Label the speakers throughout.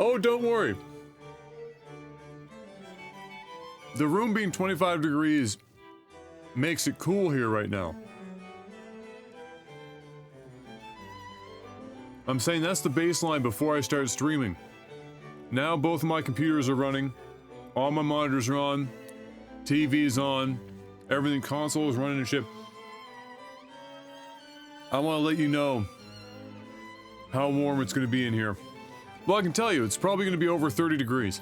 Speaker 1: Oh, don't worry. The room being 25 degrees makes it cool here right now. I'm saying that's the baseline before I start streaming. Now both of my computers are running, all my monitors are on, TV's on, everything, console is running and shit. I want to let you know how warm it's going to be in here. Well, I can tell you, it's probably going to be over 30 degrees.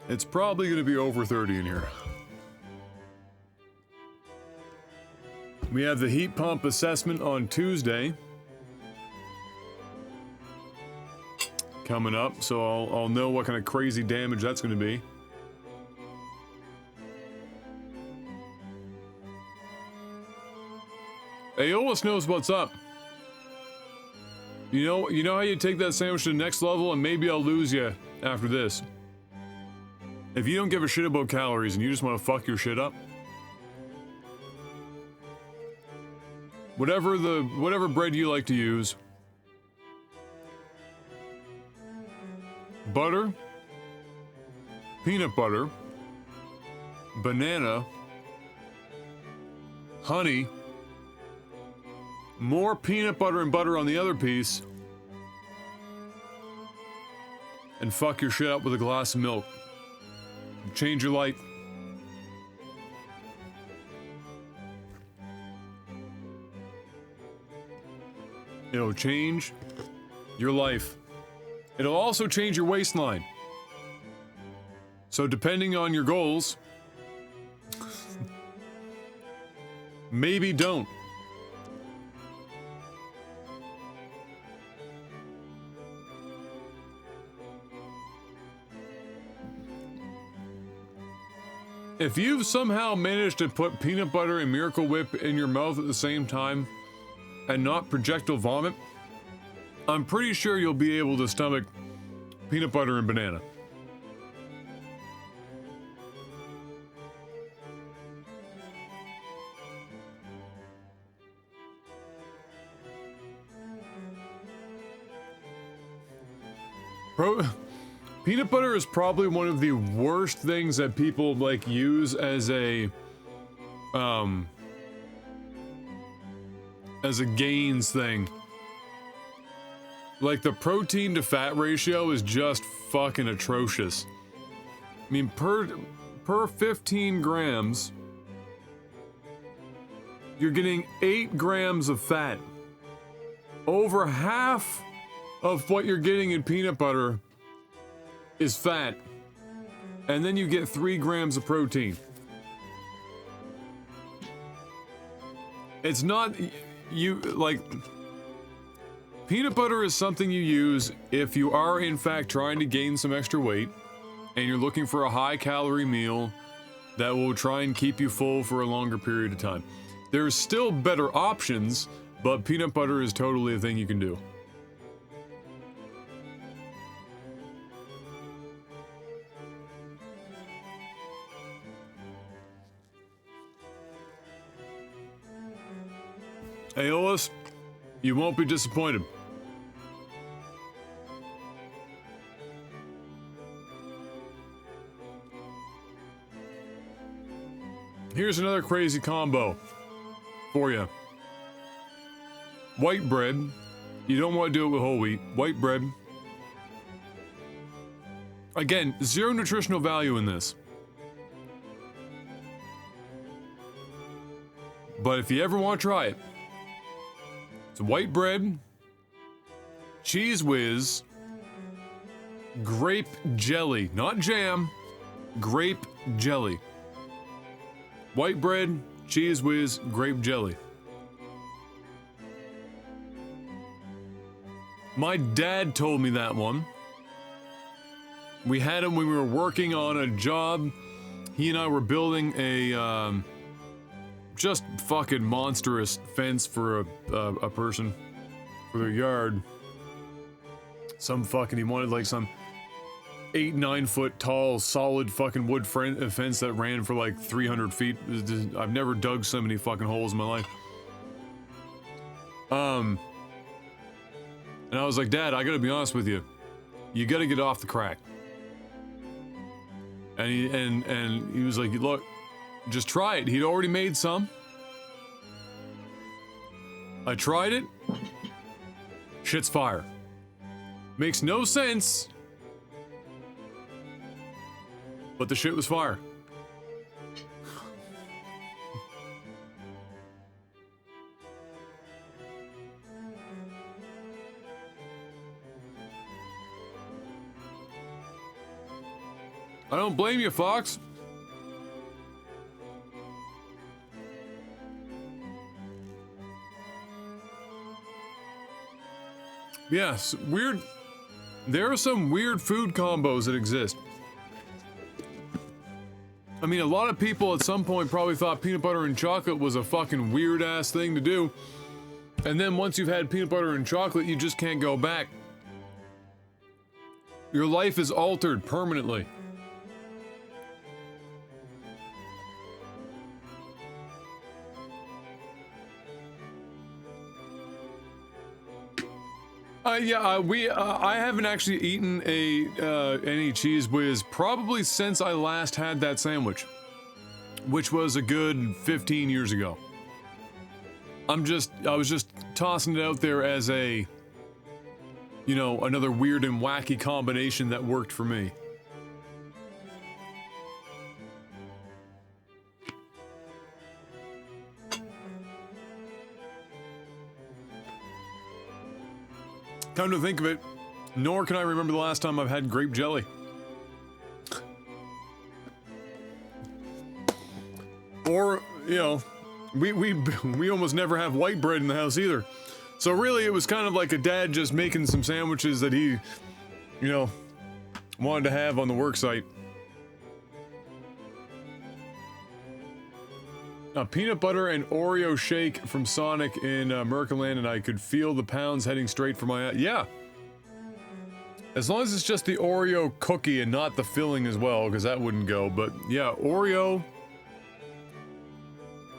Speaker 1: It's probably going to be over 30 in here. We have the heat pump assessment on Tuesday coming up, so I'll know what kind of crazy damage that's going to be. Aeolus knows what's up. You know how you take that sandwich to the next level, and maybe I'll lose you after this. If you don't give a shit about calories and you just want to fuck your shit up, whatever bread you like to use, butter, peanut butter, banana, honey, more peanut butter and butter on the other piece, and fuck your shit up with a glass of milk. Change your life. It'll change your life. It'll also change your waistline. So depending on your goals, maybe don't. If you've somehow managed to put peanut butter and Miracle Whip in your mouth at the same time and not projectile vomit, I'm pretty sure you'll be able to stomach peanut butter and banana. Peanut butter is probably one of the worst things that people like use as a gains thing. Like the protein to fat ratio is just fucking atrocious. I mean, per 15 grams, you're getting 8 grams of fat. Over half of what you're getting in peanut butter is fat, and then you get 3 grams of protein. It's not, peanut butter is something you use if you are in fact trying to gain some extra weight and you're looking for a high calorie meal that will try and keep you full for a longer period of time. There's still better options, but peanut butter is totally a thing you can do. Aeolus, you won't be disappointed. Here's another crazy combo for you. White bread. You don't want to do it with whole wheat. White bread. Again, zero nutritional value in this. But if you ever want to try it, it's white bread, Cheese Whiz, grape jelly, not jam, grape jelly. White bread, Cheese Whiz, grape jelly. My dad told me that one. We had him when we were working on a job. He and I were building a, just fucking monstrous fence for a person for their yard. He wanted like some 8-9 foot tall solid fucking wood fence that ran for like 300 feet. I've never dug so many fucking holes in my life. And I was like, Dad, I gotta be honest with you. You gotta get off the crack. And he was like, look, just try it. He'd already made some. I tried it. Shit's fire. Makes no sense. But the shit was fire. I don't blame you, Fox. Yes, weird. There are some weird food combos that exist. I mean, a lot of people at some point probably thought peanut butter and chocolate was a fucking weird ass thing to do. And then once you've had peanut butter and chocolate, you just can't go back. Your life is altered permanently. I haven't actually eaten any Cheese Whiz probably since I last had that sandwich, which was a good 15 years ago. I was just tossing it out there as a, you know, another weird and wacky combination that worked for me. Come to think of it, nor can I remember the last time I've had grape jelly. Or, you know, we almost never have white bread in the house either. So really it was kind of like a dad just making some sandwiches that he, you know, wanted to have on the work site. A peanut butter and Oreo shake from Sonic in Mercaland, and I could feel the pounds heading straight for my eye. Yeah. As long as it's just the Oreo cookie and not the filling as well, because that wouldn't go. But yeah, Oreo.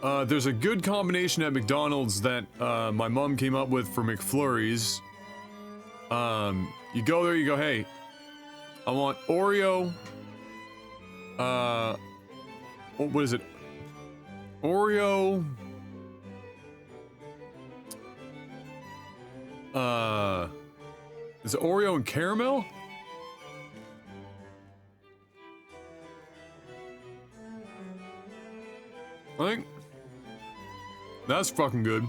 Speaker 1: There's a good combination at McDonald's that my mom came up with for McFlurries. You go there, you go, hey, I want Oreo. What is it? Oreo. Is it Oreo and caramel? I think that's fucking good.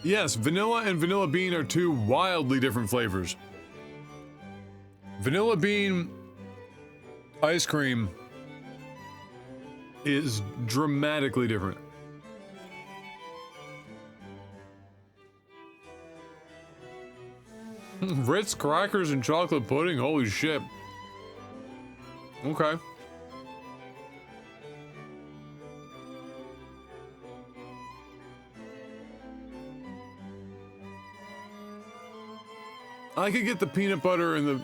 Speaker 1: Yes, vanilla and vanilla bean are two wildly different flavors. Vanilla bean ice cream is dramatically different. Ritz crackers and chocolate pudding, holy shit. Okay. I could get the peanut butter and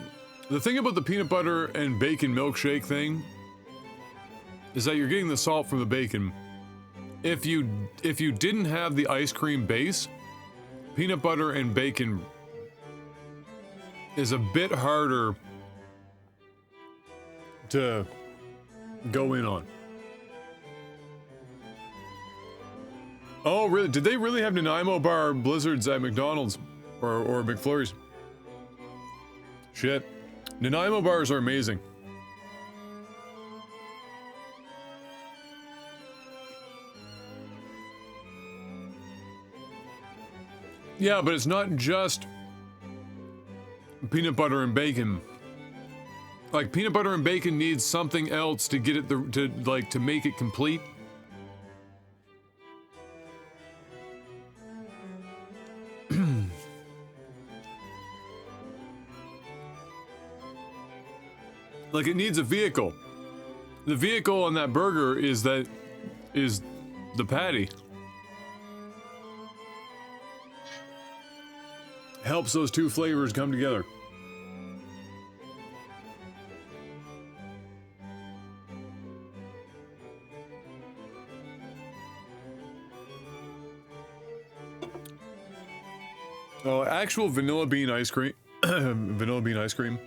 Speaker 1: the thing about the peanut butter and bacon milkshake thing is that you're getting the salt from the bacon. If you didn't have the ice cream base, peanut butter and bacon is a bit harder to go in on. Oh, really? Did they really have Nanaimo bar blizzards at McDonald's or McFlurry's? Shit. Nanaimo bars are amazing. Yeah, but it's not just peanut butter and bacon. Like, peanut butter and bacon needs something else to get it to make it complete. Like, it needs a vehicle. The vehicle on that burger is the patty. helps those two flavors come together. Oh, actual vanilla bean ice cream, vanilla bean ice cream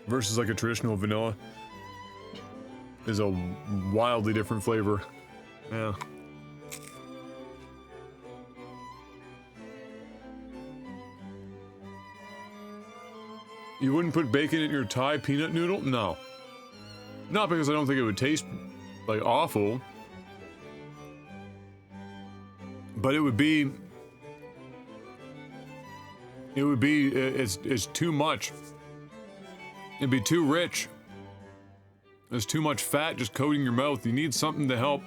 Speaker 1: versus like a traditional vanilla is a wildly different flavor. Yeah. You wouldn't put bacon in your Thai peanut noodle? No. Not because I don't think it would taste like awful, but it would be it's too much. It'd be too rich. There's too much fat just coating your mouth. You need something to help.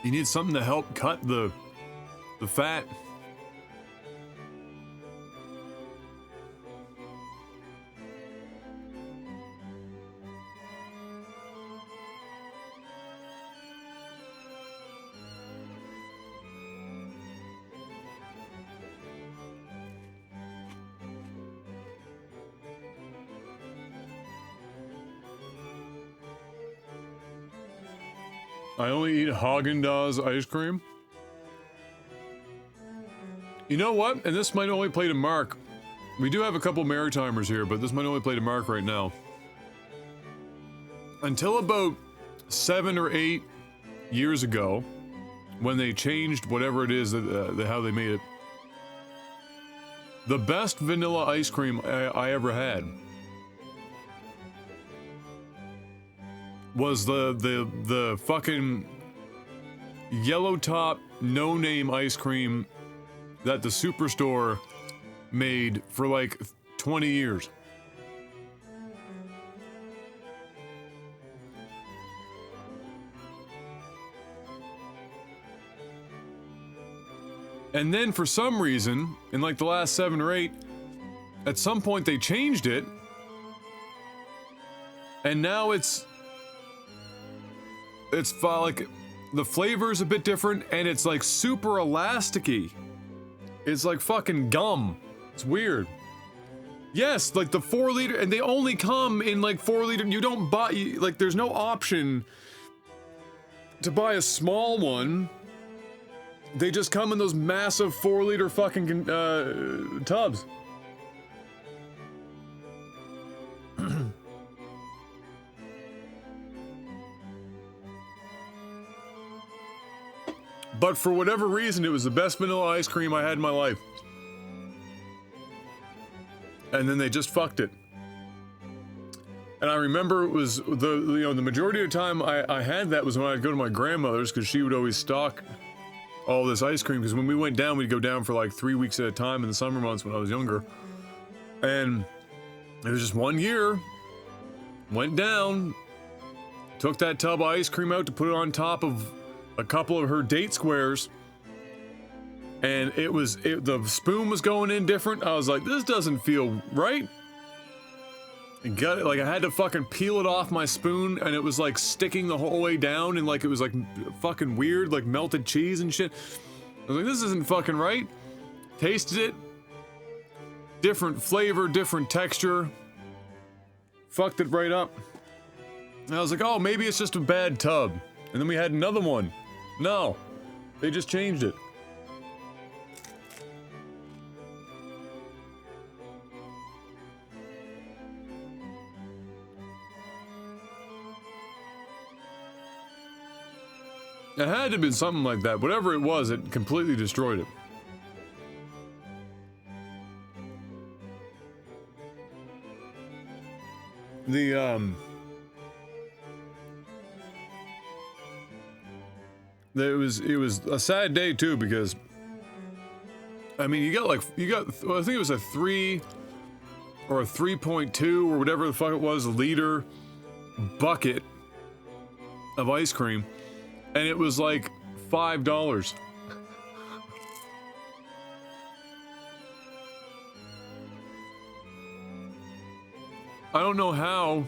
Speaker 1: You need something to help cut the fat. I only eat Haagen-Dazs ice cream. You know what? And this might only play to Mark. We do have a couple Maritimers here, but this might only play to Mark right now. Until about 7 or 8 years ago, when they changed whatever it is that how they made it, the best vanilla ice cream I ever had was the fucking yellow top no name ice cream that the Superstore made for like 20 years. And then for some reason, in like the last 7 or 8, at some point they changed it, and now it's like the flavor's a bit different, and it's like super elasticy. It's like fucking gum. It's weird. Yes, like the 4 liter, and they only come in like 4 liter. You don't buy, like, there's no option to buy a small one. They just come in those massive 4 liter fucking tubs. But for whatever reason, it was the best vanilla ice cream I had in my life. And then they just fucked it. And I remember it was the majority of the time I had that was when I'd go to my grandmother's, because she would always stock all this ice cream, because when we went down, we'd go down for like 3 weeks at a time in the summer months when I was younger. And it was just one year, went down, took that tub of ice cream out to put it on top of a couple of her date squares, and the spoon was going in different. I was like, this doesn't feel right. And got it, like I had to fucking peel it off my spoon, and it was like sticking the whole way down, and like it was like fucking weird, like melted cheese and shit. I was like, this isn't fucking right. Tasted it. Different flavor, different texture. Fucked it right up. And I was like, oh, maybe it's just a bad tub. And then we had another one. No, they just changed it. It had to have been something like that. Whatever it was, it completely destroyed it. It was a sad day too, because I mean, you got well, I think it was a 3 or a 3.2 or whatever the fuck it was, liter bucket of ice cream, and it was like $5. I don't know how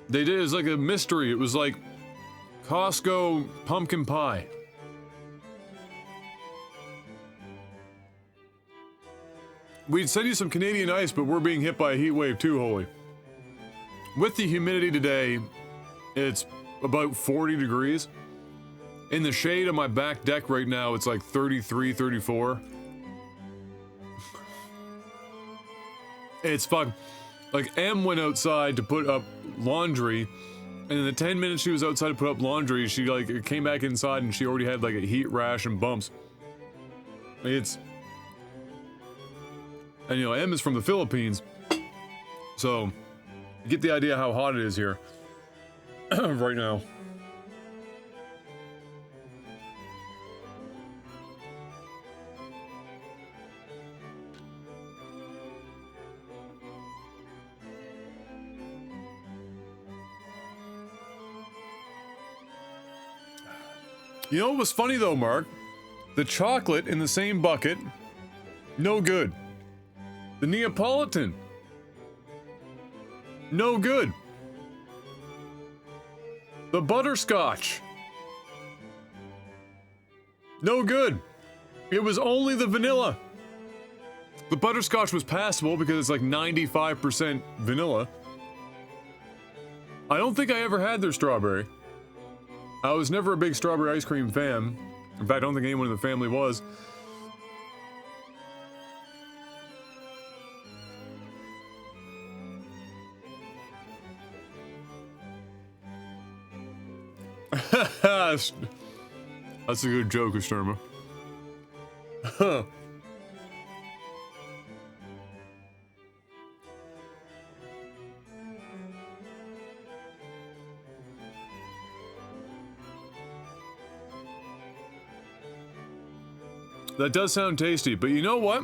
Speaker 1: they did it. It was like a mystery. It was like Costco pumpkin pie. We'd send you some Canadian ice, but we're being hit by a heat wave too, Holy. With the humidity today, it's about 40 degrees. In the shade on my back deck right now, it's like 33, 34. It's fuck. Like, Em went outside to put up laundry, and in the 10 minutes she was outside to put up laundry, she, like, came back inside and she already had, like, a heat rash and bumps. It's... And, you know, Em is from the Philippines, so you get the idea how hot it is here right now. You know what was funny though, Mark? The chocolate in the same bucket, no good. The Neapolitan, no good. The butterscotch, no good. It was only the vanilla. The butterscotch was passable because it's like 95% vanilla. I don't think I ever had their strawberry. I was never a big strawberry ice cream fan. In fact, I don't think anyone in the family was. That's a good joke, Sturma. That does sound tasty, but you know what?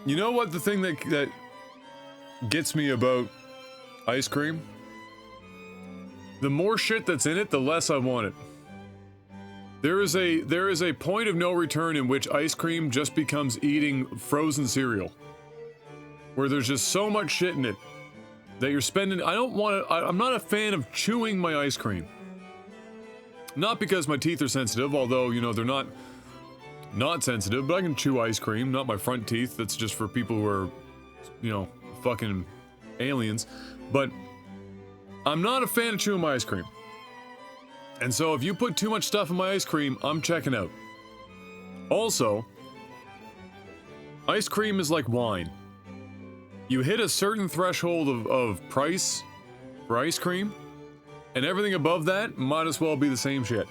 Speaker 1: You know what the thing that gets me about ice cream? The more shit that's in it, the less I want it. There is a point of no return in which ice cream just becomes eating frozen cereal. Where there's just so much shit in it that you're spending. I'm not a fan of chewing my ice cream. Not because my teeth are sensitive, although, you know, they're not sensitive, but I can chew ice cream, not my front teeth. That's just for people who are, you know, fucking aliens. But I'm not a fan of chewing my ice cream. And so if you put too much stuff in my ice cream, I'm checking out. Also, ice cream is like wine. You hit a certain threshold of price for ice cream, and everything above that might as well be the same shit.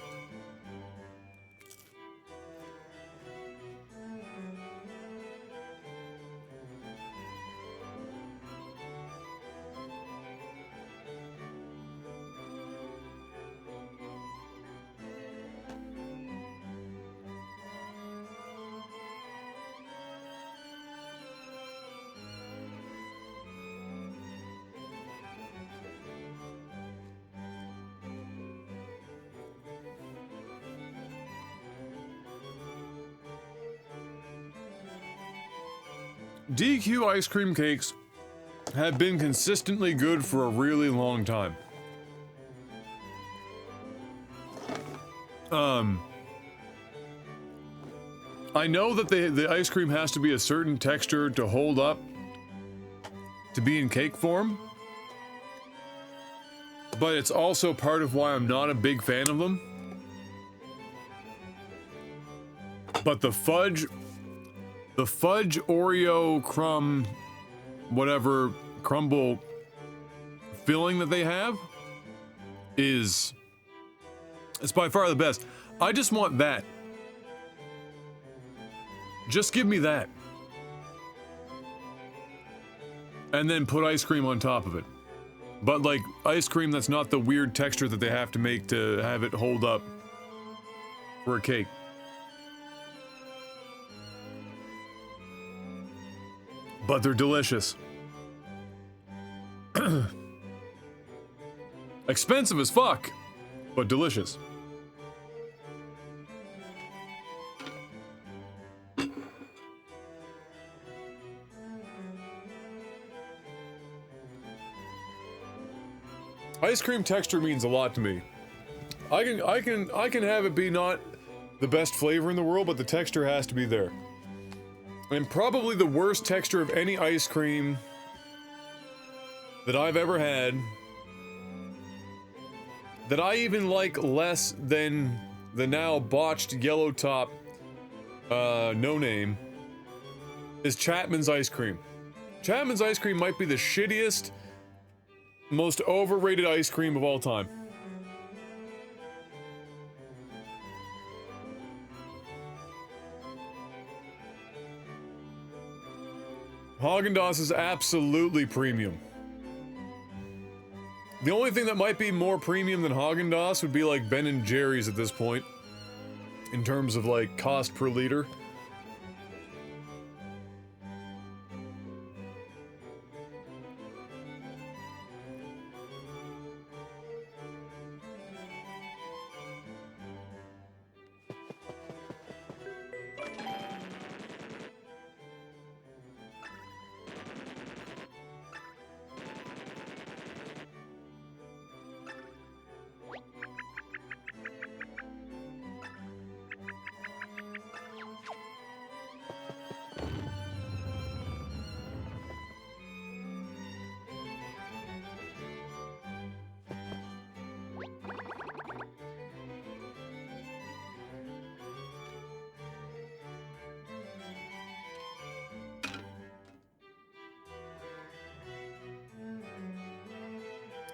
Speaker 1: DQ ice cream cakes have been consistently good for a really long time. I know that the ice cream has to be a certain texture to hold up, to be in cake form, but it's also part of why I'm not a big fan of them. But the fudge Oreo crumb, whatever crumble filling that they have it's by far the best. I just want that. Just give me that. And then put ice cream on top of it. But like ice cream that's not the weird texture that they have to make to have it hold up for a cake. But they're delicious. Expensive as fuck, but delicious. Ice cream texture means a lot to me. I can have it be not the best flavor in the world, but the texture has to be there. And probably the worst texture of any ice cream that I've ever had, that I even like less than the now botched yellow top, no name, is Chapman's ice cream. Chapman's ice cream might be the shittiest, most overrated ice cream of all time. Haagen-Dazs is absolutely premium. The only thing that might be more premium than Haagen-Dazs would be like Ben & Jerry's at this point, in terms of like cost per liter.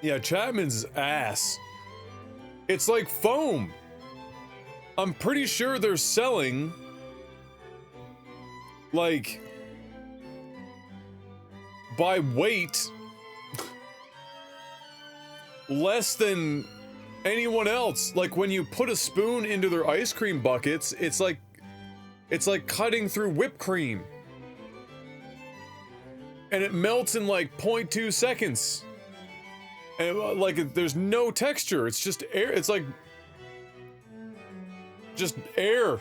Speaker 1: Yeah, Chapman's ass. It's like foam. I'm pretty sure they're selling like by weight less than anyone else. Like when you put a spoon into their ice cream buckets, it's like cutting through whipped cream. And it melts in like 0.2 seconds. And like there's no texture, it's just air, it's like just air.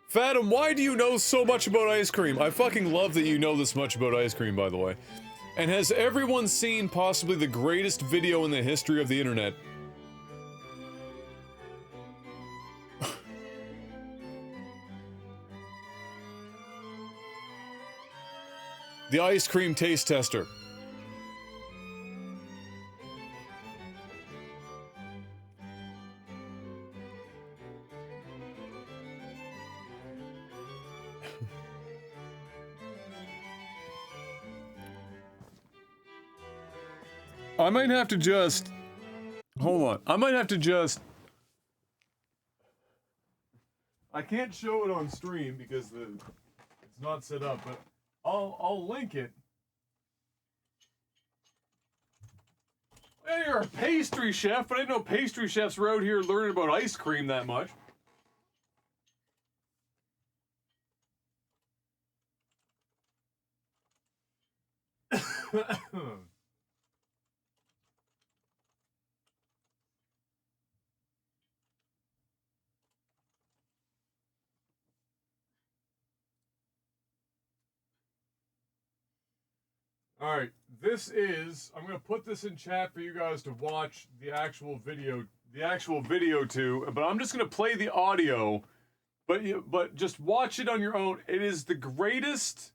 Speaker 1: Fathom, why do you know so much about ice cream? I fucking love that you know this much about ice cream, by the way. And has everyone seen possibly the greatest video in the history of the internet? The ice cream taste tester. I might have to just... Hold on. I might have to just... I can't show it on stream because it's not set up, but I'll link it. Hey, you're a pastry chef, but I didn't know pastry chefs were out here learning about ice cream that much. Alright, I'm gonna put this in chat for you guys to watch the actual video to, but I'm just gonna play the audio, but just watch it on your own. It is the greatest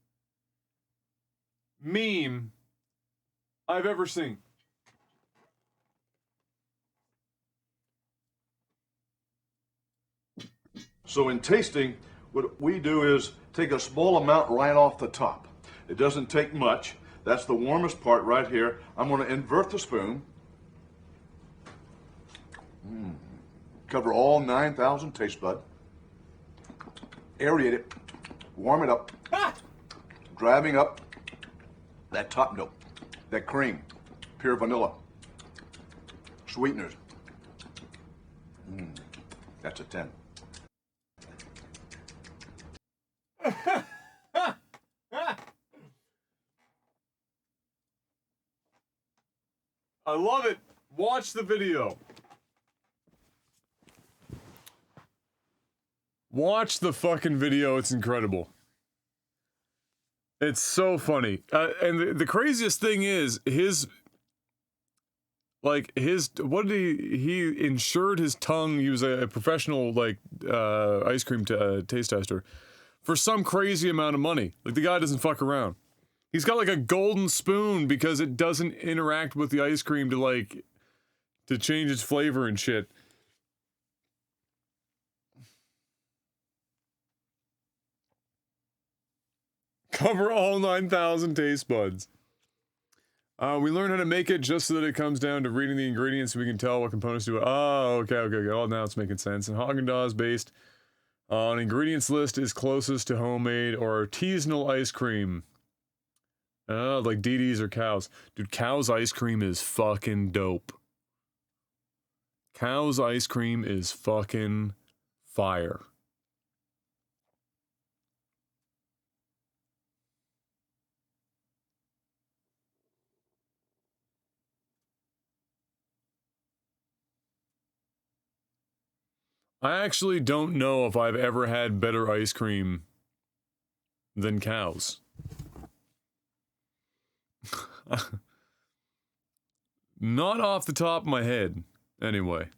Speaker 1: meme I've ever seen.
Speaker 2: So in tasting, what we do is take a small amount right off the top. It doesn't take much. That's the warmest part right here. I'm going to invert the spoon. Cover all 9,000 taste bud. Aerate it. Warm it up. Driving up that top note, that cream, pure vanilla, sweeteners. That's a 10.
Speaker 1: I love it. Watch the video. Watch the fucking video. It's incredible. It's so funny. And the craziest thing is what did he insured his tongue. He was a professional, like, ice cream taste tester for some crazy amount of money. Like, the guy doesn't fuck around. He's got, like, a golden spoon because it doesn't interact with the ice cream to, like, to change its flavor and shit. Cover all 9,000 taste buds. We learn how to make it just so that it comes down to reading the ingredients so we can tell what components do it. Oh, okay. Oh, now it's making sense. And Haagen-Dazs based on ingredients list is closest to homemade or artisanal ice cream. Like DD's or Cow's. Dude, Cow's ice cream is fucking dope. Cow's ice cream is fucking fire. I actually don't know if I've ever had better ice cream than Cow's. Not off the top of my head, anyway.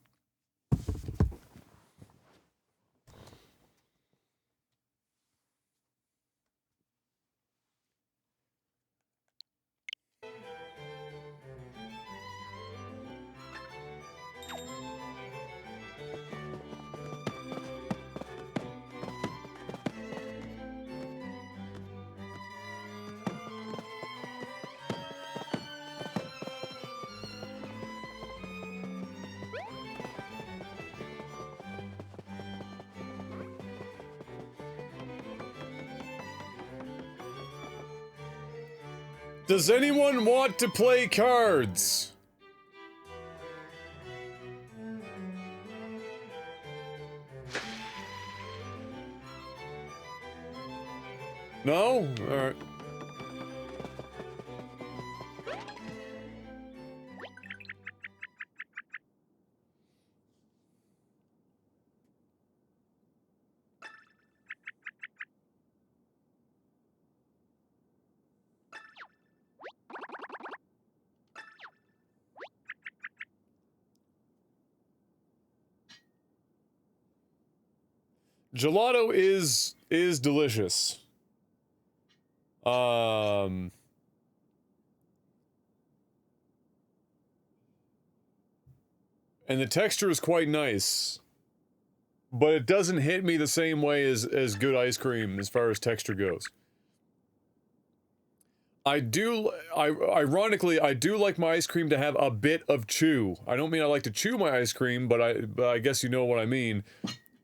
Speaker 1: Does anyone want to play cards? No? Alright. Gelato is delicious. And the texture is quite nice. But it doesn't hit me the same way as good ice cream as far as texture goes. Ironically, I do like my ice cream to have a bit of chew. I don't mean I like to chew my ice cream, but I guess you know what I mean.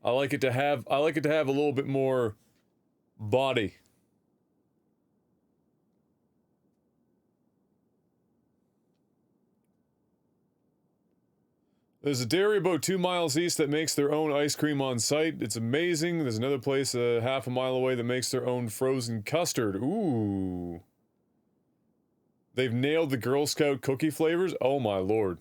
Speaker 1: I like it to have a little bit more body. There's a dairy about 2 miles east that makes their own ice cream on site. It's amazing. There's another place half a mile away that makes their own frozen custard. Ooh. They've nailed the Girl Scout cookie flavors? Oh my lord.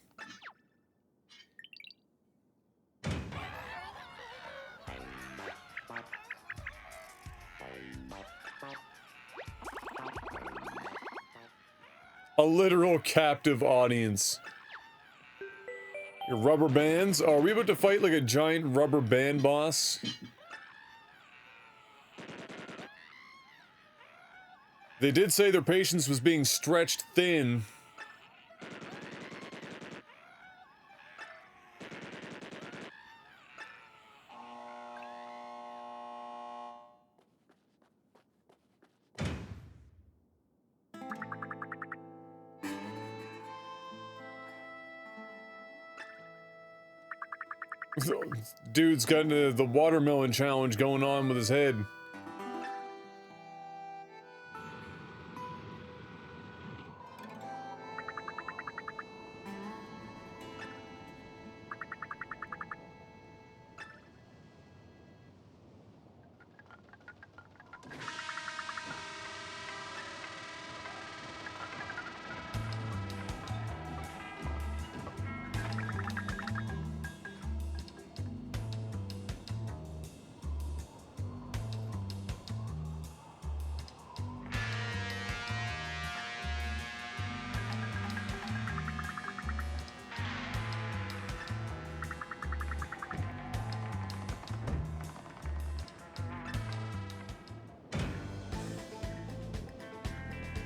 Speaker 1: A literal captive audience. Your rubber bands? Oh, are we about to fight like a giant rubber band boss? They did say their patience was being stretched thin. Dude's got the watermelon challenge going on with his head.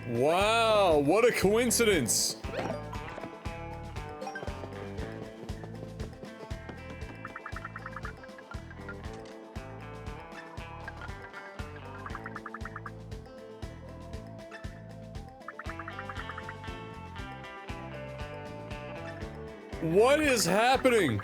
Speaker 1: Wow, what a coincidence! What is happening?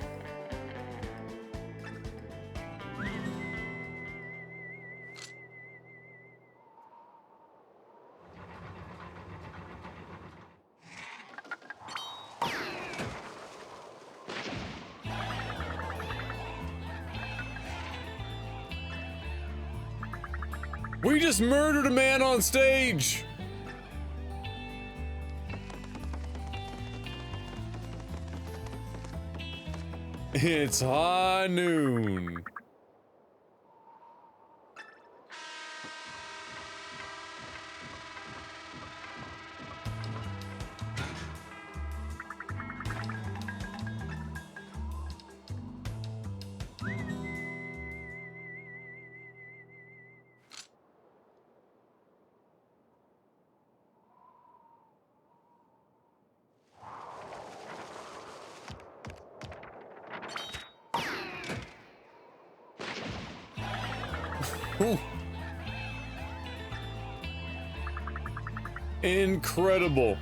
Speaker 1: We just murdered a man on stage! It's high noon. Ooh. Incredible.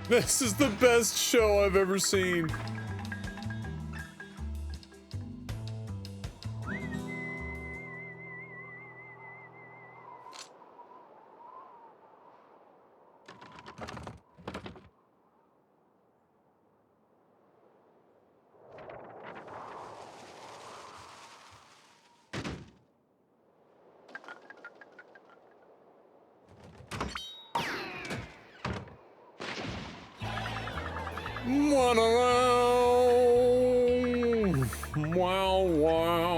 Speaker 1: This is the best show I've ever seen. Wow, wow.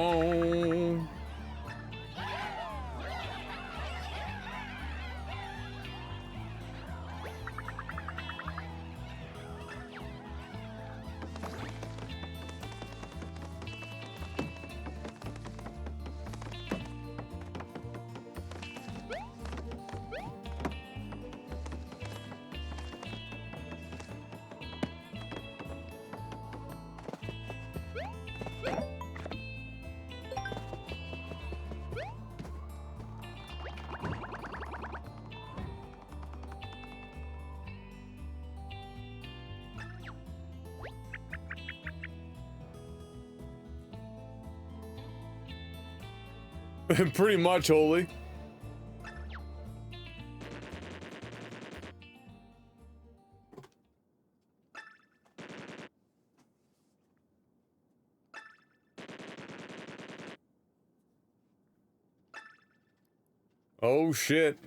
Speaker 1: Pretty much, Holy. Oh shit.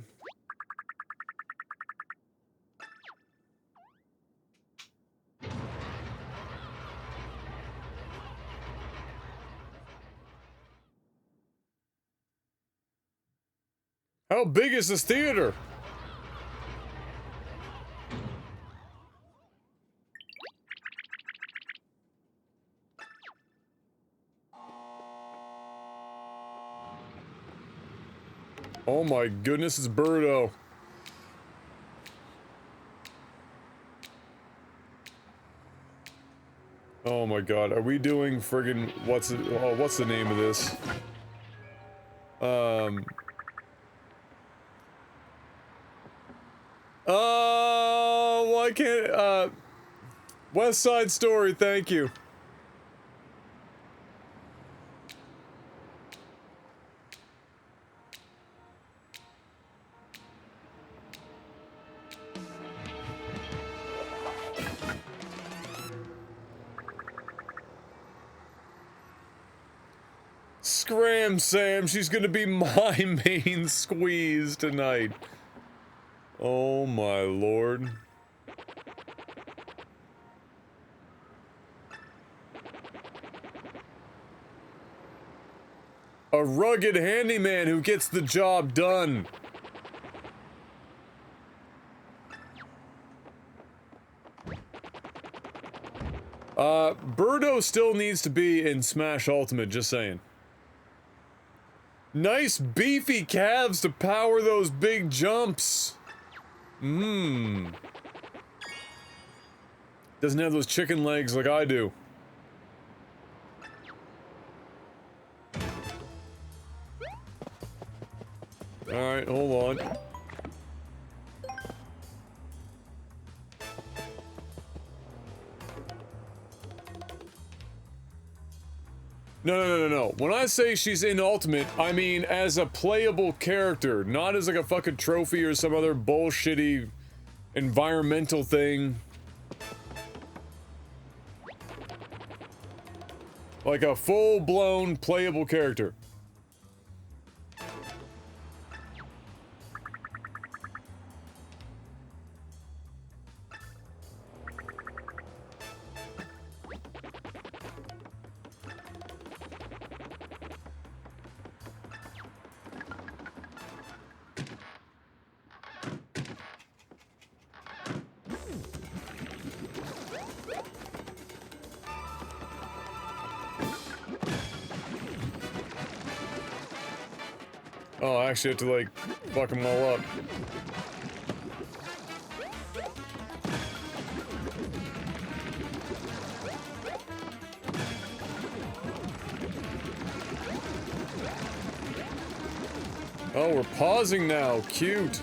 Speaker 1: How big is this theater? Oh my goodness, it's Birdo. Oh my god, are we doing friggin' what's the name of this? Why can't, West Side Story, thank you. Scram Sam, she's gonna be my main squeeze tonight. Oh my lord. A rugged handyman who gets the job done. Birdo still needs to be in Smash Ultimate, just saying. Nice beefy calves to power those big jumps. Mmm. Doesn't have those chicken legs like I do. Alright, hold on. No. When I say she's in Ultimate, I mean as a playable character, not as like a fucking trophy or some other bullshitty environmental thing. Like a full-blown playable character. Oh, I actually have to, like, fuck them all up. Oh, we're pausing now. Cute.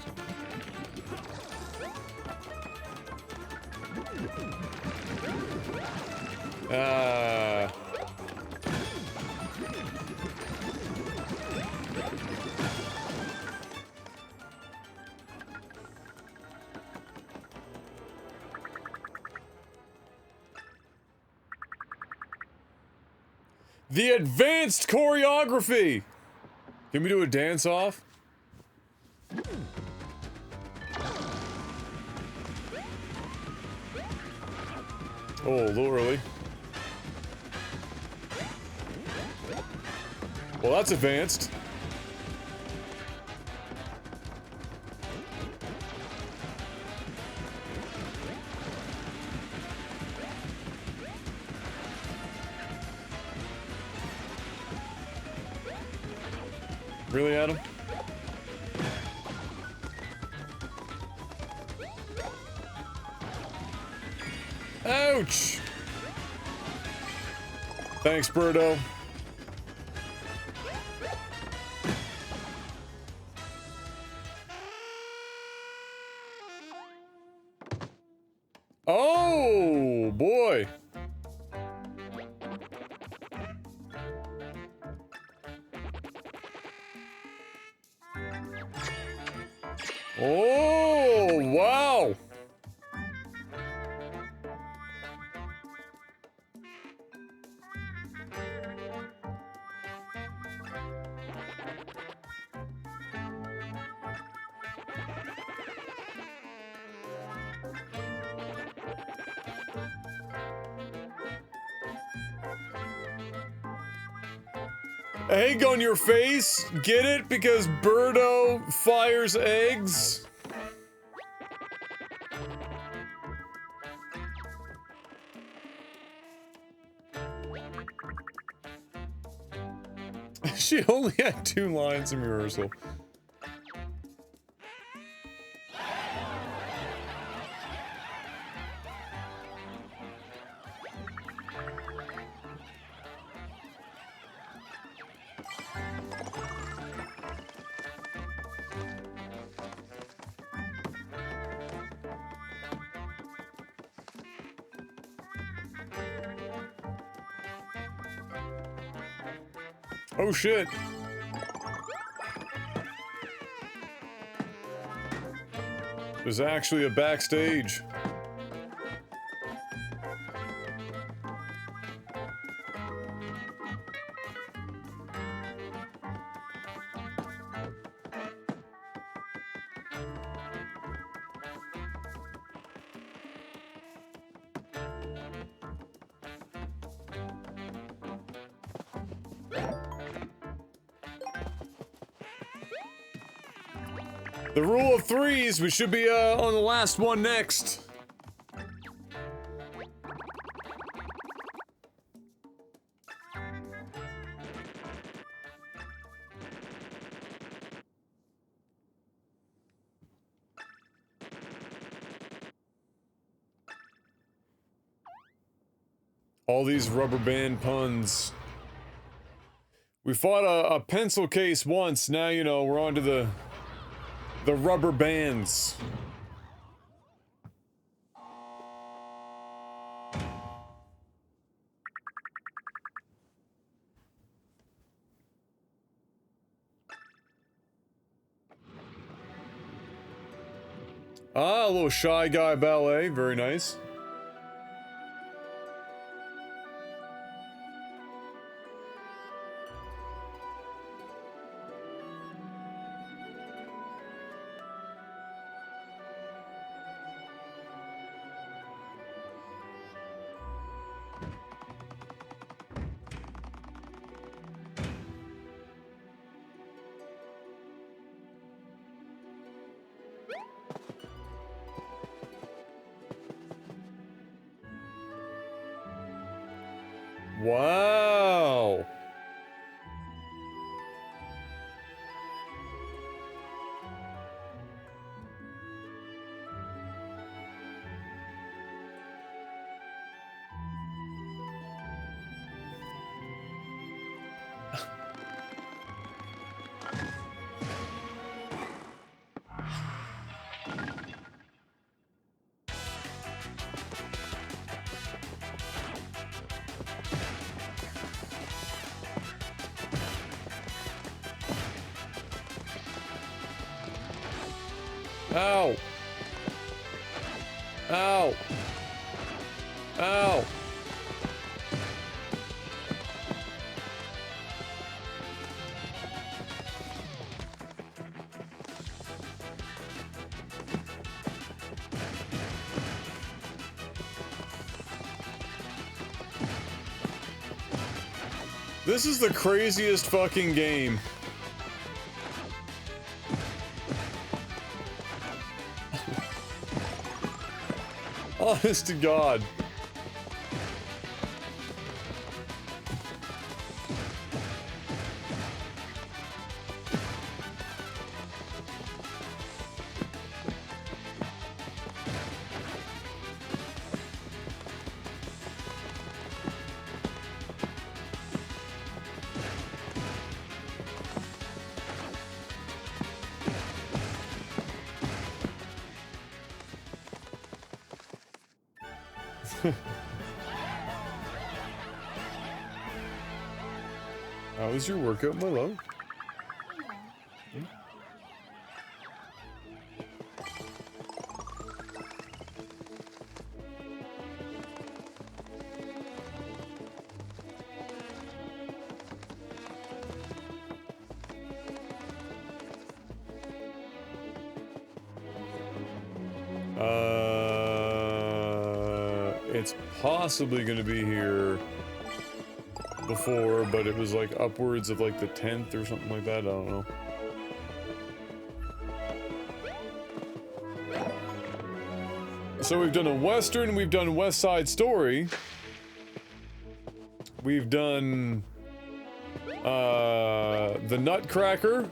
Speaker 1: The advanced choreography! Can we do a dance off? Oh, a little early. Well, that's advanced. Really, Adam? Ouch! Thanks, Birdo. Oh, boy. Oh, wow. Egg on your face? Get it? Because Birdo fires eggs? She only had 2 lines in rehearsal. Oh shit. There's actually a backstage. The rule of 3s, we should be on the last one next. All these rubber band puns. We fought a pencil case once, now, you know, we're on to the rubber bands. Ah, a little Shy Guy ballet, very nice. Wow. Ow. Ow. Ow. This is the craziest fucking game. Honest to God. How was your workout, my love? It's possibly gonna be here before, but it was like upwards of like the 10th or something like that, I don't know. So we've done a Western, we've done West Side Story. We've done the Nutcracker.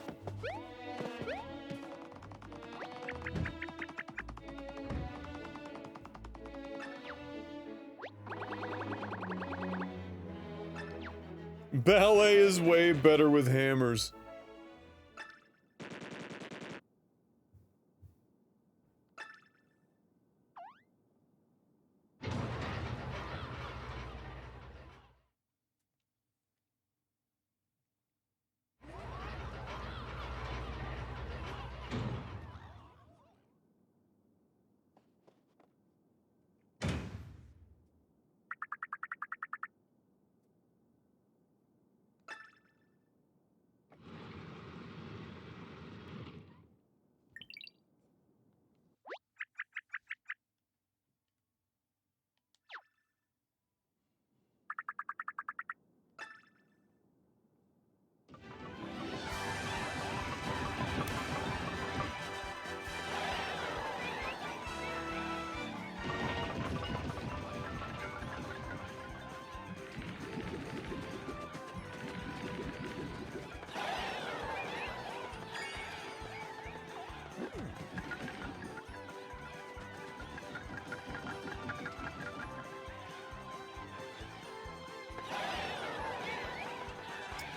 Speaker 1: Ballet is way better with hammers.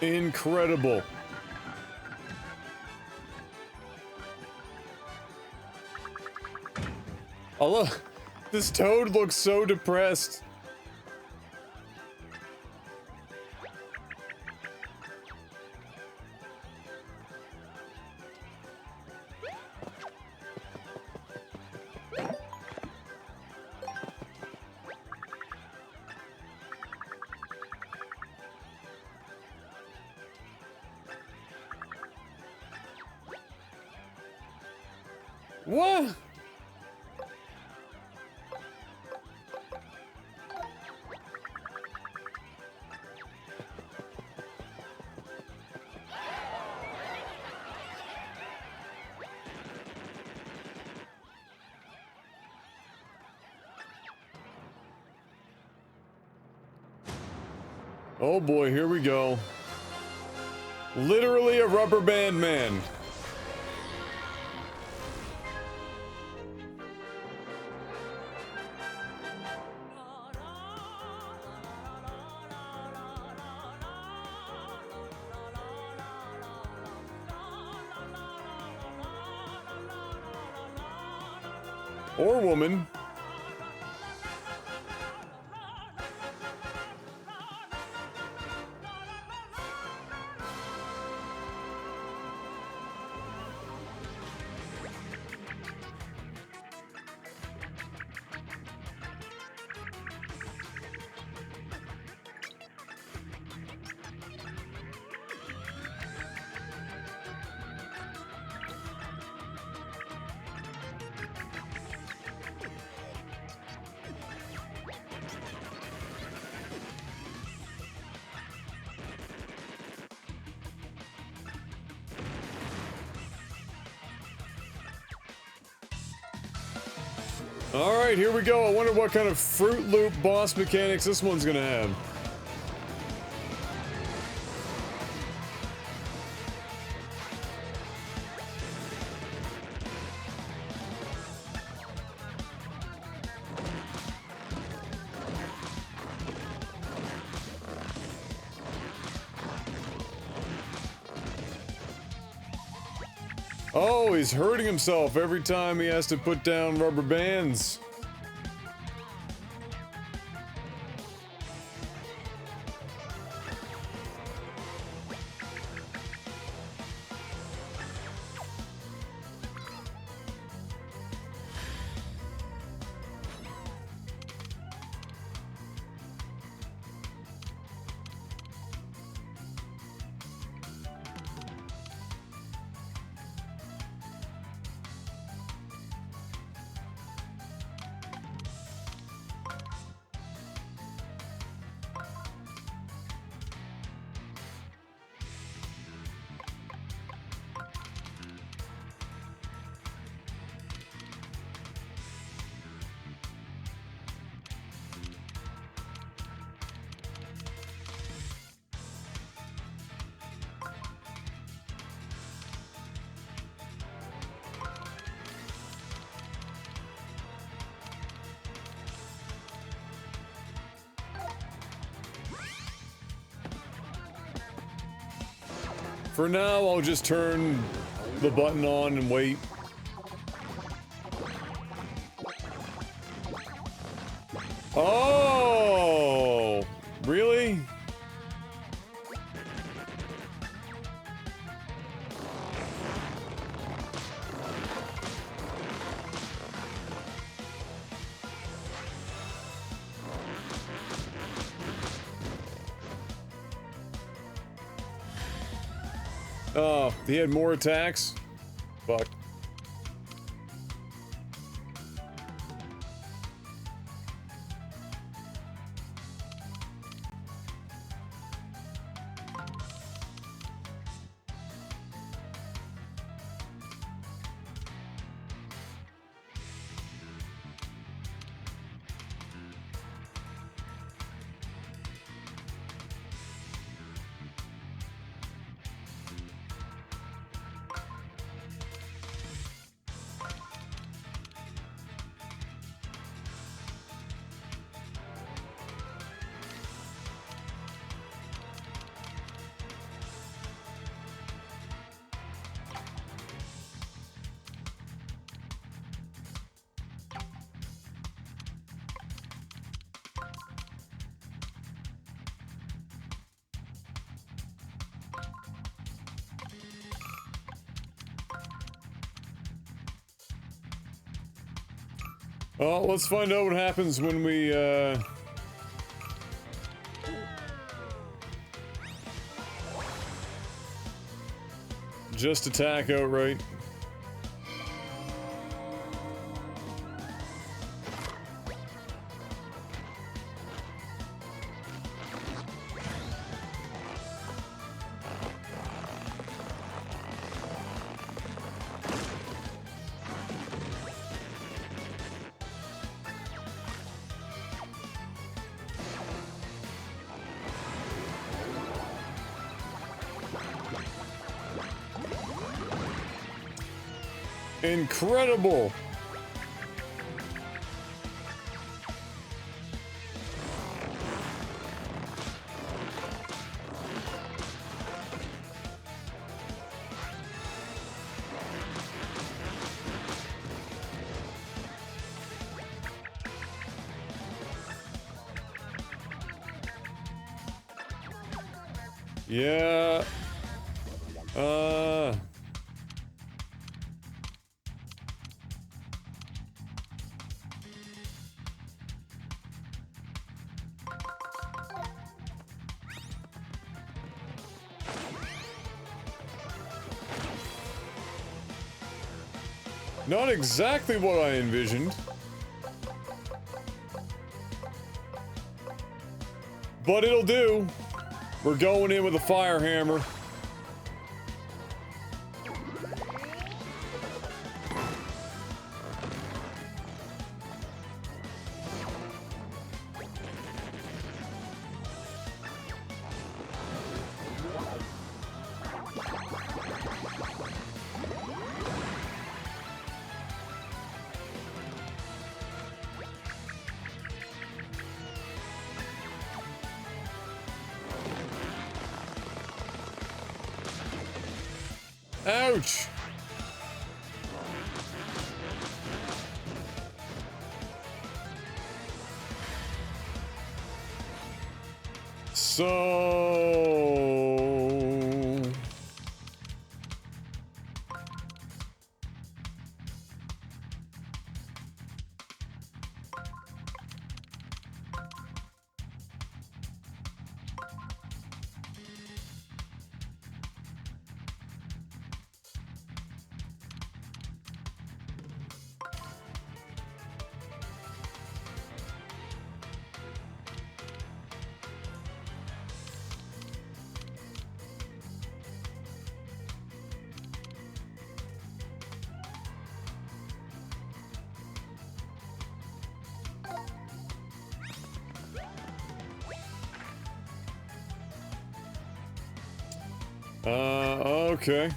Speaker 1: Incredible. Oh look, this toad looks so depressed. What? Oh boy, here we go. Literally a rubber band man. Or woman. Alright, here we go. I wonder what kind of Fruit Loop boss mechanics this one's gonna have. Oh, he's hurting himself every time he has to put down rubber bands. For now, I'll just turn the button on and wait. Oh! Really? Oh, he had more attacks? Fuck. Oh, let's find out what happens when we, just attack outright. Incredible! Yeah. Not exactly what I envisioned. But it'll do. We're going in with a fire hammer. Ouch! So... okay.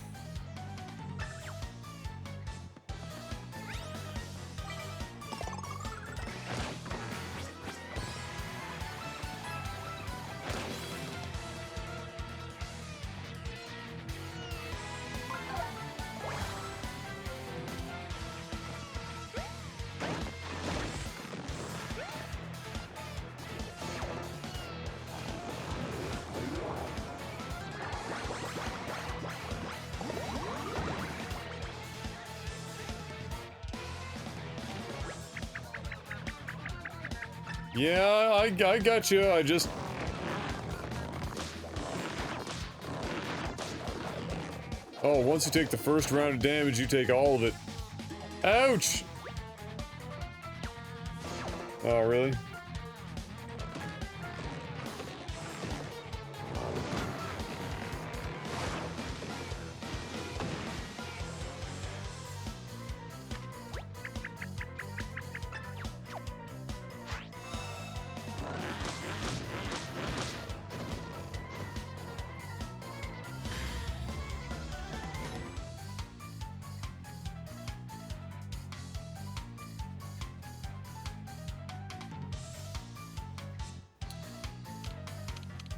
Speaker 1: Yeah, I got you. I just... Oh, once you take the first round of damage, you take all of it. Ouch! Oh, really?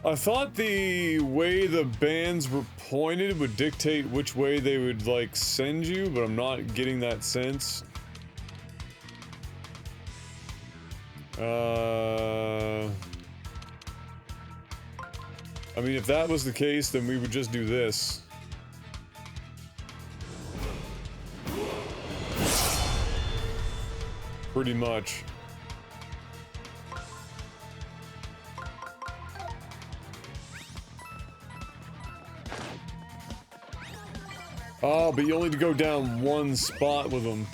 Speaker 1: I thought the way the bands were pointed would dictate which way they would, like, send you, but I'm not getting that sense. I mean, if that was the case, then we would just do this. pretty much. Oh, but you only need to go down one spot with them.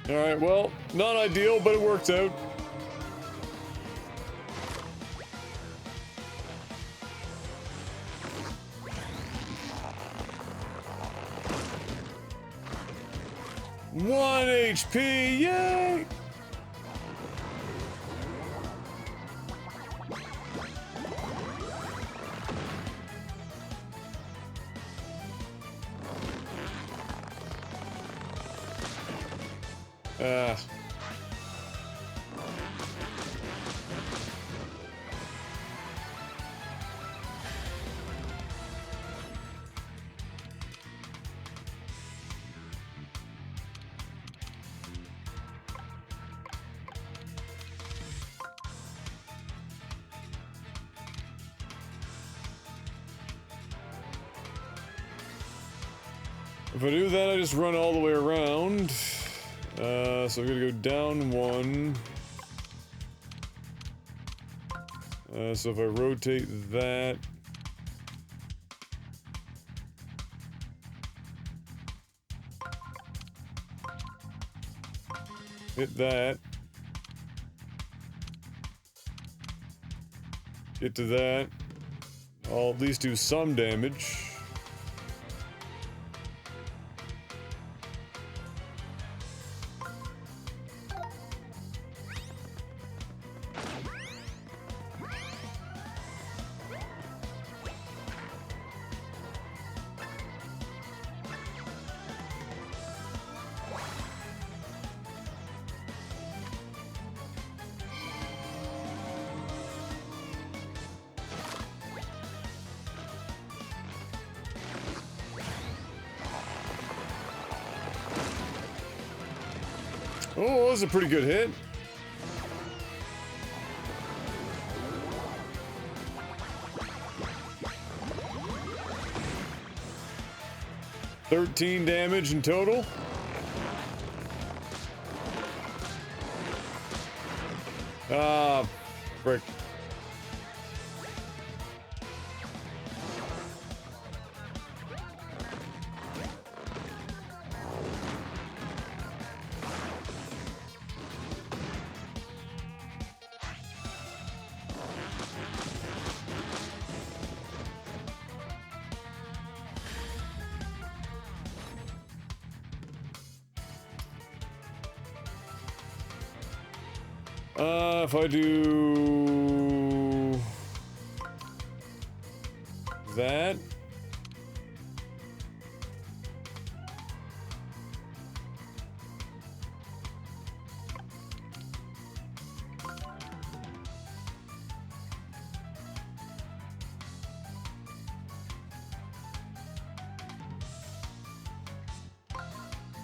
Speaker 1: Alright, well, not ideal, but it worked out. One HP, yay! If I do that, I just run all the way around. So I'm gonna go down one. So if I rotate that. Hit that. Get to that. I'll at least do some damage. Oh, that was a pretty good hit. $13 damage in total. Ah, frick. If I do that,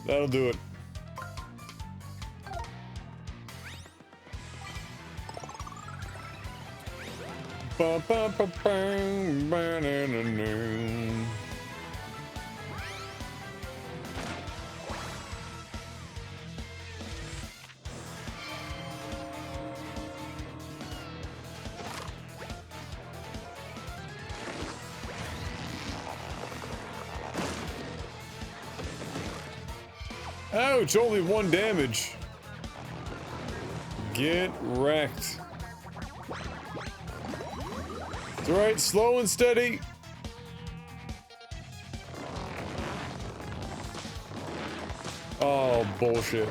Speaker 1: that'll do it. Ba, ba, ba, bang, ba, na, na, na. Ouch, only 1 damage. Get wrecked. It's alright, slow and steady. Oh, bullshit.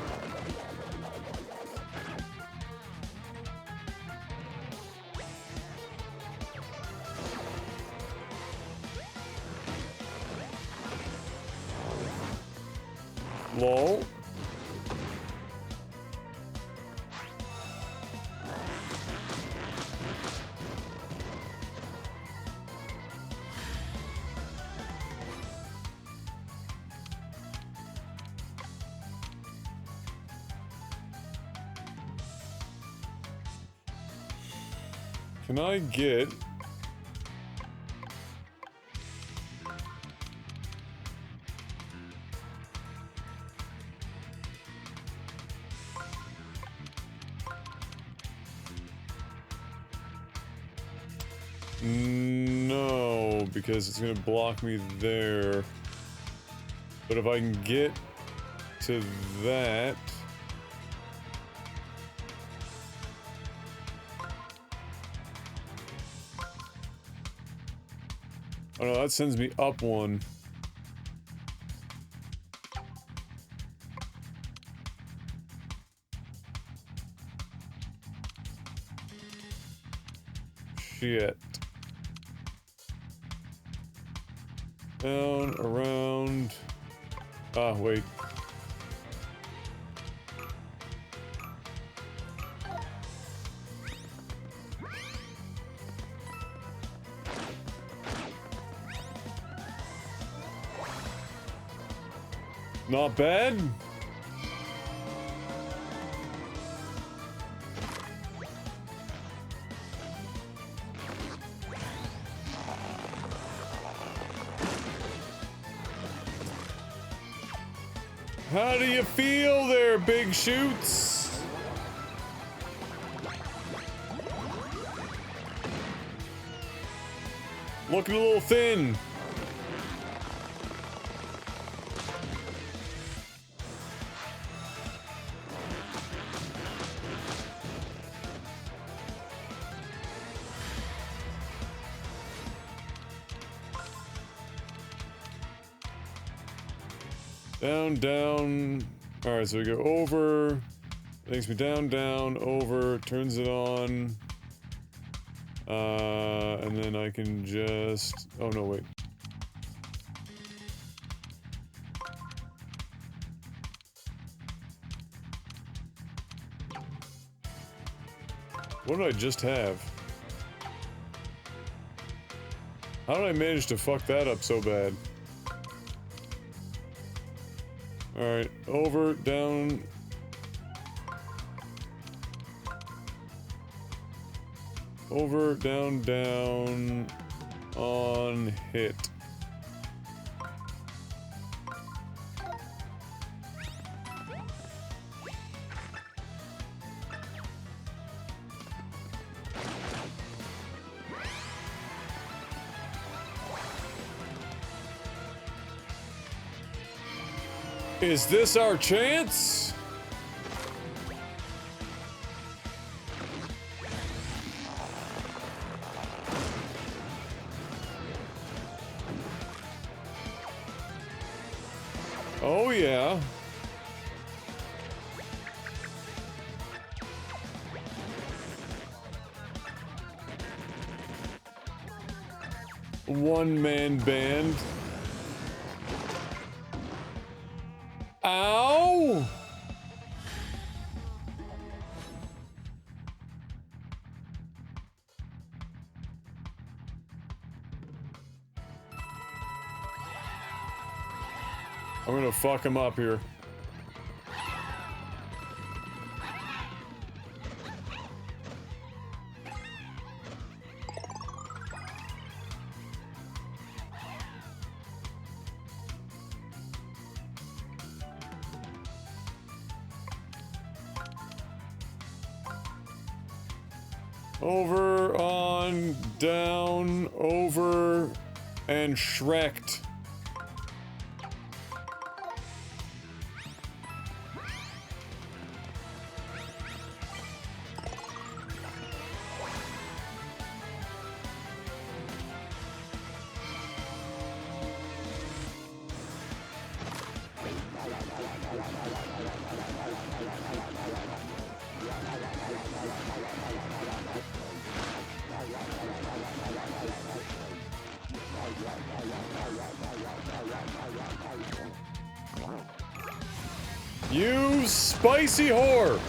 Speaker 1: Lol. Can I get... No, because it's gonna block me there. But if I can get to that... Oh no, that sends me up one. Shit. Down, around... Ah, wait. Not bad. How do you feel there, big shoots? Looking a little thin. Down, down. Alright, so we go over. Takes me down, down, over, turns it on. And then I can just... Oh, no, wait. What did I just have? How did I manage to fuck that up so bad? Alright, over, down. Over, down, down, on, hit. Is this our chance? Oh yeah. One-man band. Ow! I'm gonna fuck him up here. Over, on, down, over, and Shrek'd. You spicy whore!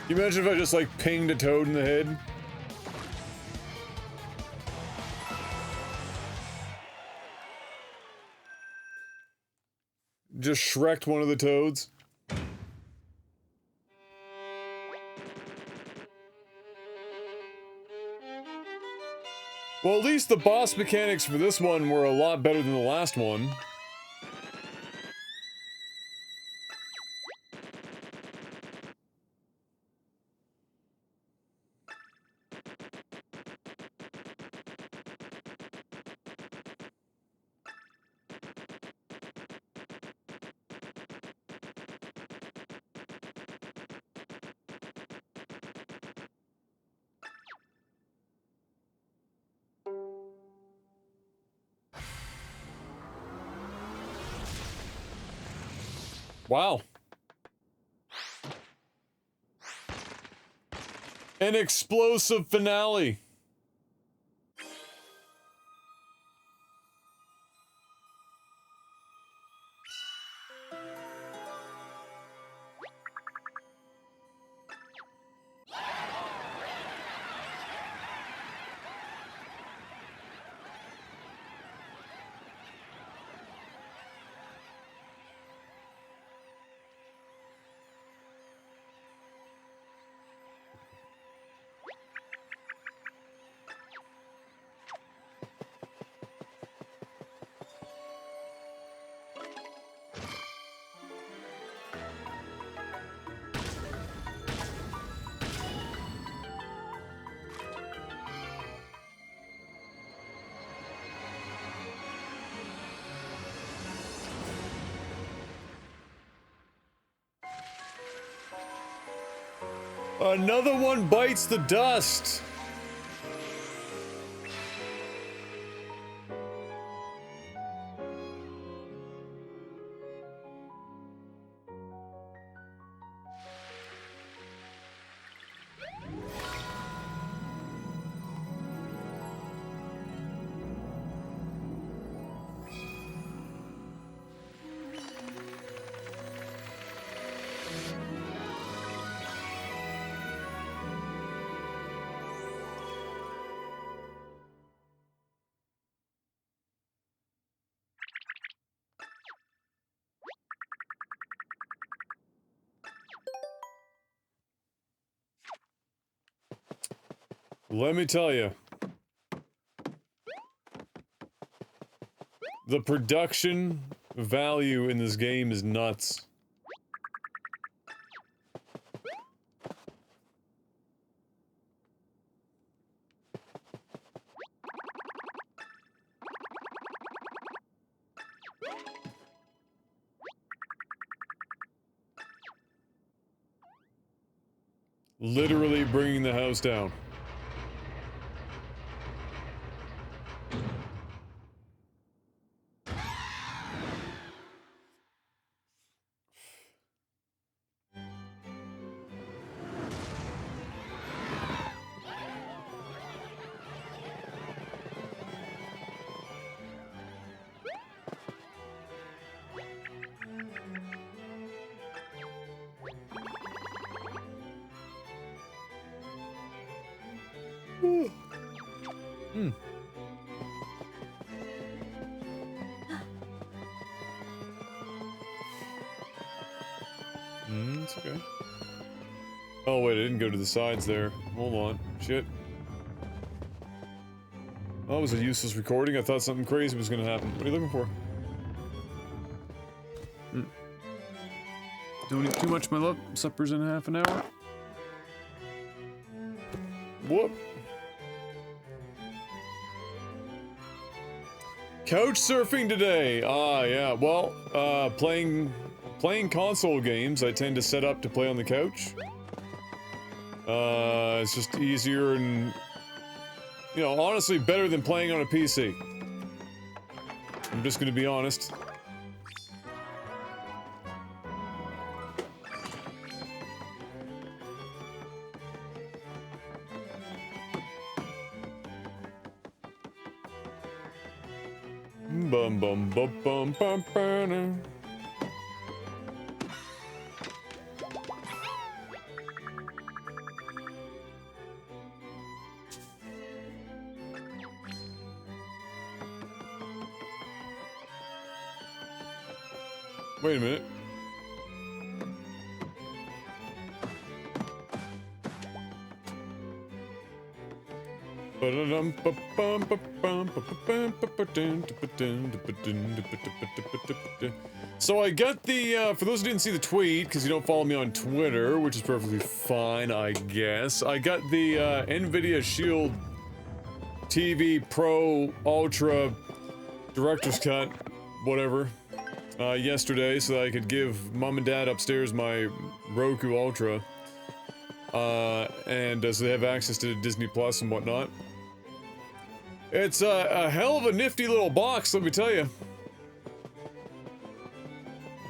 Speaker 1: Can you imagine if I just like pinged a toad in the head? just Shrek'd one of the toads. Well, at least the boss mechanics for this one were a lot better than the last one. Wow. An explosive finale. Another one bites the dust. Let me tell you, the production value in this game is nuts. Literally bringing the house down. It's okay. Oh wait, I didn't go to the sides there. Hold on. Shit. That was a useless recording. I thought something crazy was gonna happen. What are you looking for? Don't eat too much, my love. Supper's in half an hour. Whoop. Couch surfing today. Ah, yeah. Well, playing console games, I tend to set up to play on the couch. It's just easier and, you know, honestly better than playing on a PC. I'm just gonna be honest. Bum bum bum bum bum bum. Wait a minute. So I got the, for those who didn't see the tweet, because you don't follow me on Twitter, which is perfectly fine, I guess, I got the NVIDIA Shield TV Pro Ultra Director's Cut, whatever, yesterday, so that I could give mom and dad upstairs my Roku Ultra, and so they have access to Disney Plus and whatnot. It's a hell of a nifty little box, let me tell you.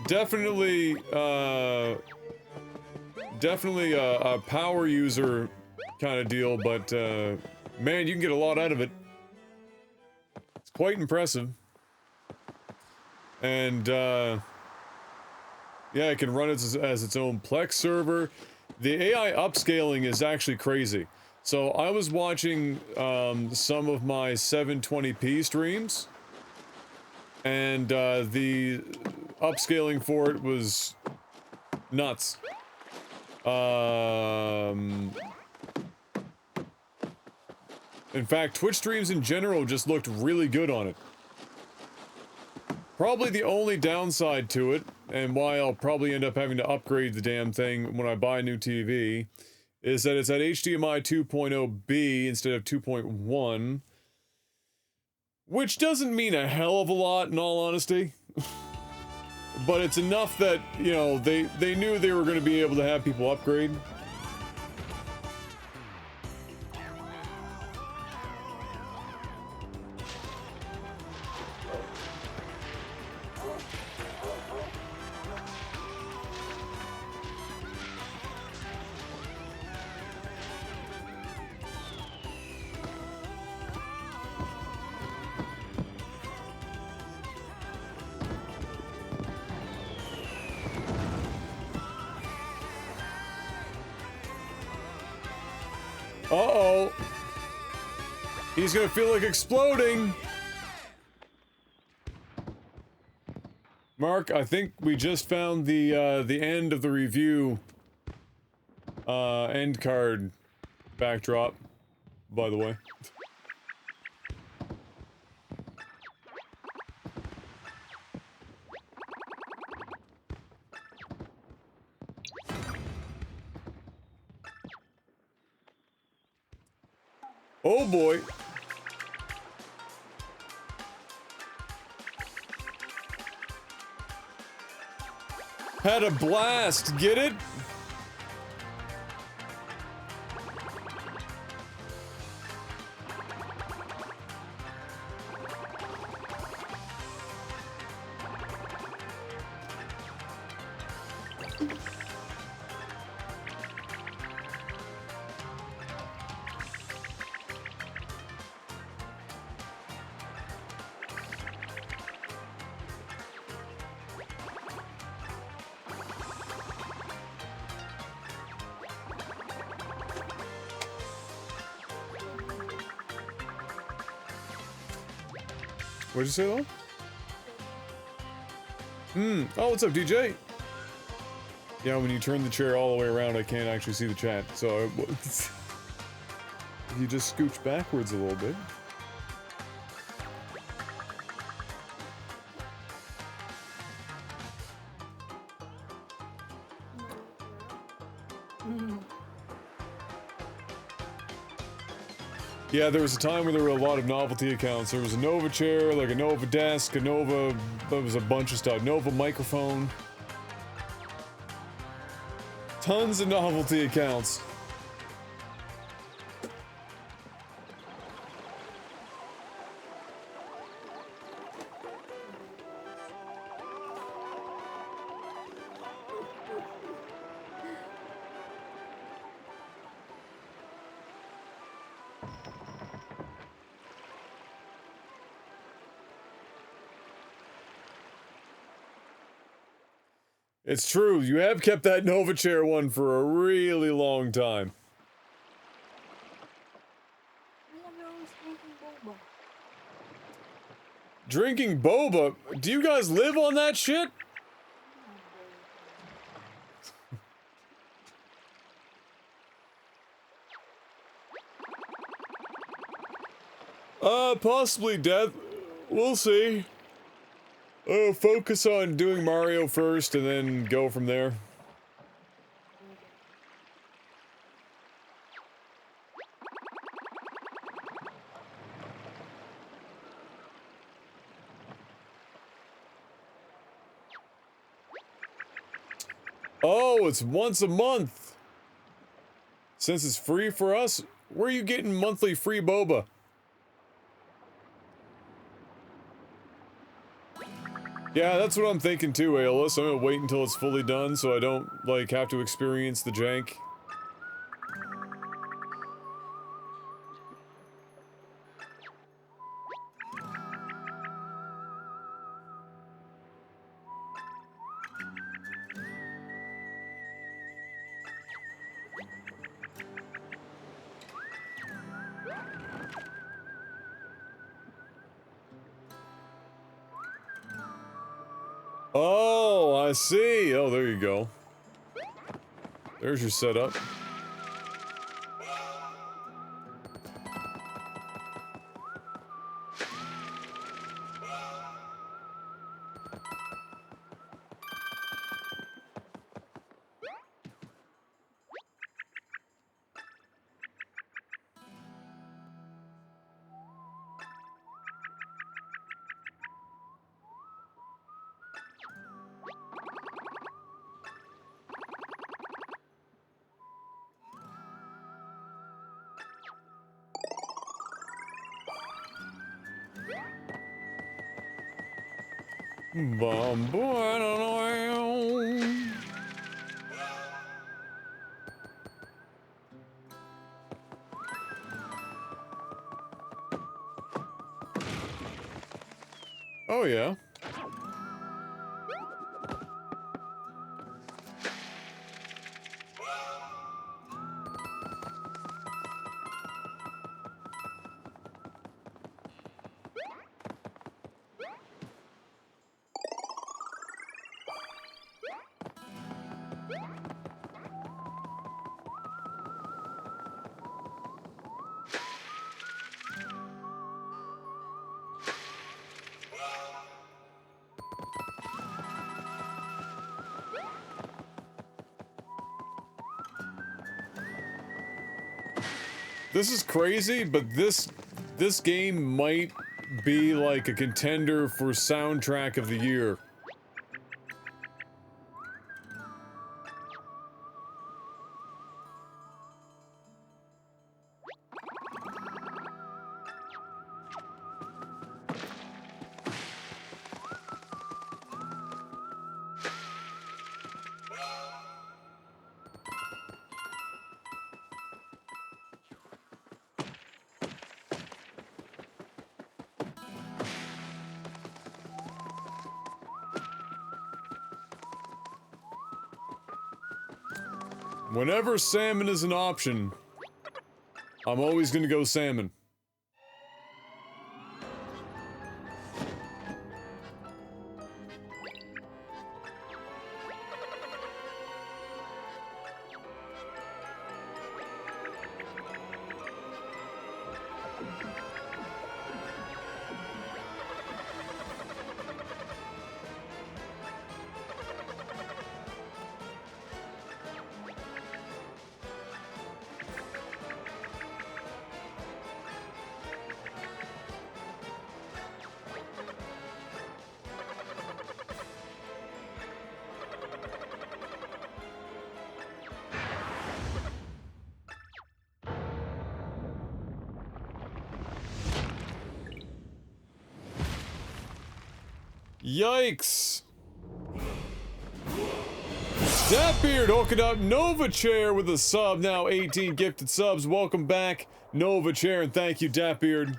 Speaker 1: Definitely, definitely a power user kind of deal, but, man, you can get a lot out of it. It's quite impressive. And, yeah, it can run it as its own Plex server. The AI upscaling is actually crazy. So I was watching some of my 720p streams, and the upscaling for it was nuts. In fact, Twitch streams in general just looked really good on it. Probably the only downside to it, and why I'll probably end up having to upgrade the damn thing when I buy a new TV, is that it's at HDMI 2.0B instead of 2.1, which doesn't mean a hell of a lot in all honesty, but it's enough that, you know, they knew they were going to be able to have people upgrade. Uh-oh. He's gonna feel like exploding. Mark, I think we just found the end of the review, end card backdrop, by the way. Oh boy. Had a blast, get it? What'd you say, though? Oh, what's up, DJ? Yeah, when you turn the chair all the way around, I can't actually see the chat, so... you just scooch backwards a little bit. Yeah, there was a time where there were a lot of novelty accounts. There was a Nova chair, like a Nova desk, a Nova... there was a bunch of stuff. Nova microphone. Tons of novelty accounts. It's true, you have kept that Nova chair one for a really long time. Drinking boba? Do you guys live on that shit? Possibly death. We'll see. Focus on doing Mario first and then go from there. Oh, it's once a month. Since it's free for us, where are you getting monthly free boba? Yeah, that's what I'm thinking too, Aeolus. I'm gonna wait until it's fully done so I don't, like, have to experience the jank. Oh, I see. Oh, there you go. There's your setup. Oh, yeah. This is crazy, but this game might be like a contender for soundtrack of the year. Whenever salmon is an option, I'm always gonna go salmon. Yikes! Datbeard hooking up Nova Chair with a sub, now 18 gifted subs. Welcome back, Nova Chair, and thank you, Datbeard.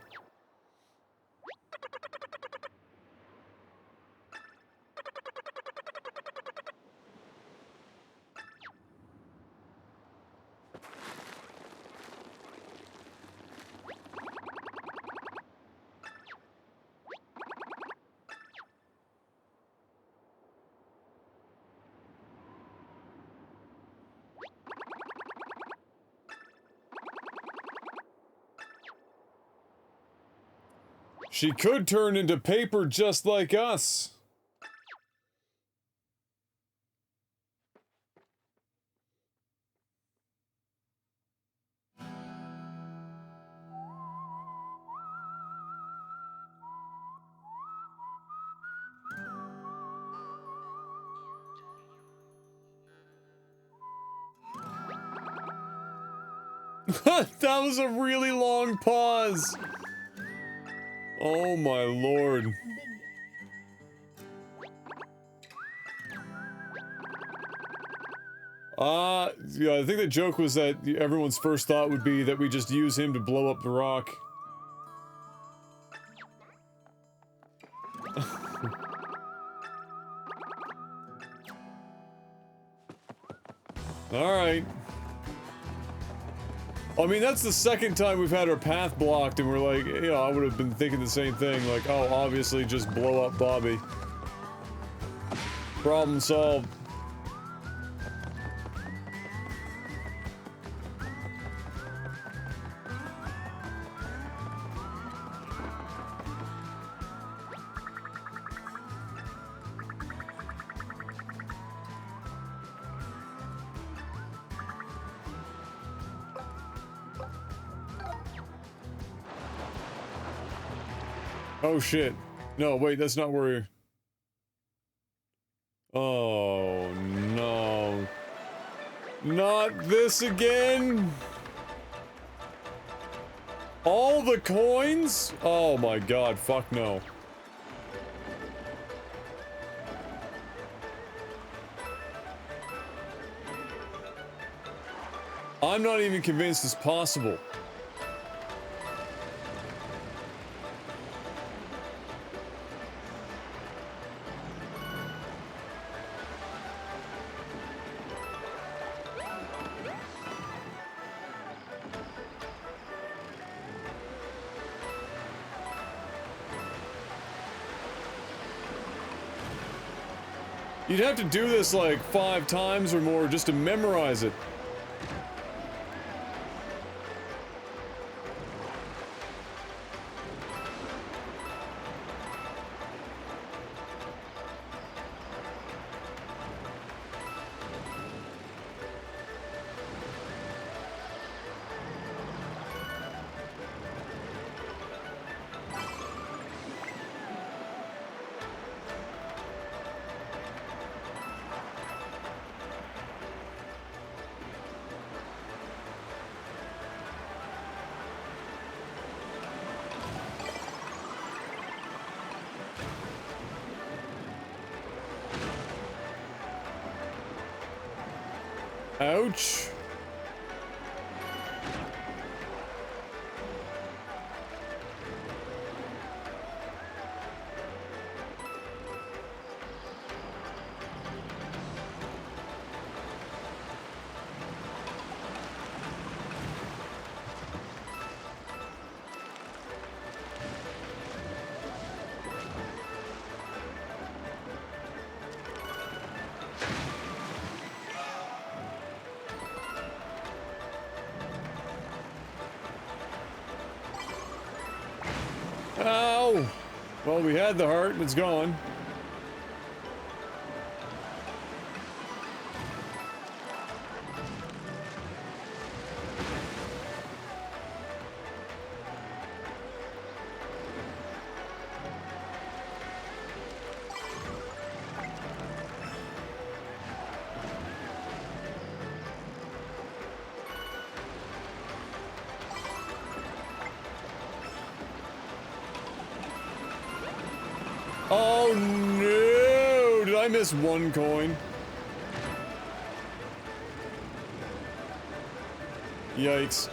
Speaker 1: She could turn into paper just like us. That was a really long pause. Oh my lord. Yeah, I think the joke was that everyone's first thought would be that we just use him to blow up the rock. Alright. I mean, that's the second time we've had our path blocked and we're like, you know, I would have been thinking the same thing, like, oh, obviously just blow up Bobby. Problem solved. Oh shit. No, wait, that's not where... Oh, no. Not this again? All the coins? Oh my god, fuck no. I'm not even convinced it's possible. You'd have to do this like 5 times or more just to memorize it. Ouch. Ow! Well, we had the heart and it's gone. Oh no! Did I miss one coin? Yikes.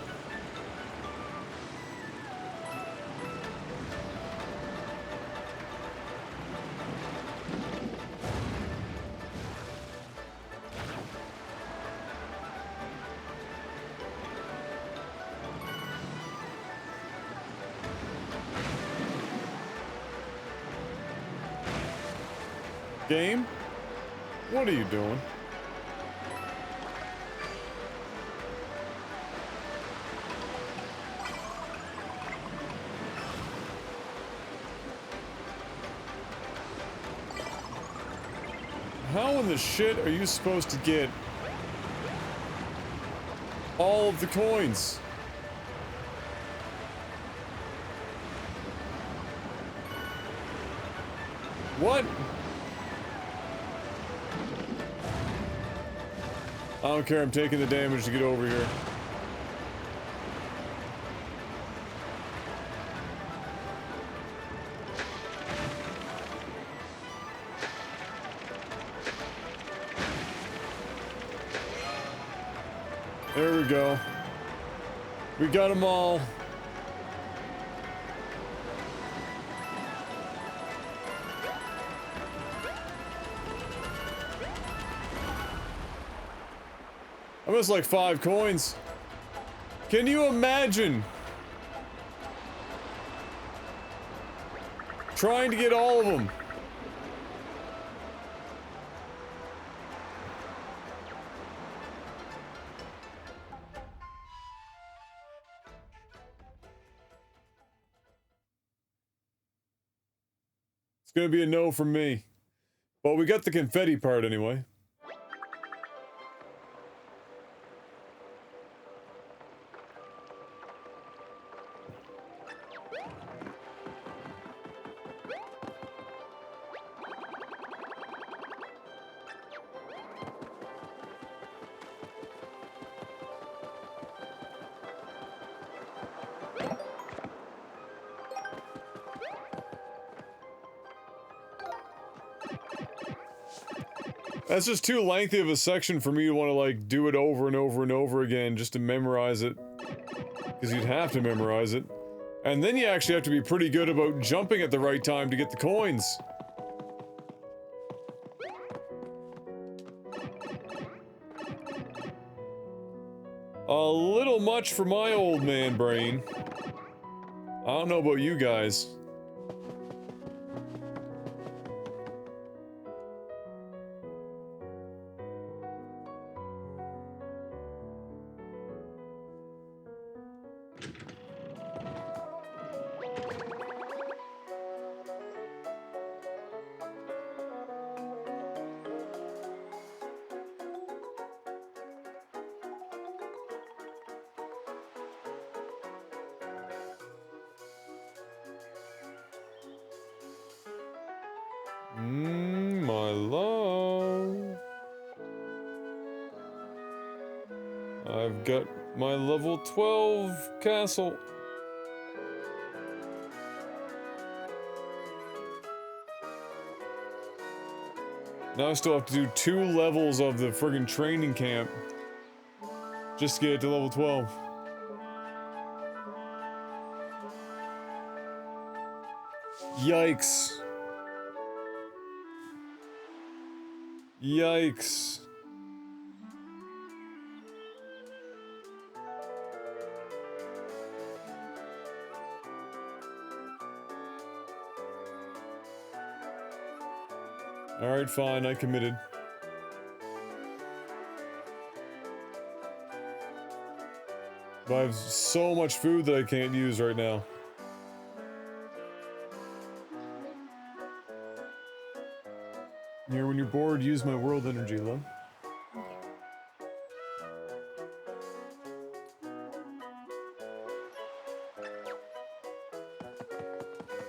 Speaker 1: Game? What are you doing? how in the shit are you supposed to get all of the coins? What? I don't care, I'm taking the damage to get over here. There we go. We got them all. I missed like 5 coins. Can you imagine? Trying to get all of them. It's gonna be a no from me. But we got the confetti part anyway. That's just too lengthy of a section for me to want to, like, do it over and over and over again just to memorize it. Because you'd have to memorize it. And then you actually have to be pretty good about jumping at the right time to get the coins. A little much for my old man brain. I don't know about you guys. My love. I've got my level 12 castle. Now I still have to do 2 levels of the friggin' training camp just to get it to level 12. Yikes. Yikes. Alright, fine, I committed. But I have so much food that I can't use right now. Here, when you're bored, use my world energy, love.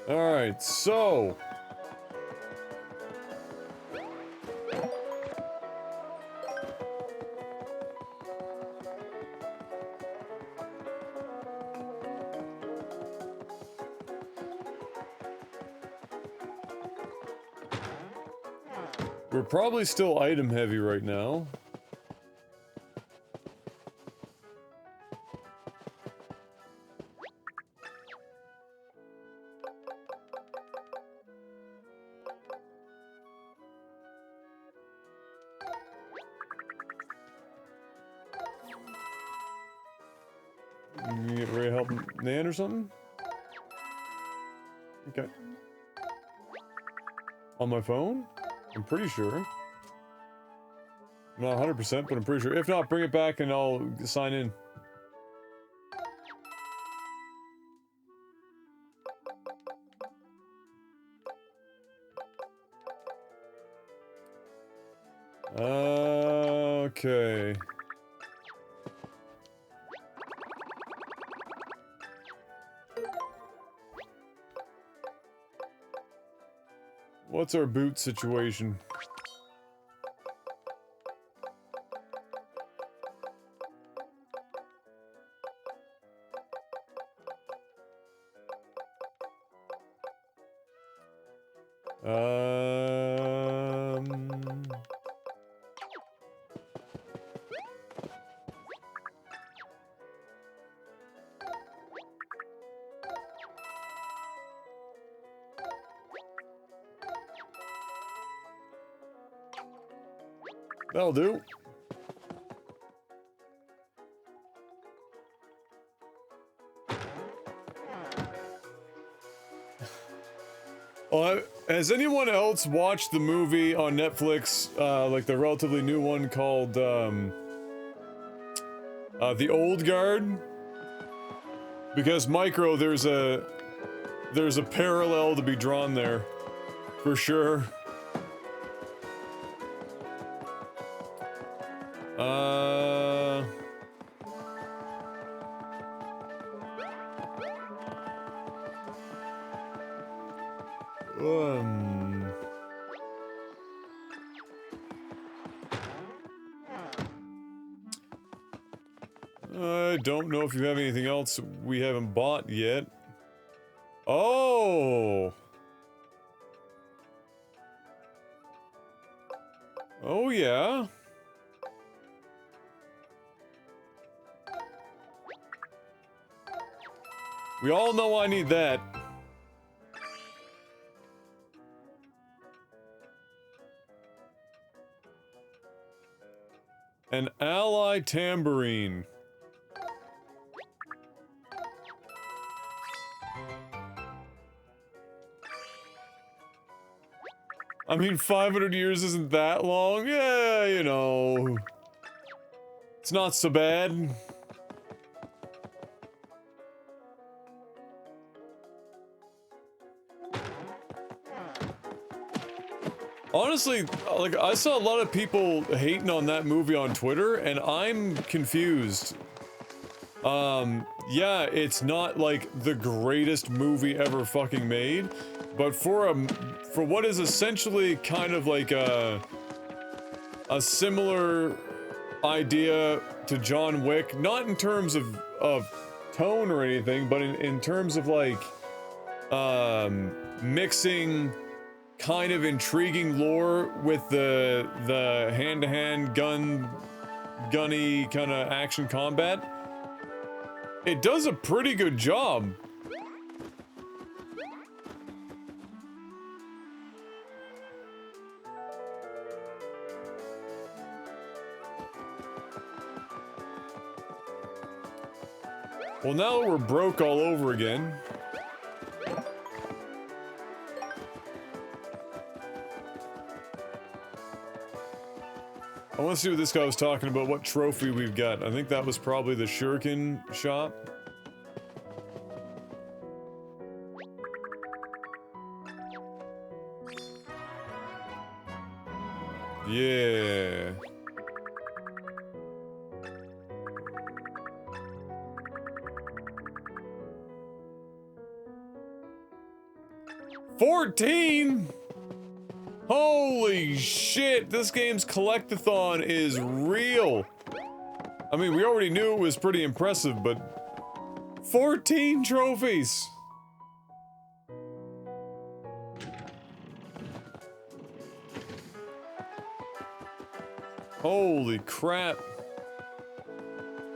Speaker 1: Alright, so... we're probably still item heavy right now. You get ready to help Nan or something? Okay. On my phone? I'm pretty sure. I'm not 100%, but I'm pretty sure. If not, bring it back and I'll sign in. Okay. What's our boot situation? That'll do. Has anyone else watched the movie on Netflix, like the relatively new one called, The Old Guard? Because Micro, there's a parallel to be drawn there, for sure. I don't know if you have anything else we haven't bought yet. Oh! Oh, yeah? We all know I need that. An ally tambourine. I mean, 500 years isn't that long. Yeah, you know. It's not so bad. Honestly, like, I saw a lot of people hating on that movie on Twitter, and I'm confused. Yeah, it's not, like, the greatest movie ever fucking made, but for what is essentially kind of like a similar idea to John Wick, not in terms of tone or anything, but in terms of, like, mixing kind of intriguing lore with the hand-to-hand gunny kind of action combat. It does a pretty good job. Well, now that we're broke all over again, I want to see what this guy was talking about, what trophy we've got. I think that was probably the shuriken shop. Yeah. $14? Holy shit, this game's collectathon is real. I mean, we already knew it was pretty impressive, but 14 trophies. Holy crap.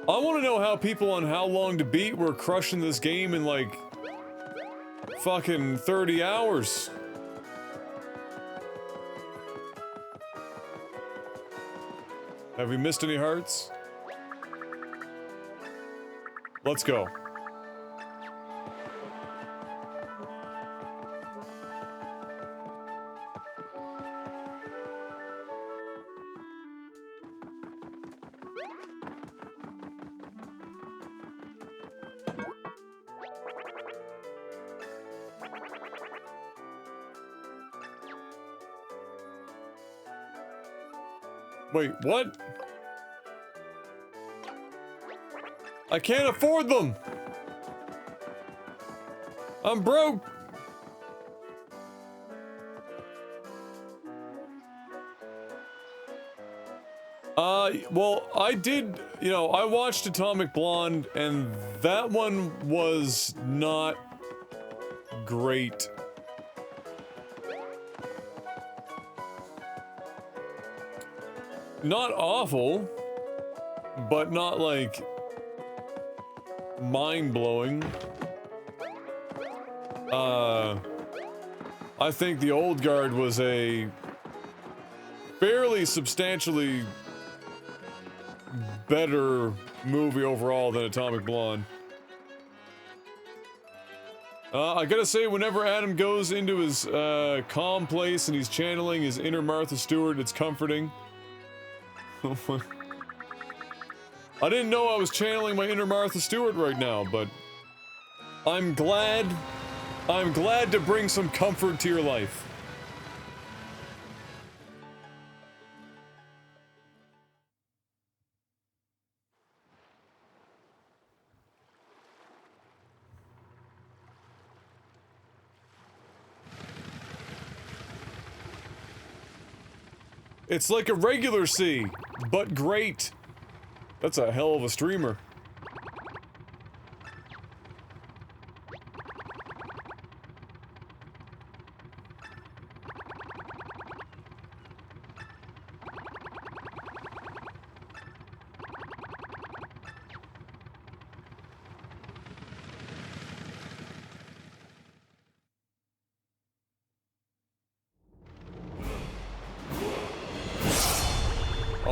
Speaker 1: I want to know how people on How Long to Beat were crushing this game in like fucking 30 hours. Have we missed any hearts? Let's go. Wait, what? I can't afford them! I'm broke! Well, I did, you know, I watched Atomic Blonde, and that one was not great. Not awful, but not, like, mind-blowing. I think The Old Guard was a fairly substantially better movie overall than Atomic Blonde. I gotta say, whenever Adam goes into his calm place and he's channeling his inner Martha Stewart, it's comforting. I didn't know I was channeling my inner Martha Stewart right now, but I'm glad to bring some comfort to your life. It's like a regular C, but great. That's a hell of a streamer.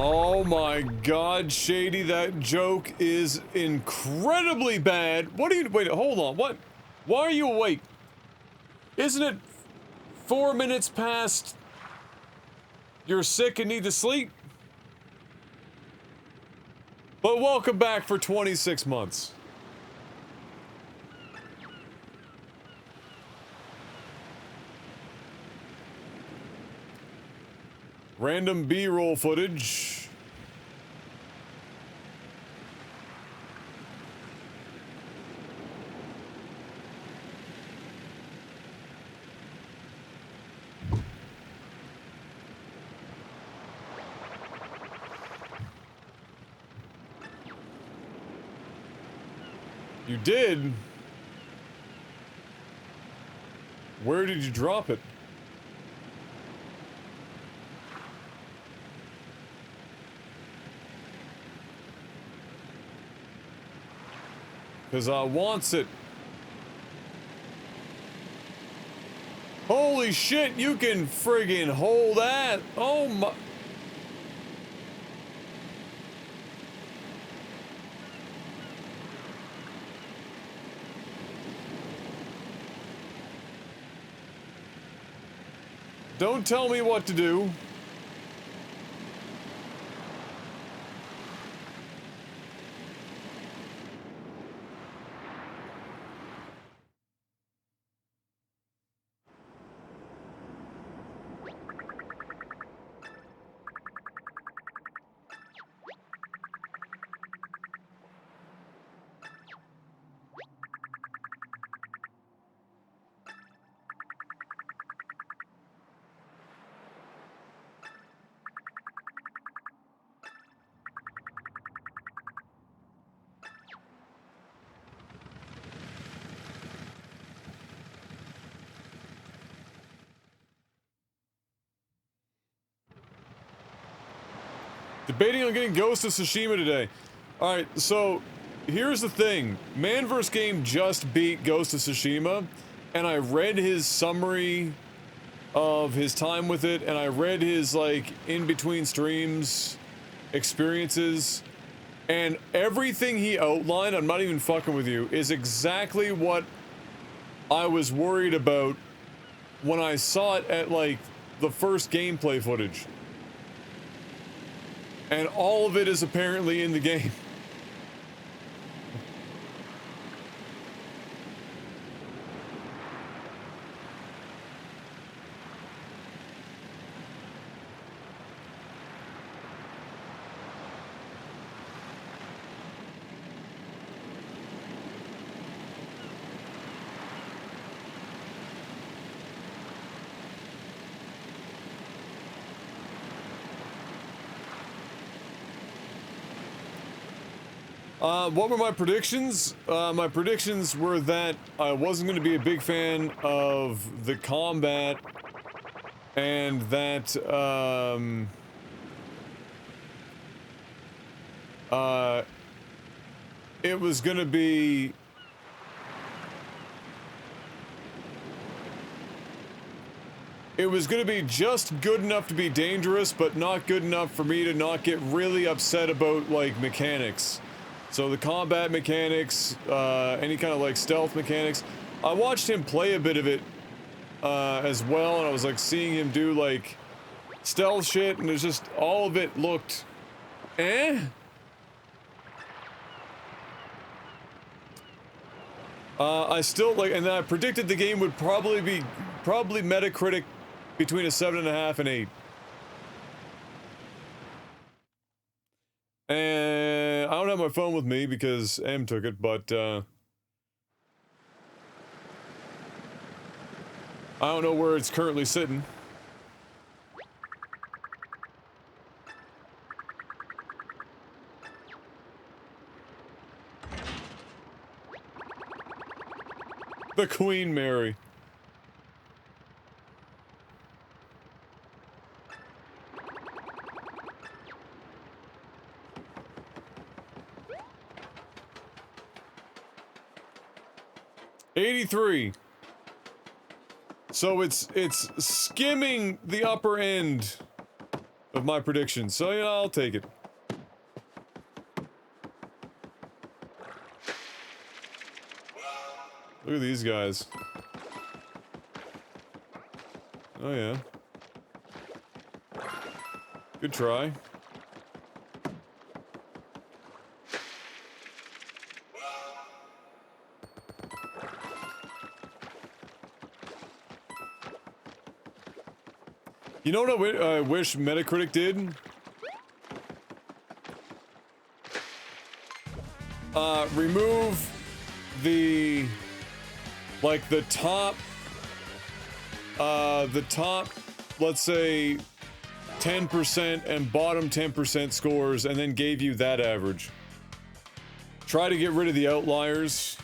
Speaker 1: Oh my god, Shady, that joke is incredibly bad. What are you- wait, hold on, what? Why are you awake? Isn't it 4 minutes past you're sick and need to sleep? But welcome back for 26 months. Random B-roll footage. You did? Where did you drop it? Cause I wants it. Holy shit, you can friggin' hold that. Oh my. Don't tell me what to do. Debating on getting Ghost of Tsushima today. Alright, so here's the thing. Man vs. Game just beat Ghost of Tsushima, and I read his summary of his time with it, and I read his, like, in-between streams experiences, and everything he outlined, I'm not even fucking with you, is exactly what I was worried about when I saw it at, like, the first gameplay footage. And all of it is apparently in the game. What were my predictions? My predictions were that I wasn't going to be a big fan of the combat, and that, it was going to be... It was going to be just good enough to be dangerous, but not good enough for me to not get really upset about, like, mechanics. So the combat mechanics, any kind of, like, stealth mechanics. I watched him play a bit of it, as well, and I was, like, seeing him do, like, stealth shit, and it's just, all of it looked... eh? I still, like, and then I predicted the game would probably Metacritic between a 7.5 and 8. And I don't have my phone with me because M took it, but, I don't know where it's currently sitting. The Queen Mary. $83. So it's skimming the upper end of my prediction. So yeah, I'll take it. Look at these guys. Oh yeah. Good try. You know what I wish Metacritic did? Remove the... like the top, let's say, 10% and bottom 10% scores, and then gave you that average. Try to get rid of the outliers.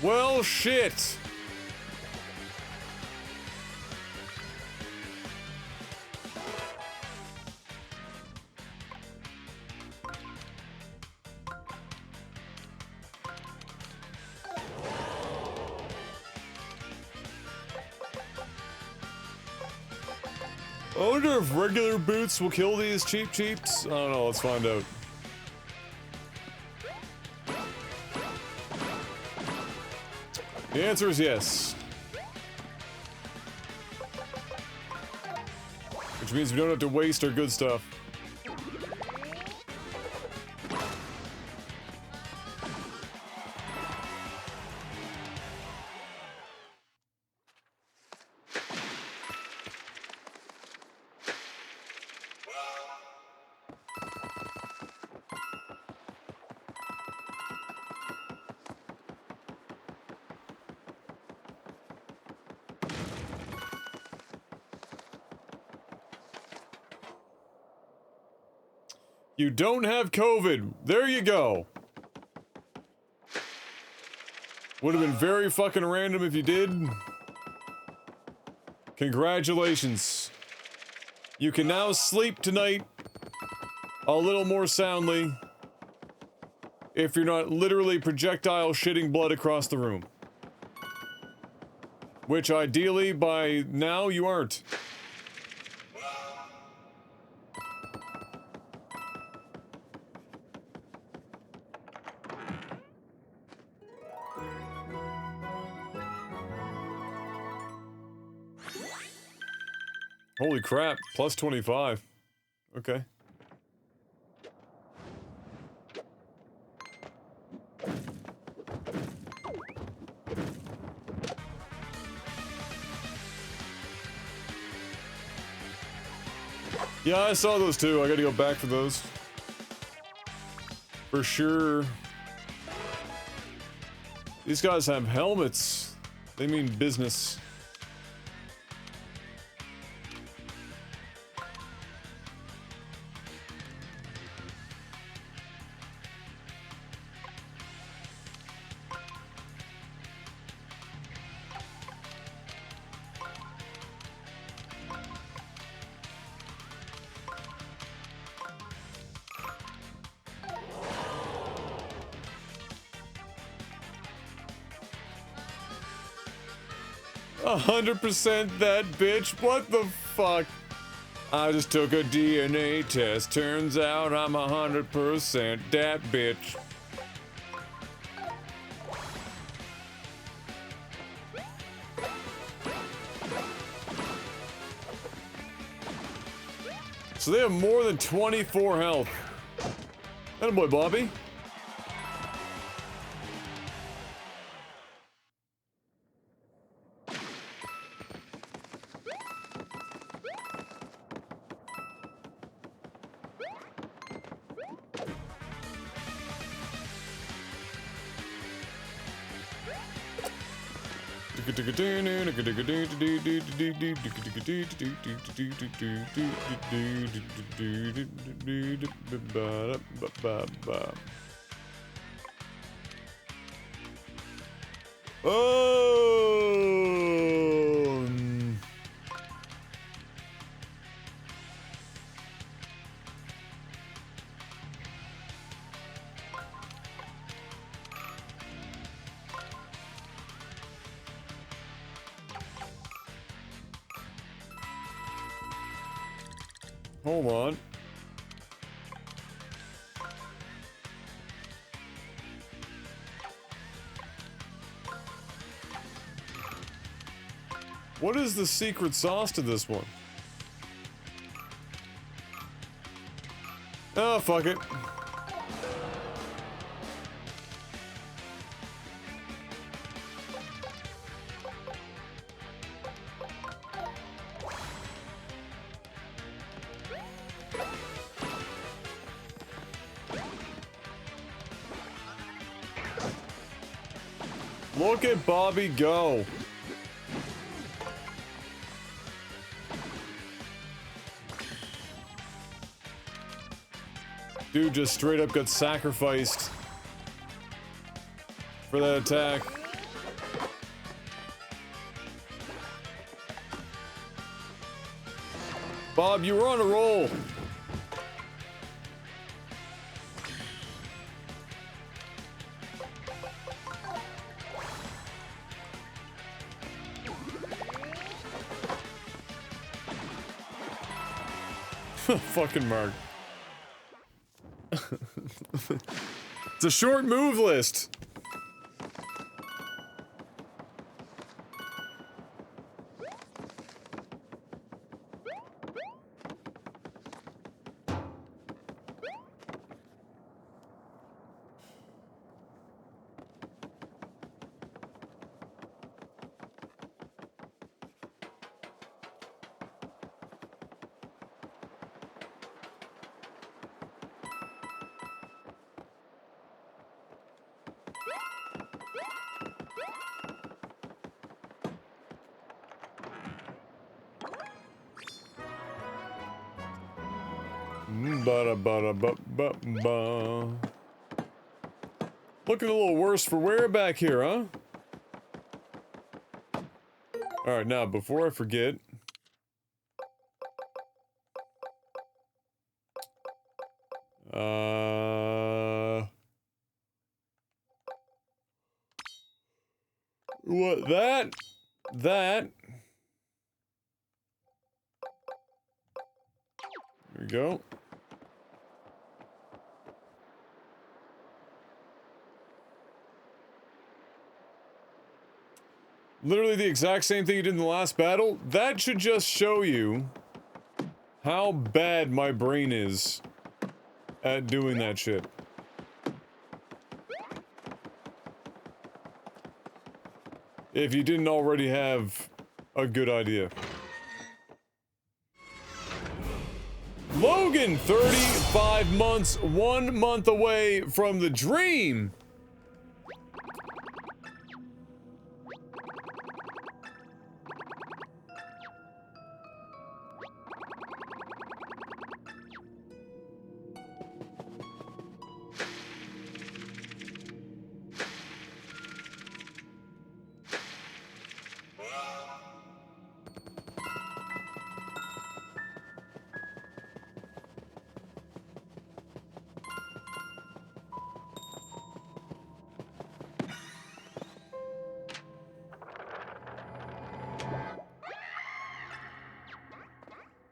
Speaker 1: Well, shit. I wonder if regular boots will kill these cheaps. I don't know, let's find out. The answer is yes. Which means we don't have to waste our good stuff. You don't have COVID. There you go. Would have been very fucking random if you did. Congratulations. You can now sleep tonight a little more soundly if you're not literally projectile shitting blood across the room. Which ideally, by now, you aren't. Holy crap, plus 25. Okay. Yeah, I saw those too. I gotta go back for those. For sure. These guys have helmets. They mean business. %, that bitch. What the fuck? I just took a DNA test. Turns out I'm 100% that bitch. So they have more than 24 health. That boy, Bobby. Oh. Hold on. What is the secret sauce to this one? Oh, fuck it. Look at Bobby go. Dude just straight up got sacrificed for that attack. Bob, you were on a roll. Fucking Mark. It's a short move list. Ba-da-ba-da-ba-ba-ba. Looking a little worse for wear back here, huh? Alright, now, before I forget... What? That? There we go. Literally the exact same thing you did in the last battle. That should just show you how bad my brain is at doing that shit. If you didn't already have a good idea. Logan, 35 months, 1 month away from the dream.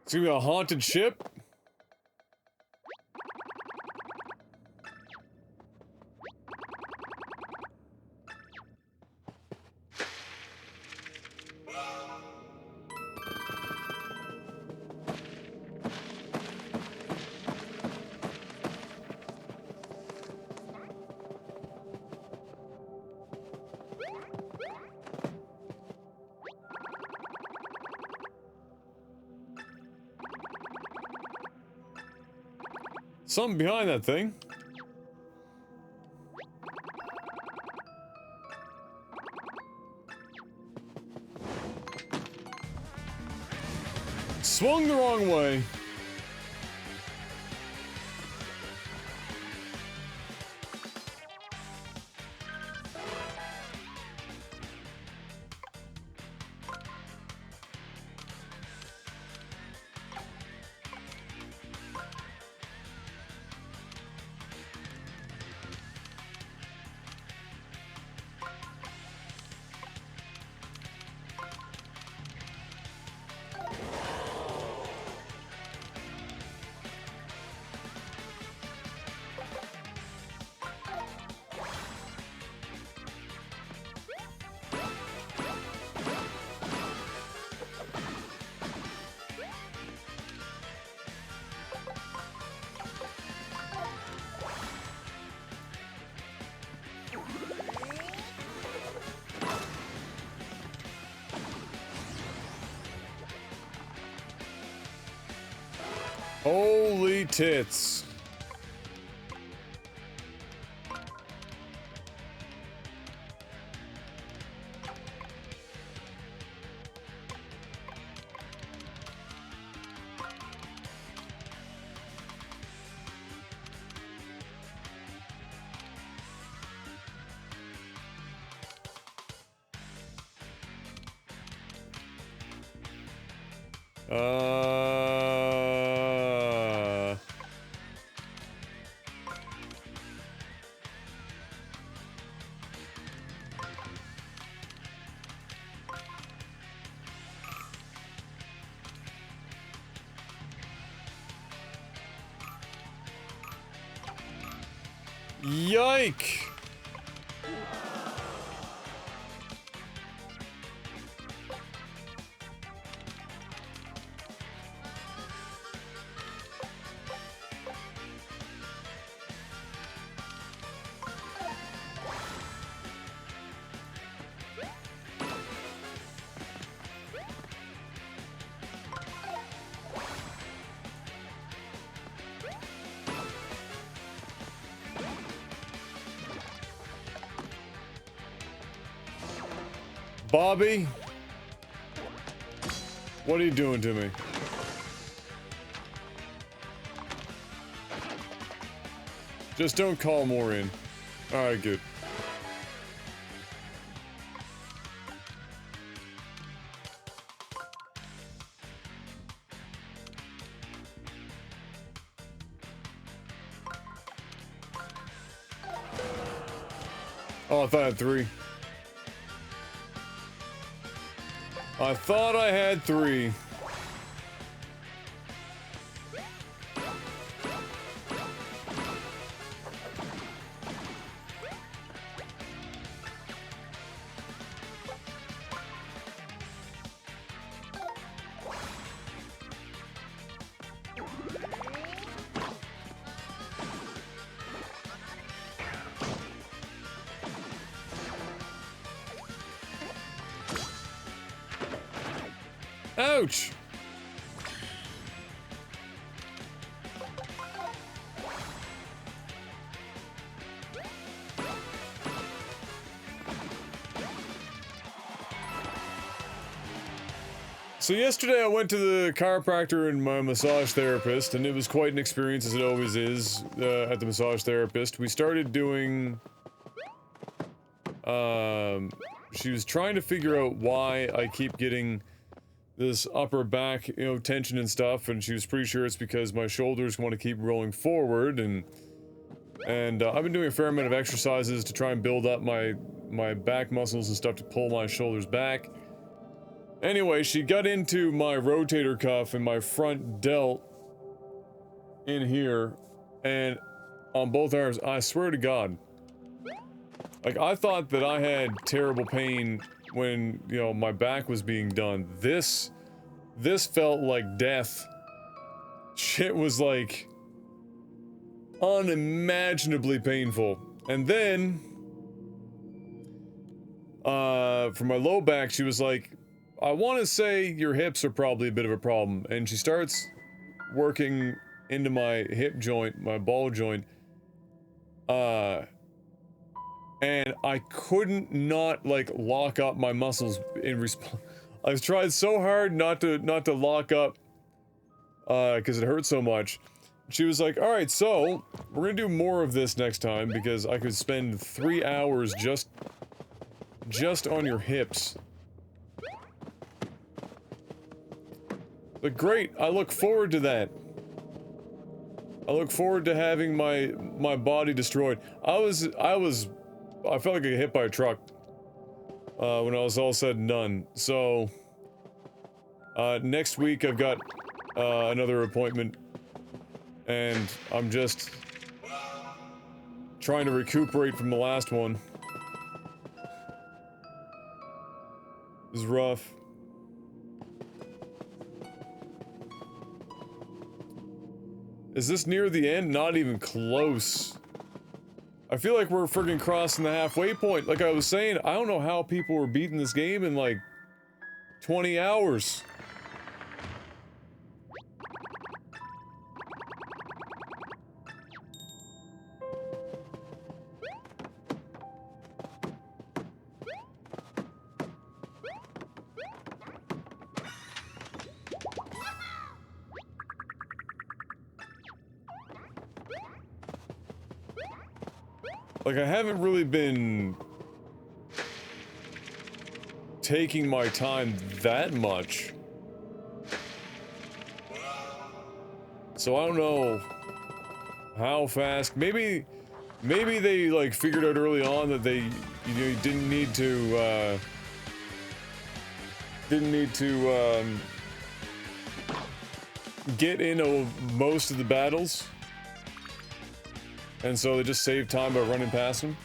Speaker 1: It's gonna be a haunted ship? Something behind that thing. Swung the wrong way. Holy tits. Yike! Bobby, what are you doing to me? Just don't call more in. Alright, good. Oh, I thought I had 3. I thought I had 3. Ouch! So yesterday I went to the chiropractor and my massage therapist, and it was quite an experience, as it always is, at the massage therapist. We started doing... she was trying to figure out why I keep getting this upper back, you know, tension and stuff, and she was pretty sure it's because my shoulders want to keep rolling forward, and I've been doing a fair amount of exercises to try and build up my back muscles and stuff to pull my shoulders back. Anyway, she got into my rotator cuff and my front delt in here, and on both arms, I swear to God, like, I thought that I had terrible pain when, you know, my back was being done. This felt like death. Shit was, like, unimaginably painful. And then, for my low back, she was like, I want to say your hips are probably a bit of a problem. And she starts working into my hip joint, my ball joint, and I couldn't not, like, lock up my muscles in response. I've tried so hard not to lock up, because it hurt so much. She was like, alright, so, we're gonna do more of this next time, because I could spend 3 hours just on your hips. But great, I look forward to that. I look forward to having my body destroyed. I felt like I got hit by a truck when I was all said and done. So, next week I've got another appointment, and I'm just trying to recuperate from the last one. It was rough. Is this near the end? Not even close. I feel like we're friggin' crossing the halfway point. Like I was saying, I don't know how people were beating this game in like 20 hours. Like, I haven't really been taking my time that much. So I don't know how fast. Maybe they, like, figured out early on that they, you know, didn't need to get into most of the battles. And so they just saved time by running past him.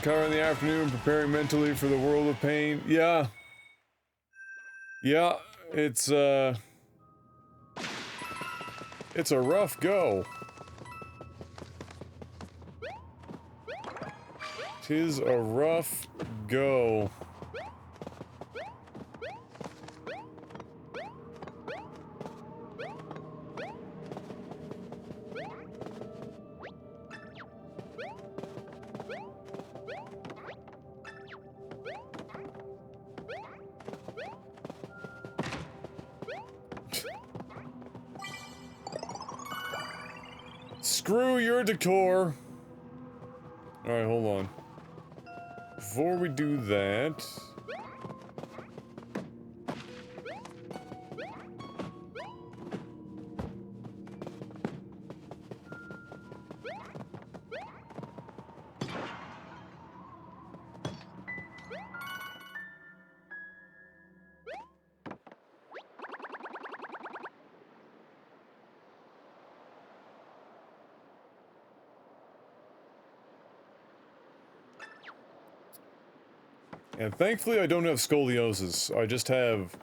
Speaker 1: Car in the afternoon, preparing mentally for the world of pain. Yeah. Yeah, it's a rough go. 'Tis a rough go. Screw your decor. Alright, hold on. Before we do that... And thankfully I don't have scoliosis. I just have...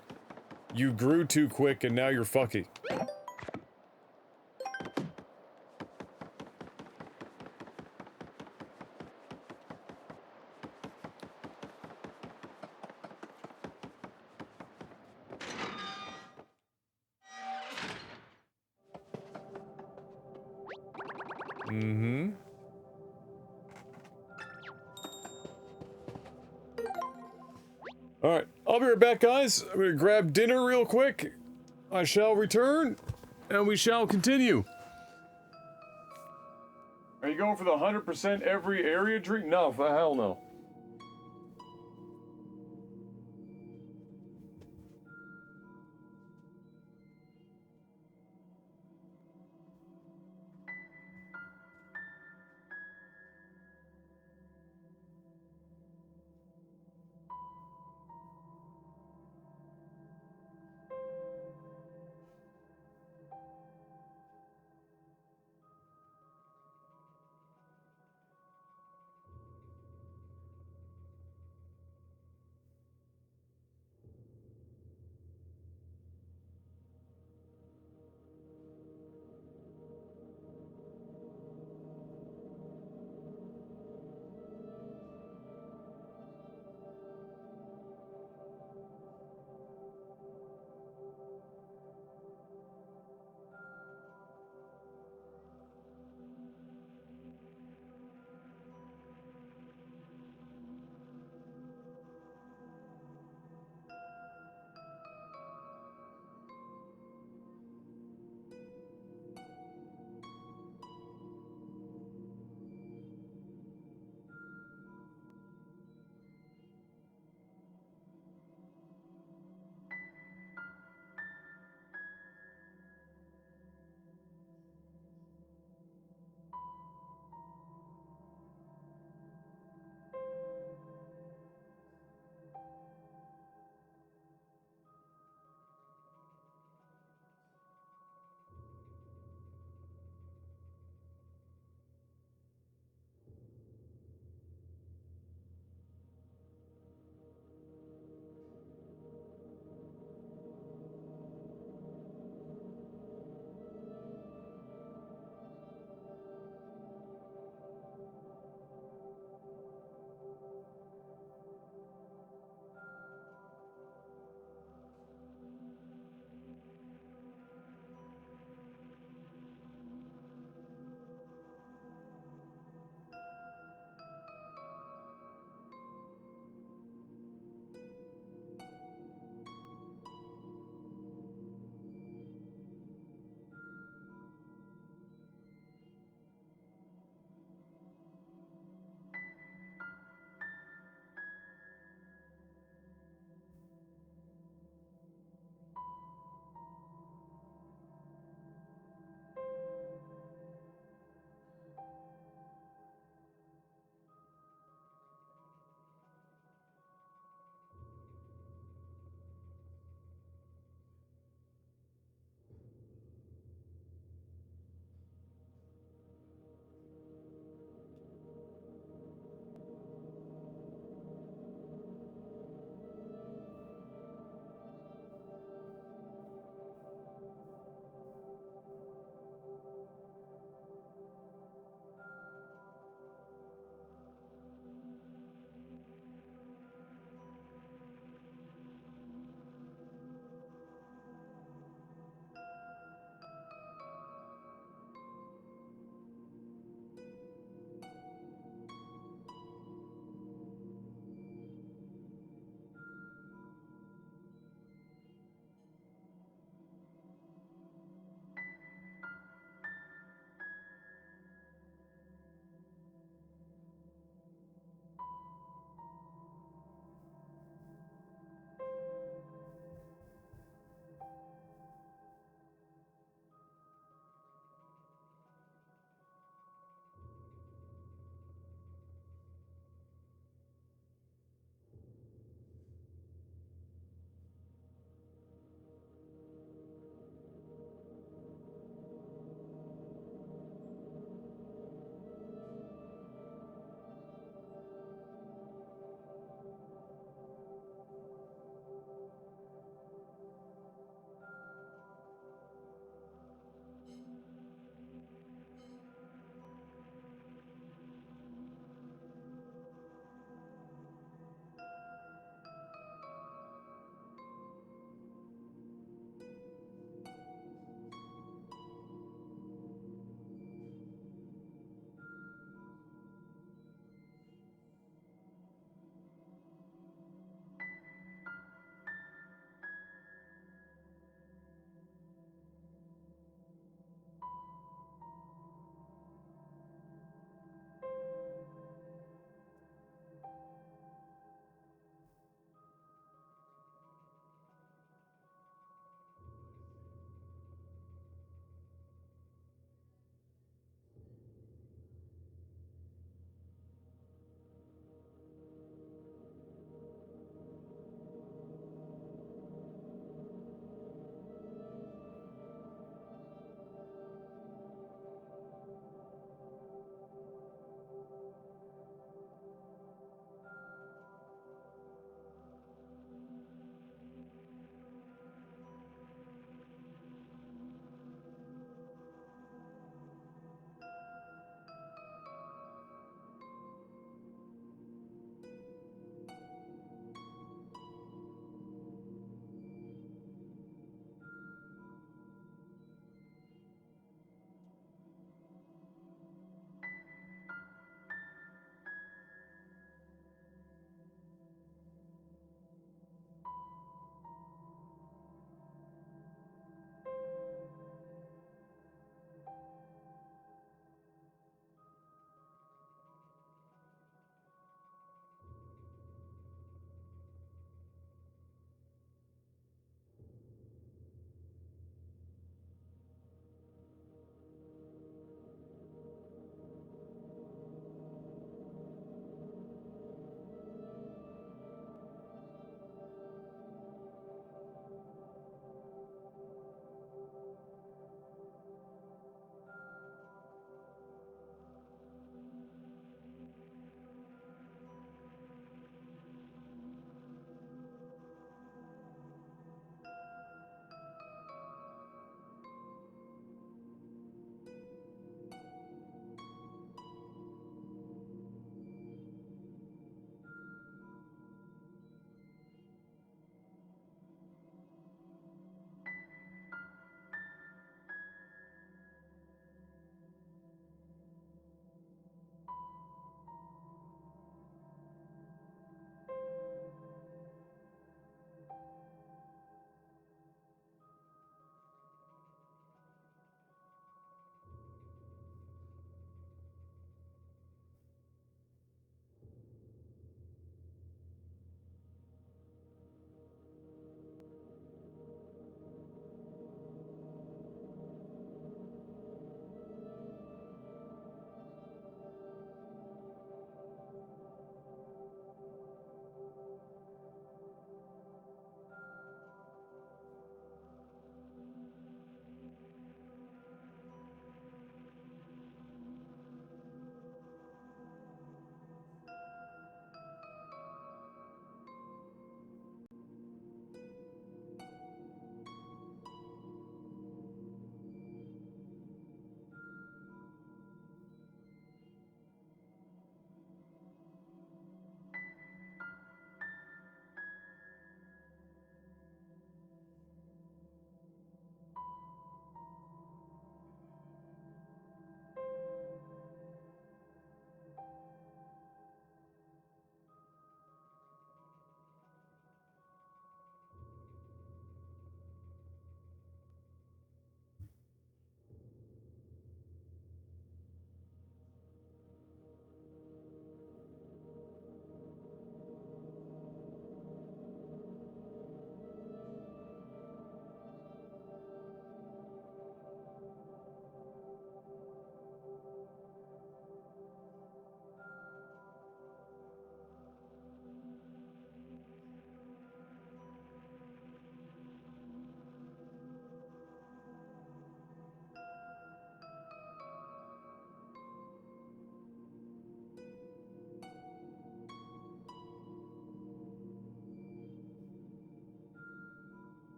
Speaker 1: You grew too quick and now you're fucky. Mm-hmm. Alright, I'll be right back, guys. I'm gonna grab dinner real quick. I shall return, and we shall continue. Are you going for the 100% every area drink? No, for hell no.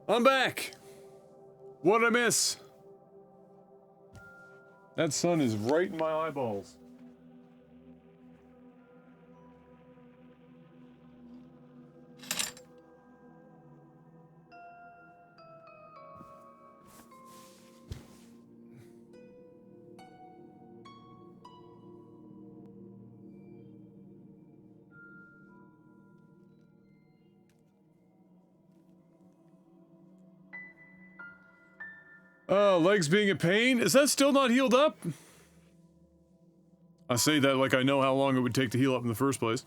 Speaker 1: I'm back! What'd I miss? That sun is right in my eyeballs. Legs being in pain? Is that still not healed up? I say that like I know how long it would take to heal up in the first place.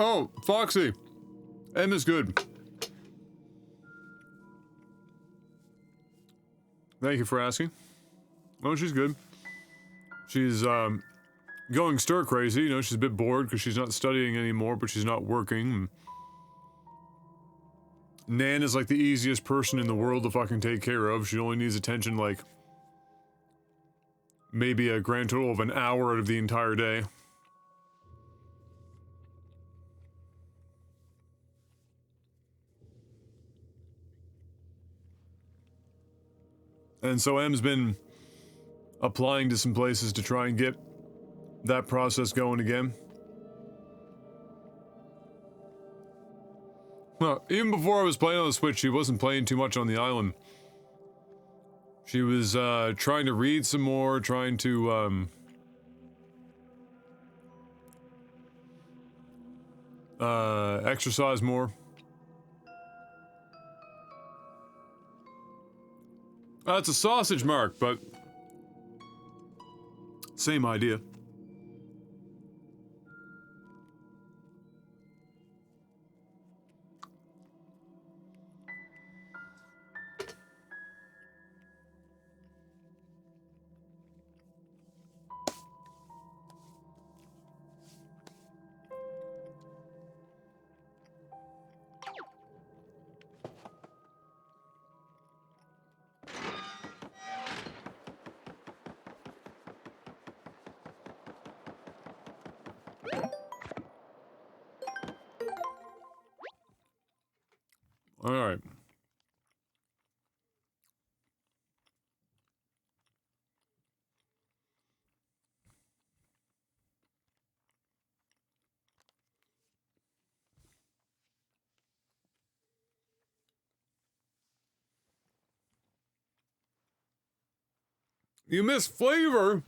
Speaker 1: Oh, Foxy. M is good. Thank you for asking. Oh, she's good. She's, going stir crazy. You know, she's a bit bored because she's not studying anymore, but she's not working. Nan is like the easiest person in the world to fucking take care of. She only needs attention like maybe a grand total of an hour out of the entire day. And so M's been applying to some places to try and get that process going again. Well, even before I was playing on the Switch, she wasn't playing too much on the island. She was trying to read some more, trying to exercise more. That's a sausage mark, but same idea. All right. You miss flavor?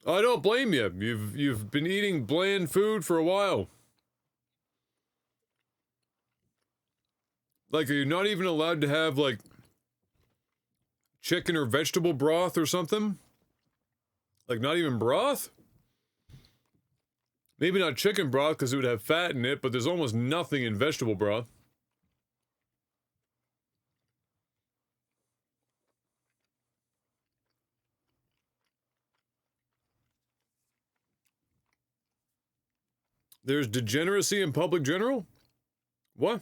Speaker 1: I don't blame you. You've been eating bland food for a while. Like, are you not even allowed to have, like, chicken or vegetable broth or something? Like, not even broth? Maybe not chicken broth because it would have fat in it, but there's almost nothing in vegetable broth. There's degeneracy in public general? What?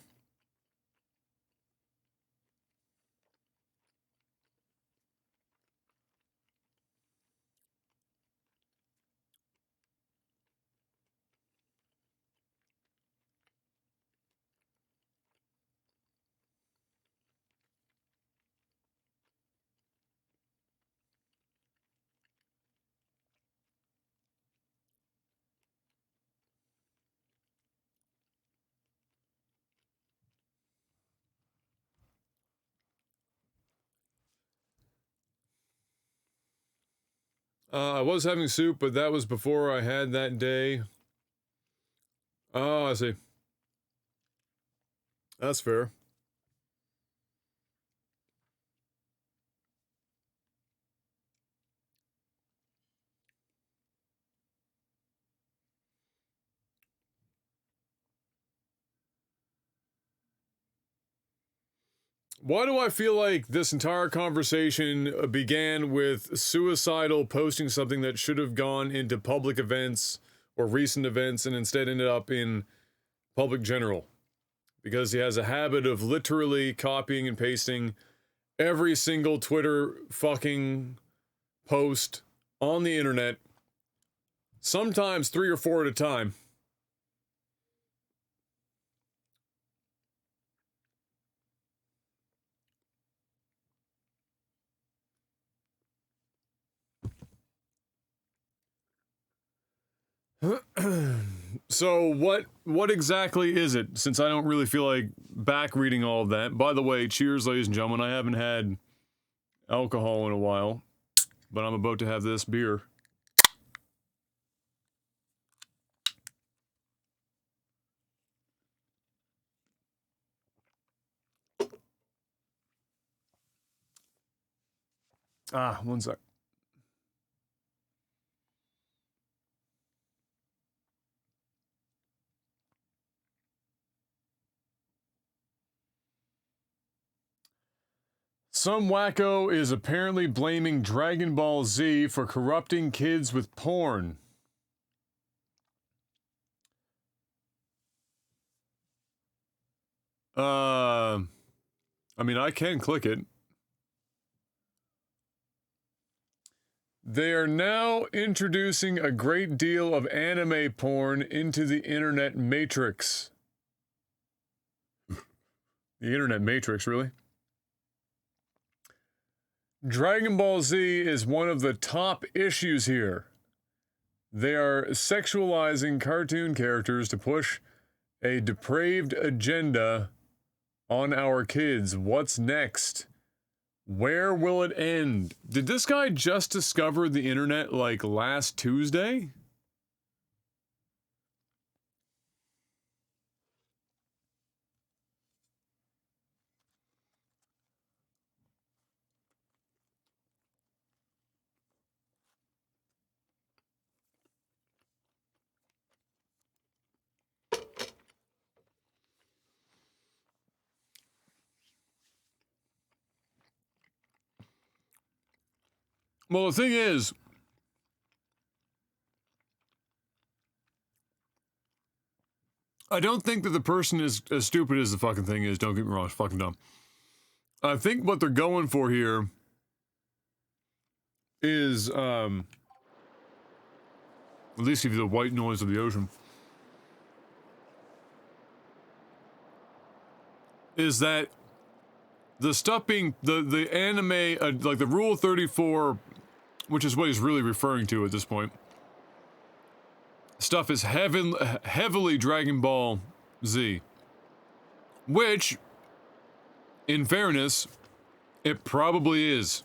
Speaker 1: I was having soup, but that was before I had that day. Oh, I see. That's fair. Why do I feel like this entire conversation began with suicidal posting something that should have gone into public events or recent events and instead ended up in public general? Because he has a habit of literally copying and pasting every single Twitter fucking post on the internet, sometimes 3 or 4 at a time. So what exactly is it, since I don't really feel like back reading all of that? By the way, cheers, ladies and gentlemen. I haven't had alcohol in a while, but I'm about to have this beer. One sec. Some wacko is apparently blaming Dragon Ball Z for corrupting kids with porn. I mean, I can click it. They are now introducing a great deal of anime porn into the internet matrix. The internet matrix, really? Dragon Ball Z is one of the top issues here. They are sexualizing cartoon characters to push a depraved agenda on our kids. What's next? Where will it end? Did this guy just discover the internet like last Tuesday? Well, the thing is, I don't think that the person is as stupid as the fucking thing is. Don't get me wrong, it's fucking dumb. I think what they're going for here is, at least give you the white noise of the ocean, is that the stuff being, the anime, like the Rule 34, which is what he's really referring to at this point, stuff is heavily Dragon Ball Z. Which, in fairness, it probably is.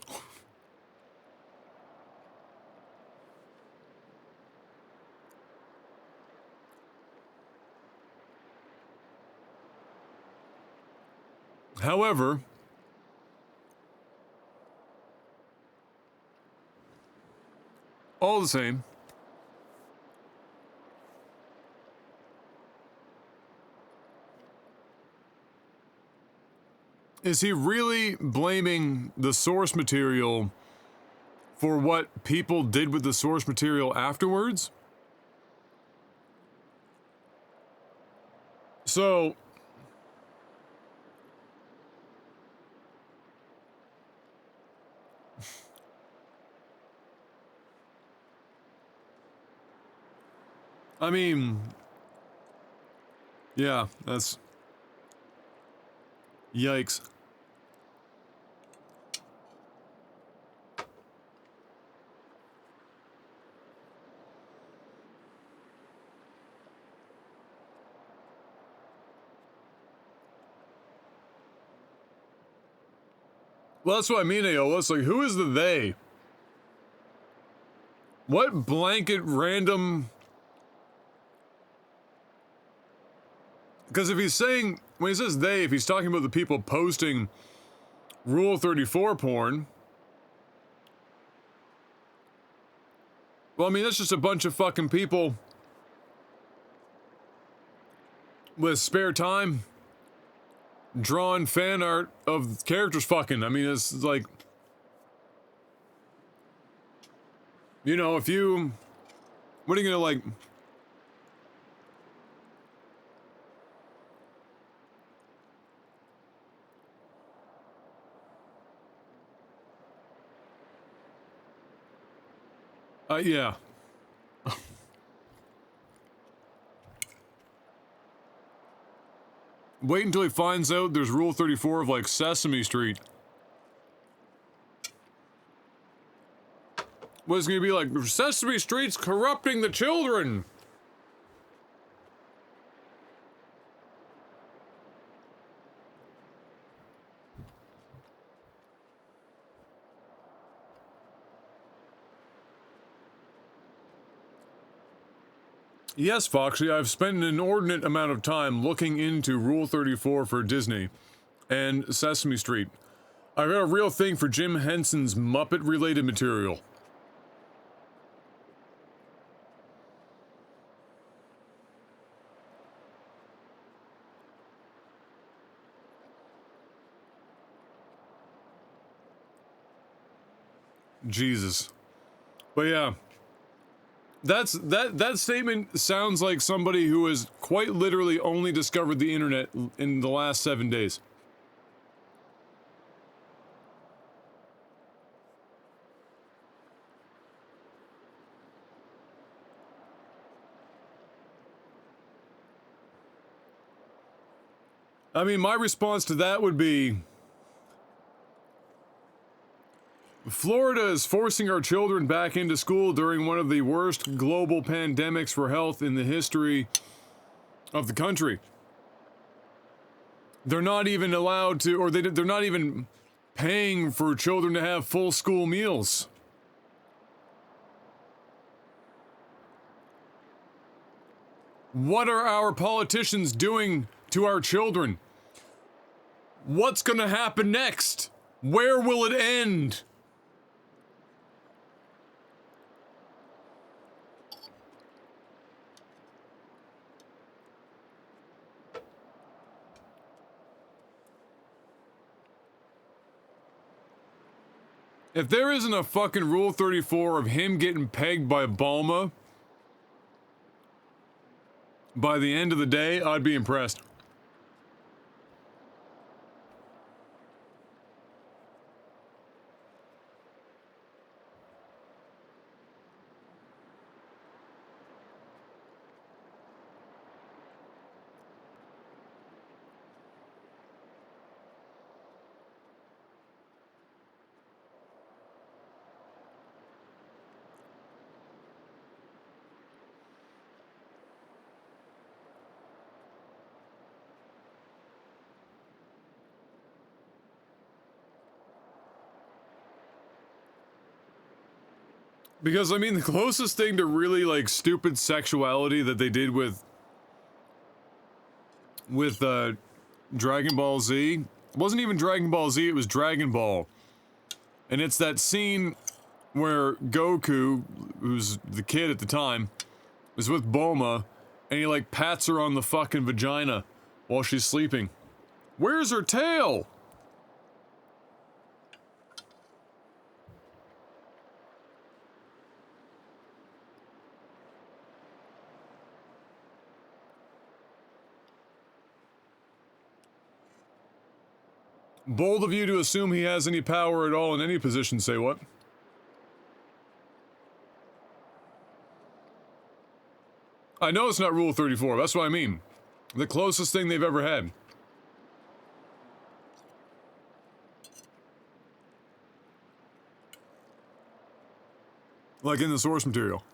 Speaker 1: However, all the same, is he really blaming the source material for what people did with the source material afterwards? So, I mean, yeah, that's... Yikes. Well, that's what I mean, Ayola. It's like, who is the they? What blanket random Because if he's saying, when he says they, if he's talking about the people posting Rule 34 porn, well, I mean, that's just a bunch of fucking people with spare time drawing fan art of characters fucking. I mean, it's like, you know, if you, what are you gonna like? Yeah. Wait until he finds out there's Rule 34 of like Sesame Street. What's gonna be like, Sesame Street's corrupting the children? Yes, Foxy, I've spent an inordinate amount of time looking into Rule 34 for Disney and Sesame Street. I've got a real thing for Jim Henson's Muppet-related material. Jesus. But yeah. That statement sounds like somebody who has quite literally only discovered the internet in the last 7 days. I mean, my response to that would be, Florida is forcing our children back into school during one of the worst global pandemics for health in the history of the country. They're not even allowed to, or they're not even paying for children to have full school meals. What are our politicians doing to our children? What's gonna happen next? Where will it end? If there isn't a fucking Rule 34 of him getting pegged by Bulma by the end of the day, I'd be impressed. Because, I mean, the closest thing to really, like, stupid sexuality that they did with Dragon Ball Z, it wasn't even Dragon Ball Z, it was Dragon Ball. And it's that scene where Goku, who's the kid at the time, is with Bulma, and he, like, pats her on the fucking vagina while she's sleeping. Where's her tail? Bold of you to assume he has any power at all in any position, say what? I know it's not Rule 34, that's what I mean. The closest thing they've ever had. Like in the source material.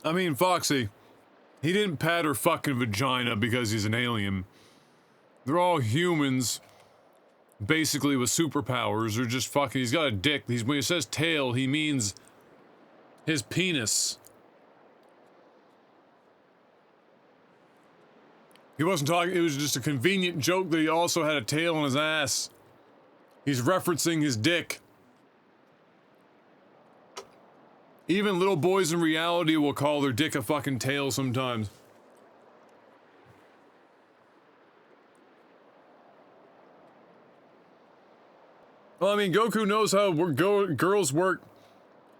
Speaker 1: I mean, Foxy, he didn't pat her fucking vagina because he's an alien. They're all humans, basically with superpowers, or just fucking. He's got a dick. When he says tail, he means his penis. He wasn't talking. It was just a convenient joke that he also had a tail on his ass. He's referencing his dick. Even little boys in reality will call their dick a fucking tail sometimes. Well, I mean, Goku knows how girls work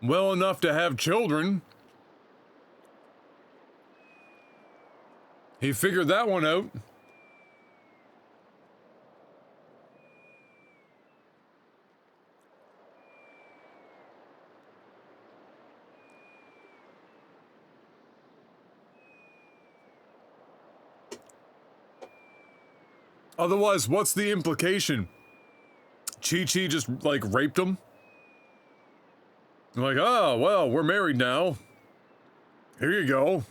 Speaker 1: well enough to have children. He figured that one out. Otherwise, what's the implication? Chi-Chi just, like, raped him? Like, oh, well, we're married now. Here you go.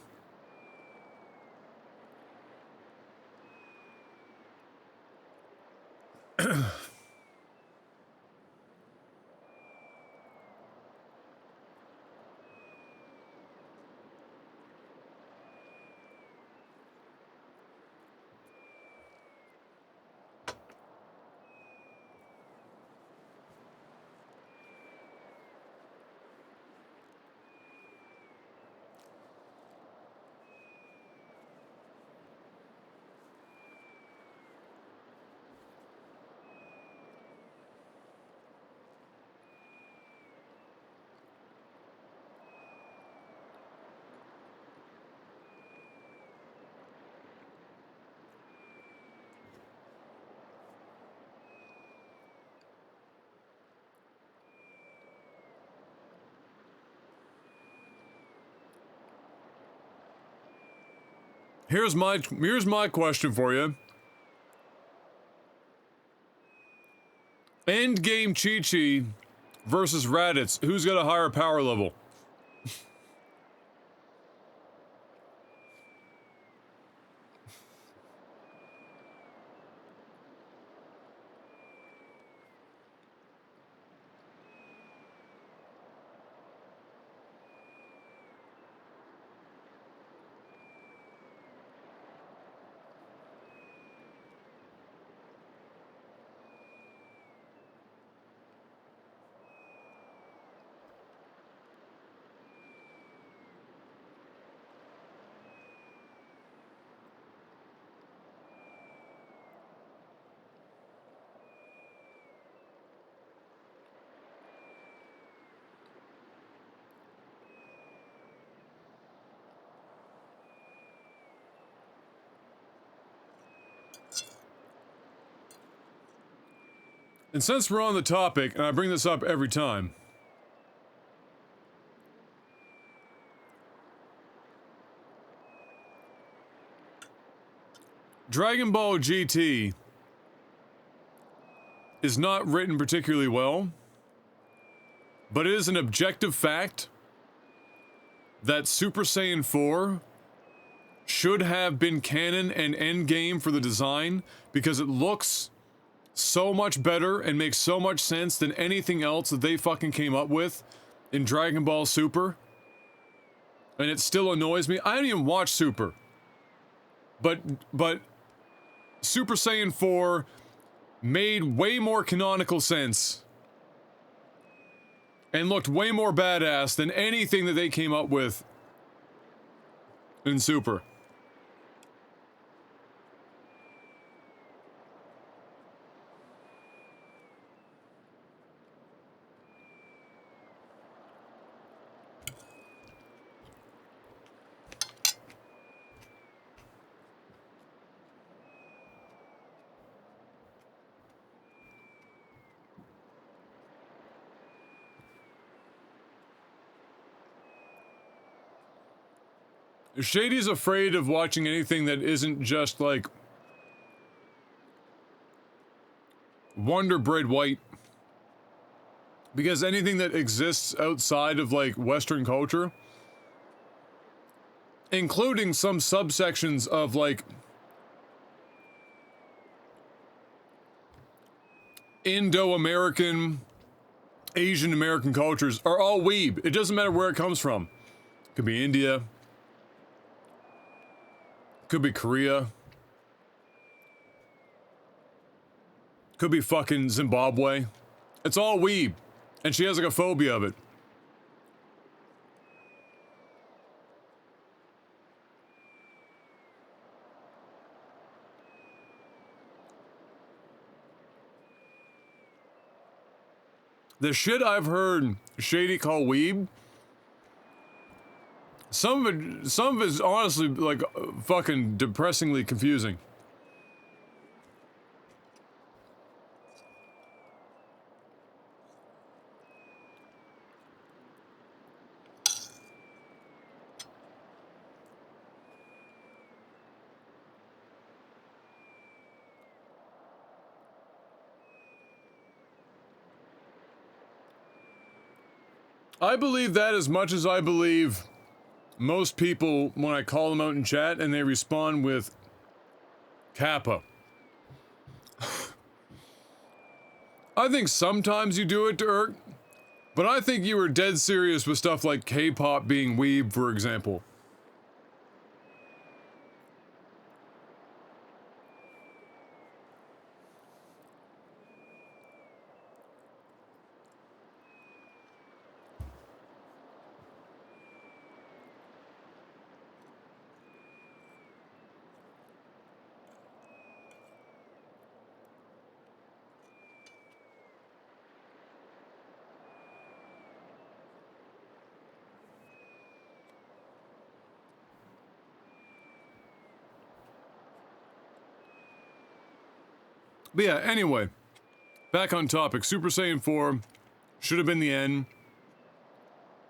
Speaker 1: Here's my question for you. Endgame Chi-Chi versus Raditz. Who's got a higher power level? And since we're on the topic, and I bring this up every time, Dragon Ball GT is not written particularly well, but it is an objective fact that Super Saiyan 4 should have been canon and endgame for the design because it looks so much better and makes so much sense than anything else that they fucking came up with in Dragon Ball Super. And it still annoys me. I don't even watch Super. But Super Saiyan 4 made way more canonical sense and looked way more badass than anything that they came up with in Super. Shady's afraid of watching anything that isn't just like Wonder Bread White. Because anything that exists outside of like Western culture, including some subsections of like Indo-American, Asian American cultures are all weeb. It doesn't matter where it comes from. Could be India. Could be Korea. Could be fucking Zimbabwe. It's all weeb. And she has like a phobia of it. The shit I've heard Shady call weeb, some of it is honestly like fucking depressingly confusing. I believe that as much as I believe most people when I call them out in chat and they respond with Kappa. I think sometimes you do it to irk, but I think you were dead serious with stuff like K-pop being weeb, for example. But yeah, anyway, back on topic. Super Saiyan 4 should have been the end.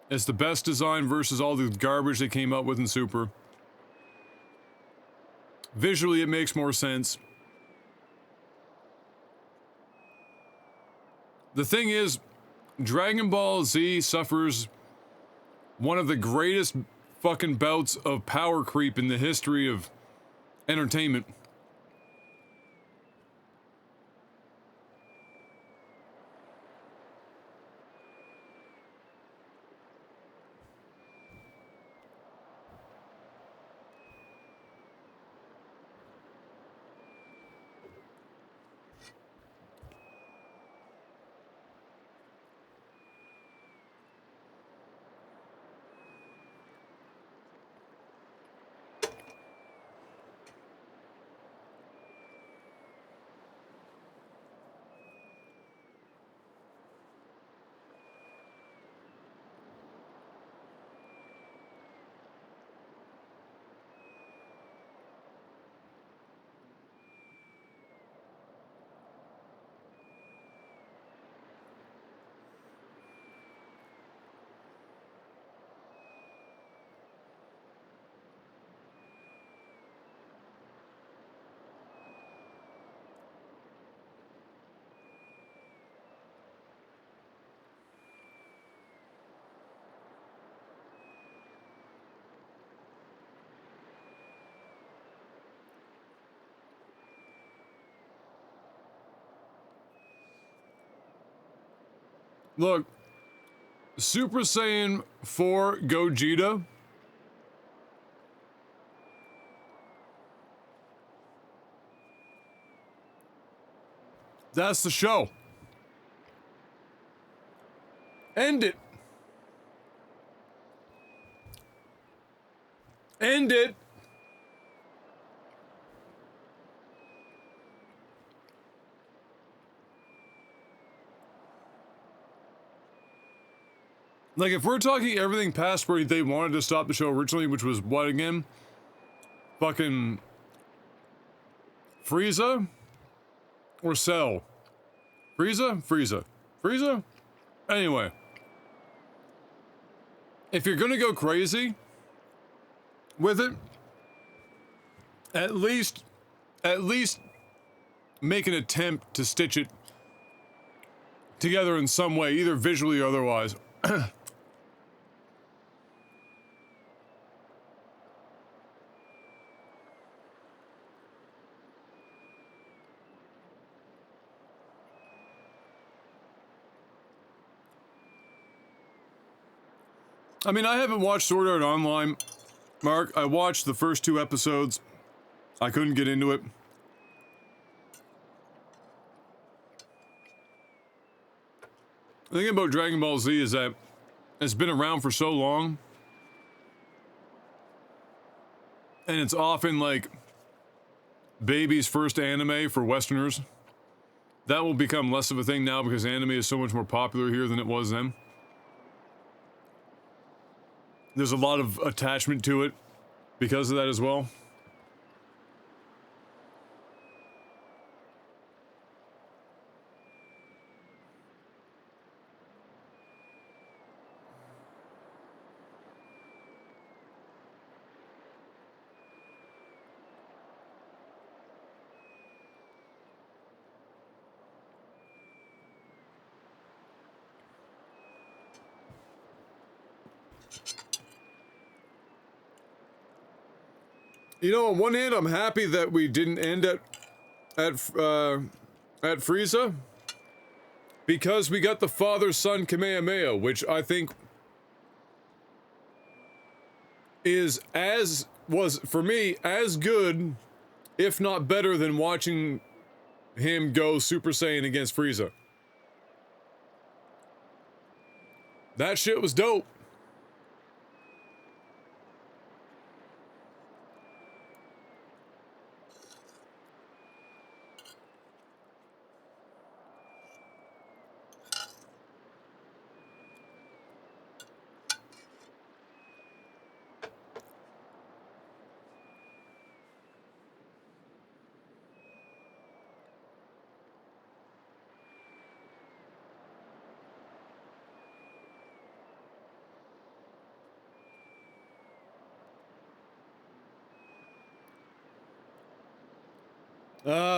Speaker 1: It's the best design versus all the garbage they came up with in Super. Visually, it makes more sense. The thing is, Dragon Ball Z suffers one of the greatest fucking bouts of power creep in the history of entertainment. Look, Super Saiyan 4 Gogeta. That's the show. End it. End it. Like, if we're talking everything past where they wanted to stop the show originally, which was what again? Fucking Frieza? Or Cell? Frieza? Frieza. Frieza? Anyway. If you're gonna go crazy with it, at least make an attempt to stitch it together in some way, either visually or otherwise. I mean, I haven't watched Sword Art Online, Mark. I watched the first 2 episodes. I couldn't get into it. The thing about Dragon Ball Z is that it's been around for so long, and it's often like baby's first anime for Westerners. That will become less of a thing now because anime is so much more popular here than it was then. There's a lot of attachment to it because of that as well. You know, on one hand, I'm happy that we didn't end at Frieza, because we got the father-son Kamehameha, which I think was for me as good, if not better, than watching him go Super Saiyan against Frieza. That shit was dope.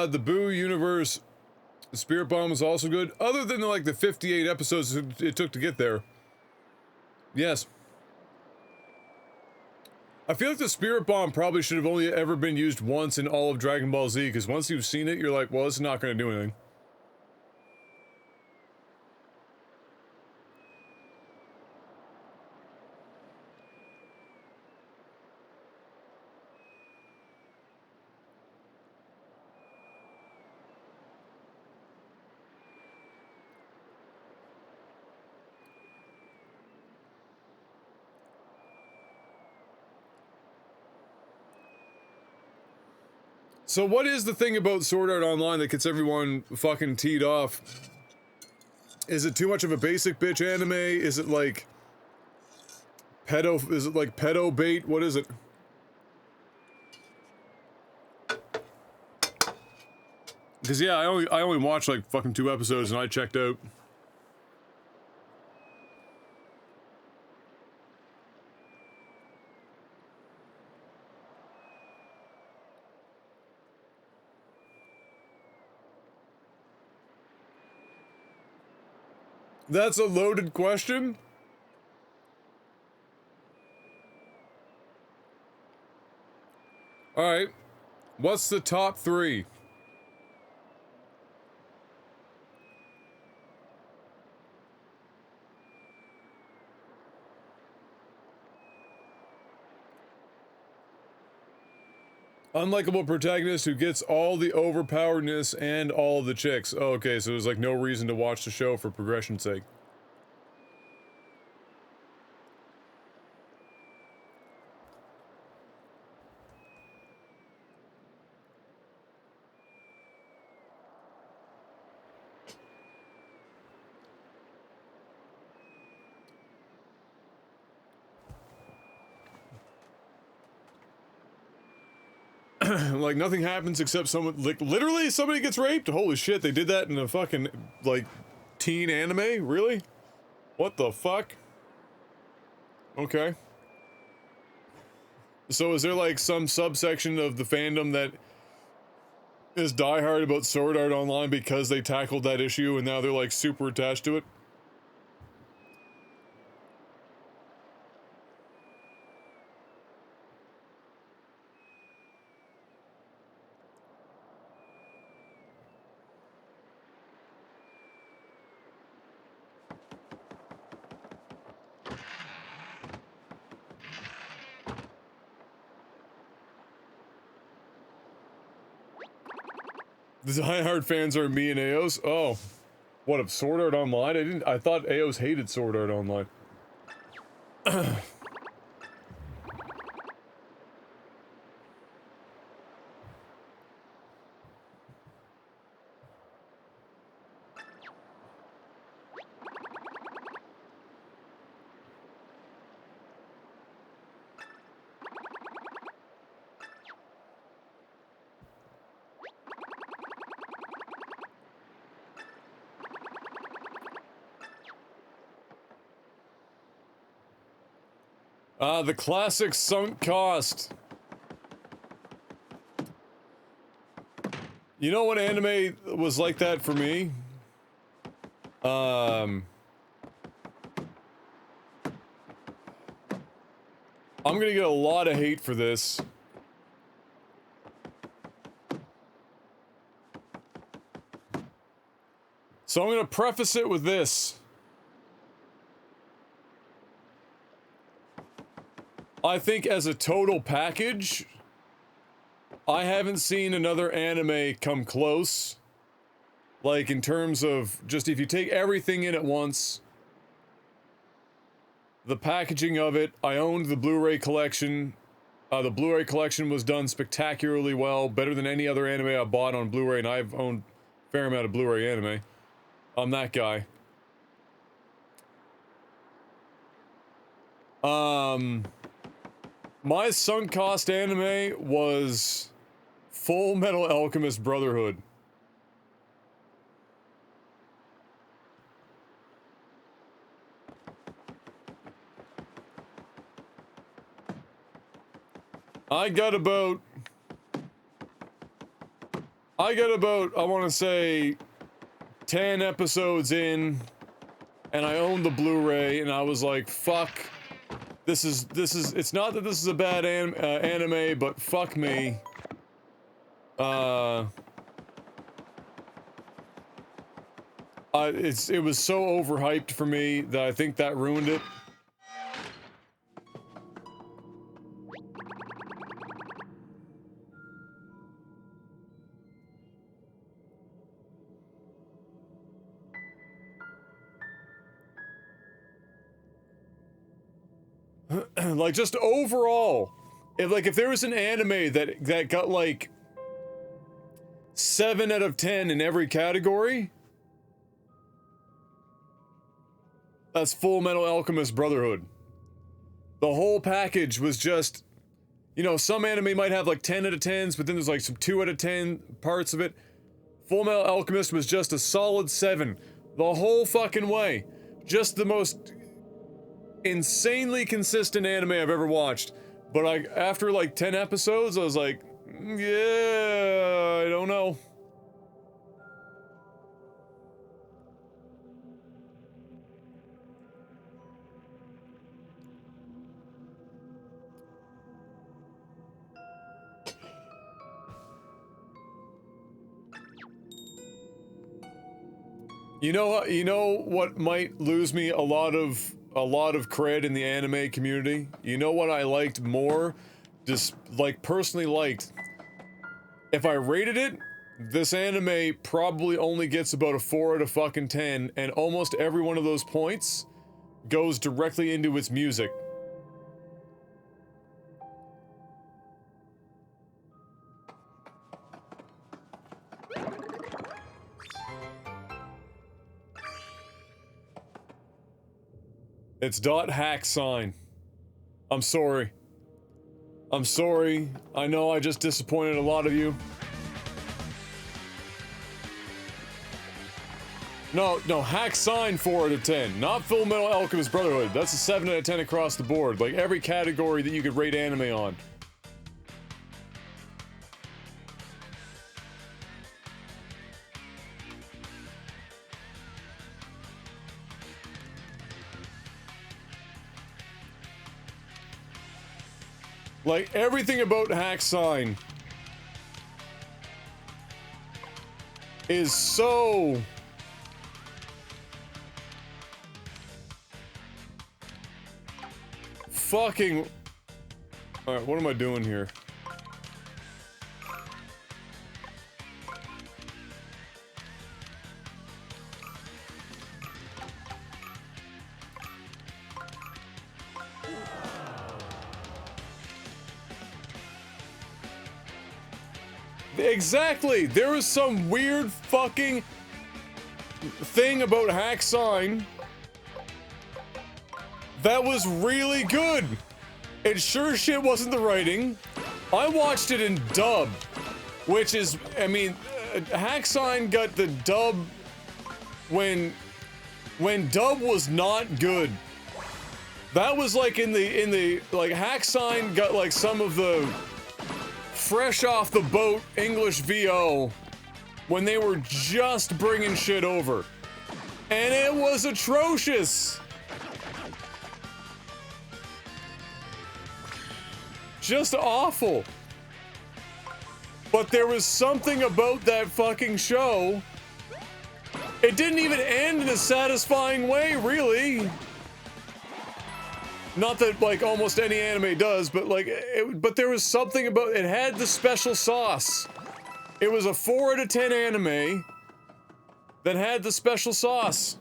Speaker 1: The Boo universe, the Spirit Bomb was also good. Other than like the 58 episodes it took to get there. Yes. I feel like the Spirit Bomb probably should have only ever been used once in all of Dragon Ball Z, because once you've seen it, you're like, well, it's not going to do anything. So what is the thing about Sword Art Online that gets everyone fucking teed off? Is it too much of a basic bitch anime? Is it like pedo bait? What is it? Because yeah, I only watched like fucking 2 episodes and I checked out. That's a loaded question. Alright. What's the top 3? Unlikable protagonist who gets all the overpoweredness and all of the chicks. Oh, okay, so there's like no reason to watch the show for progression's sake. Like nothing happens except someone, like literally somebody gets raped? Holy shit, they did that in a fucking like teen anime? Really? What the fuck? Okay. So is there like some subsection of the fandom that is diehard about Sword Art Online because they tackled that issue and now they're like super attached to it? The diehard fans are me and Aos. Oh, what of Sword Art Online? I thought Aos hated Sword Art Online. The classic sunk cost. You know what anime was like that for me? I'm gonna get a lot of hate for this. So I'm gonna preface it with this. I think as a total package, I haven't seen another anime come close. Like, in terms of just if you take everything in at once, the packaging of it, I owned the Blu-ray collection. The Blu-ray collection was done spectacularly well, better than any other anime I bought on Blu-ray, and I've owned a fair amount of Blu-ray anime. I'm that guy. My sunk cost anime was Full Metal Alchemist Brotherhood. I got about, I want to say, 10 episodes in, and I owned the Blu-ray, and I was like, fuck. This is, it's not that this is a bad anime, but fuck me. It was so overhyped for me that I think that ruined it. Like, just overall, if there was an anime that got like 7 out of 10 in every category, that's Full Metal Alchemist Brotherhood. The whole package was just, you know, some anime might have like 10 out of 10s, but then there's like some 2 out of 10 parts of it. Full Metal Alchemist was just a solid 7 the whole fucking way. Just the most insanely consistent anime I've ever watched. But after like 10 episodes, I was like, yeah, I don't know. You know what might lose me a lot of cred in the anime community? You know what I liked more? Just, like, personally liked? If I rated it, this anime probably only gets about a 4 out of fucking 10, and almost every one of those points goes directly into its music. It's .hacksign. I'm sorry. I'm sorry. I know I just disappointed a lot of you. No, hacksign 4 out of 10. Not Full Metal Alchemist Brotherhood. That's a 7 out of 10 across the board. Like, every category that you could rate anime on. Like, everything about hacksign is so fucking... Alright, what am I doing here? Exactly! There was some weird fucking thing about Hack Sign that was really good. It sure shit wasn't the writing. I watched it in dub, which is, I mean, Hack Sign got the dub when dub was not good. That was like in the like Hack Sign got like some of the fresh off the boat English VO when they were just bringing shit over. And it was atrocious. Just awful. But there was something about that fucking show. It didn't even end in a satisfying way, really. Not that, like, almost any anime does, but, like, but there was something about it. Had the special sauce. It was a 4 out of 10 anime that had the special sauce.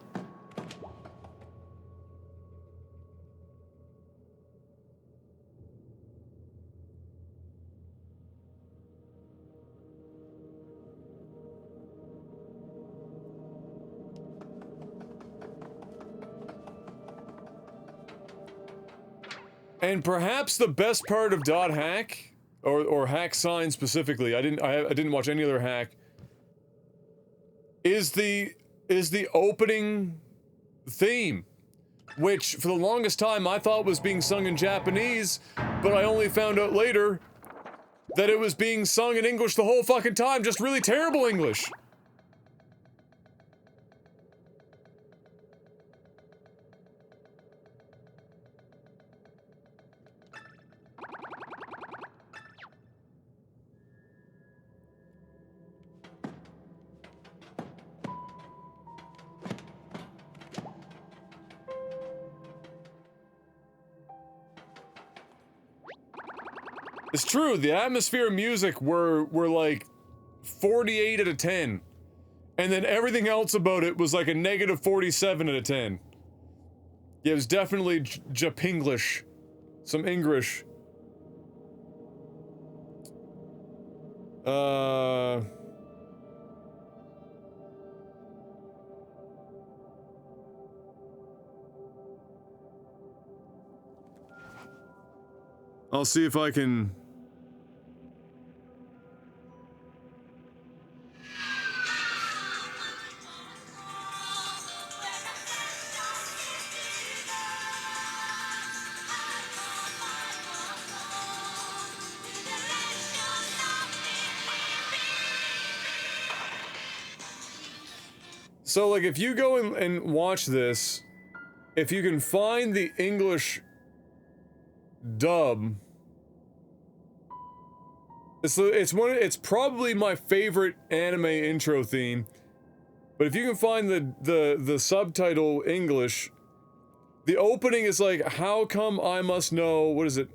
Speaker 1: And perhaps the best part of Dot Hack, or Hack Sign specifically, I didn't watch any other hack, is the opening theme, which for the longest time I thought was being sung in Japanese, but I only found out later that it was being sung in English the whole fucking time, just really terrible English. It's true, the atmosphere and music were like 48 out of 10. And then everything else about it was like a negative 47 out of 10. Yeah, it was definitely Japanglish. Some English. I'll see if I can... So, like, if you go and watch this, if you can find the English dub, it's probably my favorite anime intro theme. But if you can find the subtitle English, the opening is like, how come I must know, what is it?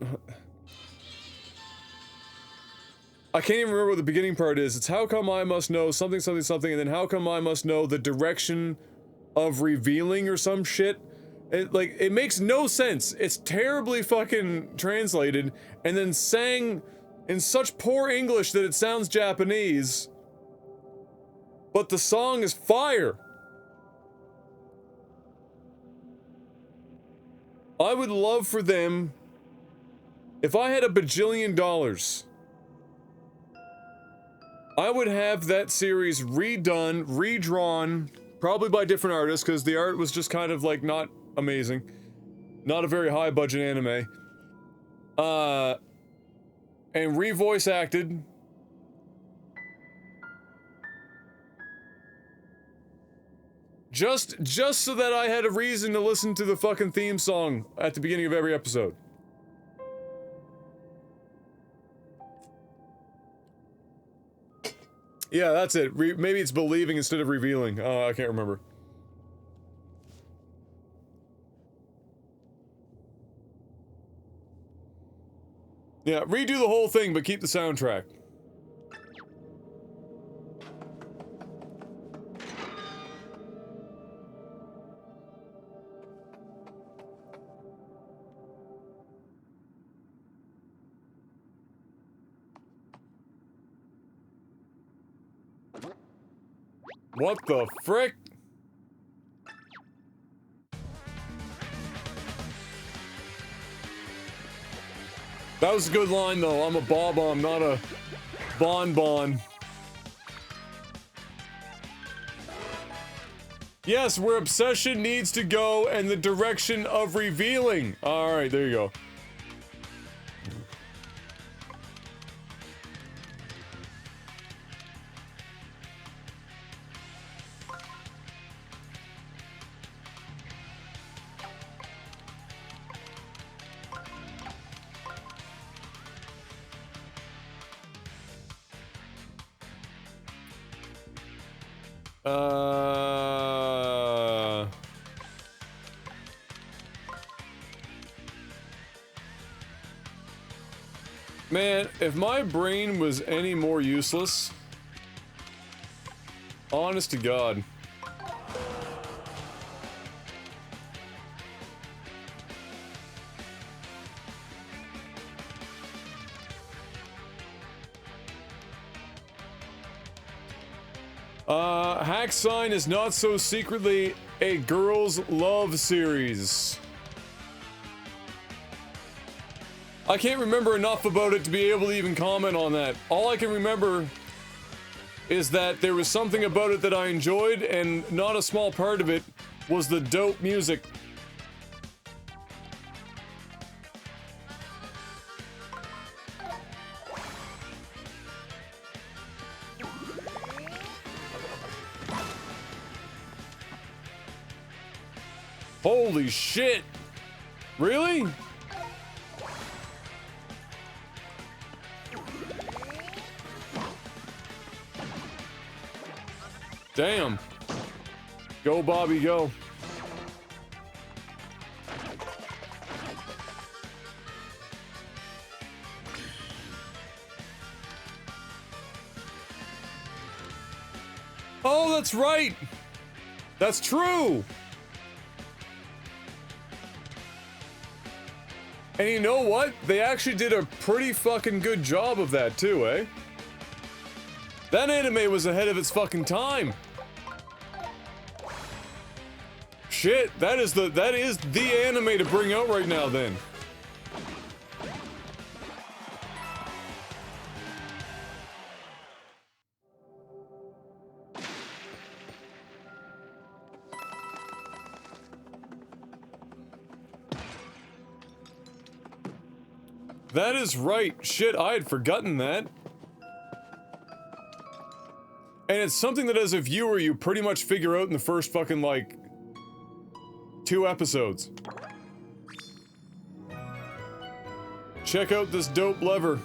Speaker 1: I can't even remember what the beginning part is. It's how come I must know something, something, something, and then how come I must know the direction of revealing or some shit. It makes no sense. It's terribly fucking translated and then sang in such poor English that it sounds Japanese. But the song is fire. I would love for them, if I had $1 bajillion, I would have that series redone, redrawn, probably by different artists, because the art was just kind of like not amazing. Not a very high budget anime. And re-voice acted. Just so that I had a reason to listen to the fucking theme song at the beginning of every episode. Yeah, that's it. Maybe it's believing instead of revealing. Oh, I can't remember. Yeah, redo the whole thing, but keep the soundtrack. What the frick? That was a good line, though. I'm a Bob-omb, not a Bon-bon. Yes, where obsession needs to go and the direction of revealing. Alright, there you go. Man, if my brain was any more useless, honest to God. Hack Sign is not so secretly a girls' love series. I can't remember enough about it to be able to even comment on that. All I can remember is that there was something about it that I enjoyed, and not a small part of it was the dope music. Holy shit! Really? Damn. Go, Bobby, go. Oh, that's right! That's true! And you know what? They actually did a pretty fucking good job of that too, eh? That anime was ahead of its fucking time. Shit, that is the anime to bring out right now then. That is right. Shit, I had forgotten that. And it's something that as a viewer you pretty much figure out in the first fucking, like, 2 episodes. Check out this dope lever.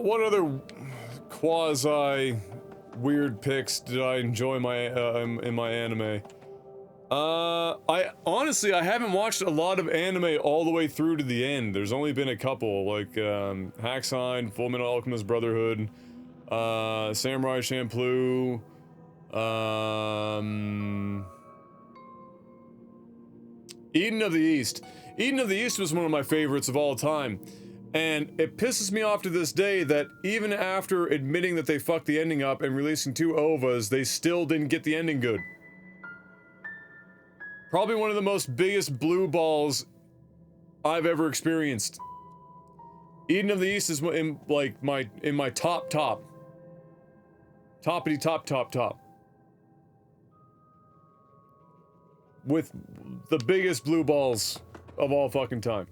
Speaker 1: What other quasi weird picks did I enjoy in my anime? I honestly haven't watched a lot of anime all the way through to the end. There's only been a couple, like Hack Sign, Fullmetal Alchemist Brotherhood, Samurai Champloo, Eden of the East. Eden of the East was one of my favorites of all time. And it pisses me off to this day that even after admitting that they fucked the ending up and releasing 2 OVAs, they still didn't get the ending good. Probably one of the most biggest blue balls I've ever experienced. Eden of the East is in my top. Toppity top. With the biggest blue balls of all fucking time.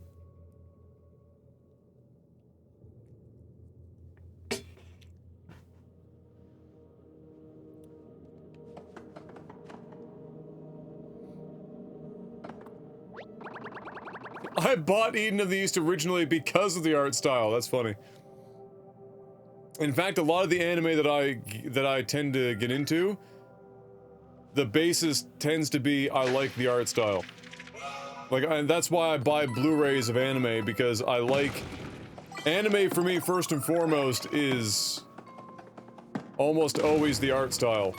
Speaker 1: I bought Eden of the East originally because of the art style. That's funny. In fact, a lot of the anime that I tend to get into, the basis tends to be I like the art style. Like, and that's why I buy Blu-rays of anime, because I like... Anime, for me, first and foremost, is almost always the art style.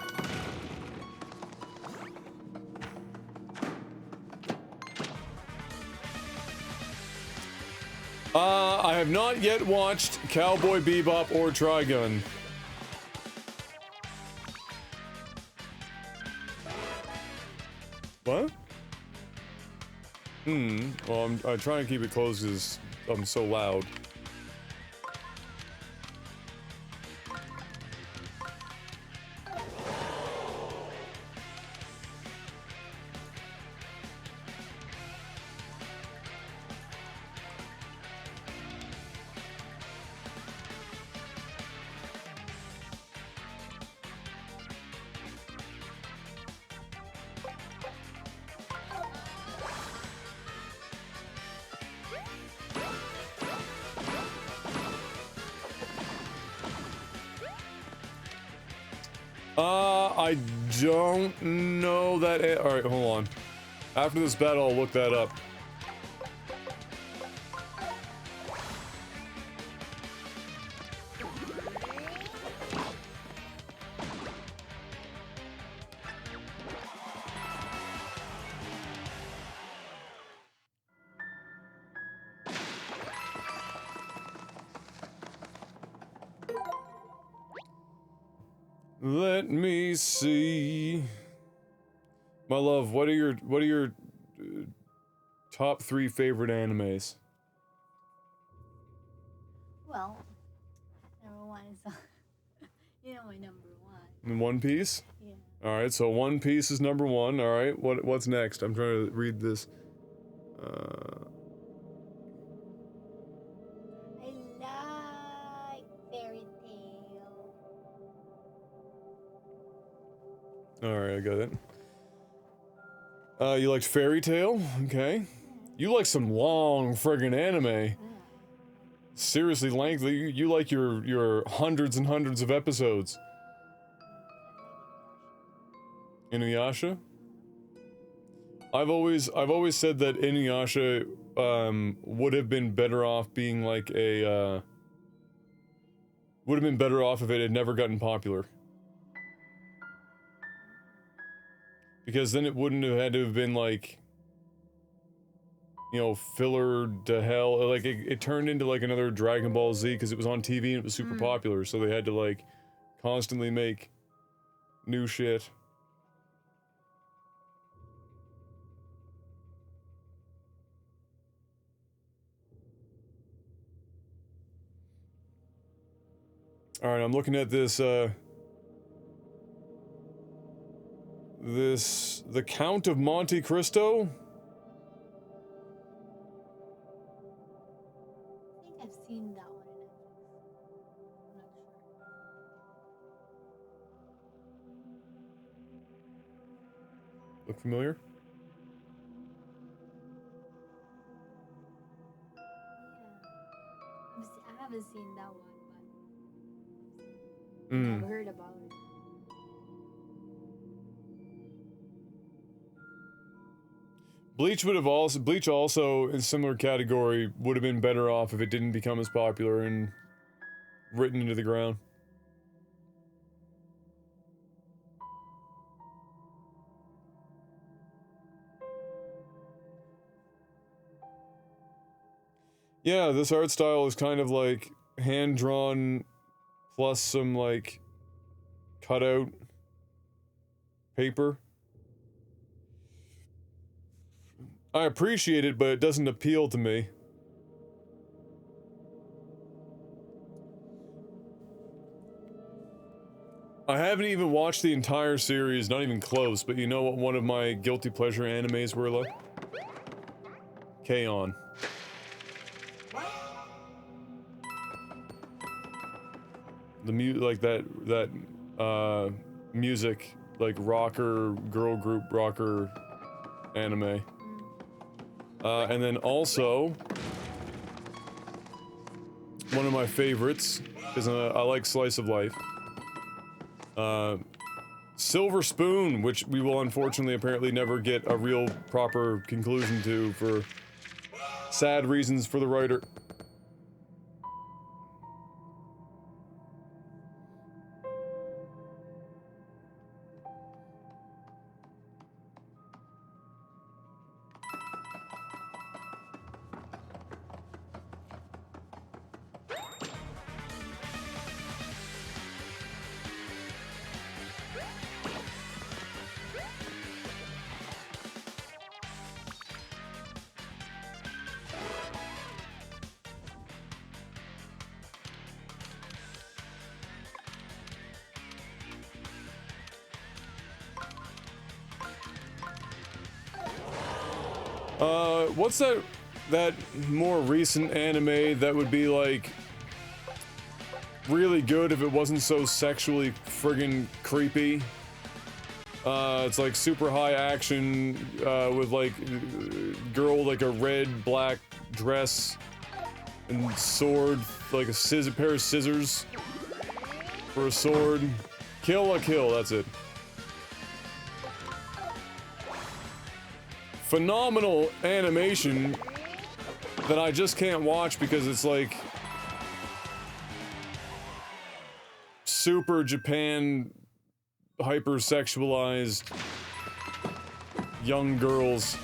Speaker 1: I have not yet watched Cowboy Bebop or Trigun. What? Well, I try and keep it close because I'm so loud. I don't know that. Alright, hold on. After this battle, I'll look that up. Let me see. My love, what are your top 3 favorite animes?
Speaker 3: Well, number one is, you know, my number one.
Speaker 1: In One Piece?
Speaker 3: Yeah.
Speaker 1: Alright, so One Piece is number 1. Alright, what's next? I'm trying to read this.
Speaker 3: I like fairy tale.
Speaker 1: Alright, I got it. You liked Fairy Tail? Okay. You like some long friggin' anime. Seriously lengthy. You like your hundreds and hundreds of episodes. Inuyasha? I've always said that Inuyasha would have been better off being like a would have been better off if it had never gotten popular. Because then it wouldn't have had to have been like, you know, filler to hell. Like it turned into like another Dragon Ball Z because it was on TV and it was super popular, so they had to like constantly make new shit. Alright, I'm looking at this, The Count of Monte Cristo?
Speaker 3: I think I've seen that one in Netflix. I'm not sure.
Speaker 1: Look familiar?
Speaker 3: Yeah. I haven't seen that one, but I've heard about it.
Speaker 1: Bleach also, in similar category, would have been better off if it didn't become as popular and written into the ground. Yeah, this art style is kind of like hand-drawn plus some like cutout paper. I appreciate it, but it doesn't appeal to me. I haven't even watched the entire series, not even close, but you know what one of my guilty pleasure animes were like? K-On! Like that music, like rocker, girl group rocker anime. And then also, one of my favorites, because I like slice of life. Silver Spoon, which we will unfortunately apparently never get a real proper conclusion to for sad reasons for the writer. What's that more recent anime that would be like really good if it wasn't so sexually friggin' creepy? It's like super high action, with like girl like a red black dress and sword, like a pair of scissors for a sword. Kill la Kill, that's it. Phenomenal animation that I just can't watch because it's like super Japan hypersexualized young girls.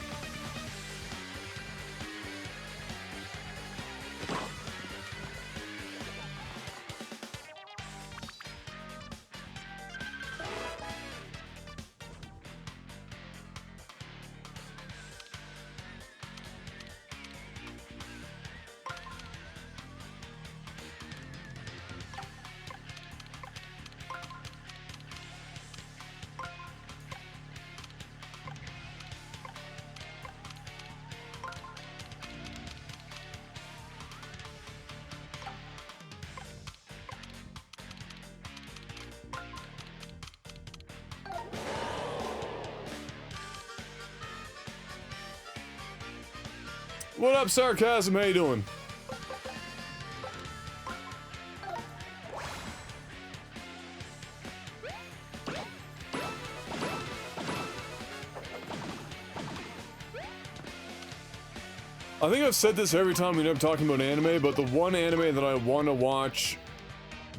Speaker 1: What up, Sarcasm? How you doing? I think I've said this every time we end up talking about anime, but the one anime that I want to watch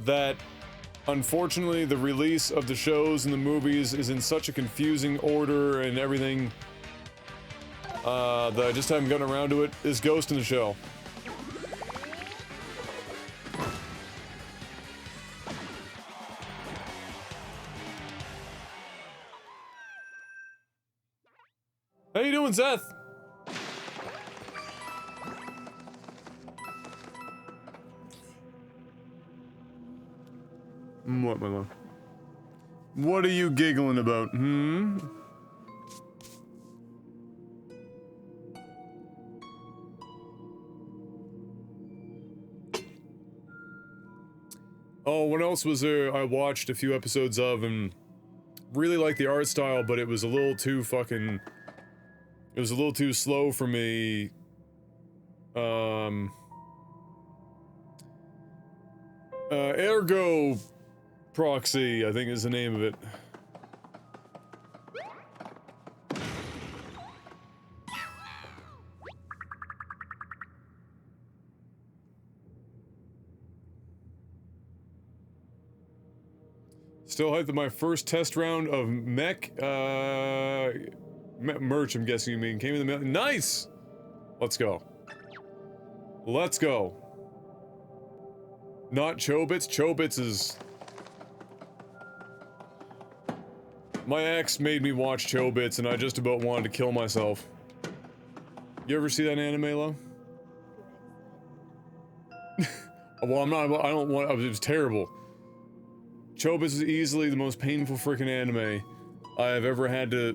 Speaker 1: that, unfortunately, the release of the shows and the movies is in such a confusing order and everything, that I just haven't gotten around to it, is Ghost in the Shell. How you doing, Seth? What, my love? What are you giggling about, hmm? Oh, what else was there I watched a few episodes of and really liked the art style, but it was a little too fucking... It was a little too slow for me. Ergo Proxy, I think is the name of it. Still hyped that my first test round of mech, merch, I'm guessing you mean, came in the mail. Nice! Let's go. Let's go. Not Chobits. Chobits is... My ex made me watch Chobits and I just about wanted to kill myself. You ever see that anime, Lo? Well, I don't want, it was terrible. Chobits is easily the most painful freaking anime I have ever had to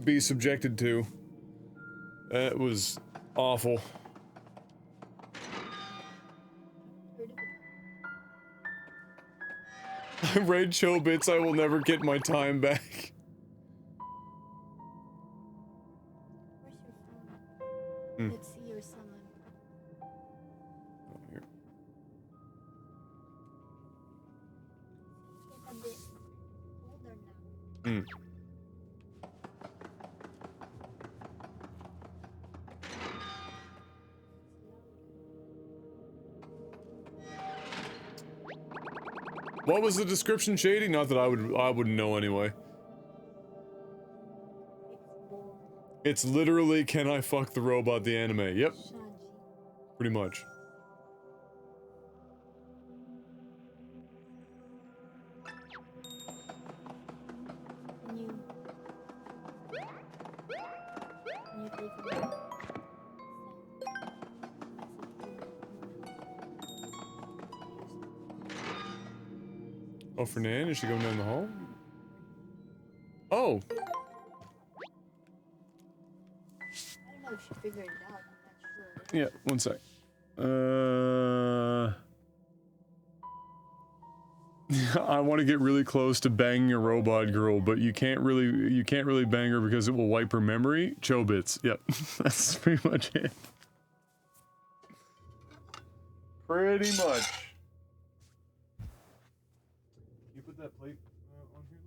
Speaker 1: be subjected to. It was awful. I read Chobits, I will never get my time back.
Speaker 3: Let's see your summon.
Speaker 1: Here.
Speaker 3: Get a bit older now.
Speaker 1: Hmm. What was the description, Shady? Not that I wouldn't know anyway.
Speaker 3: It's bored.
Speaker 1: It's literally, can I fuck the robot, the anime? Yep,
Speaker 3: Shaji.
Speaker 1: pretty much.
Speaker 3: Can you take it back?
Speaker 1: Oh, Fernan, is she going down the hall? Oh!
Speaker 3: I don't know if she figured it out. I'm not sure.
Speaker 1: Yeah, one sec. I want to get really close to banging a robot girl, but you can't really bang her because it will wipe her memory. Chobits. Yep. That's pretty much it. Pretty much. You put that plate on here?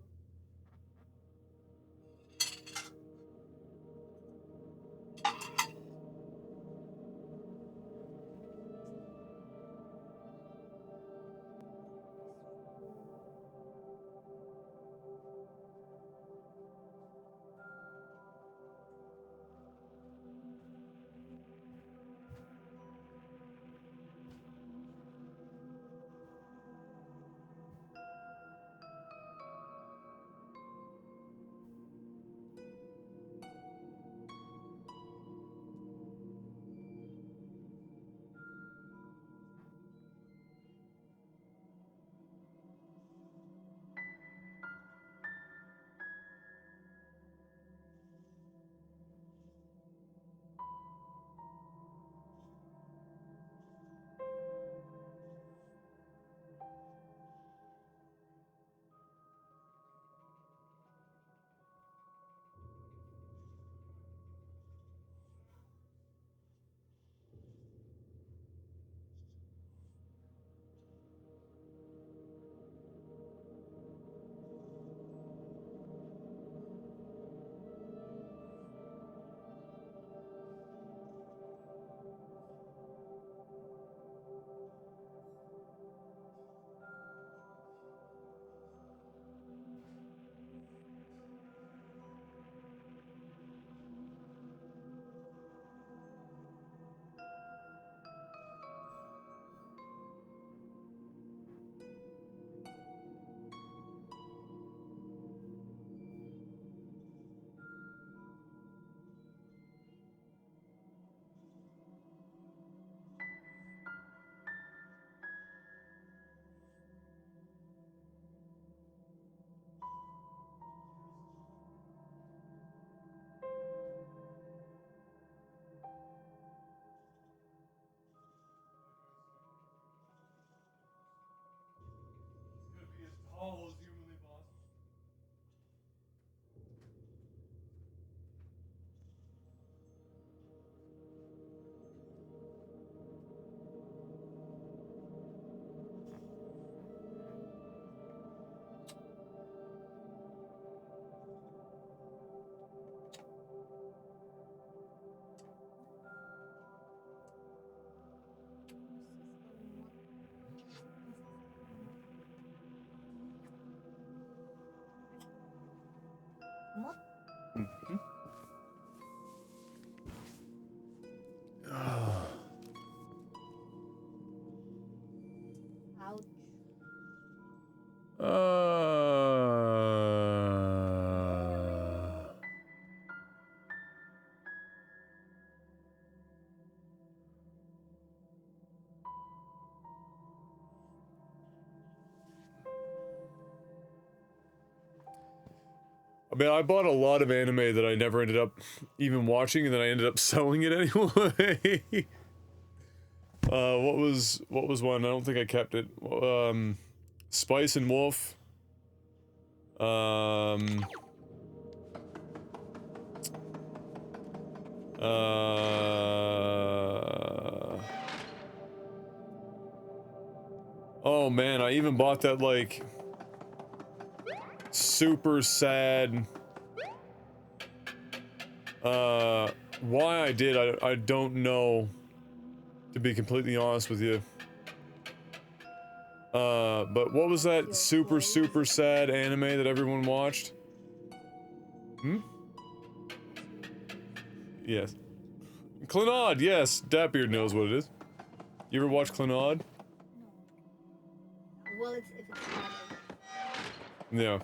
Speaker 1: Tall as humanly possible.
Speaker 3: What? Ouch.
Speaker 1: I mean, I bought a lot of anime that I never ended up even watching, and then I ended up selling it anyway. What was one? I don't think I kept it. Spice and Wolf. Uh, Oh man, I even bought that like super sad why I did I don't know, to be completely honest with you. But what was that super sad anime that everyone watched? Hmm? Yes. Clannad, yes, Datbeard knows what it is. You ever watch Clannad?
Speaker 3: No. Well, it's if it's
Speaker 1: Yeah.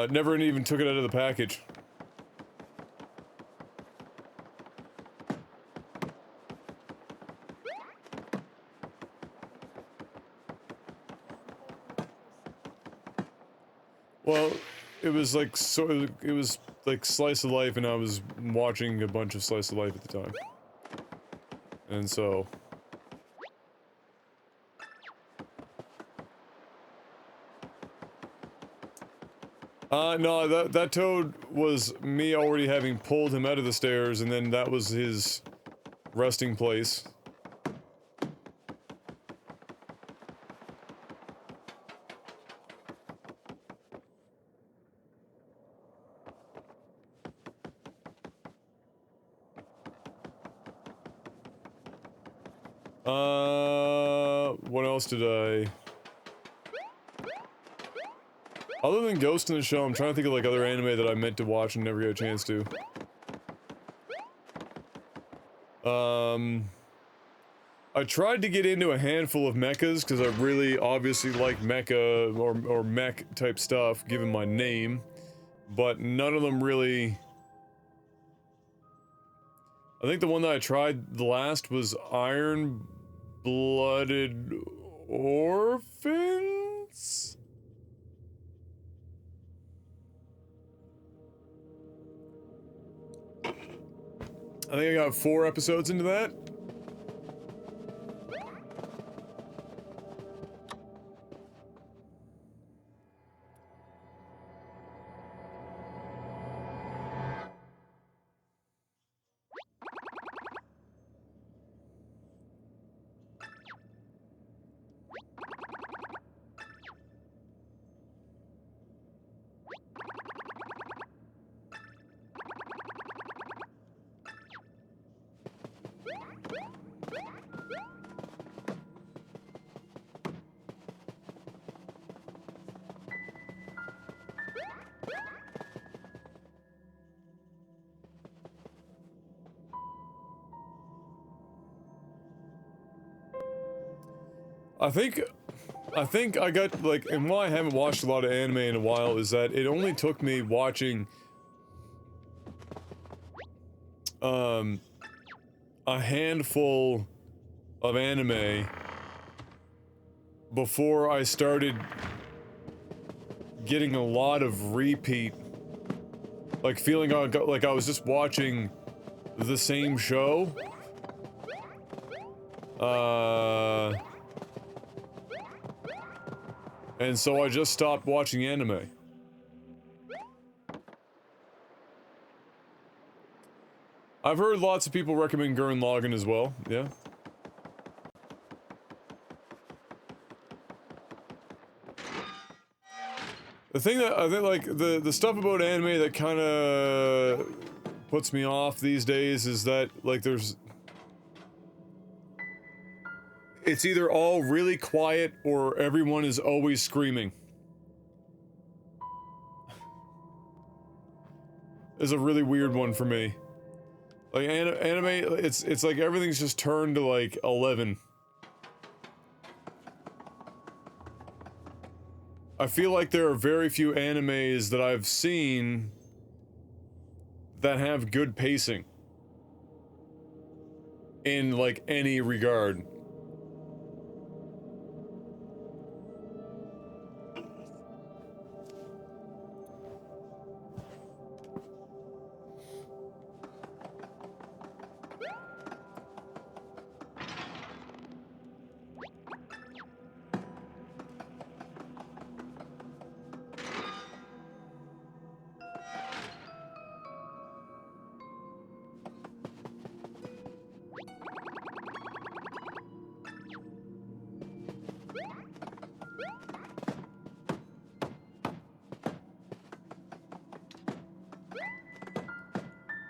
Speaker 1: Never even took it out of the package. Well, it was like it was like Slice of Life, and I was watching a bunch of Slice of Life at the time, and so. No, that toad was me already having pulled him out of the stairs, and then that was his resting place. What else did I... Other than Ghost in the Shell, I'm trying to think of like other anime that I meant to watch and never got a chance to. I tried to get into a handful of mechas because I really obviously like mecha or mech type stuff, given my name, but none of them really... I think the one that I tried the last was Iron-Blooded Orphans? I think I got 4 episodes into that. I think I got, like, and why I haven't watched a lot of anime in a while is that it only took me watching, a handful of anime before I started getting a lot of repeat, like, feeling like I was just watching the same show. And so I just stopped watching anime. I've heard lots of people recommend Gurren Lagann as well, yeah. The thing that I think, like, the stuff about anime that kinda puts me off these days is that, like, it's either all really quiet or everyone is always screaming. It's a really weird one for me. Like, anime, it's like everything's just turned to, like, 11. I feel like there are very few animes that I've seen that have good pacing. In, like, any regard.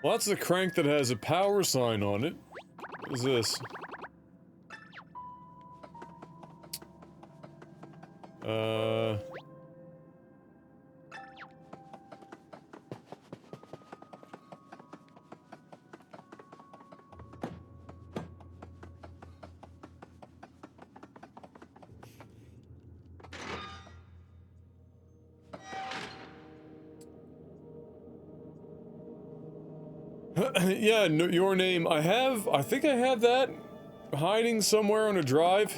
Speaker 1: Well, that's the crank that has a power sign on it. What is this? Yeah, no, your name. I think I have that hiding somewhere on a drive.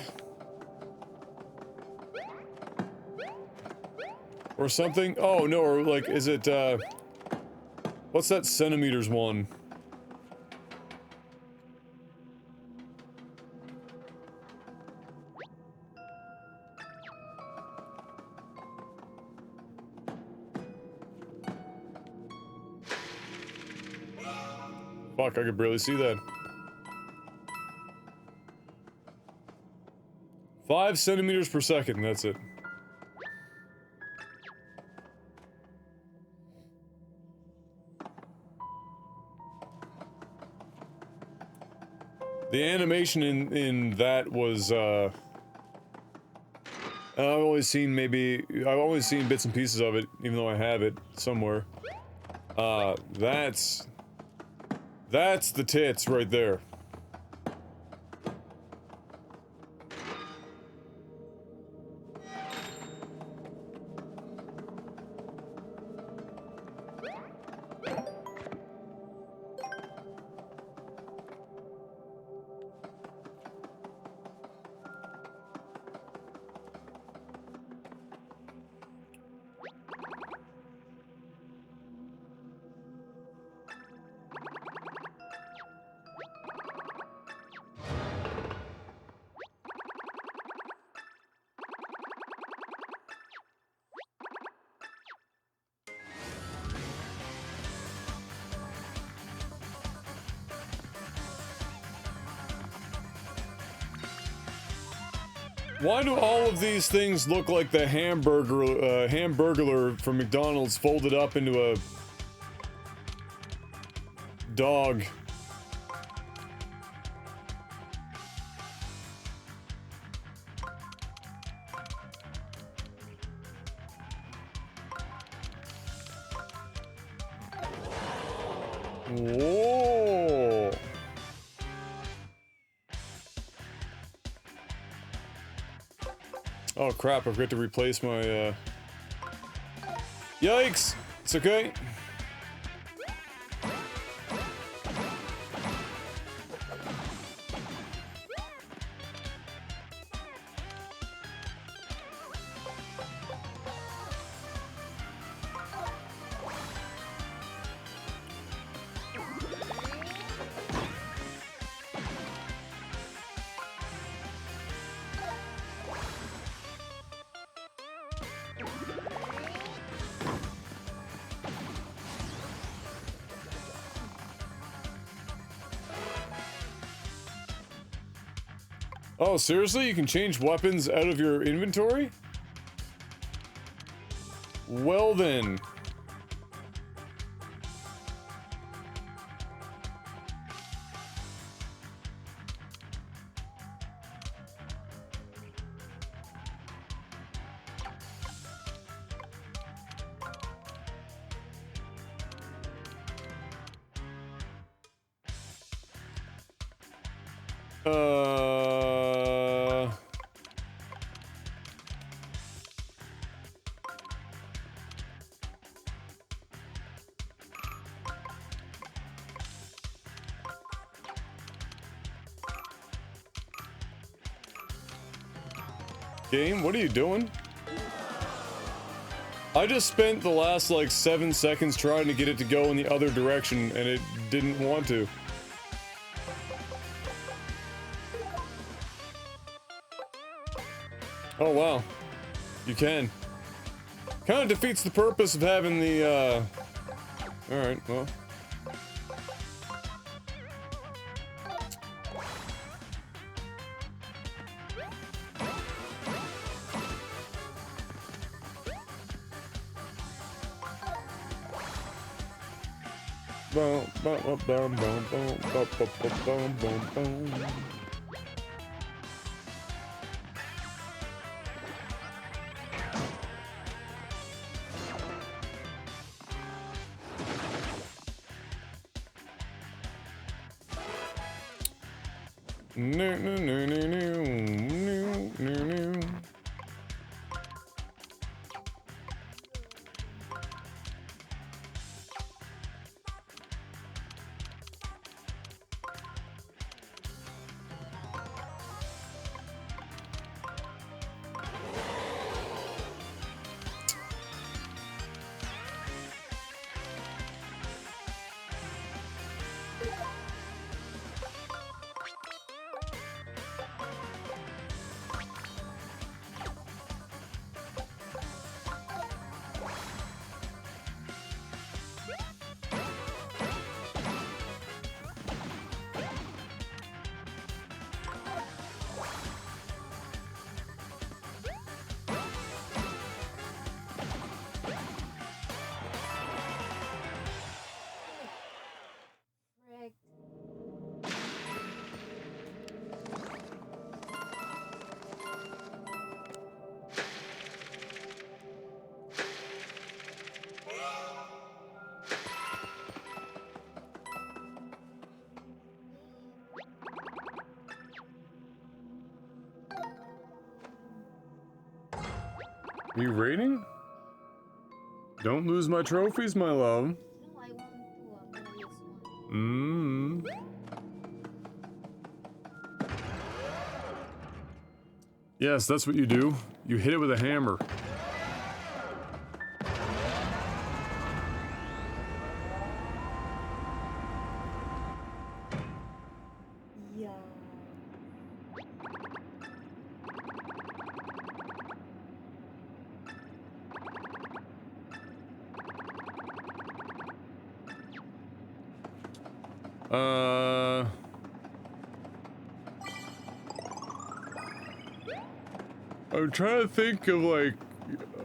Speaker 1: Or something. Oh, no, or like, is it, what's that centimeters one? Fuck, I could barely see that. 5 centimeters per second, that's it. The animation in that was, I've always seen bits and pieces of it, even though I have it somewhere. That's the tits right there. Why do all of these things look like the hamburglar from McDonald's folded up into a dog? Whoa. Oh crap, I forgot to replace my, Yikes! It's okay. Oh, seriously? You can change weapons out of your inventory? Well then. Game, what are you doing? I just spent the last like 7 seconds trying to get it to go in the other direction and it didn't want to. Oh wow. You can. Kind of defeats the purpose of having the, Alright, well. No, no, no, no, no, no, no, no.
Speaker 3: Frick.
Speaker 1: You rating? Don't lose my trophies, my love.
Speaker 3: No, I want to know this one.
Speaker 1: Yes, that's what you do. You hit it with a hammer.
Speaker 3: Yeah.
Speaker 1: I'm trying to think of like,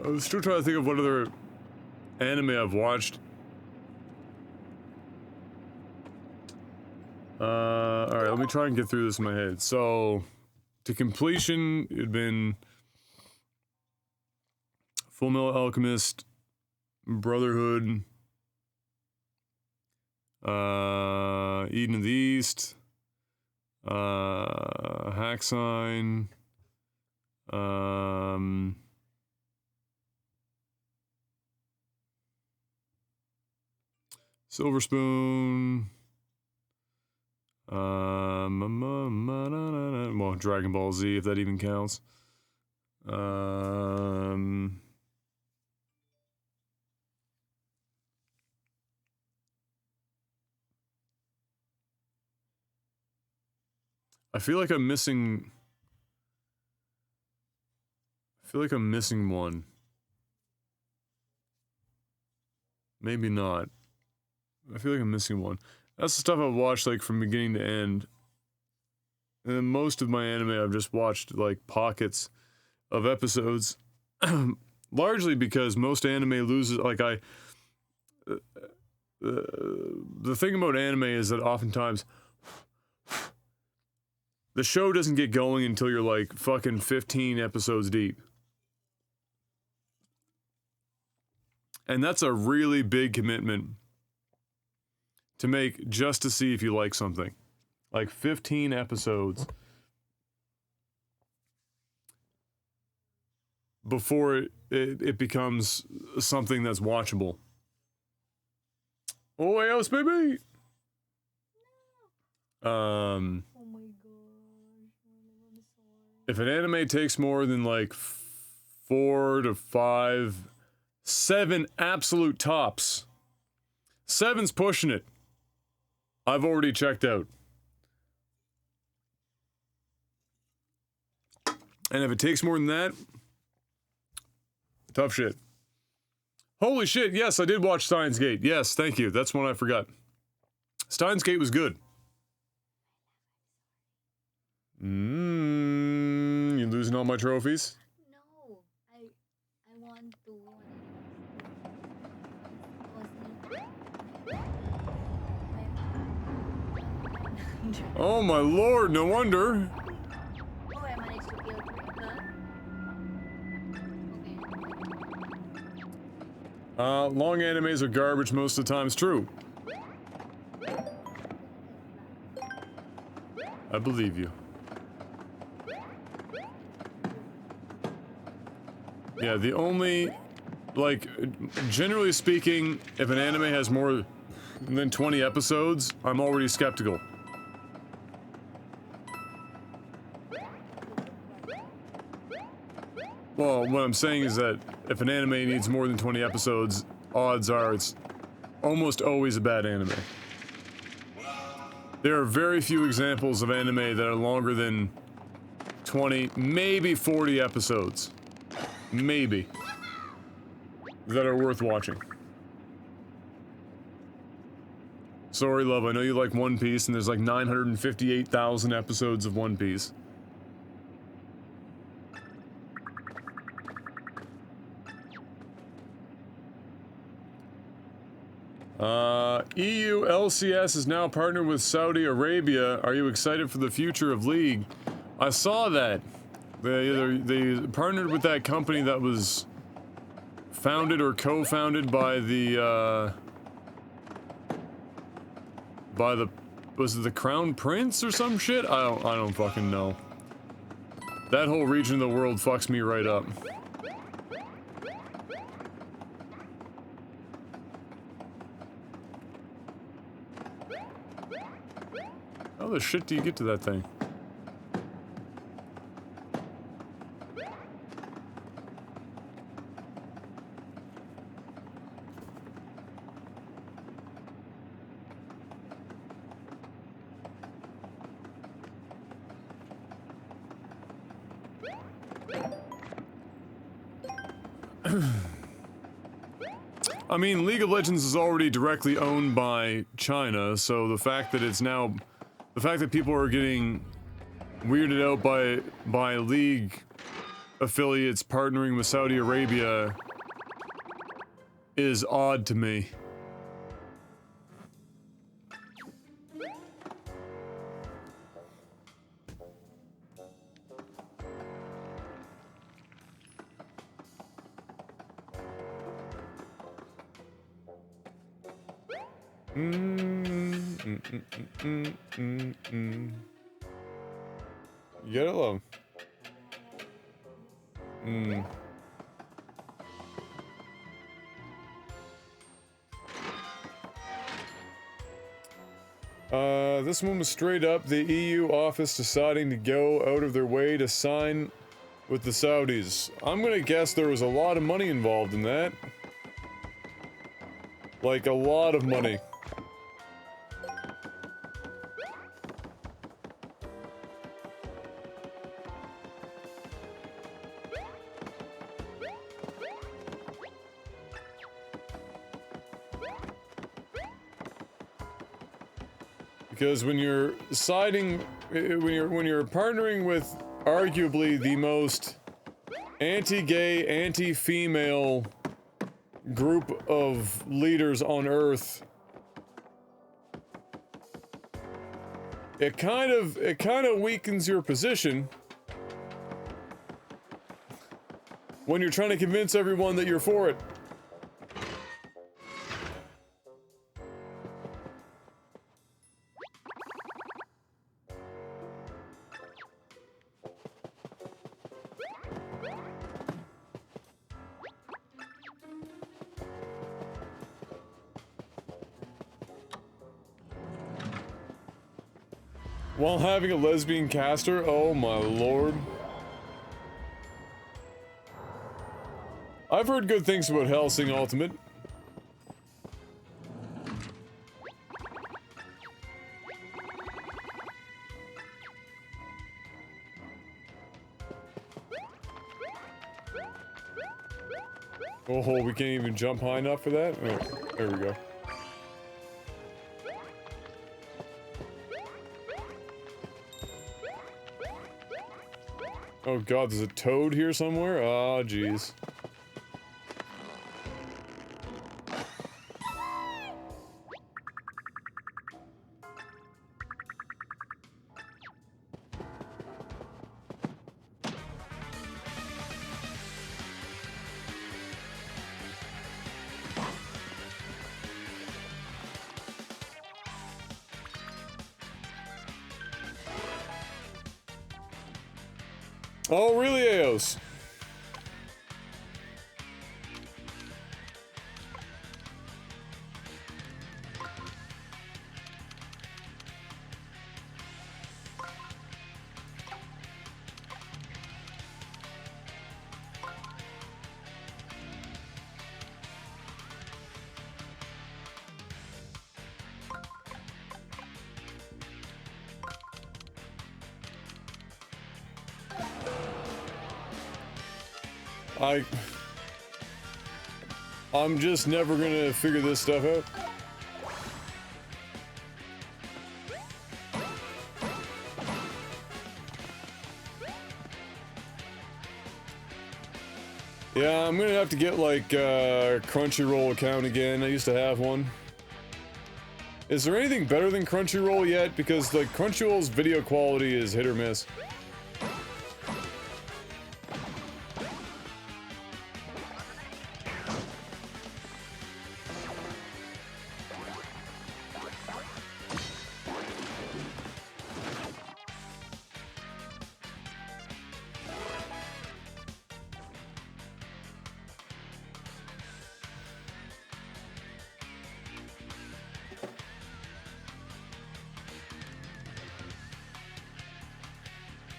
Speaker 1: I'm still trying to think of what other anime I've watched. Alright, let me try and get through this in my head. So, to completion, it'd been Full Metal Alchemist, Brotherhood, Eden of the East, Hack Sign, Silver Spoon, well, Dragon Ball Z, if that even counts. I feel like I'm missing one. Maybe not. I feel like I'm missing one. That's the stuff I've watched like from beginning to end. And then most of my anime I've just watched like pockets of episodes. Largely because most anime loses, like the thing about anime is that oftentimes the show doesn't get going until you're like fucking 15 episodes deep. And that's a really big commitment to make just to see if you like something. Like 15 episodes before it becomes something that's watchable. Oh, else, baby!
Speaker 3: Oh my gosh. I'm sorry.
Speaker 1: If an anime takes more than like 4 to 5, 7 absolute tops. 7's pushing it. I've already checked out. And if it takes more than that, tough shit. Holy shit, yes, I did watch Steins Gate. Yes, thank you. That's one I forgot. Steins Gate was good. You losing all my trophies?
Speaker 3: No, I want to.
Speaker 1: Oh my lord, no wonder.
Speaker 3: Oh, I managed to kill Twinkle. Okay.
Speaker 1: Long animes are garbage most of the time. It's true. I believe you. Yeah, the only, like, generally speaking, if an anime has more than 20 episodes, I'm already skeptical. Well, what I'm saying is that if an anime needs more than 20 episodes, odds are it's almost always a bad anime. There are very few examples of anime that are longer than 20, maybe 40 episodes. Maybe. That are worth watching. Sorry, love, I know you like One Piece, and there's like 958,000 episodes of One Piece. EU LCS is now partnered with Saudi Arabia. Are you excited for the future of League? I saw that. They partnered with that company that was founded or co-founded by the, was it the Crown Prince or some shit? I don't fucking know. That whole region of the world fucks me right up. How the shit do you get to that thing? I mean, League of Legends is already directly owned by China, so the fact that it's now... The fact that people are getting weirded out by League affiliates partnering with Saudi Arabia is odd to me. You get it, love? This one was straight up the EU office deciding to go out of their way to sign with the Saudis. I'm gonna guess there was a lot of money involved in that. Like, a lot of money. Because when you're siding, when you're partnering with arguably the most anti-gay, anti-female group of leaders on Earth, it kind of weakens your position when you're trying to convince everyone that you're for it. While having a lesbian caster? Oh my lord. I've heard good things about Hellsing Ultimate. Oh, we can't even jump high enough for that? Oh, there we go. Oh god, there's a toad here somewhere? Oh, jeez. Oh, really, Eos? I'm just never gonna figure this stuff out. Yeah, I'm gonna have to get like a Crunchyroll account again. I used to have one. Is there anything better than Crunchyroll yet? Because like Crunchyroll's video quality is hit or miss.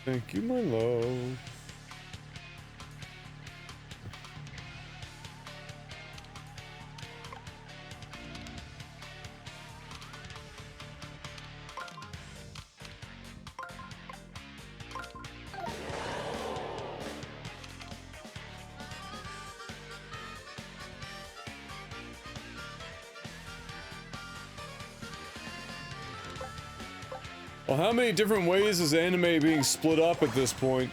Speaker 1: Thank you, my love. Well, how many different ways is anime being split up at this point?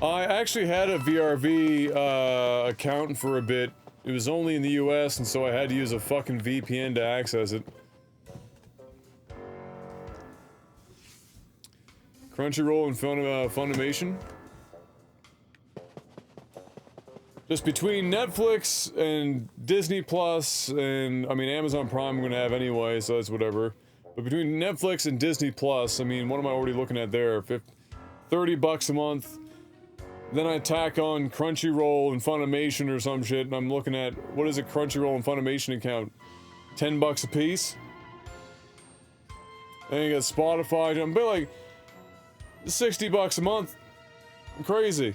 Speaker 1: I actually had a VRV account for a bit. It was only in the US, and so I had to use a fucking VPN to access it. Crunchyroll and Funimation. Just between Netflix and Disney Plus, and I mean Amazon Prime I'm gonna have anyway, so that's whatever. But between Netflix and Disney Plus, I mean, what am I already looking at there? 30 bucks a month. Then I tack on Crunchyroll and Funimation or some shit, and I'm looking at, what is a Crunchyroll and Funimation account? 10 bucks a piece? And you got Spotify, I'm like 60 bucks a month. Crazy.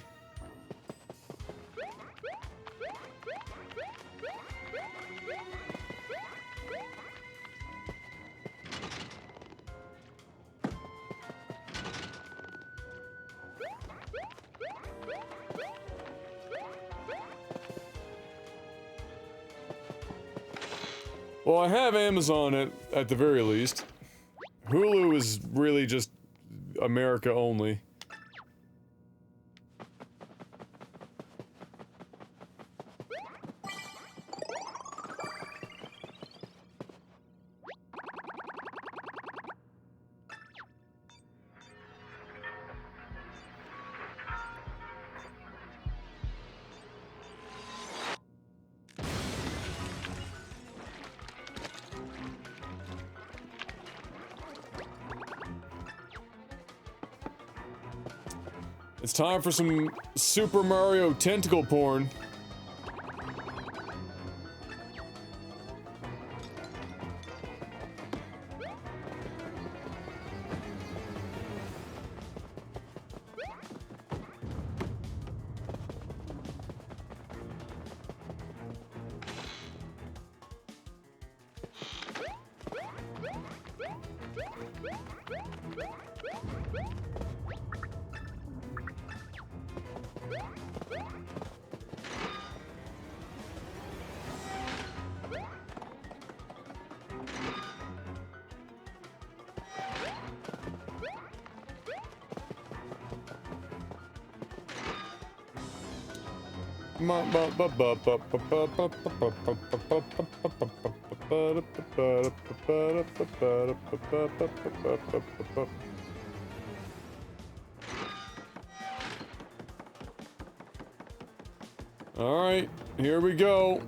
Speaker 1: Well, I have Amazon at the very least. Hulu is really just America only. It's time for some Super Mario tentacle porn. Alright, here we go.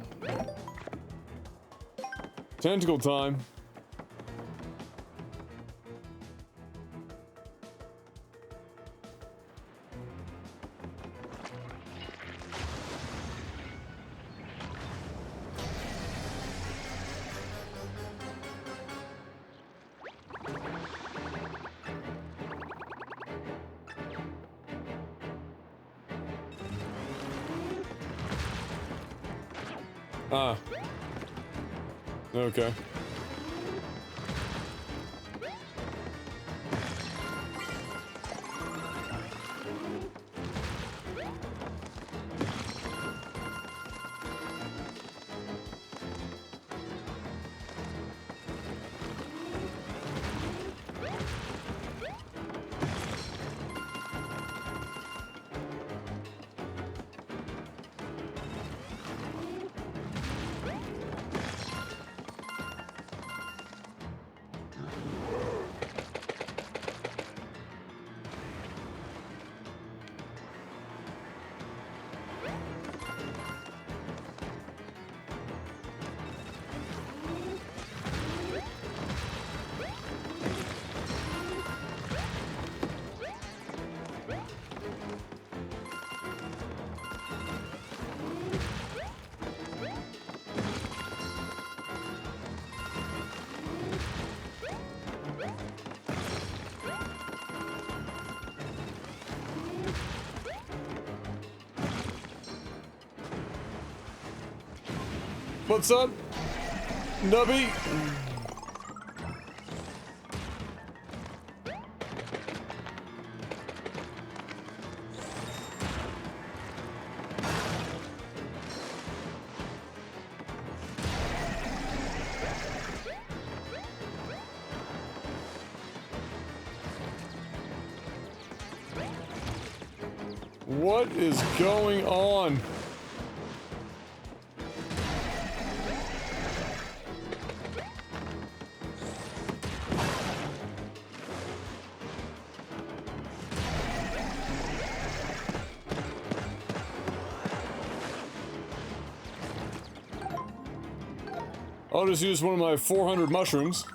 Speaker 1: Tentacle time. Ah. Okay. What's up, Nubby? What is going on? I'll just use one of my 400 mushrooms.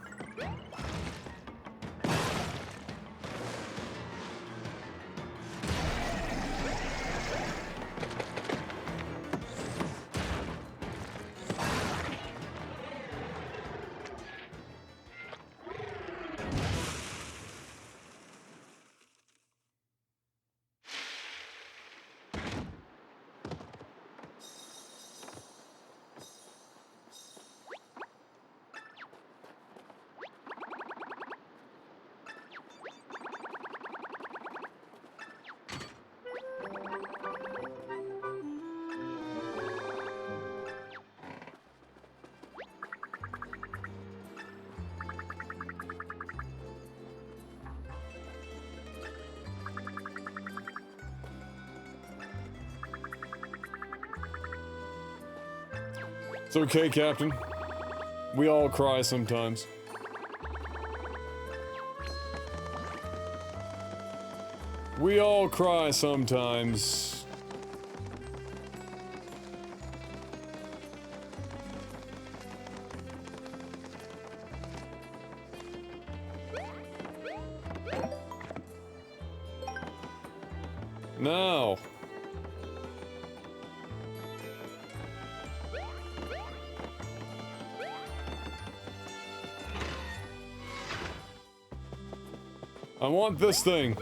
Speaker 1: It's okay, Captain. We all cry sometimes. We all cry sometimes. Now. I want this thing.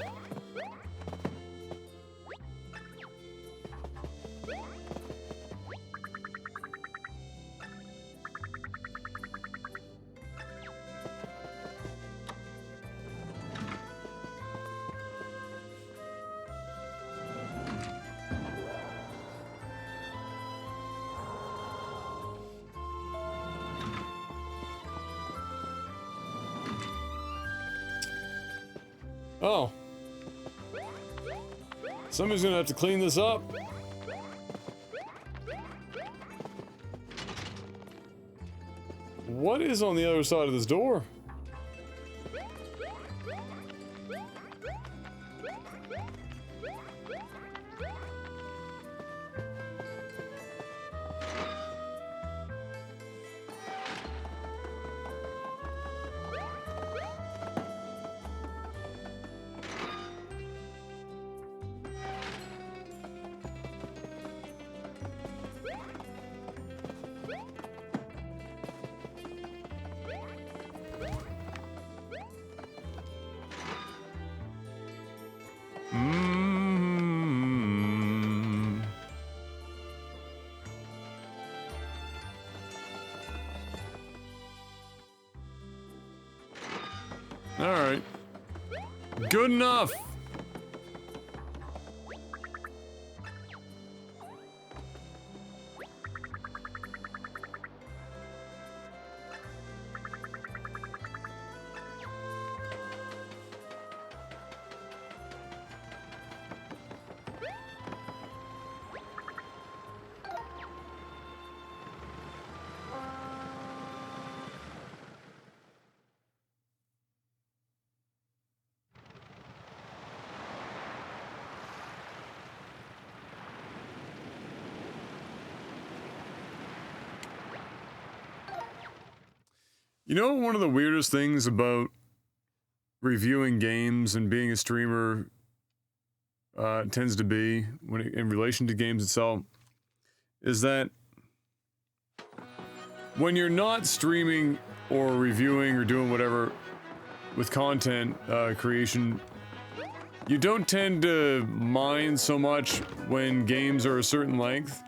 Speaker 1: Oh. Somebody's gonna have to clean this up. What is on the other side of this door? Mm. All right. Good enough. You know, one of the weirdest things about reviewing games and being a streamer tends to be when in relation to games itself is that when you're not streaming or reviewing or doing whatever with content creation, you don't tend to mind so much when games are a certain length.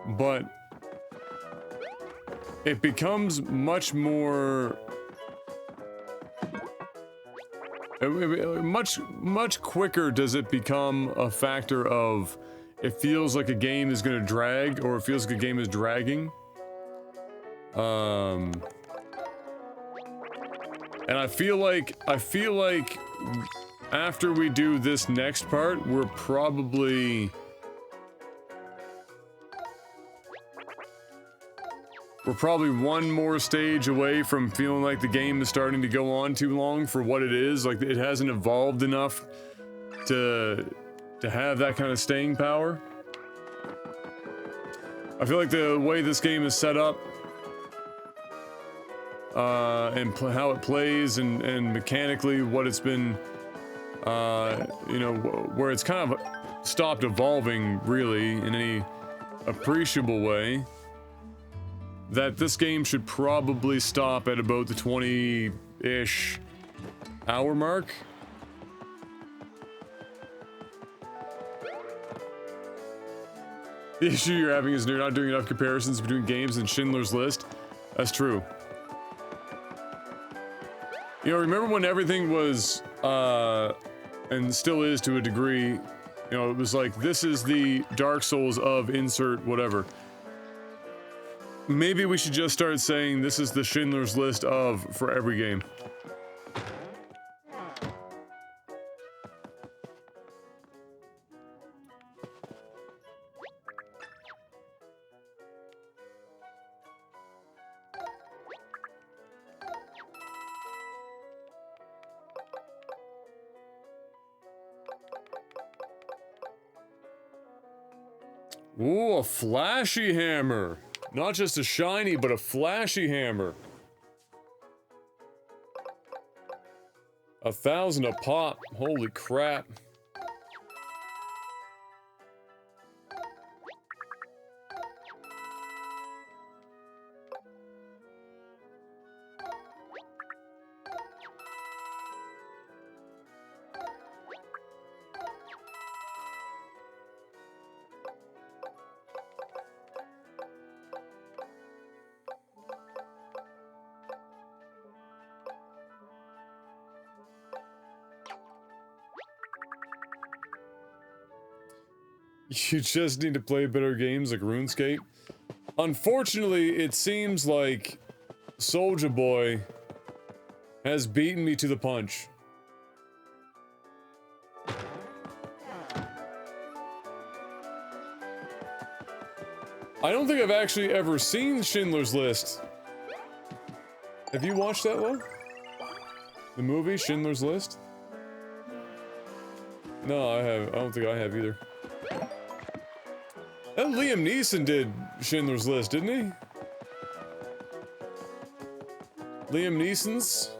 Speaker 1: But it becomes much more, much quicker does it become a factor of it feels like a game is going to drag or it feels like a game is dragging. And I feel like after we do this next part, we're probably one more stage away from feeling like the game is starting to go on too long for what it is. Like, it hasn't evolved enough to have that kind of staying power. I feel like the way this game is set up, and how it plays and mechanically what it's been, you know, where it's kind of stopped evolving really in any appreciable way, that this game should probably stop at about the 20-ish hour mark. The issue you're having is you're not doing enough comparisons between games and Schindler's List. That's true. You know, remember when everything was, and still is to a degree, you know, it was like, this is the Dark Souls of insert whatever. Maybe we should just start saying this is the Schindler's List of for every game. Ooh, a flashy hammer. Not just a shiny, but a flashy hammer. 1,000 a pop. Holy crap. You just need to play better games like RuneScape. Unfortunately, it seems like Soulja Boy has beaten me to the punch. I don't think I've actually ever seen Schindler's List. Have you watched that one? The movie Schindler's List? No, I have. I don't think I have either. That Liam Neeson did Schindler's List, didn't he? Liam Neeson's?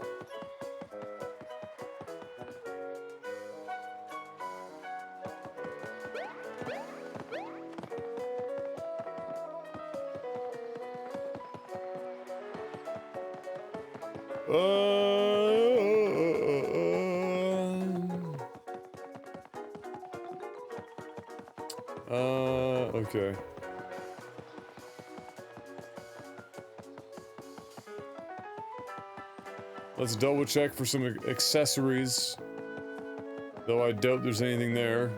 Speaker 1: Okay. Let's double check for some accessories. Though I doubt there's anything there.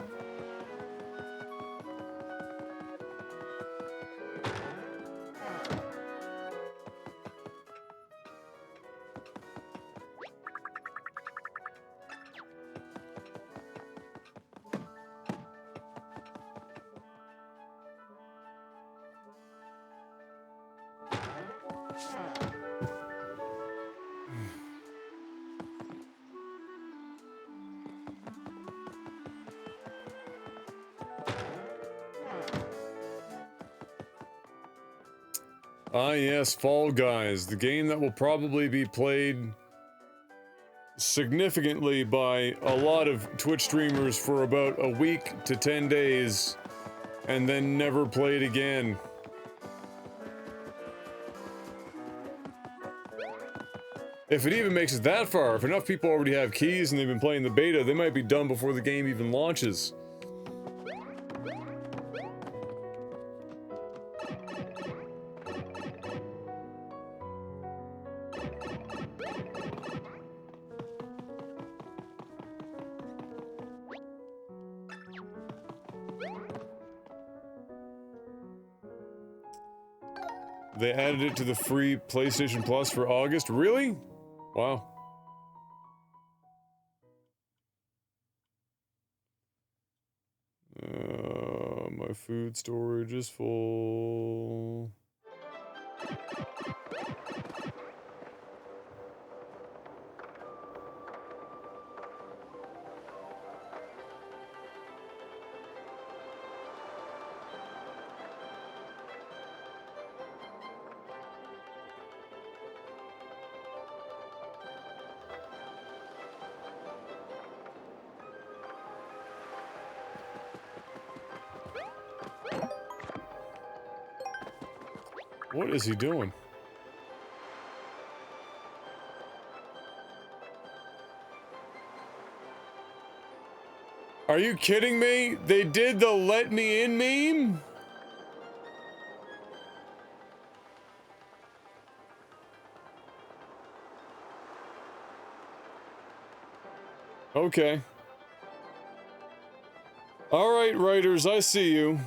Speaker 1: Ah yes, Fall Guys, the game that will probably be played significantly by a lot of Twitch streamers for about a week to 10 days, and then never played again. If it even makes it that far, if enough people already have keys and they've been playing the beta, they might be done before the game even launches. They added it to the free PlayStation Plus for August? Really? Wow. My food storage is full. What is he doing? Are you kidding me? They did the let me in meme? Okay. Alright, writers, I see you.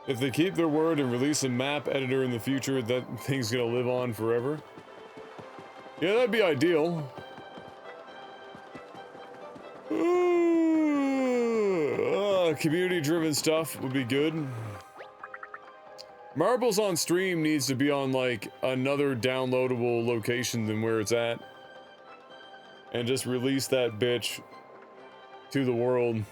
Speaker 1: If they keep their word and release a map editor in the future, that thing's gonna live on forever. Yeah, that'd be ideal. Community-driven stuff would be good. Marbles on Stream needs to be on, like, another downloadable location than where it's at. And just release that bitch to the world.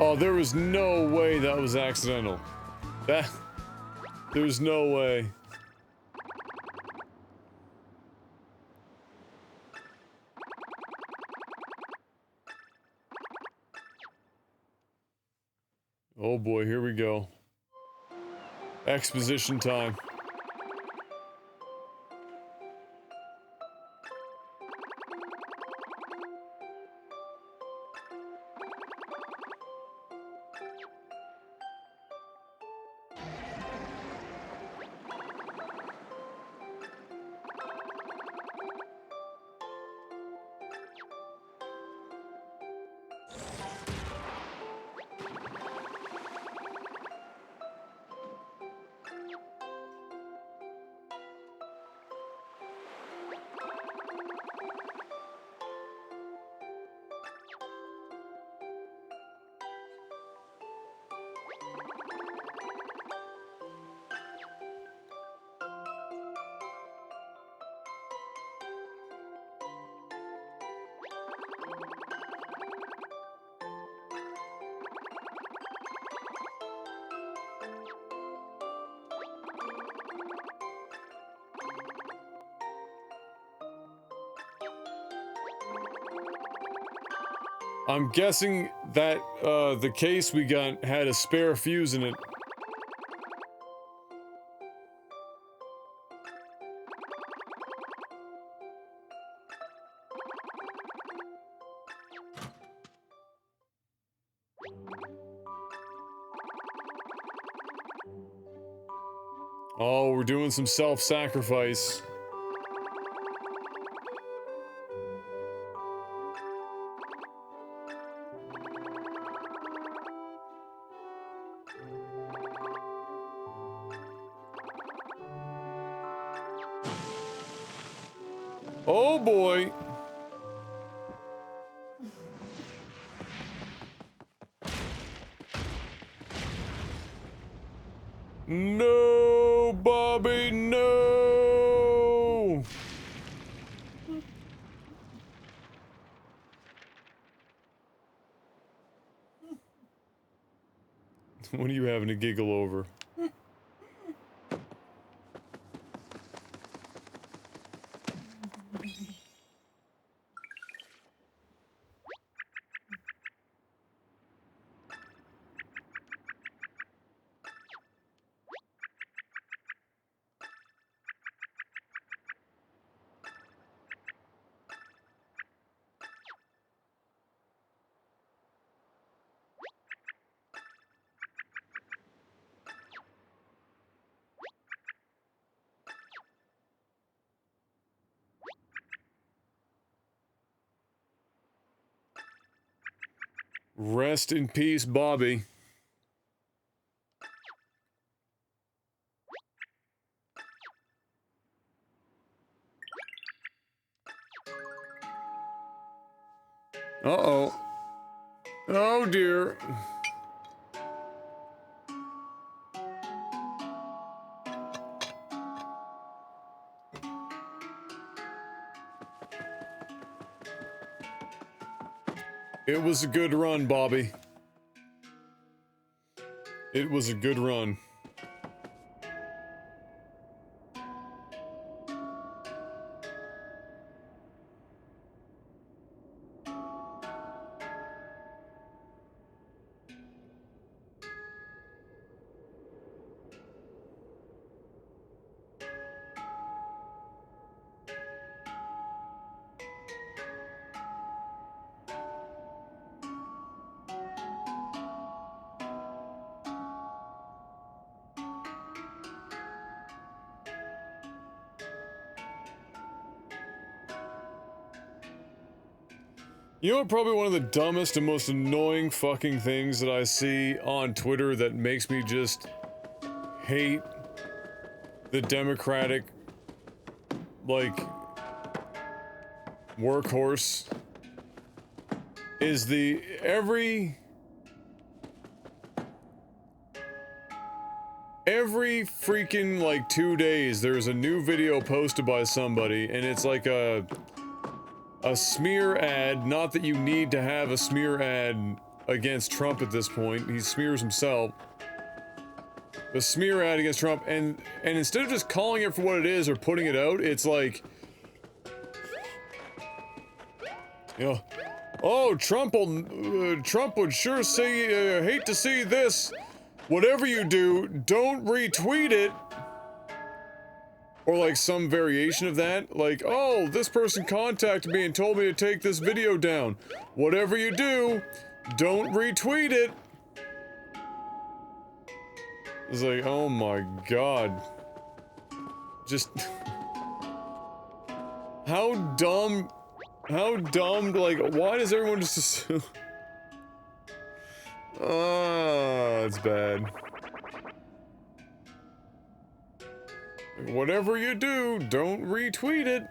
Speaker 1: Oh, there was no way that was accidental. There's no way. Oh boy, here we go. Exposition time. I'm guessing that, the case we got had a spare fuse in it. Oh, we're doing some self-sacrifice. Oh boy. No, Bobby, no! What are you having to giggle over? Rest in peace, Bobby. Uh-oh. Oh dear. It was a good run, Bobby. It was a good run. You know, probably one of the dumbest and most annoying fucking things that I see on Twitter that makes me just hate the Democratic, like, workhorse is the every freaking, like, 2 days there's a new video posted by somebody and it's like a smear ad. Not that you need to have a smear ad against Trump at this point. He smears himself. A smear ad against Trump, and instead of just calling it for what it is or putting it out, it's like, you know, oh, Trump would sure say, hate to see this. Whatever you do, don't retweet it. Or like some variation of that, like, oh, this person contacted me and told me to take this video down. Whatever you do, don't retweet it. It's like, oh my god. Just... How dumb, like, why does everyone just assume... Ah, it's bad. Whatever you do, don't retweet it.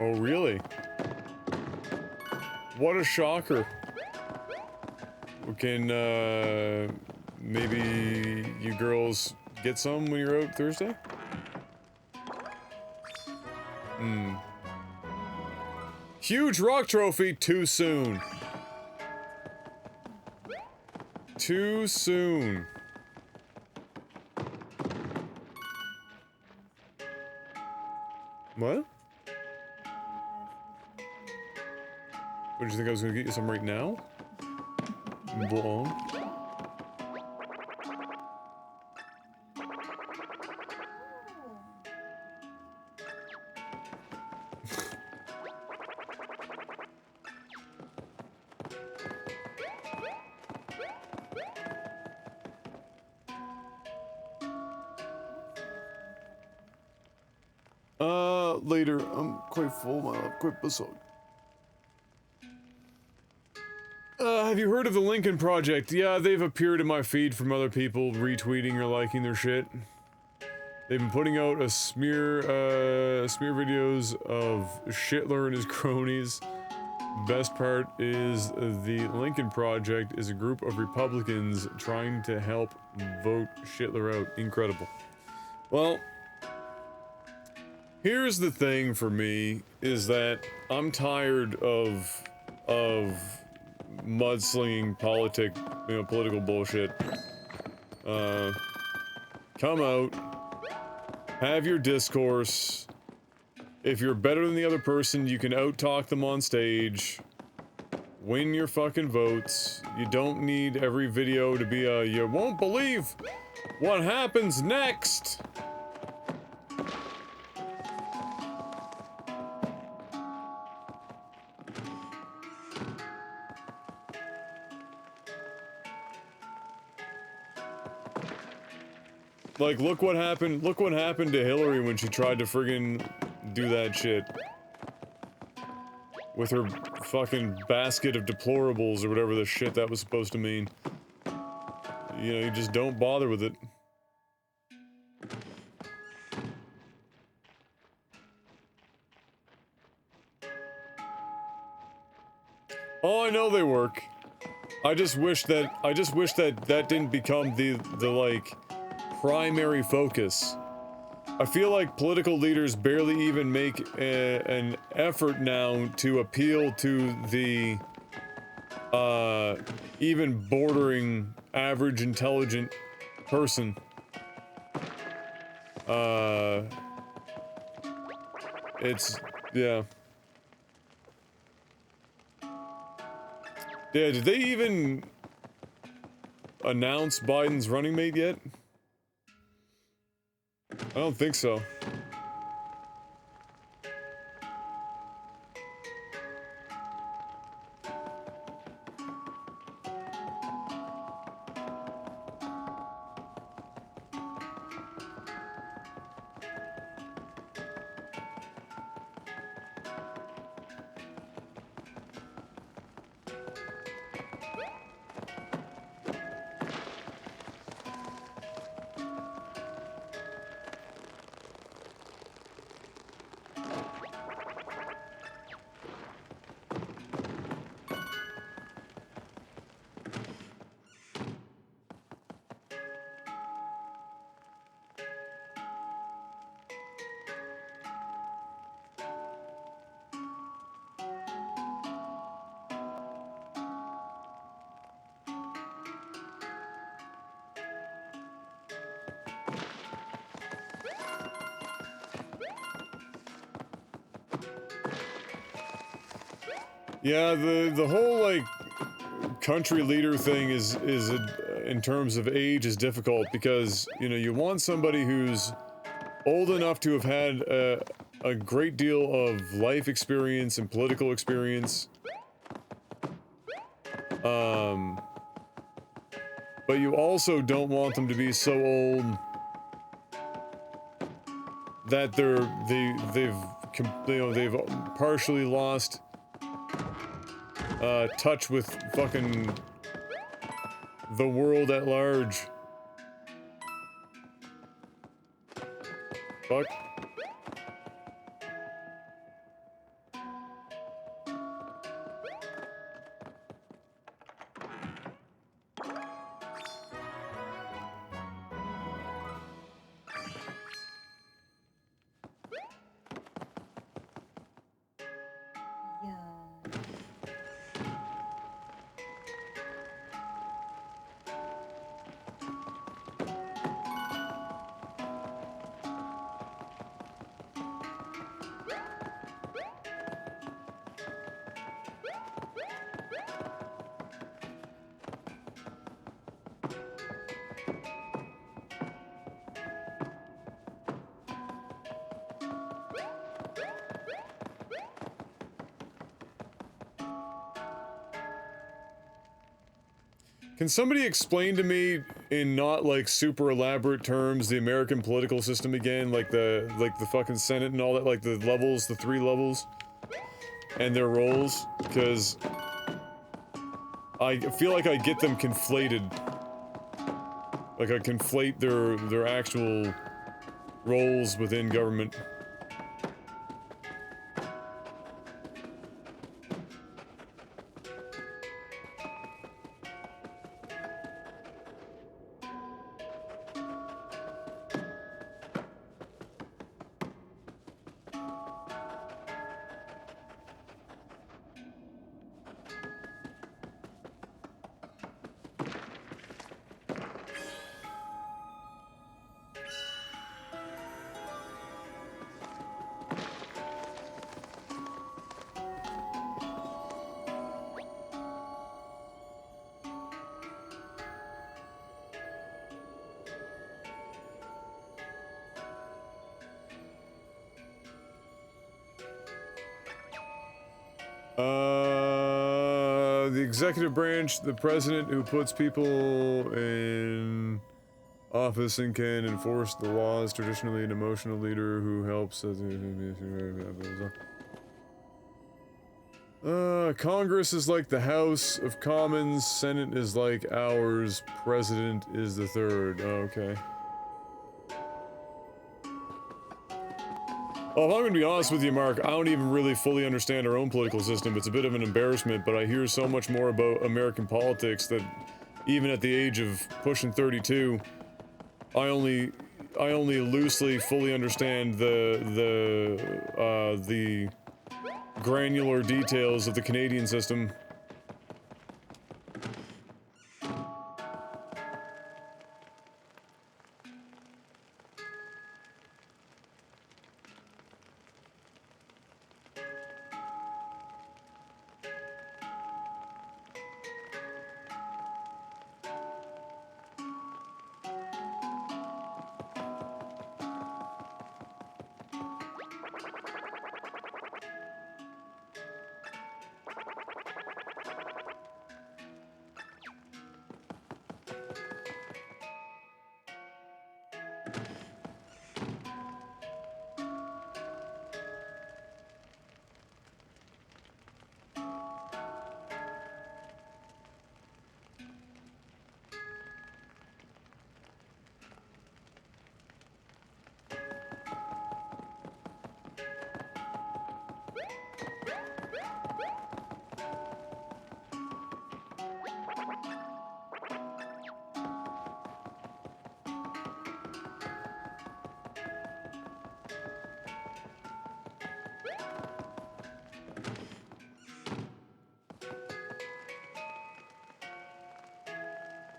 Speaker 1: Oh, really? What a shocker. Can, maybe you girls get some when you're out Thursday? Hmm. Huge rock trophy, too soon. Too soon. What? What, did you think I was gonna get you some right now? Blonde. Later. I'm quite full, my love. Quite beside. Have you heard of the Lincoln Project? Yeah, they've appeared in my feed from other people retweeting or liking their shit. They've been putting out a smear videos of Shitler and his cronies. Best part is the Lincoln Project is a group of Republicans trying to help vote Shitler out. Incredible. Well, here's the thing for me, is that I'm tired of mudslinging political bullshit. Come out, have your discourse. If you're better than the other person, you can out-talk them on stage. Win your fucking votes. You don't need every video to be a, you won't believe what happens next. Like, look what happened to Hillary when she tried to friggin' do that shit. With her fucking basket of deplorables or whatever the shit that was supposed to mean. You know, you just don't bother with it. Oh, I know they work. I just wish that that didn't become the like, primary focus. I feel like political leaders barely even make an effort now to appeal to the, even bordering average intelligent person. It's, yeah. Yeah, did they even announce Biden's running mate yet? I don't think so. Yeah, the whole, like, country leader thing is in terms of age, is difficult because, you know, you want somebody who's old enough to have had a great deal of life experience and political experience. But you also don't want them to be so old that they've partially lost touch with fucking the world at large. Fuck. Can somebody explain to me, in not like super elaborate terms, the American political system again? Like the fucking Senate and all that, like the levels, the 3 levels? And their roles? Because I feel like I get them conflated. Like I conflate their actual roles within government. The executive branch, the president who puts people in office and can enforce the laws, traditionally an emotional leader who helps. Congress is like the House of Commons, Senate is like ours, President is the third. Oh, okay. Well, if I'm gonna be honest with you, Mark, I don't even really fully understand our own political system. It's a bit of an embarrassment, but I hear so much more about American politics that even at the age of pushing 32, I only loosely fully understand the granular details of the Canadian system.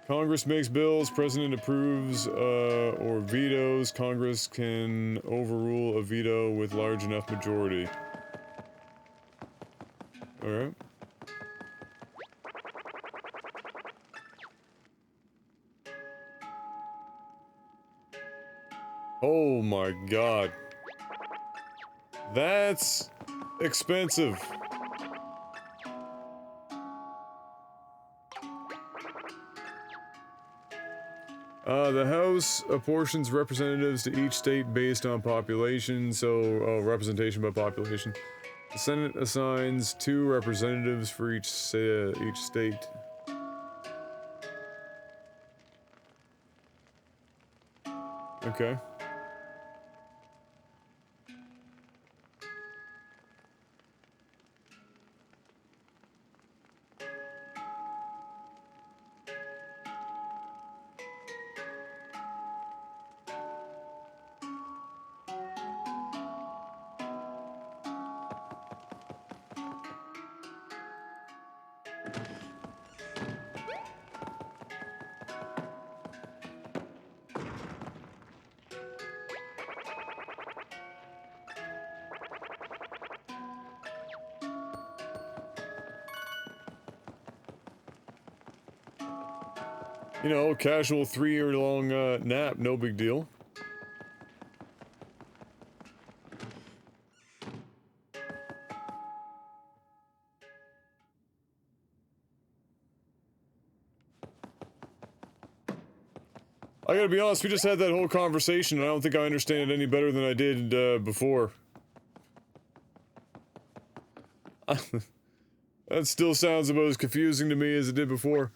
Speaker 1: Congress makes bills, President approves, or vetoes. Congress can overrule a veto with large enough majority. Alright. Oh my god. That's expensive. The House apportions representatives to each state based on population, so, representation by population. The Senate assigns 2 representatives for each state. Okay. You know, casual 3-year-long nap, no big deal. I gotta be honest, we just had that whole conversation, and I don't think I understand it any better than I did, before. That still sounds about as confusing to me as it did before.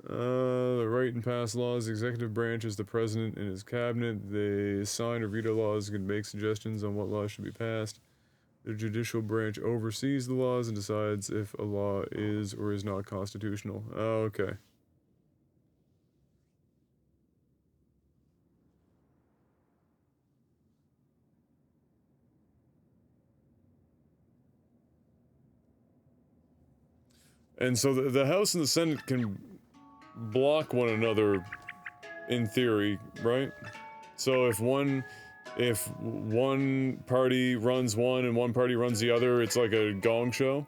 Speaker 1: The right and pass laws, the executive branch is the president and his cabinet. They sign or veto laws and can make suggestions on what laws should be passed. The judicial branch oversees the laws and decides if a law is or is not constitutional. Oh, okay. And so the House and the Senate can block one another, in theory, right? So if one party runs one and one party runs the other, it's like a gong show.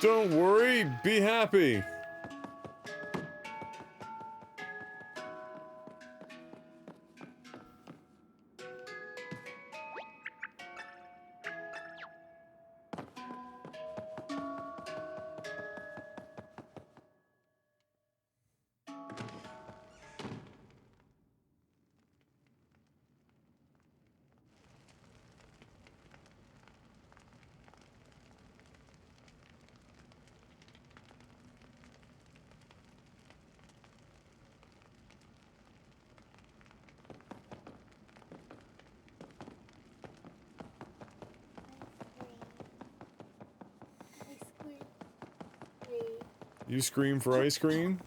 Speaker 1: Don't worry, be happy. You scream for ice cream?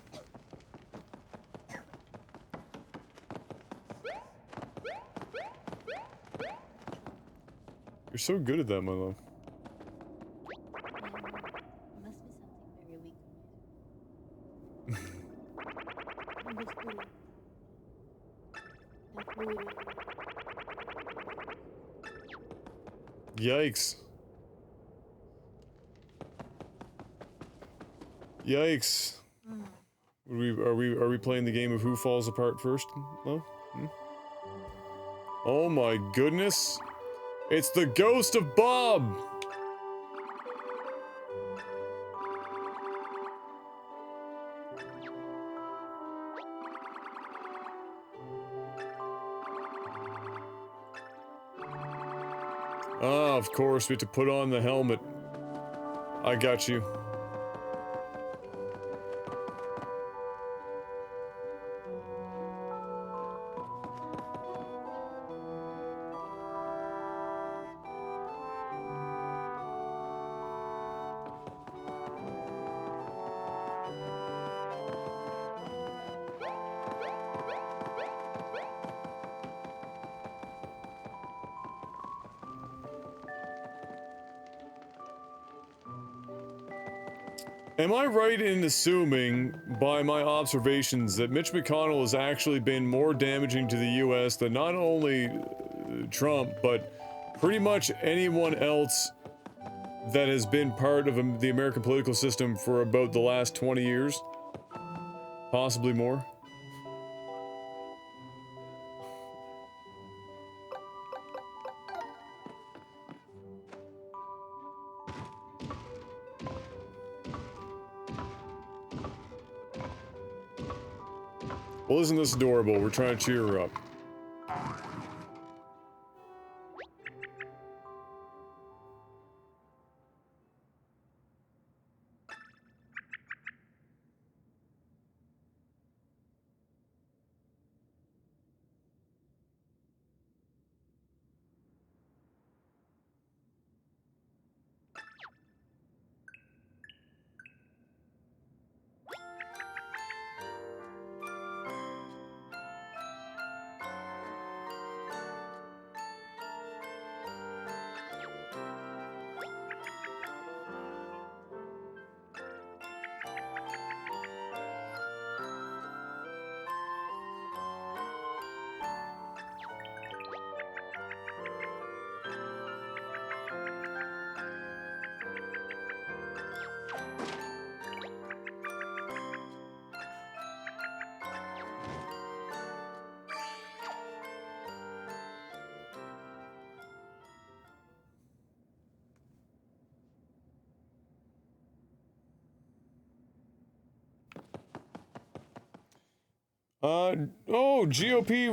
Speaker 1: You're so good at that, my love. Yikes. Yikes. Are we playing the game of who falls apart first? No? Hmm? Oh my goodness. It's the ghost of Bob. Ah, of course, we have to put on the helmet. I got you. Am I right in assuming, by my observations, that Mitch McConnell has actually been more damaging to the US than not only Trump, but pretty much anyone else that has been part of the American political system for about the last 20 years? Possibly more? Well, isn't this adorable? We're trying to cheer her up. Oh, GOP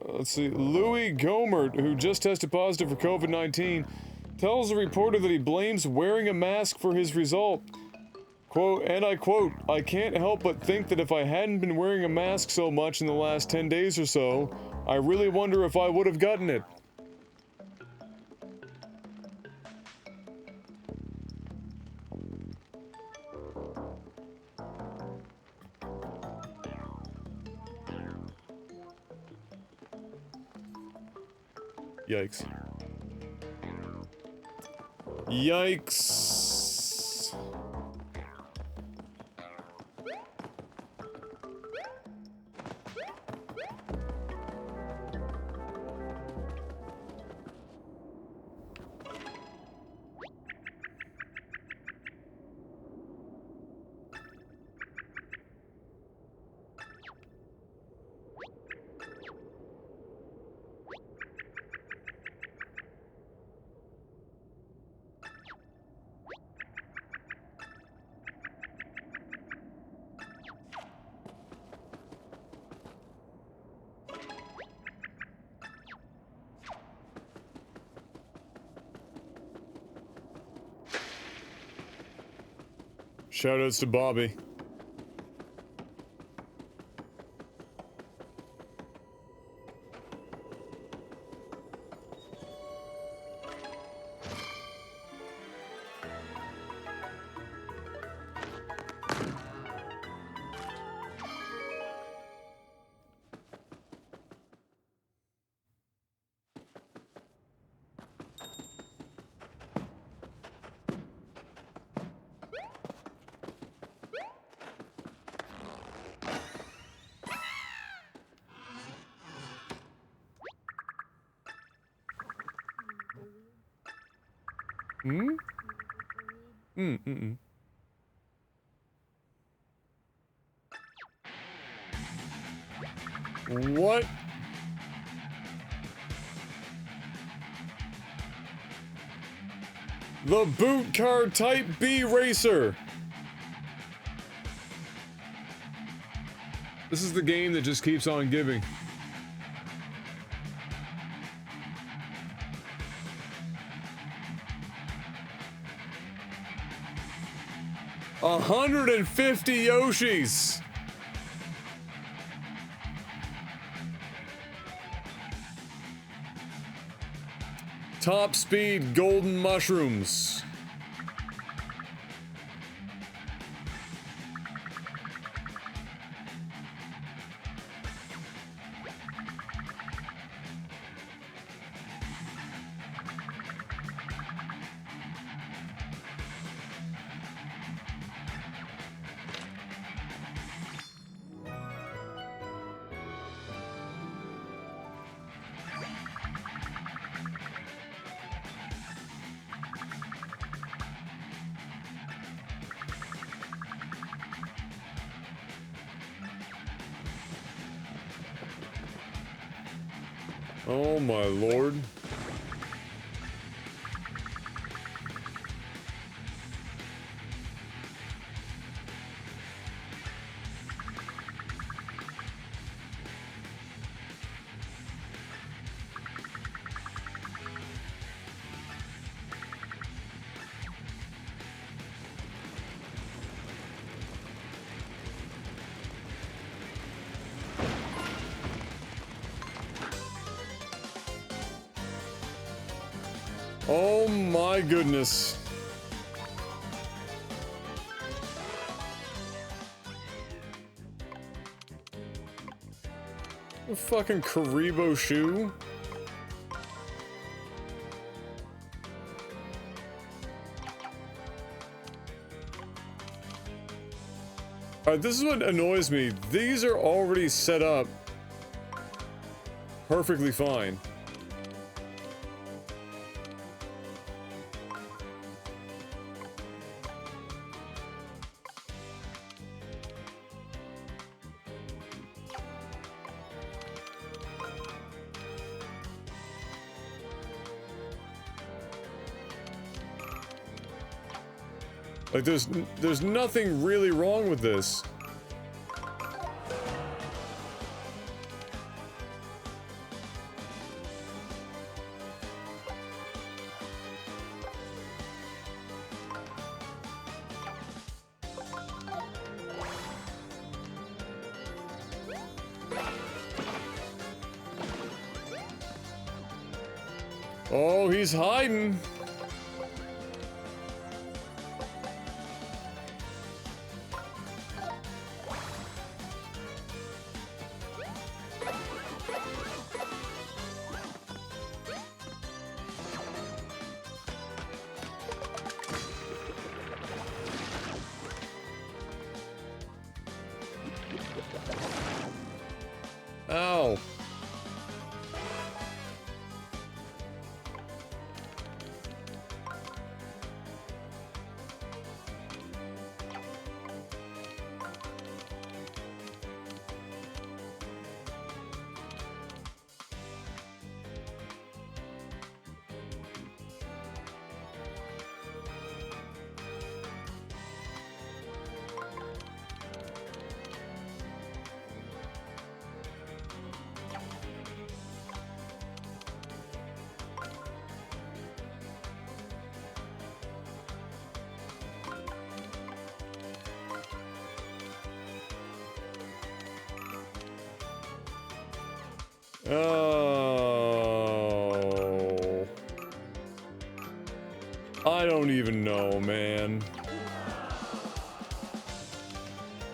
Speaker 1: let's see, Louis Gomert, who just tested positive for COVID-19, tells the reporter that he blames wearing a mask for his result. Quote, and I quote, "I can't help but think that if I hadn't been wearing a mask so much in the last 10 days or so, I really wonder if I would have gotten it." Yikes. Yikes. Shoutouts to Bobby. Hmm? What? The Boot Car Type B Racer! This is the game that just keeps on giving. $150 Yoshis! Top speed golden mushrooms. Oh my lord. Oh my goodness. A fucking Karibo shoe? Alright, this is what annoys me. These are already set up perfectly fine. Like, there's nothing really wrong with this. Oh, he's hiding. Ow. Oh. I don't even know, man.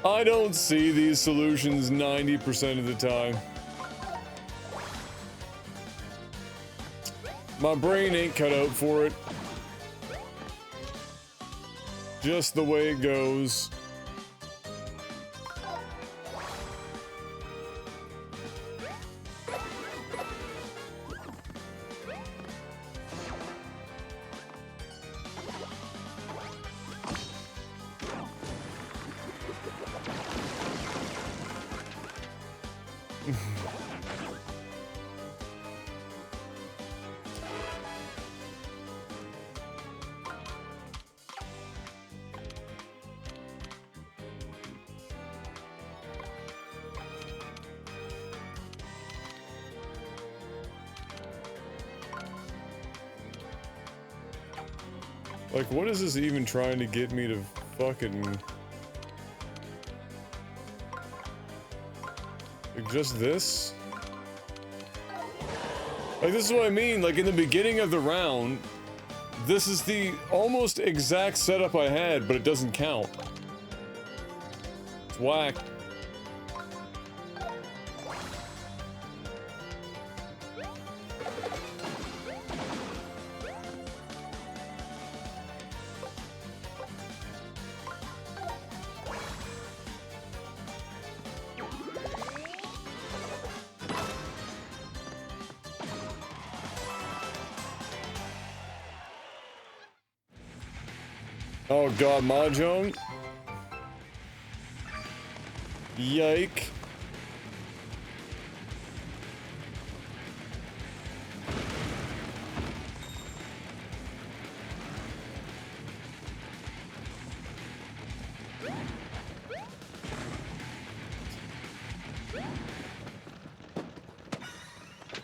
Speaker 1: I don't see these solutions 90% of the time. My brain ain't cut out for it. Just the way it goes. Like, what is this even trying to get me to fucking... Like, just this? Like, this is what I mean, like, in the beginning of the round, this is the almost exact setup I had, but it doesn't count. It's whack. Oh god, Mahjong? Yike.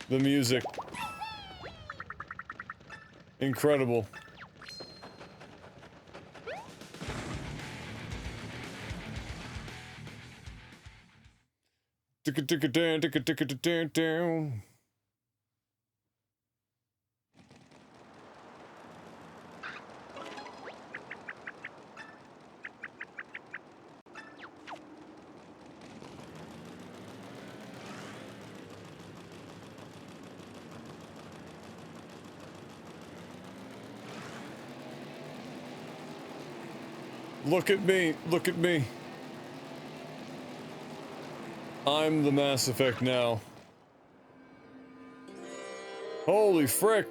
Speaker 1: The music. Incredible. Down. Look at me, look at me. I'm the Mass Effect now. Holy frick.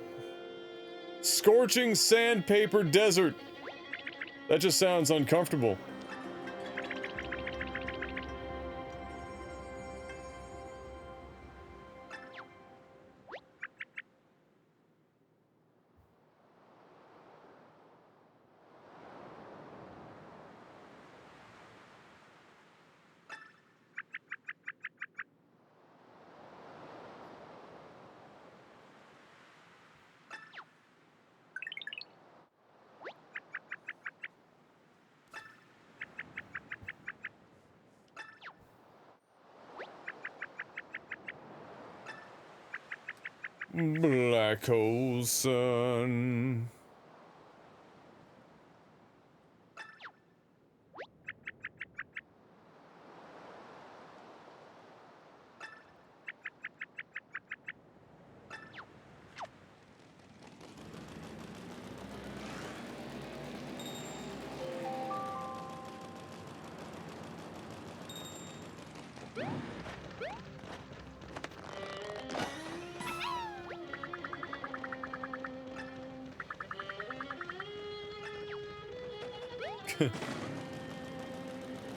Speaker 1: Scorching sandpaper desert. That just sounds uncomfortable. Blah. black hole sun.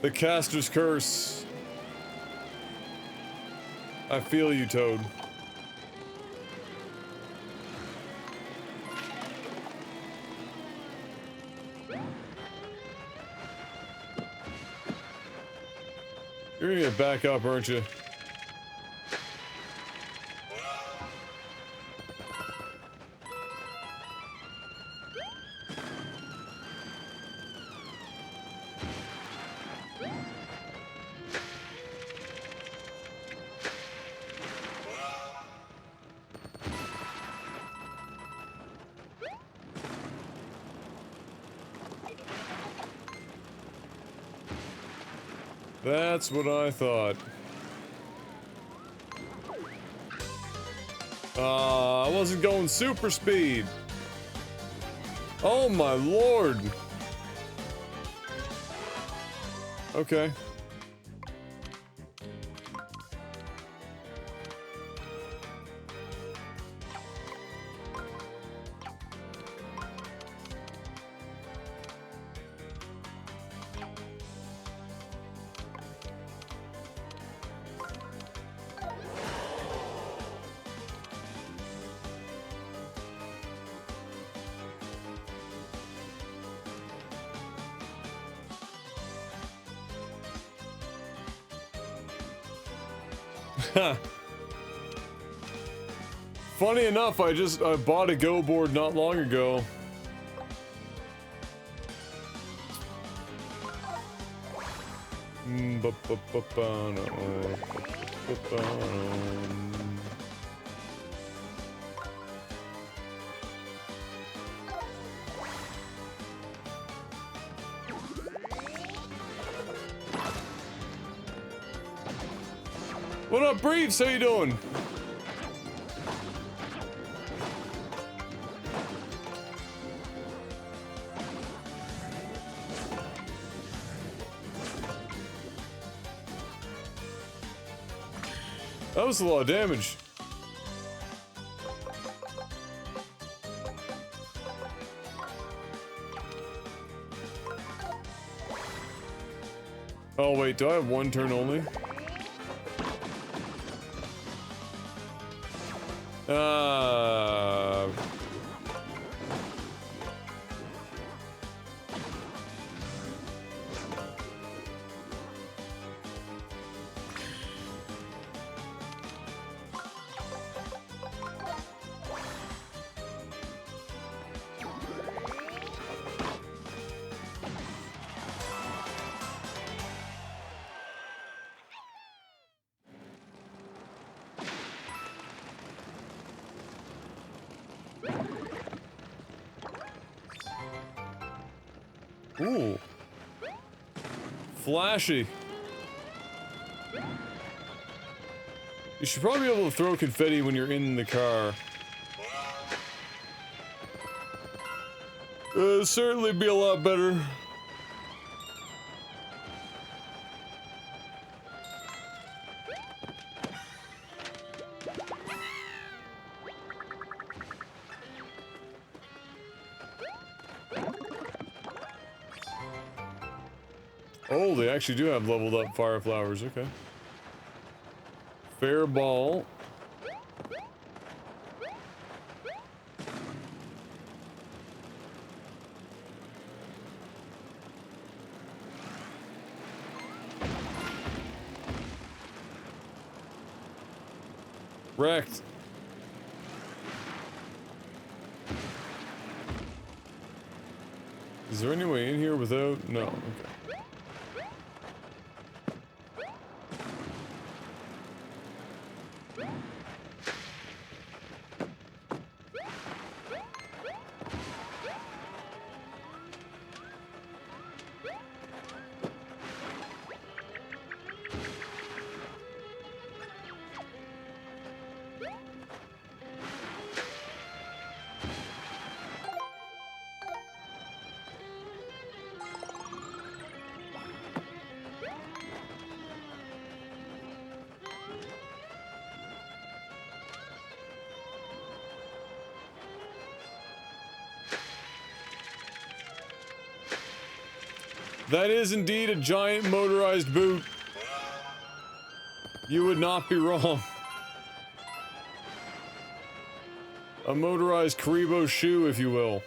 Speaker 1: The caster's curse. I feel you, Toad. You're gonna get back up, aren't you? That's what I thought. I wasn't going super speed. Oh my lord. Okay. Funny enough, I bought a Go board not long ago. What up, Briefs? How you doing? That was a lot of damage. Oh wait, do I have one turn only? Ooh. Flashy. You should probably be able to throw confetti when you're in the car. Certainly be a lot better. Oh, they actually do have leveled up fire flowers, okay. Fair ball. Wrecked. Is there any way in here without? No, okay. That is indeed a giant motorized boot. You would not be wrong. A motorized Karibo shoe, if you will.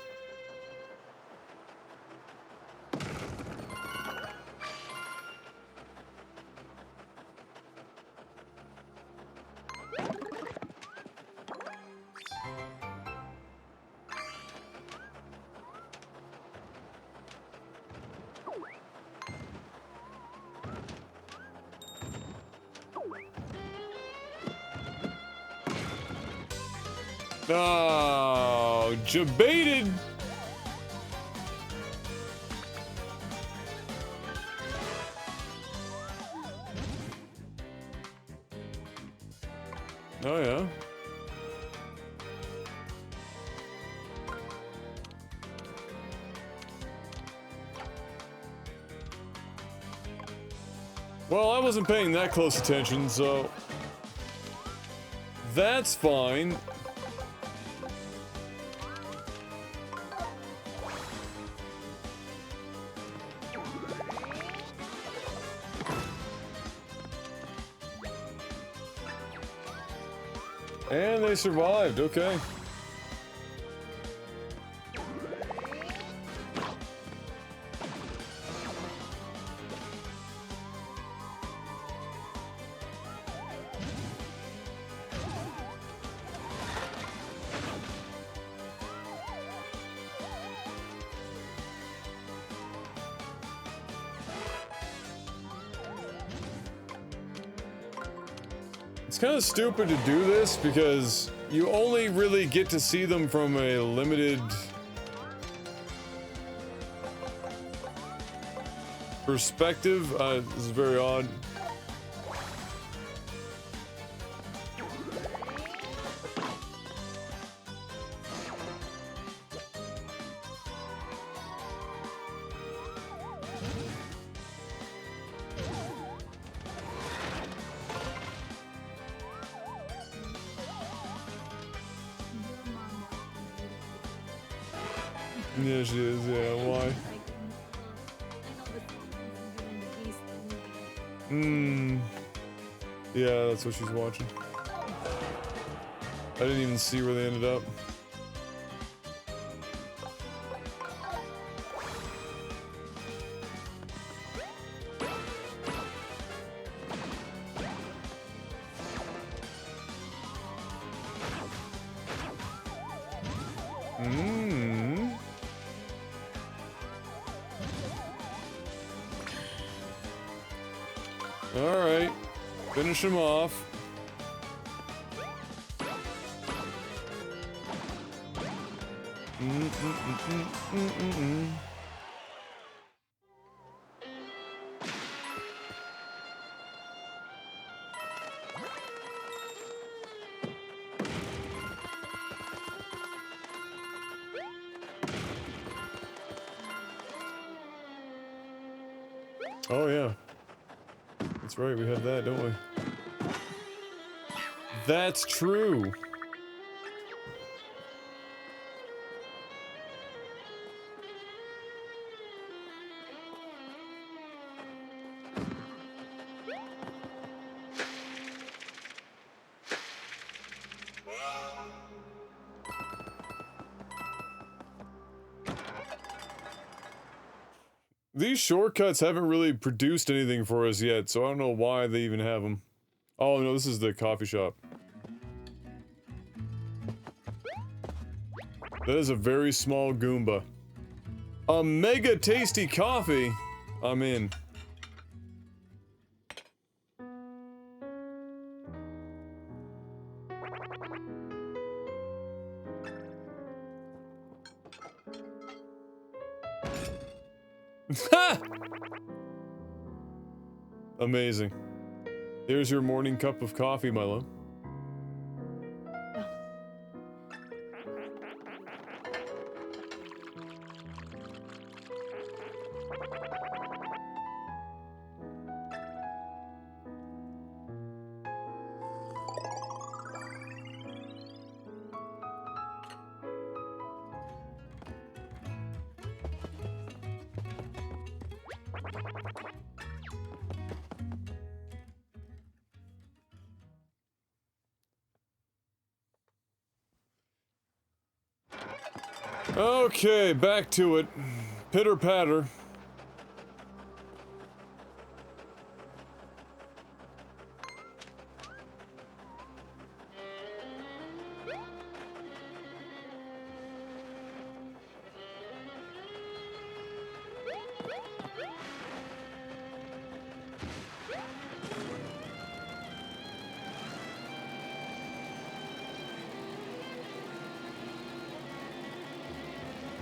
Speaker 1: Oh, jebaited. Oh yeah. Well, I wasn't paying that close attention, so that's fine. And they survived, okay. It's kind of stupid to do this because you only really get to see them from a limited perspective. This is very odd. Yeah, she is, yeah, why? Yeah, that's what she's watching. I didn't even see where they ended up. Alright. Finish him off. Oh yeah. That's right, we have that, don't we? That's true. These shortcuts haven't really produced anything for us yet, so I don't know why they even have them. Oh no, this is the coffee shop. That is a very small Goomba. A mega tasty coffee? I'm in. Ha! Amazing. Here's your morning cup of coffee, Milo. Okay, back to it. Pitter patter.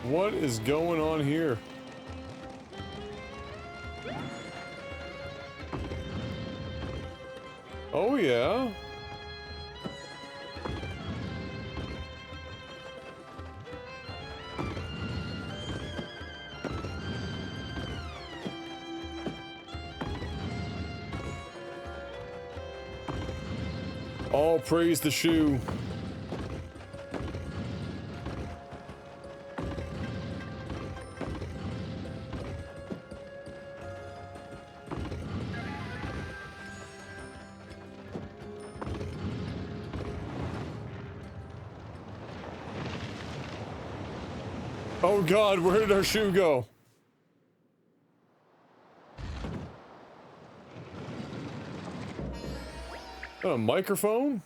Speaker 1: What is going on here? Oh yeah. All praise the shoe. Oh God, where did our shoe go? A microphone?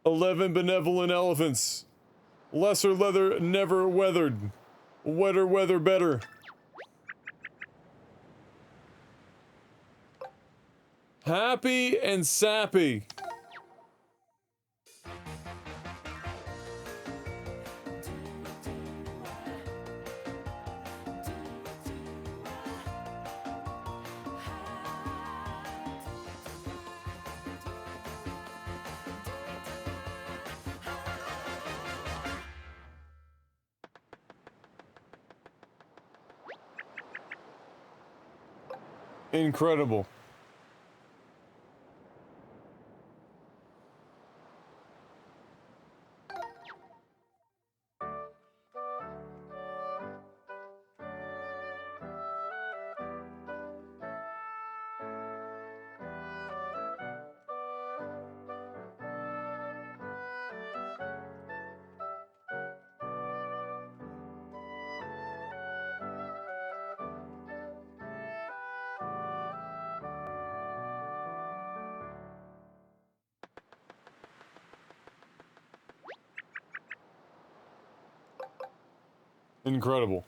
Speaker 1: "11 benevolent elephants. Lesser leather never weathered. Wetter weather better." Happy and sappy. Incredible. Incredible.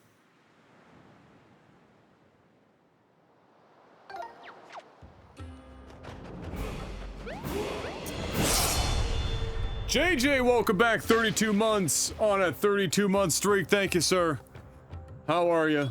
Speaker 1: JJ, welcome back. 32 months on a 32-month streak. Thank you, sir. How are you?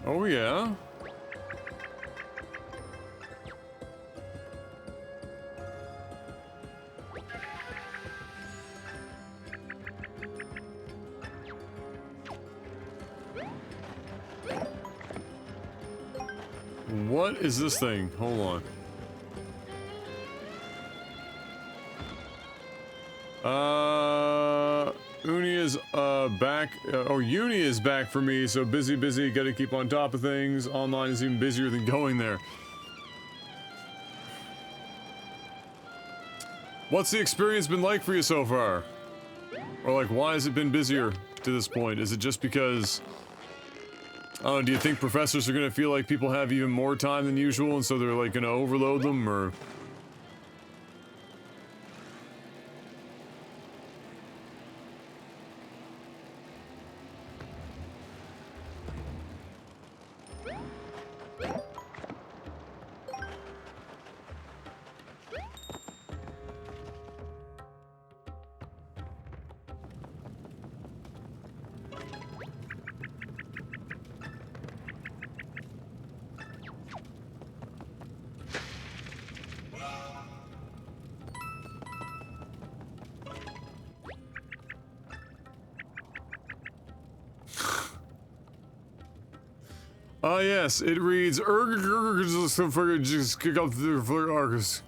Speaker 1: Oh, yeah. What is this thing? Hold on. Uni is back. Uni is back for me, so busy, gotta keep on top of things. Online is even busier than going there. What's the experience been like for you so far? Or like, why has it been busier to this point? Is it just because, I don't know, do you think professors are gonna feel like people have even more time than usual and so they're like gonna overload them, or? Ah, yes, it reads just kick up the Argus.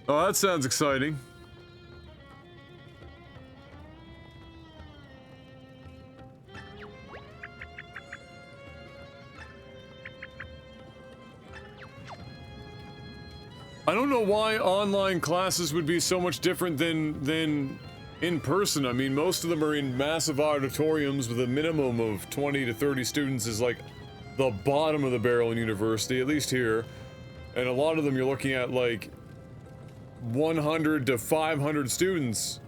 Speaker 1: Oh, that sounds exciting. I don't know why online classes would be so much different than in person. I mean, most of them are in massive auditoriums with a minimum of 20 to 30 students is like the bottom of the barrel in university, at least here. And a lot of them you're looking at like 100 to 500 students.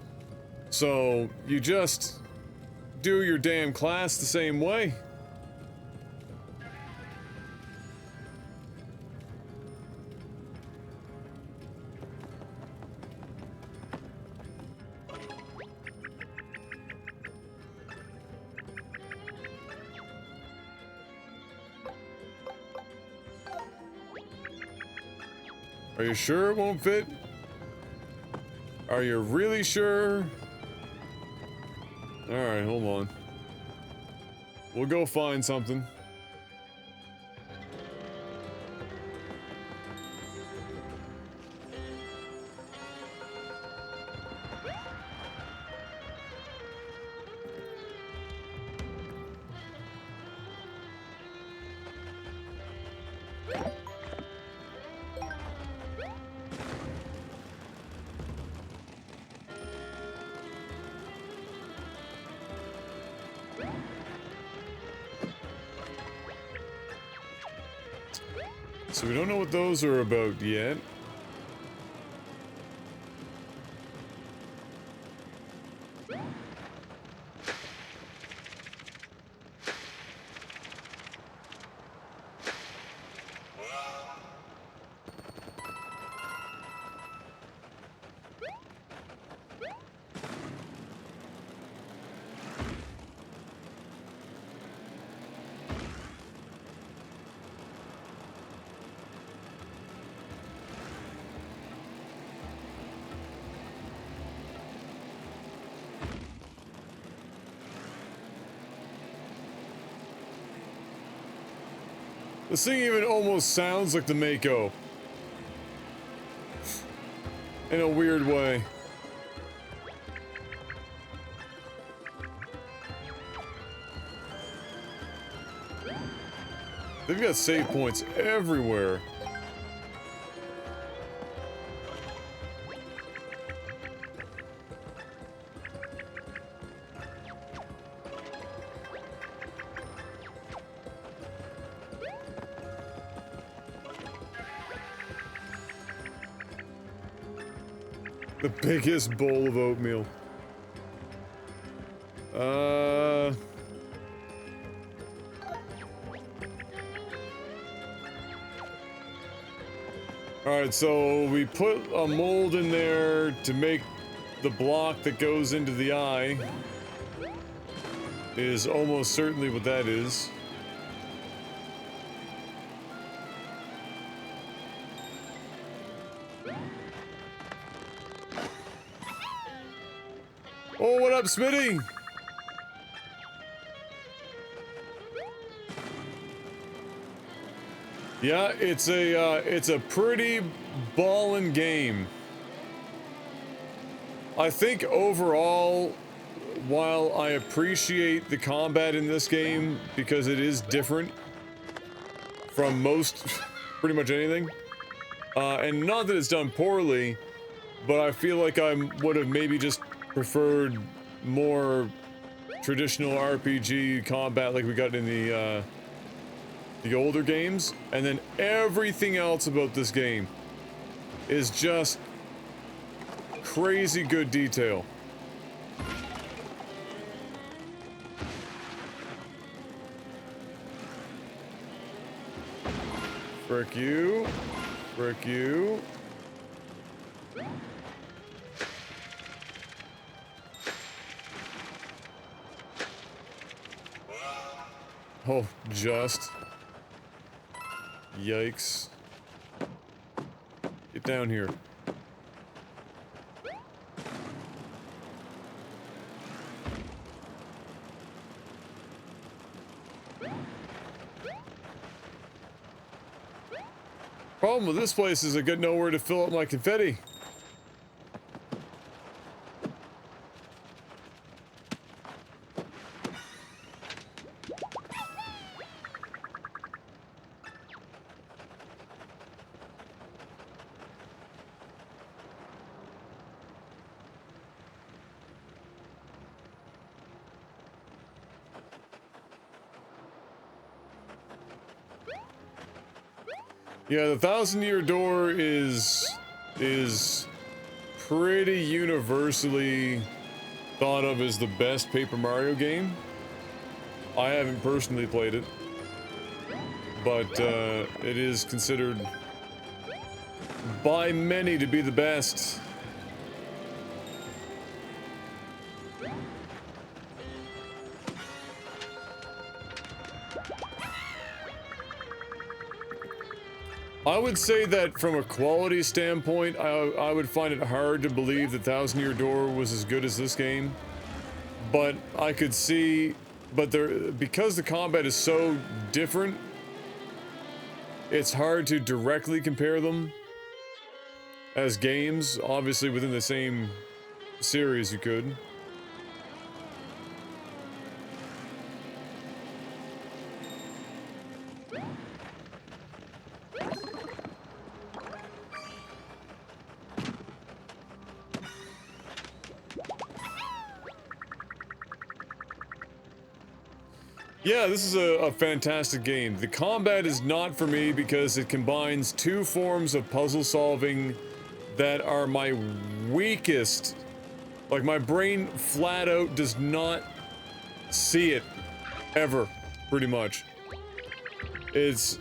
Speaker 1: So you just do your damn class the same way. Are you sure it won't fit? Are you really sure? Alright, hold on. We'll go find something. So we don't know what those are about yet. This thing even almost sounds like the Mako. In a weird way. They've got save points everywhere. The biggest bowl of oatmeal. Alright, so we put a mold in there to make the block that goes into the eye. Is almost certainly what that is. Oh, what up, Smitty? Yeah, it's a pretty ballin' game. I think overall, while I appreciate the combat in this game because it is different from most, pretty much anything, and not that it's done poorly, but I feel like I would have maybe just preferred more traditional RPG combat like we got in the older games, and then everything else about this game is just crazy good detail. Frick you. Frick you. Oh, just. Yikes. Get down here. Problem with this place is I got nowhere to fill up my confetti. Yeah, the 1,000-Year Door is pretty universally thought of as the best Paper Mario game. I haven't personally played it, but it is considered by many to be the best. I would say that from a quality standpoint, I would find it hard to believe that 1,000-Year Door was as good as this game. But I could see, because the combat is so different, it's hard to directly compare them as games. Obviously, within the same series, you could. Yeah, this is a fantastic game. The combat is not for me because it combines two forms of puzzle solving that are my weakest. Like, my brain flat out does not see it ever, pretty much. It's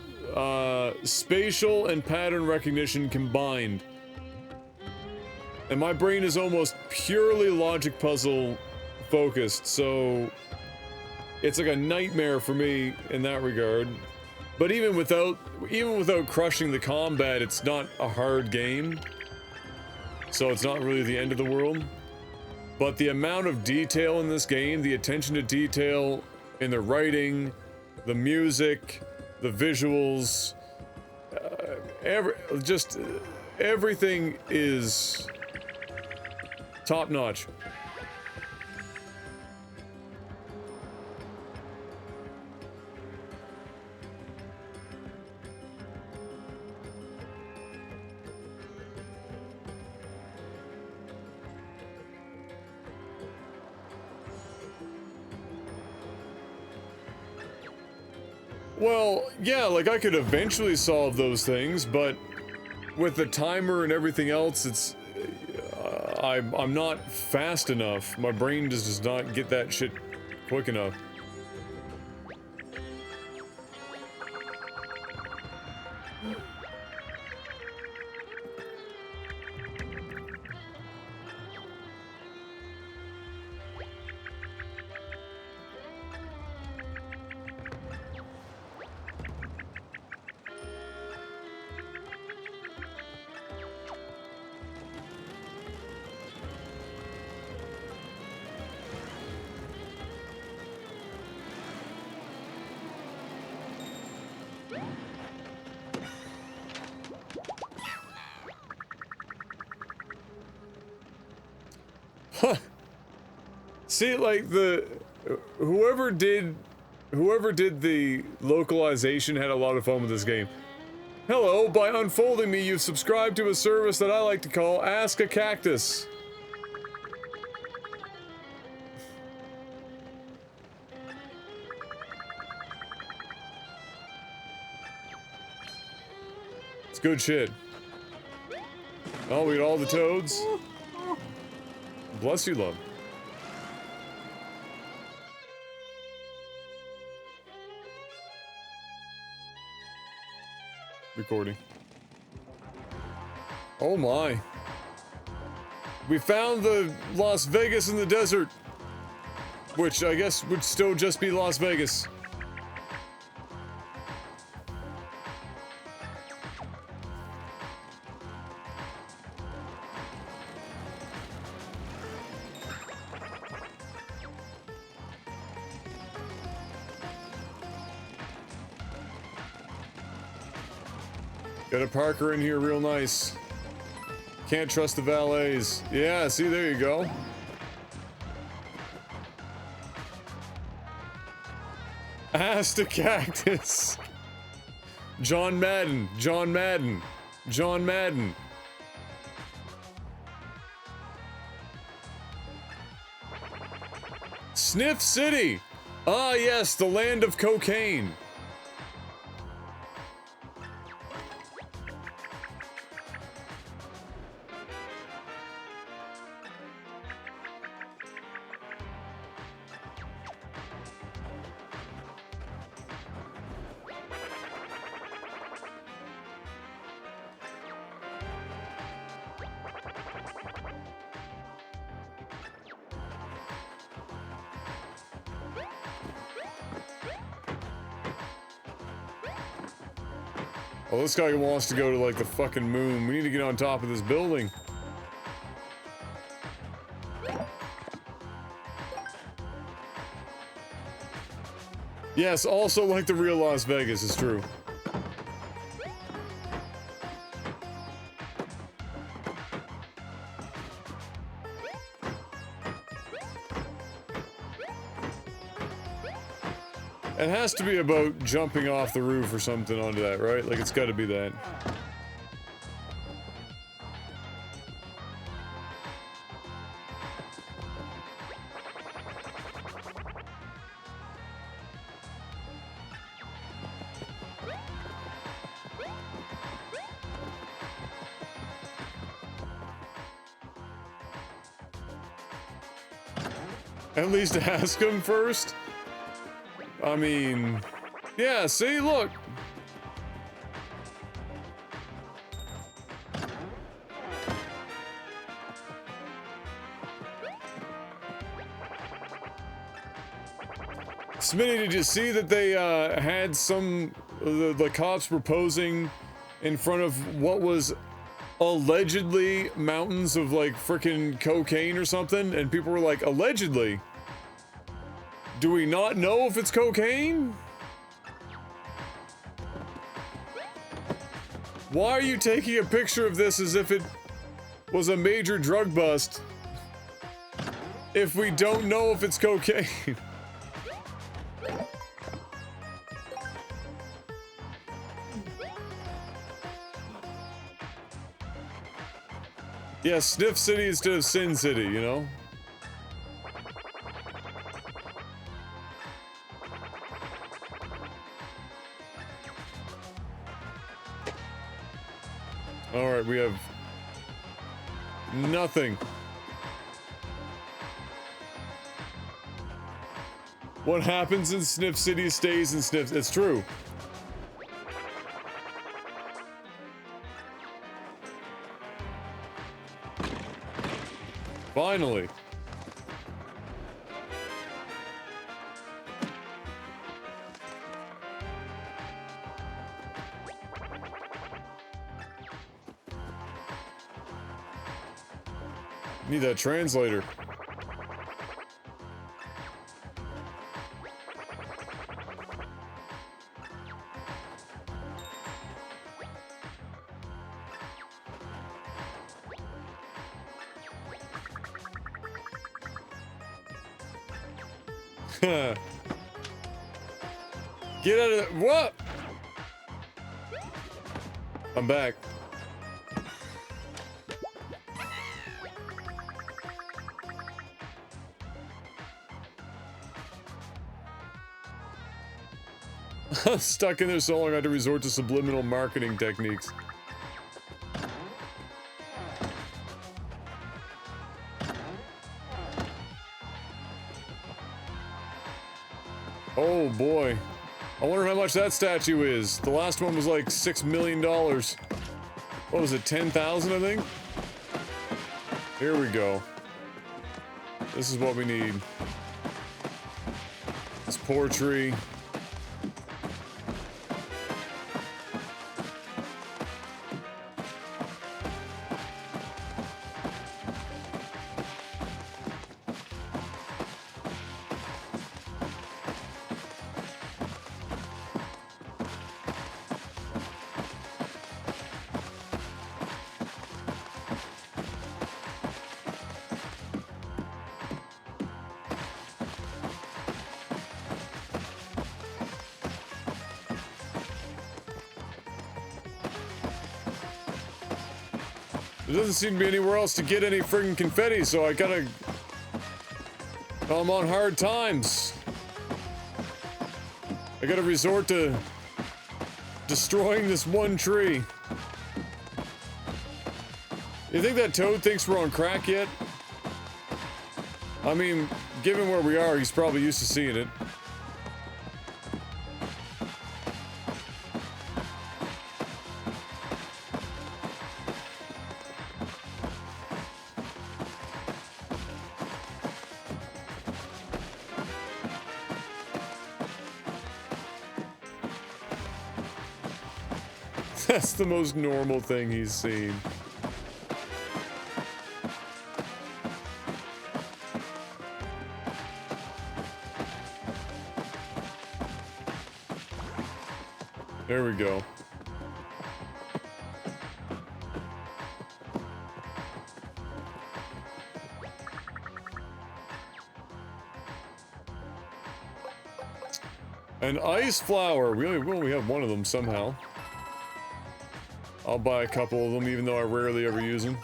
Speaker 1: spatial and pattern recognition combined. And my brain is almost purely logic puzzle focused, so it's like a nightmare for me in that regard. But even without crushing the combat, it's not a hard game. So it's not really the end of the world. But the amount of detail in this game, the attention to detail in the writing, the music, the visuals, everything is top notch. Well, yeah, like I could eventually solve those things, but with the timer and everything else, it's I'm not fast enough. My brain just does not get that shit quick enough. Huh. See, like, whoever did the localization had a lot of fun with this game. Hello, by unfolding me, you've subscribed to a service that I like to call Ask a Cactus. It's good shit. I'll eat all the toads. Bless you, love. Recording. Oh my. We found the Las Vegas in the desert. Which I guess would still just be Las Vegas. Gotta park her in here real nice. Can't trust the valets. Yeah, see, there you go. Ask the cactus. John Madden. John Madden. John Madden. Sniff City. Ah, yes, the land of cocaine. Oh, this guy wants to go to, like, the fucking moon. We need to get on top of this building. Yes, also like the real Las Vegas, it's true. It has to be about jumping off the roof or something onto that, right? Like, it's gotta be that. At least ask him first. I mean, yeah, see, look. Smitty, did you see that they had some, the cops were posing in front of what was allegedly mountains of like frickin' cocaine or something, and people were like, allegedly? Do we not know if it's cocaine? Why are you taking a picture of this as if it was a major drug bust if we don't know if it's cocaine? Yeah, Sniff City instead of Sin City, you know? Alright, we have nothing. What happens in Sniff City stays in Sniff. It's true. Finally. Need that translator. Get out of there. What? I'm back. I'm stuck in there so long I had to resort to subliminal marketing techniques. Oh boy. I wonder how much that statue is. The last one was like $6 million. What was it, 10,000 I think? Here we go. This is what we need. This poor tree. There doesn't seem to be anywhere else to get any friggin' confetti, so I gotta... I'm on hard times. I gotta resort to destroying this one tree. You think that Toad thinks we're on crack yet? I mean, given where we are, he's probably used to seeing it. That's the most normal thing he's seen. There we go. An ice flower. We only have one of them somehow. I'll buy a couple of them, even though I rarely ever use them.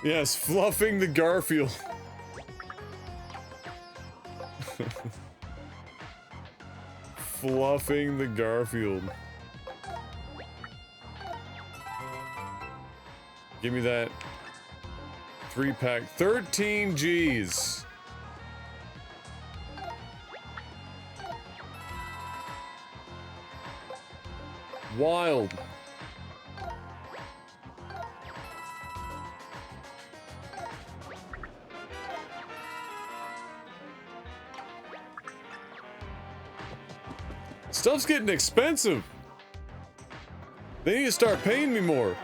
Speaker 1: Yes, fluffing the Garfield. Fluffing the Garfield. Give me that 3-pack. 13 G's. Wild. Stuff's getting expensive. They need to start paying me more.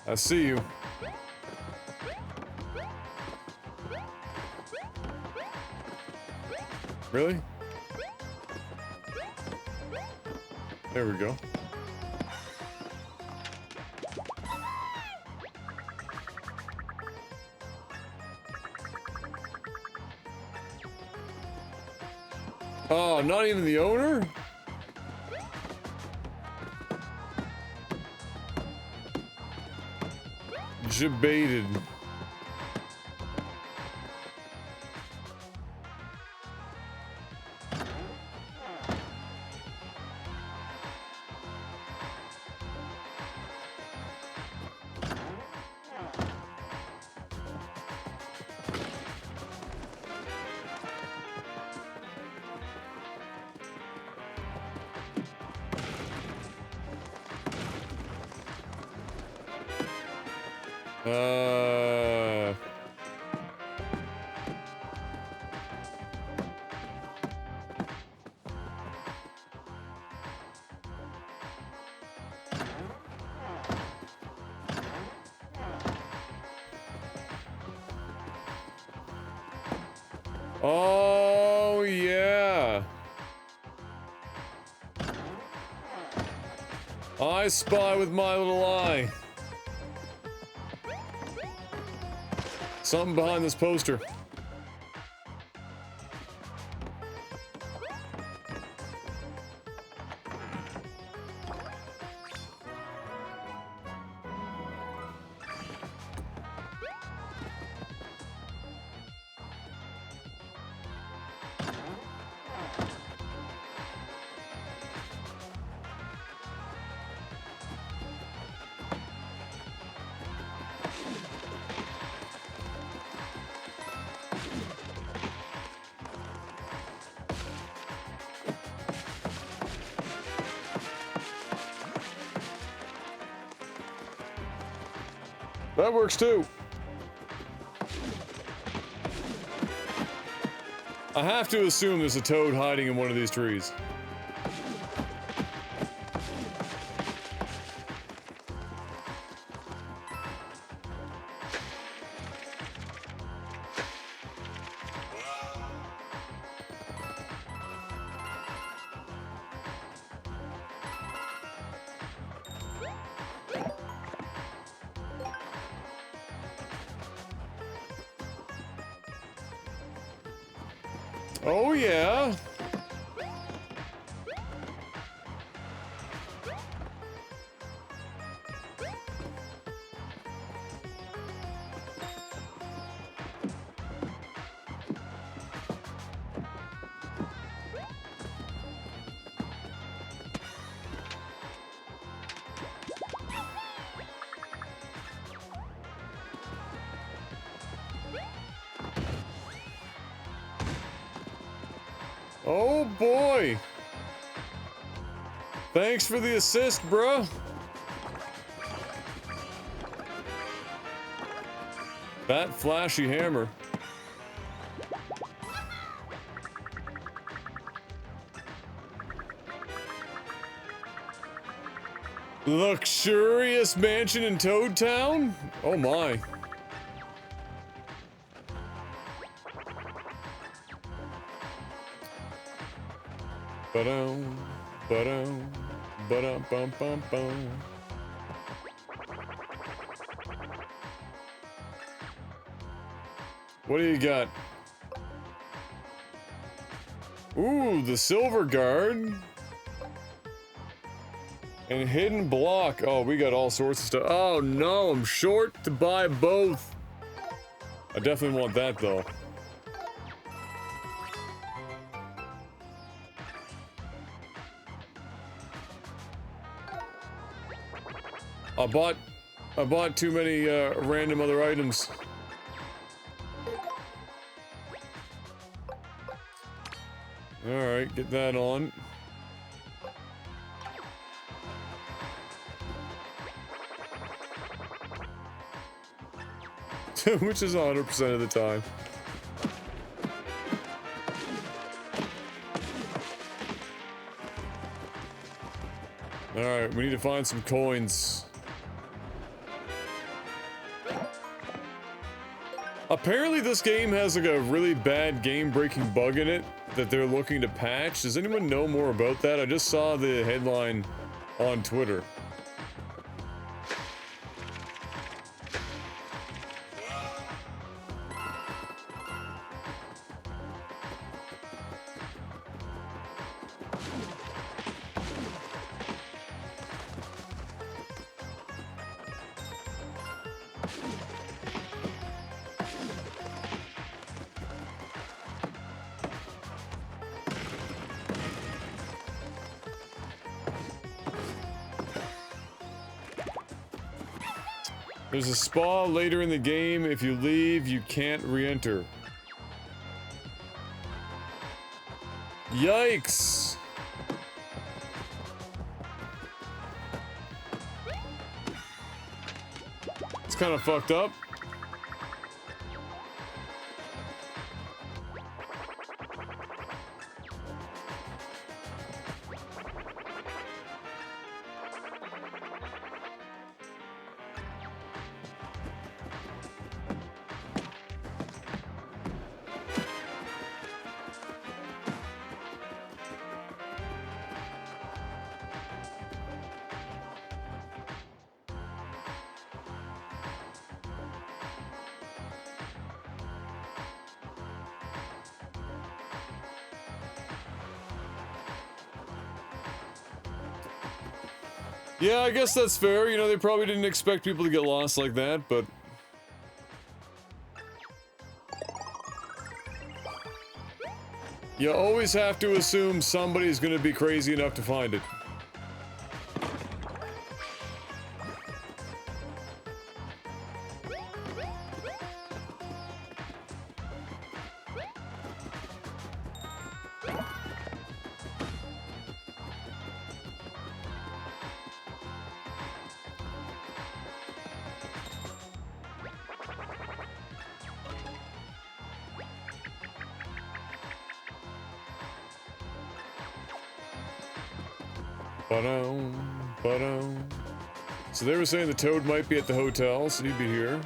Speaker 1: I see you. Really? There we go. Oh, not even the owner? Jebaited. Oh, yeah. I spy with my little eye. Something behind this poster. That works too. I have to assume there's a toad hiding in one of these trees. Oh, yeah. Oh boy! Thanks for the assist, bruh. That flashy hammer. Luxurious mansion in Toad Town? Oh my. Ba-dum, ba-dum, ba-dum, bum, bum, bum. What do you got? Ooh, the Silver Guard. And Hidden Block. Oh, we got all sorts of stuff. Oh no, I'm short to buy both. I definitely want that though. I bought too many random other items. Alright, get that on. Which is 100% of the time. Alright, we need to find some coins. Apparently this game has like a really bad game-breaking bug in it that they're looking to patch. Does anyone know more about that? I just saw the headline on Twitter. There's a spa later in the game. If you leave, you can't re-enter. Yikes! It's kind of fucked up. Yeah, I guess that's fair. You know, they probably didn't expect people to get lost like that, but... you always have to assume somebody's gonna be crazy enough to find it. So they were saying the Toad might be at the hotel, so he'd be here.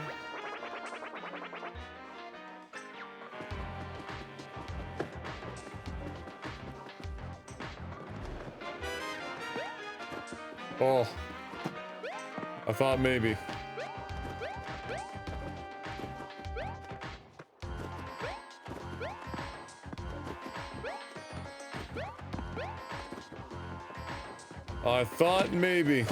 Speaker 1: Oh. I thought maybe. I thought maybe.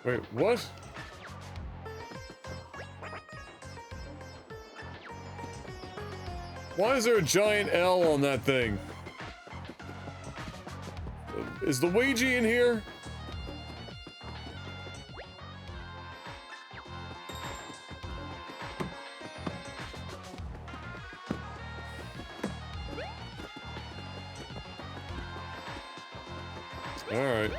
Speaker 1: Wait, what? Why is there a giant L on that thing? Is the Ouija in here? All right.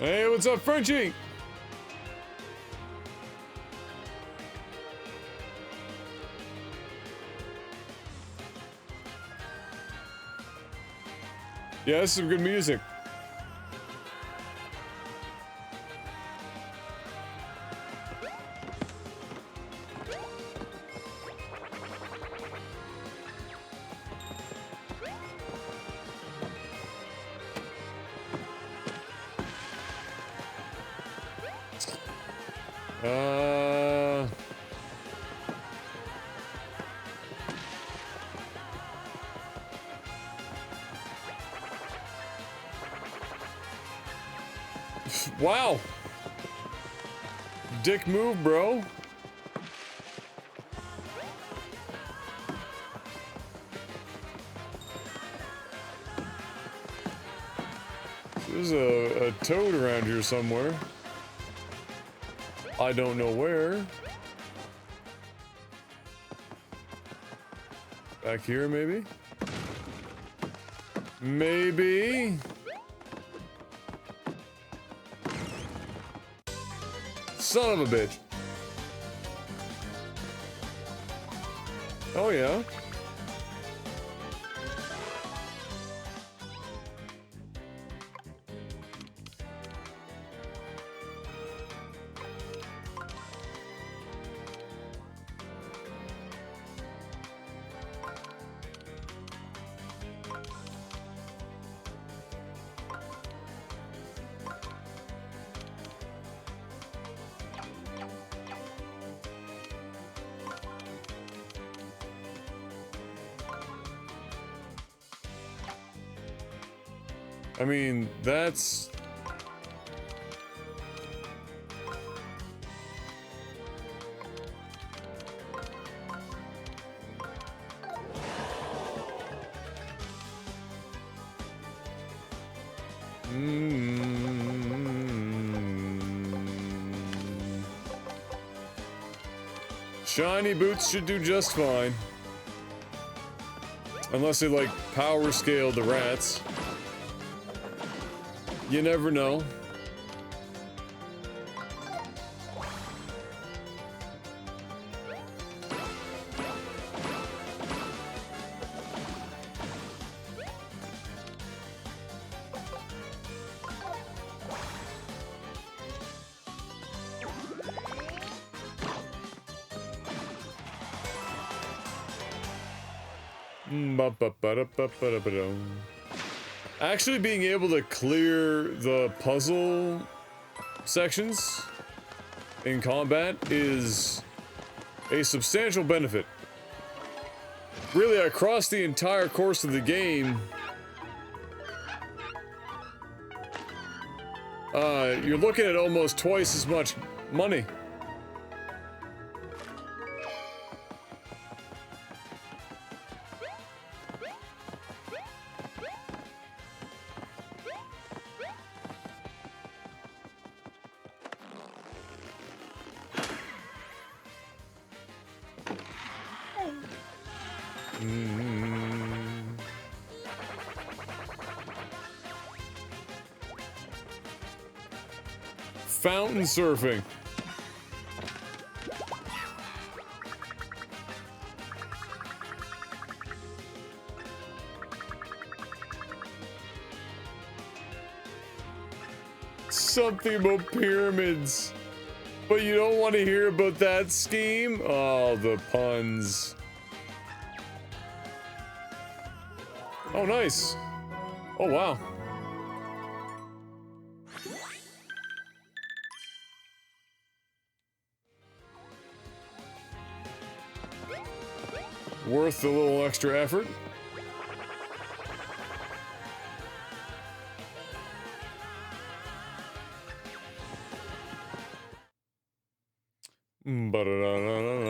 Speaker 1: Hey, what's up, Frenchie? Yeah, this is some good music. Wow. Dick move, bro. There's a toad around here somewhere. I don't know where. Back here, maybe? Maybe? Son of a bitch. Oh, yeah? I mean, that's... Shiny boots should do just fine. Unless they, like, power scale the rats. You never know. Actually being able to clear the puzzle sections in combat is a substantial benefit. Really, across the entire course of the game, you're looking at almost twice as much money. Fountain surfing. Something about pyramids. But you don't want to hear about that scheme? Oh, the puns. Oh, nice. Oh, wow. Worth the little extra effort. Ba-da-da-da-da-da.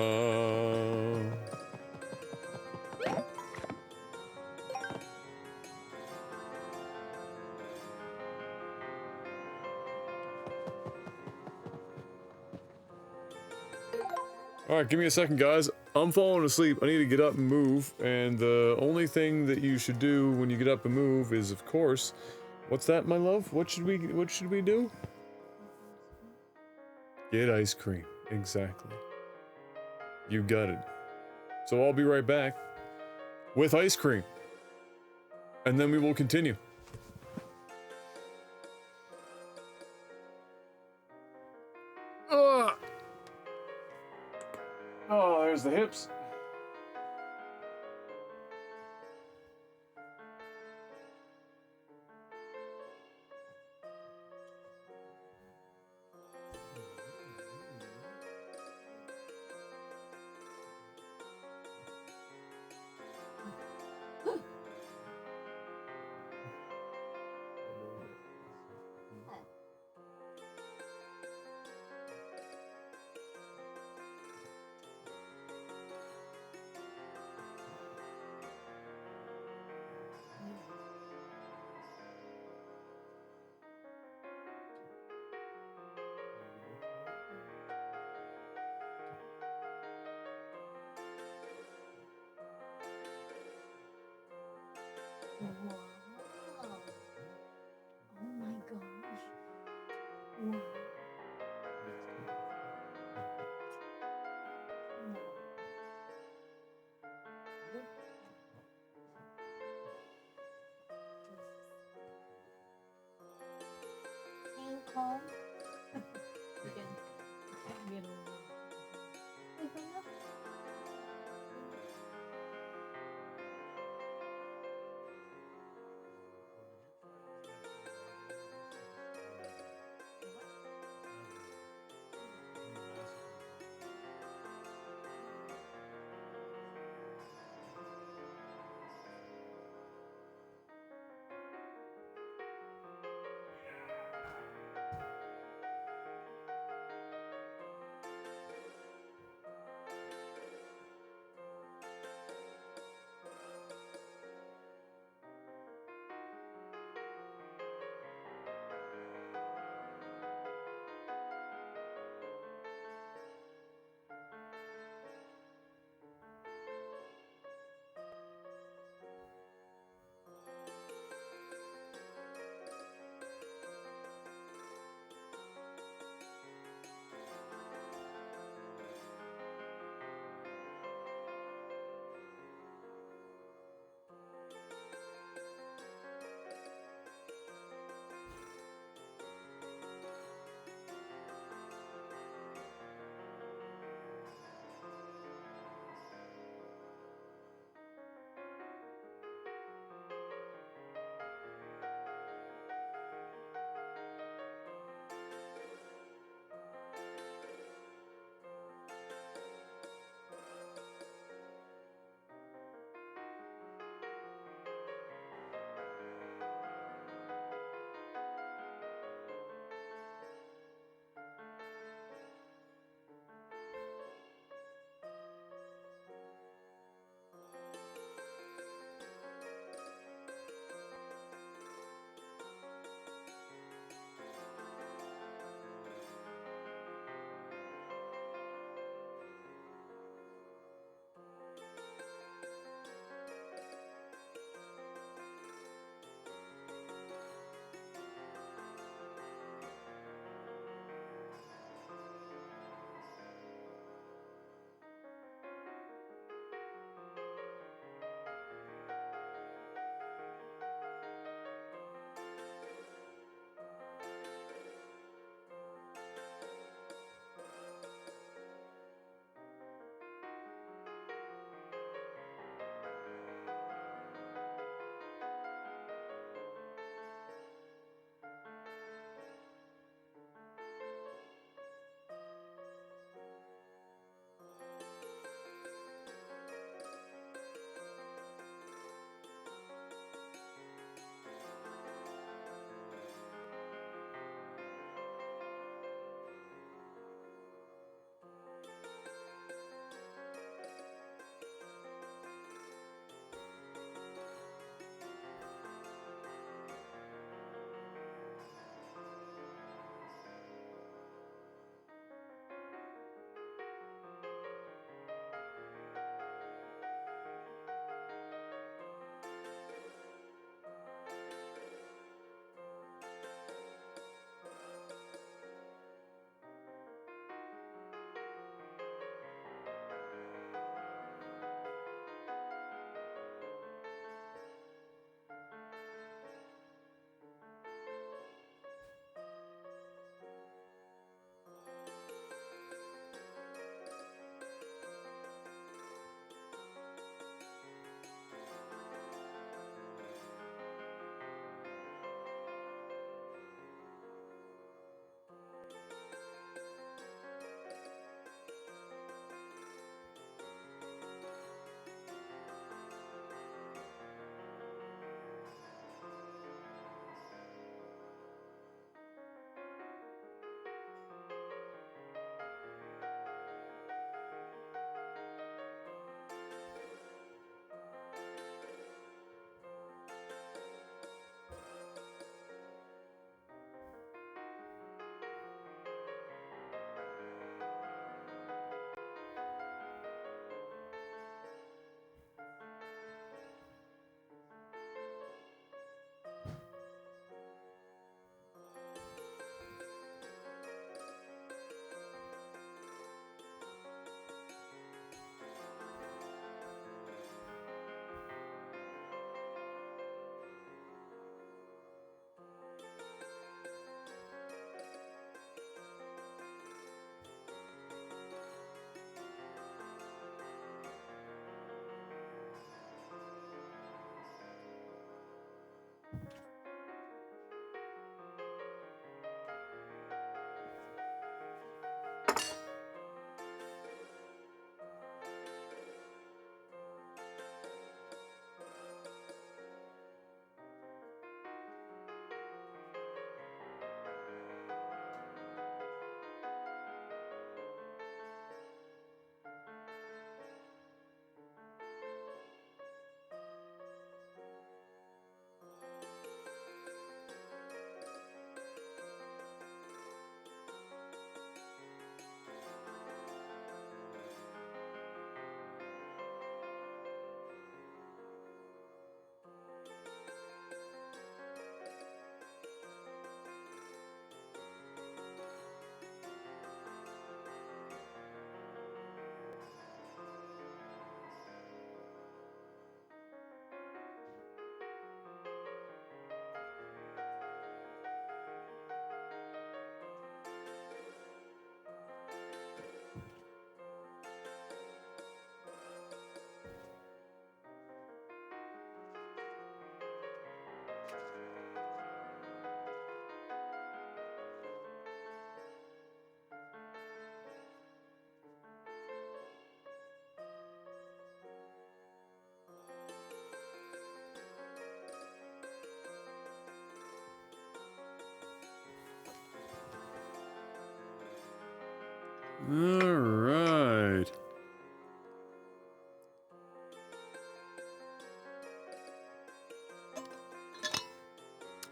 Speaker 1: Alright, give me a second, guys. I'm falling asleep. I need to get up and move. And the only thing that you should do when you get up and move is, of course... What's that, my love? What should we do? Get ice cream. Exactly. You got it. So I'll be right back with ice cream. And then we will continue. Ugh. Oh, there's the hips.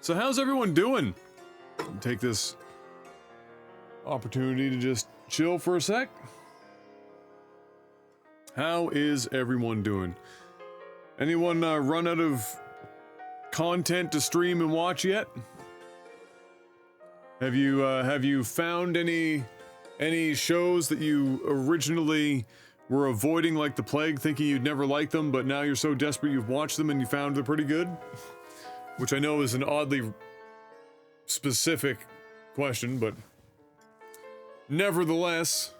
Speaker 1: So how's everyone doing? Take this opportunity to just chill for a sec. How is everyone doing? Anyone run out of content to stream and watch yet? Have you found any shows that you originally were avoiding like the plague, thinking you'd never like them, but now you're so desperate you've watched them and you found they're pretty good? Which I know is an oddly specific question, but nevertheless,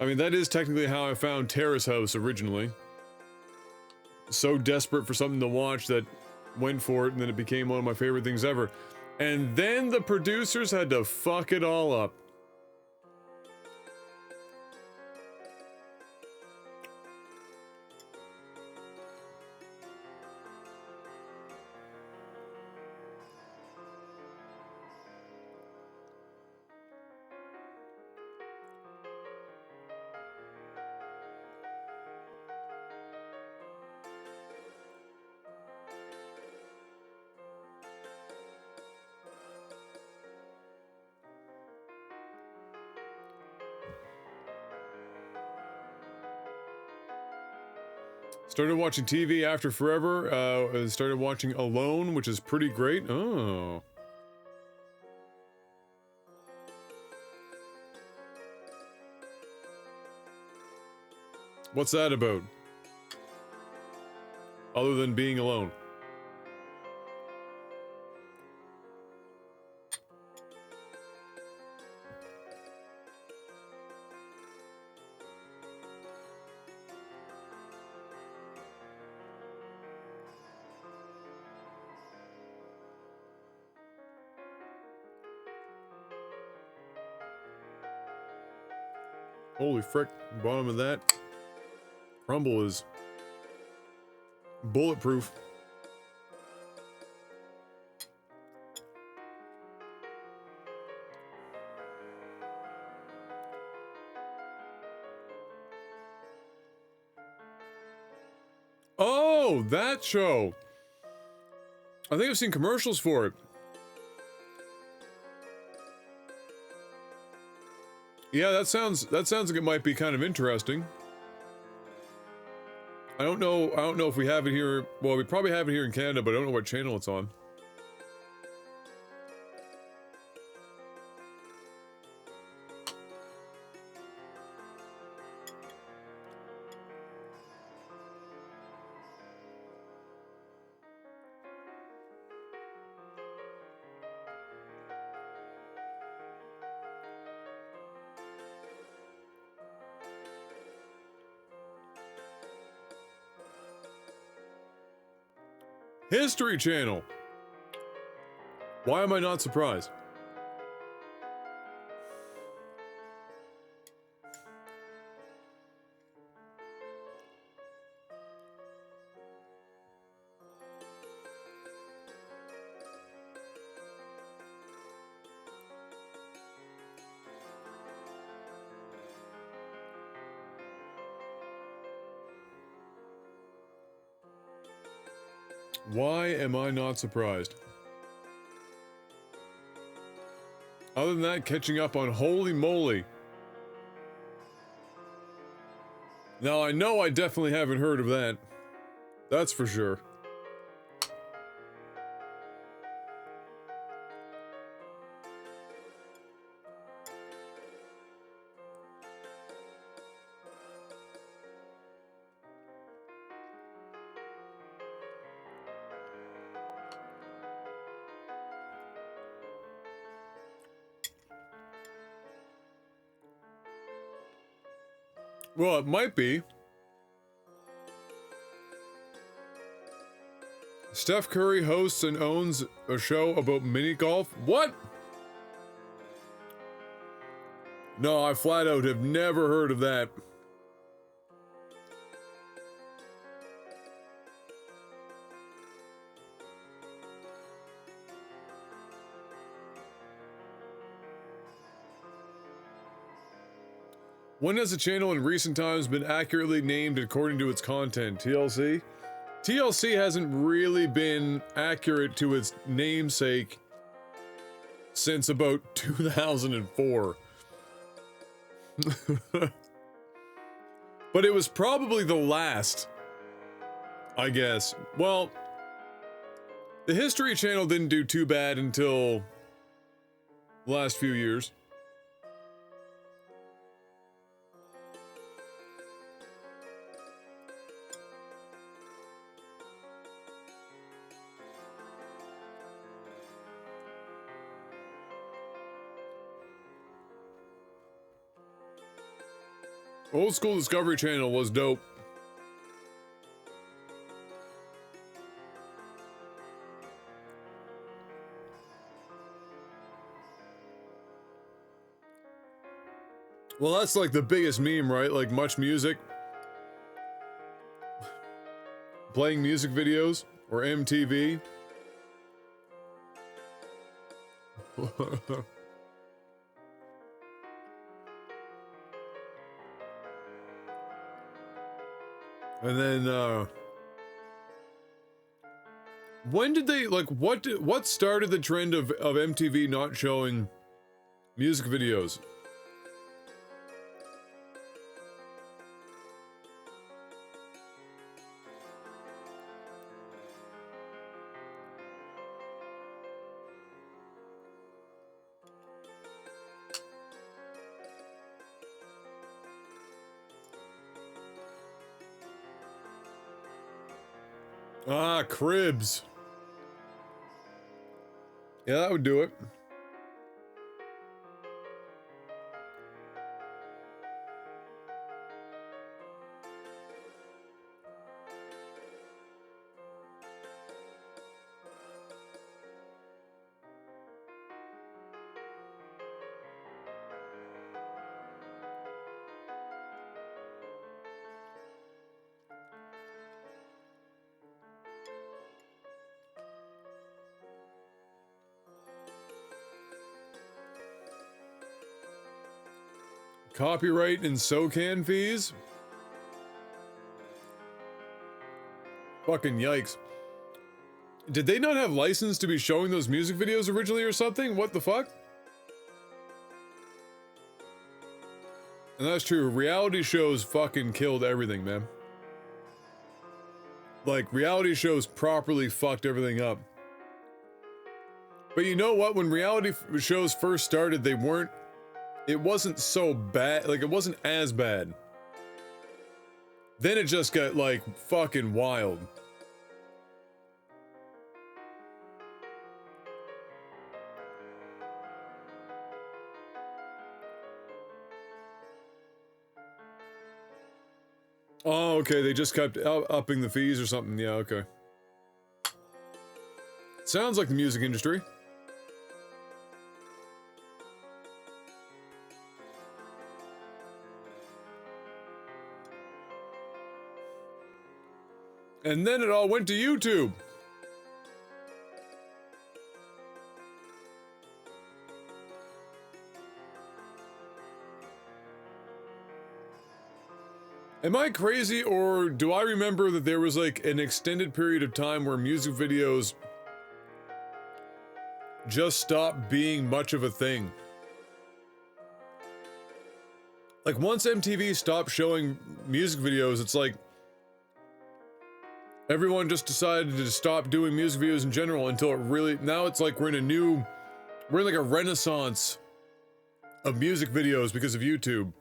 Speaker 1: I mean, that is technically how I found Terrace House originally. So desperate for something to watch that went for it, and then it became one of my favorite things ever. And then the producers had to fuck it all up. Started watching TV after forever, started watching Alone, which is pretty great. Oh. What's that about? Other than being alone. Holy frick, bottom of that crumble is bulletproof. Oh, that show. I think I've seen commercials for it. Yeah, that sounds like it might be kind of interesting. I don't know if we have it here. Well, we probably have it here in Canada, but I don't know what channel it's on. History Channel. Why am I not surprised? Why am I not surprised? Other than that, catching up on Holy Moly. Now, I know I definitely haven't heard of that. That's for sure. Well, it might be. Steph Curry hosts and owns a show about mini golf. What? No, I flat out have never heard of that. When has a channel in recent times been accurately named according to its content? TLC? TLC hasn't really been accurate to its namesake since about 2004. But it was probably the last, I guess. Well, the History Channel didn't do too bad until the last few years. Old school Discovery Channel was dope. Well, that's like the biggest meme, right? Like Much Music. Playing music videos or MTV. And then, when did they, like, what started the trend of MTV not showing music videos? Ah, Cribs. Yeah, that would do it. Copyright and SOCAN fees? Fucking yikes. Did they not have license to be showing those music videos originally or something? What the fuck? And that's true. Reality shows fucking killed everything, man. Like, reality shows properly fucked everything up. But you know what? When reality shows first started, it wasn't so bad, like it wasn't as bad. Then it just got like fucking wild. Oh, okay, they just kept upping the fees or something. Yeah, okay. Sounds like the music industry. And then it all went to YouTube. Am I crazy, or do I remember that there was like an extended period of time where music videos just stopped being much of a thing? Like once MTV stopped showing music videos, it's like everyone just decided to stop doing music videos in general until it really, now it's like we're in like a renaissance of music videos because of YouTube.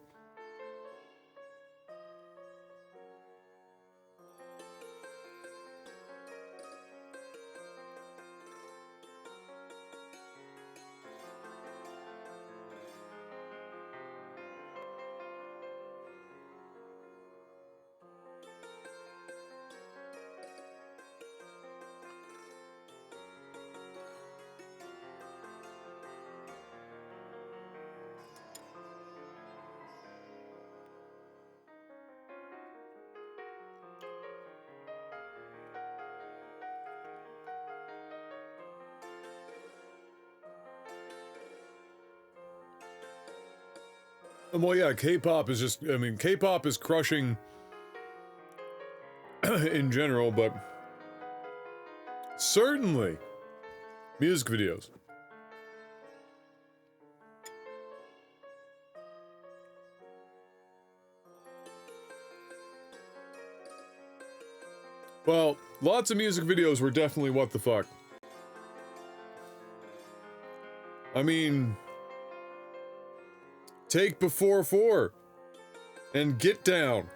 Speaker 1: Well, yeah, K-pop is just, I mean, K-pop is crushing in general, but Certainly. Music videos. Well, lots of music videos were definitely what the fuck. I mean, take Before 4 and Get Down.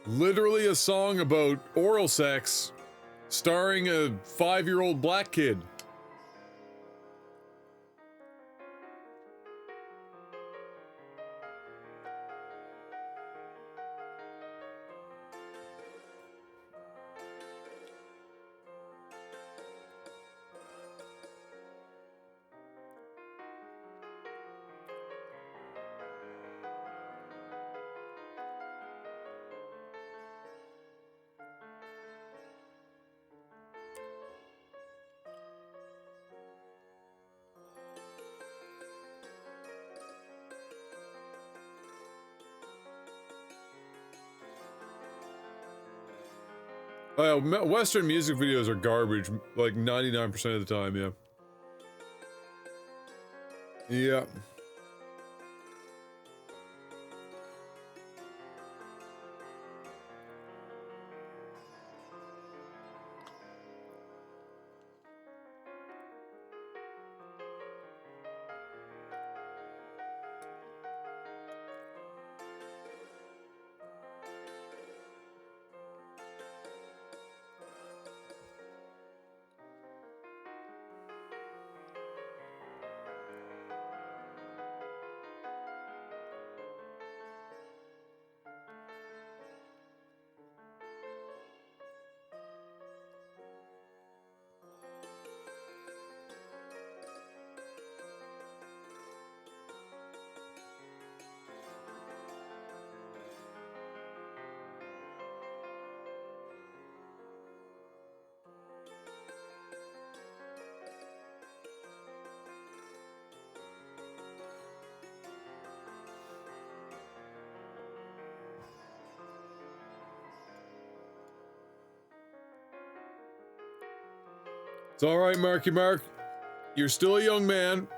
Speaker 1: Literally a song about oral sex starring a 5-year-old black kid. Western music videos are garbage, like 99% of the time, yeah. Yeah. It's alright, Marky Mark. You're still a young man.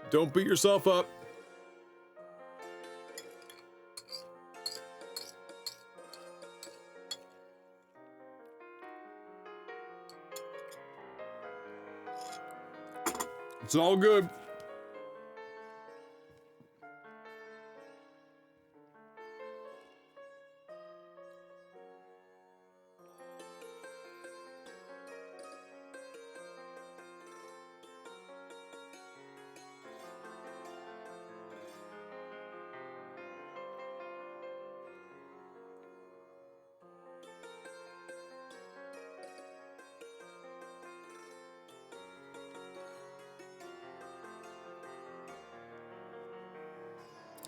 Speaker 1: Don't beat yourself up. It's all good.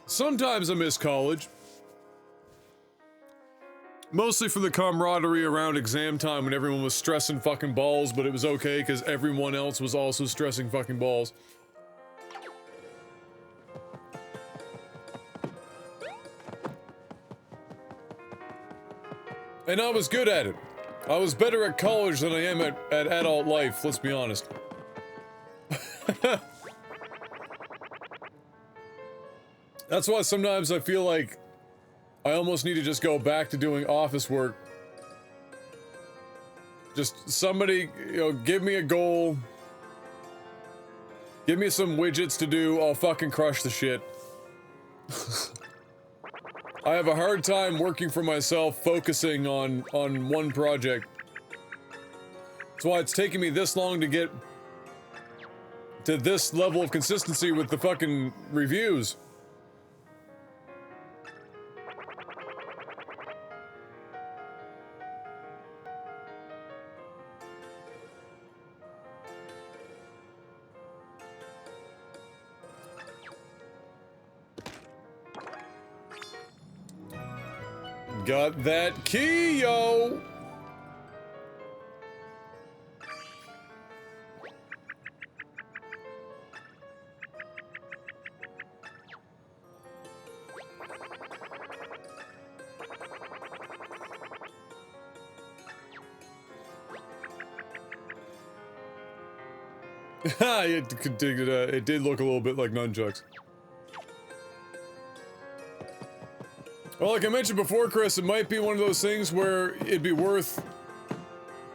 Speaker 1: Sometimes I miss college. Mostly for the camaraderie around exam time when everyone was stressing fucking balls, but it was okay because everyone else was also stressing fucking balls. And I was good at it. I was better at college than I am at adult life, let's be honest. That's why sometimes I feel like I almost need to just go back to doing office work. Just somebody, you know, give me a goal. Give me some widgets to do, I'll fucking crush the shit. I have a hard time working for myself, focusing on one project. That's why it's taking me this long to get to this level of consistency with the fucking reviews. Got that key, yo! It did look a little bit like nunchucks. Well, like I mentioned before, Chris, it might be one of those things where it'd be worth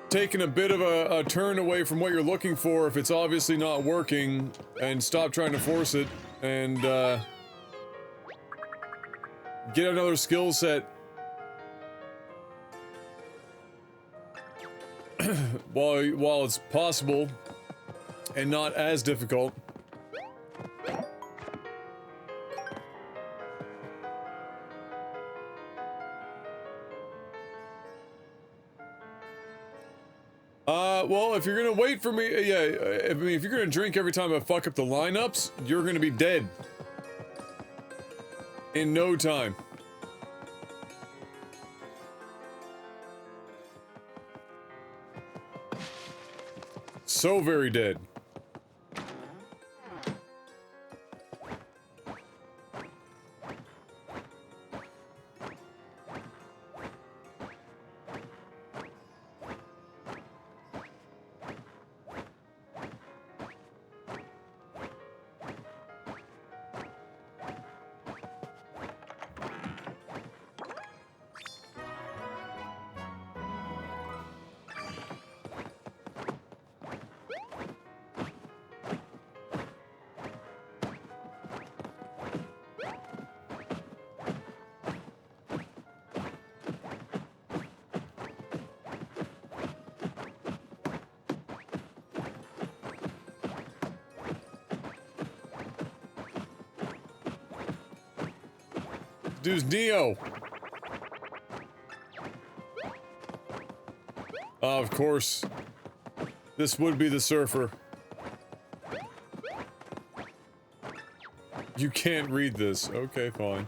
Speaker 1: taking a bit of a turn away from what you're looking for if it's obviously not working, and stop trying to force it, and, get another skill set while it's possible and not as difficult. Well, if you're gonna wait for me, I mean, if you're gonna drink every time I fuck up the lineups, you're gonna be dead. In no time. So very dead. Dude's Neo. Of course. This would be the surfer. You can't read this. Okay, fine.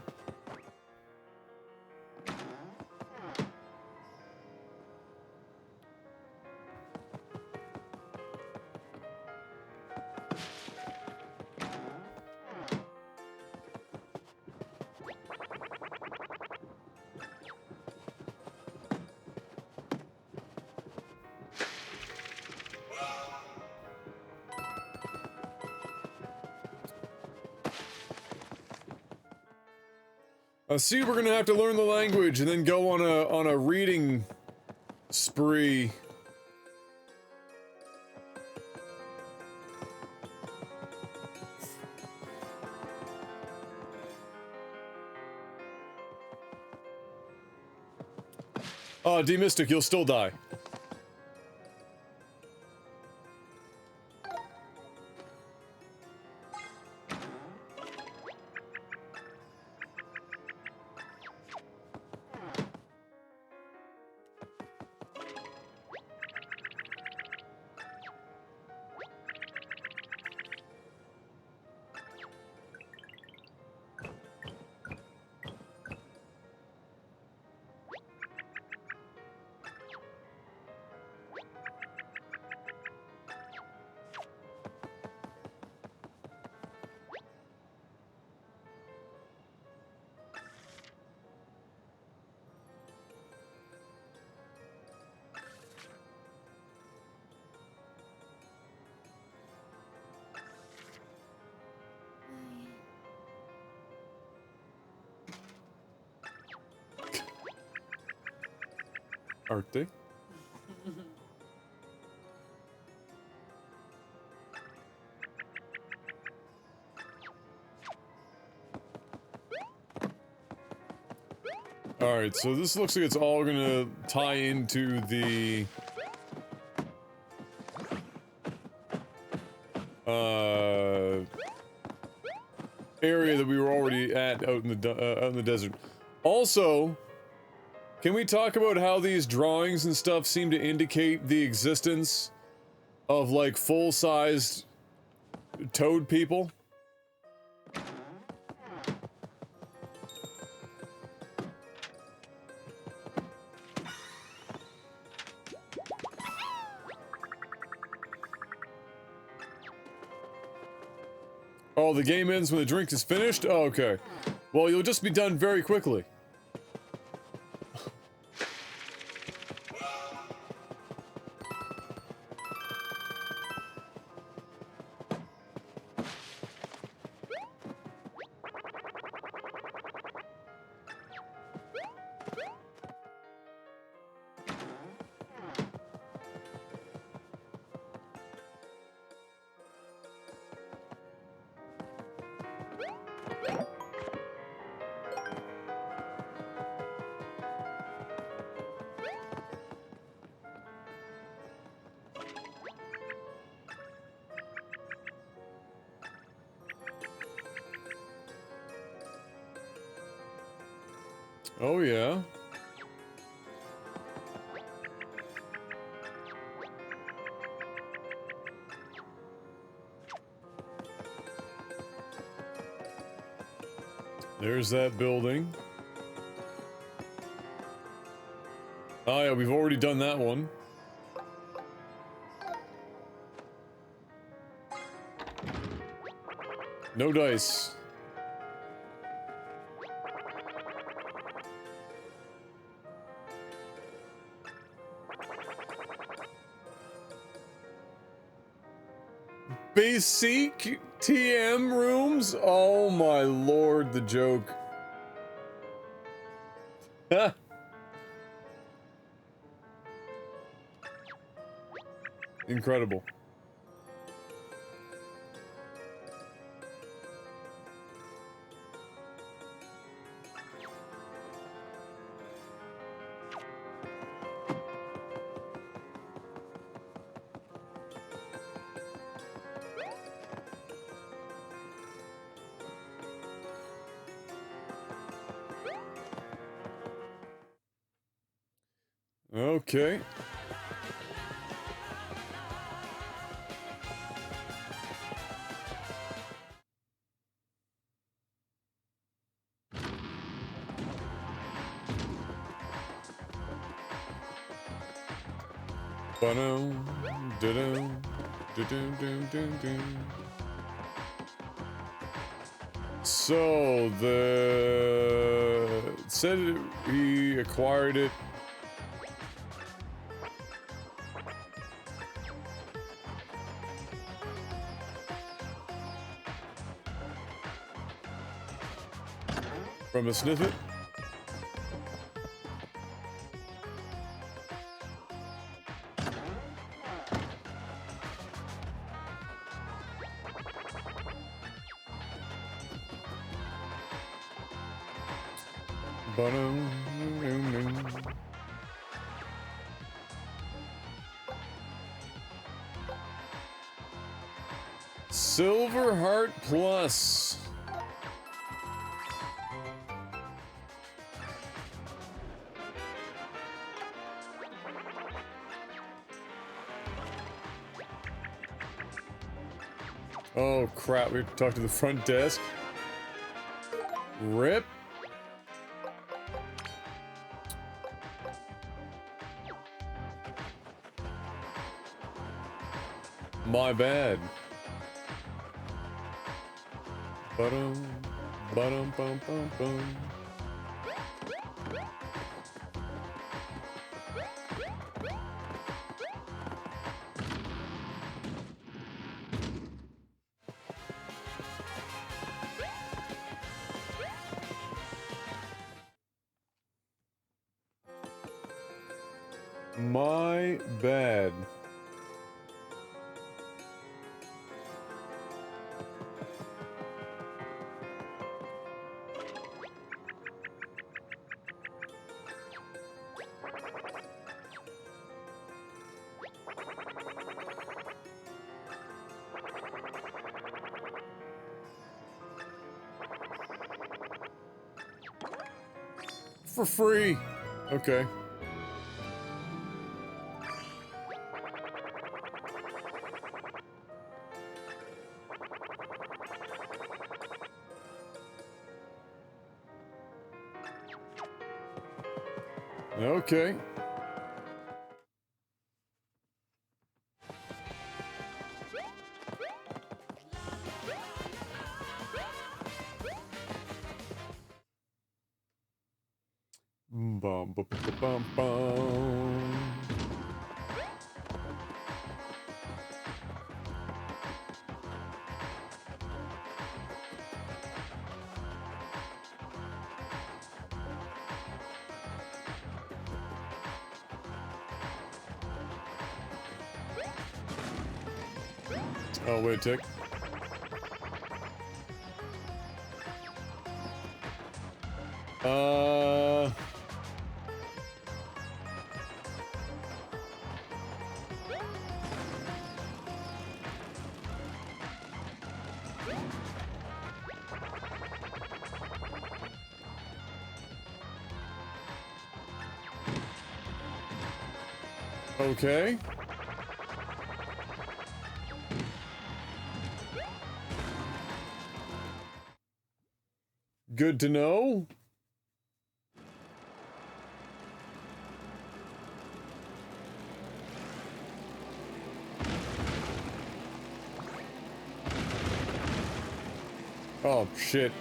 Speaker 1: I see we're gonna have to learn the language and then go on a reading spree. Oh, D-Mystic, you'll still die. Aren't they? Alright, so this looks like it's all gonna tie into the area that we were already at out in the desert. Also, can we talk about how these drawings and stuff seem to indicate the existence of, like, full-sized toad people? Oh, the game ends when the drink is finished? Oh, okay. Well, you'll just be done very quickly. Oh, yeah. There's that building. Oh, yeah, we've already done that one. No dice. Basic TM rooms? Oh my lord, the joke. Ha! Incredible. Okay. Ba-dum, da-dum, da-dum-dum-dum-dum. So, it said he acquired it. From a snippet? Silver Heart Plus. Oh crap, we have to talk to the front desk. Rip. My bad. Ba-dum, ba-dum, bum, bum, bum. My bad. For free. Okay. Okay. Bum, bum, bum, bum, bum. Oh, wait a tick. Okay. Good to know. Oh, shit.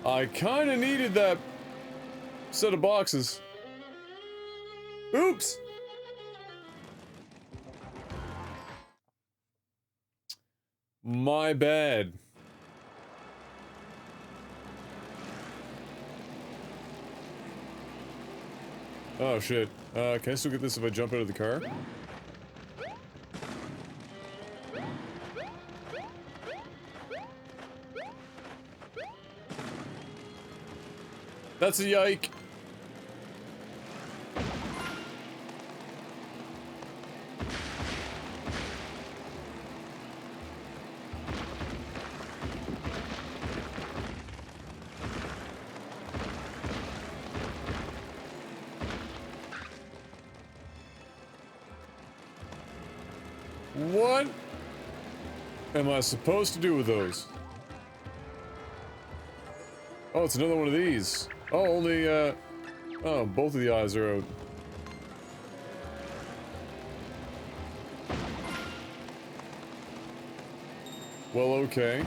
Speaker 1: I kinda needed that set of boxes. Oops! My bad. Oh, shit. Can I still get this if I jump out of the car? That's a yike. What am I supposed to do with those? Oh, it's another one of these. Oh, only, oh, both of the eyes are out. Well, okay.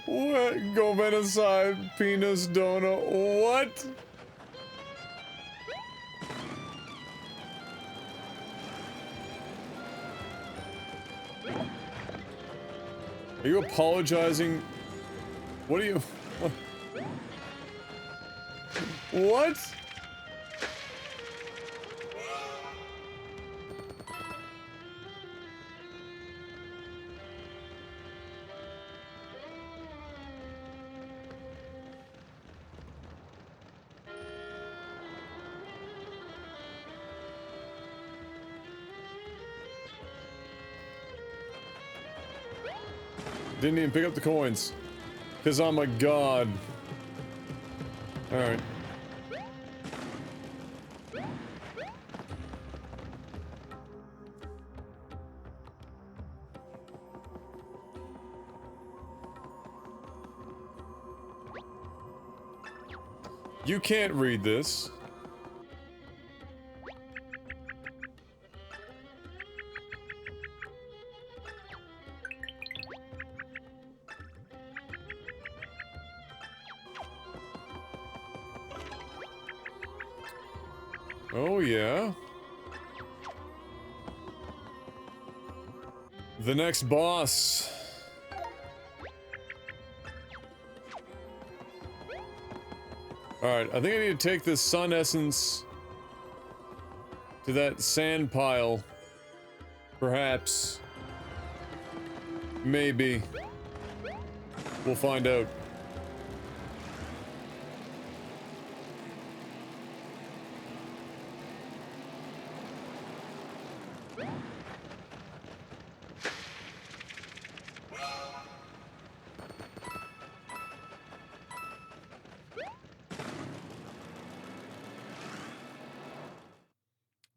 Speaker 1: What? Go aside, penis donut. What? Are you apologizing? What are you... What? Didn't even pick up the coins. Because I'm a god. Alright. You can't read this. Oh, yeah. The next boss. Alright, I think I need to take this sun essence to that sand pile. Perhaps. Maybe. We'll find out.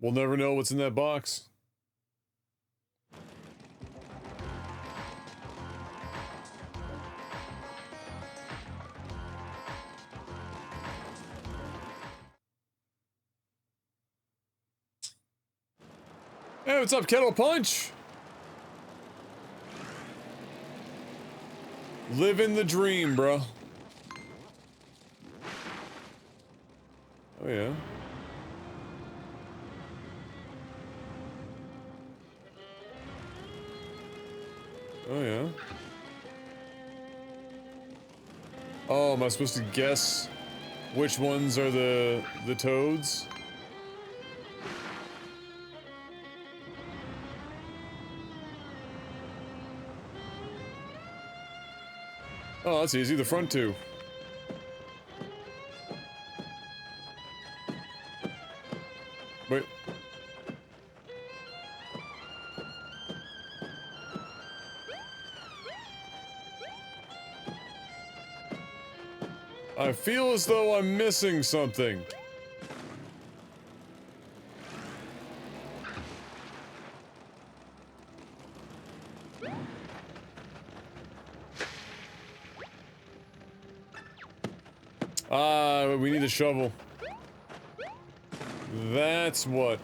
Speaker 1: We'll never know what's in that box. Hey, what's up, Kettle Punch? Living the dream, bro. Oh, yeah. Oh, yeah. Oh, am I supposed to guess which ones are the toads? Oh, that's easy. The front two. Wait. I feel as though I'm missing something. We need a shovel. That's what.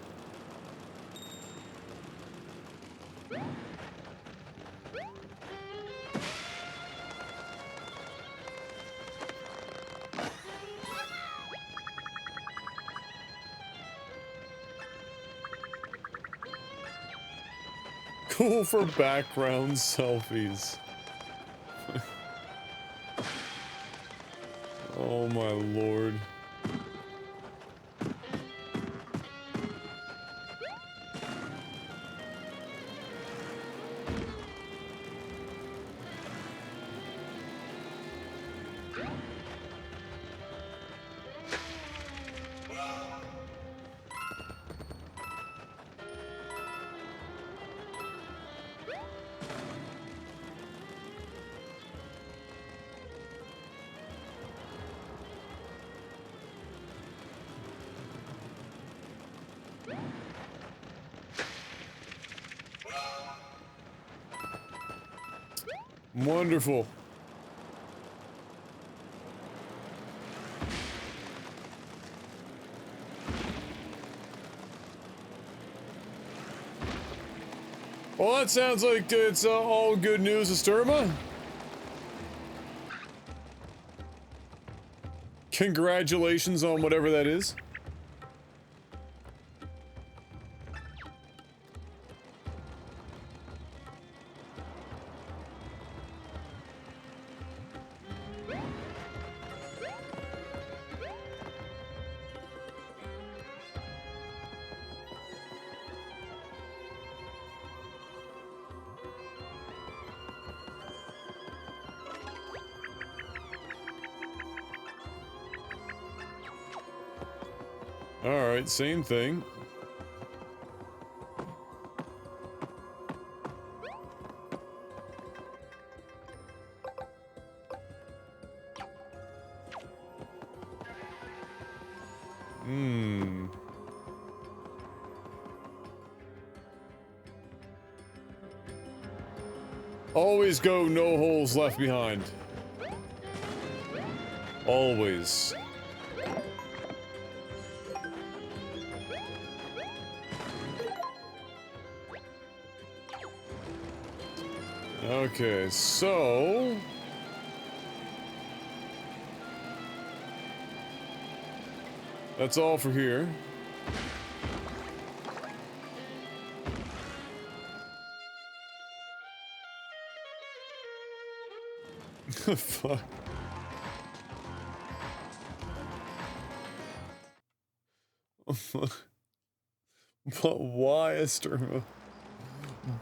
Speaker 1: Cool for background selfies. Oh my lord. Wonderful. Well, that sounds like it's all good news, Asturma. Congratulations on whatever that is. Alright, same thing. Always go no holes left behind. Always. Okay, so... that's all for here. Fuck. But why, Asturma?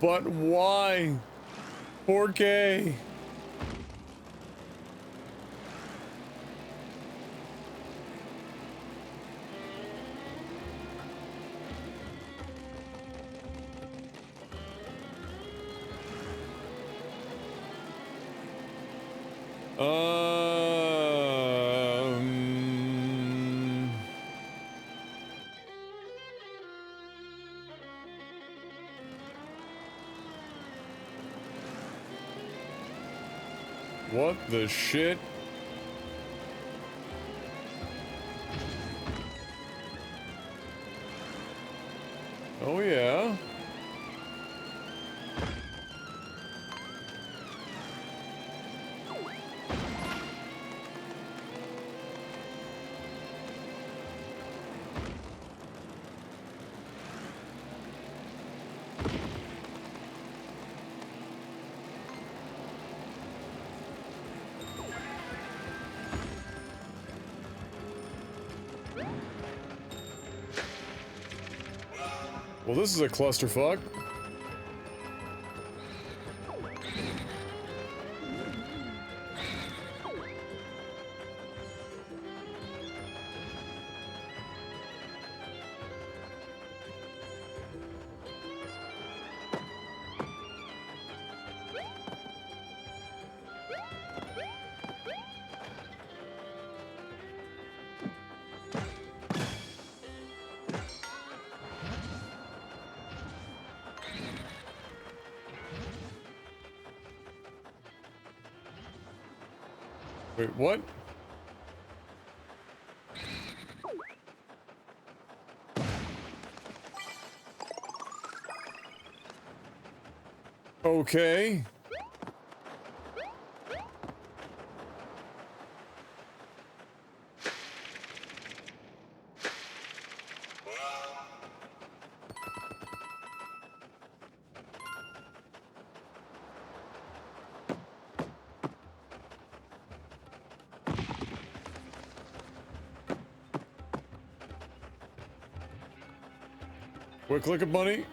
Speaker 1: But why? 4K. What the shit? Oh yeah. Well, this is a clusterfuck. Wait, what? Okay. Quick click a bunny.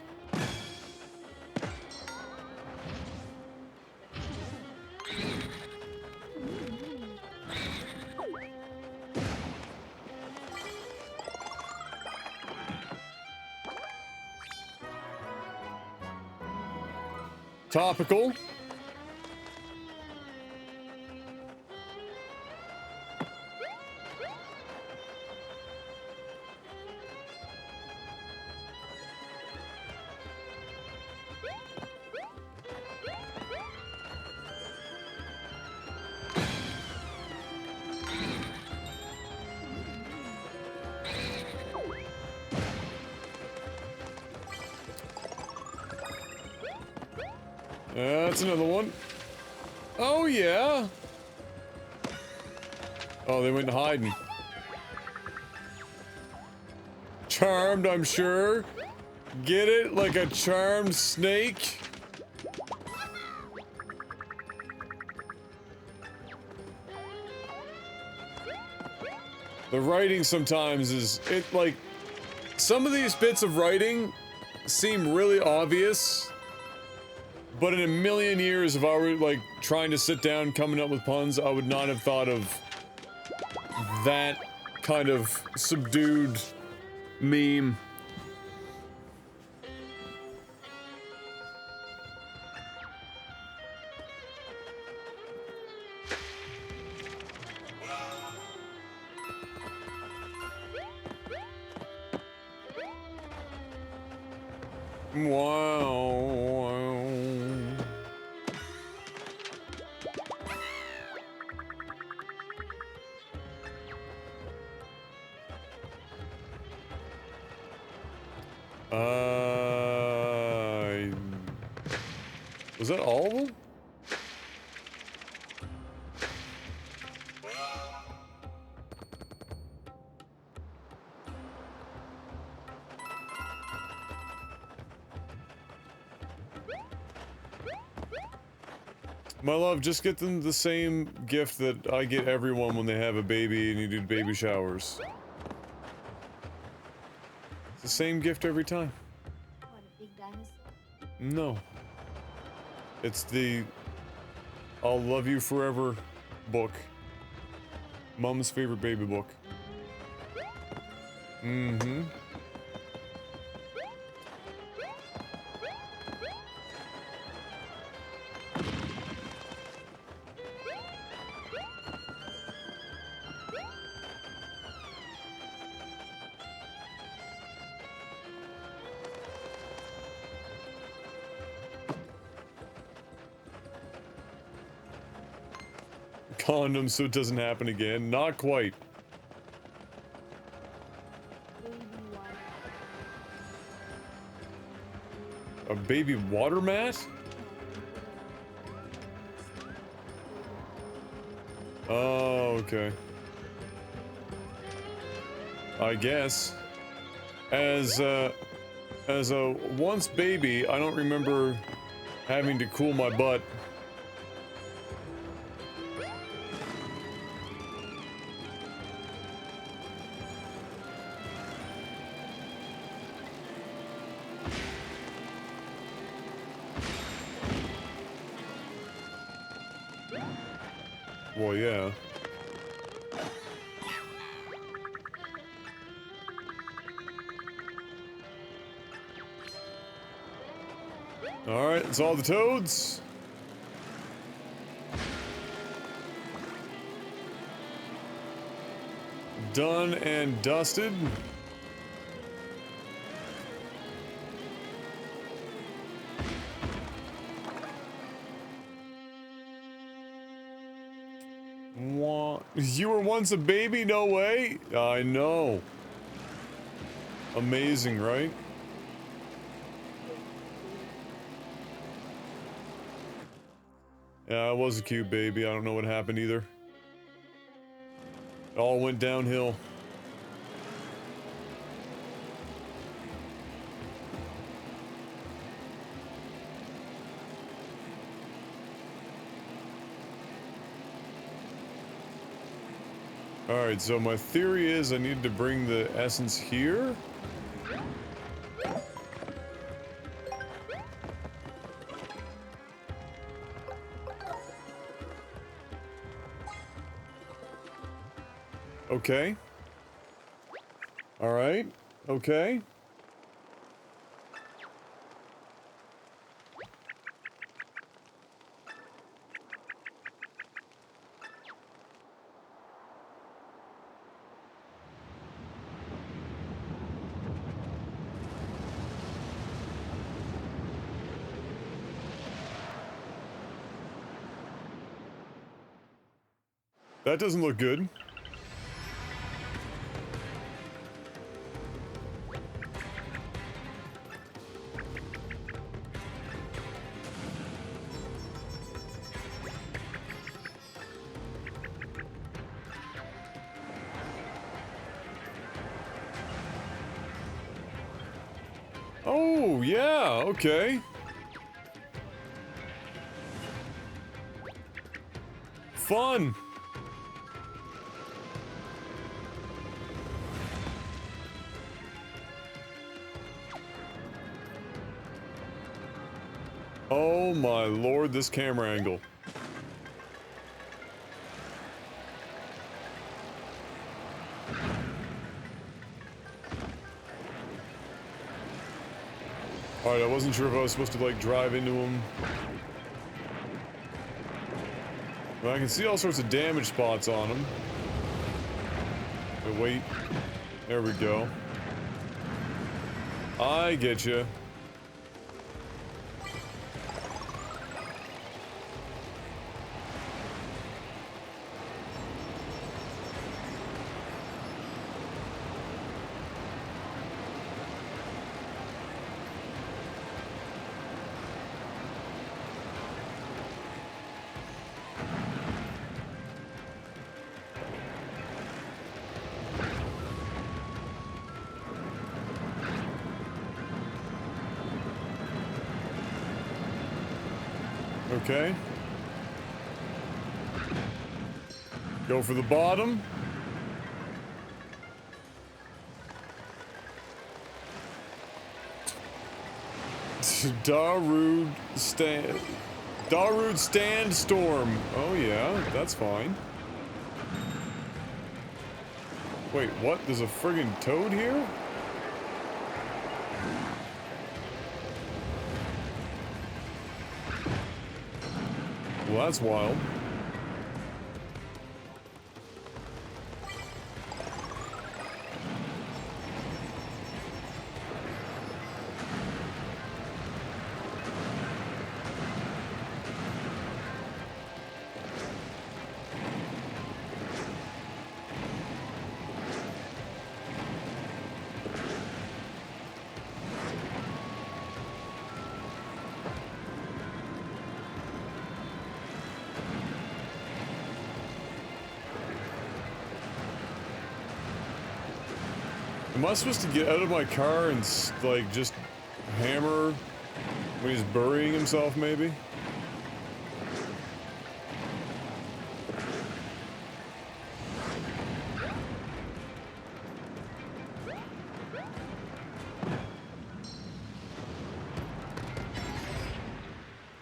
Speaker 1: Topical. That's another one. Oh, yeah. Oh, they went hiding. Charmed, I'm sure. Get it? Like a charmed snake? The writing sometimes is... like... Some of these bits of writing seem really obvious. But in a million years, if I were, like, trying to sit down coming up with puns, I would not have thought of that kind of subdued meme. Wow. Was that all of them? My love, just get them the same gift that I get everyone when they have a baby and you do baby showers. It's the same gift every time.
Speaker 3: What, a big dinosaur?
Speaker 1: No. It's the I'll Love You Forever book. Mom's favorite baby book. Mm-hmm. Condoms so it doesn't happen again. Not quite. A baby water mat? Oh, okay. I guess. As a once baby, I don't remember having to cool my butt. Well, yeah. Alright, it's all the toads. Done and dusted. Wow. You were once a baby? No way? I know. Amazing, right? Yeah, I was a cute baby. I don't know what happened either. It all went downhill. Alright, so my theory is I need to bring the essence here. Okay. Alright. Okay. That doesn't look good. Oh, yeah, okay. Fun. Oh my lord, this camera angle. Alright, I wasn't sure if I was supposed to, like, drive into him. Well, I can see all sorts of damage spots on him. But wait. There we go. I get you. Okay. Go for the bottom. Darude stand storm. Oh yeah, that's fine. Wait, what? There's a friggin' toad here? Well, that's wild. Am I supposed to get out of my car and, like, just hammer when he's burying himself, maybe?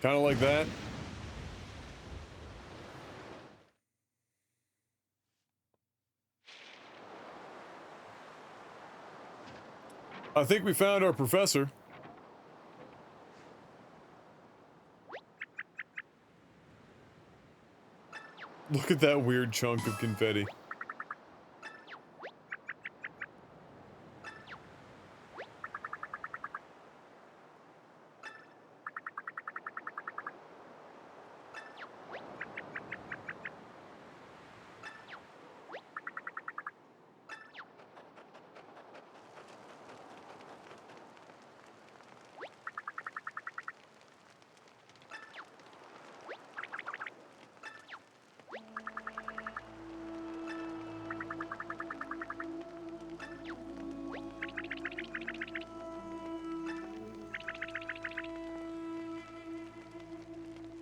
Speaker 1: Kind of like that? I think we found our professor. Look at that weird chunk of confetti.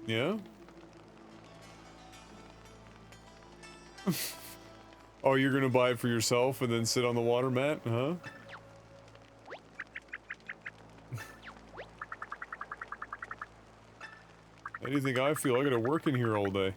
Speaker 1: Yeah? Oh, you're gonna buy it for yourself and then sit on the water mat, huh? How do you think I feel? I gotta work in here all day.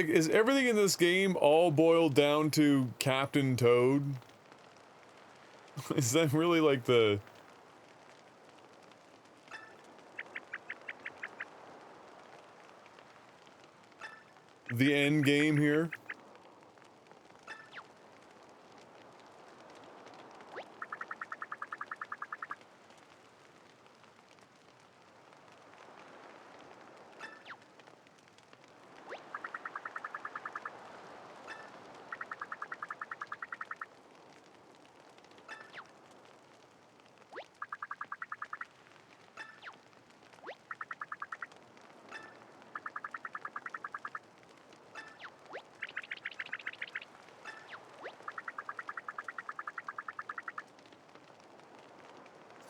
Speaker 1: Is everything in this game all boiled down to Captain Toad? Is that really like the end game here?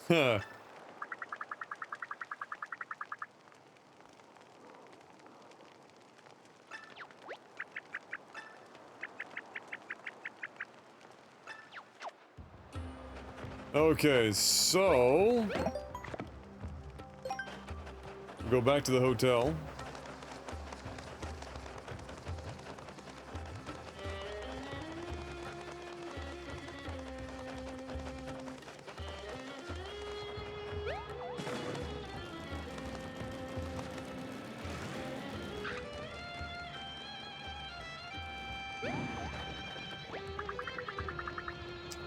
Speaker 1: Huh. Okay, so go back to the hotel.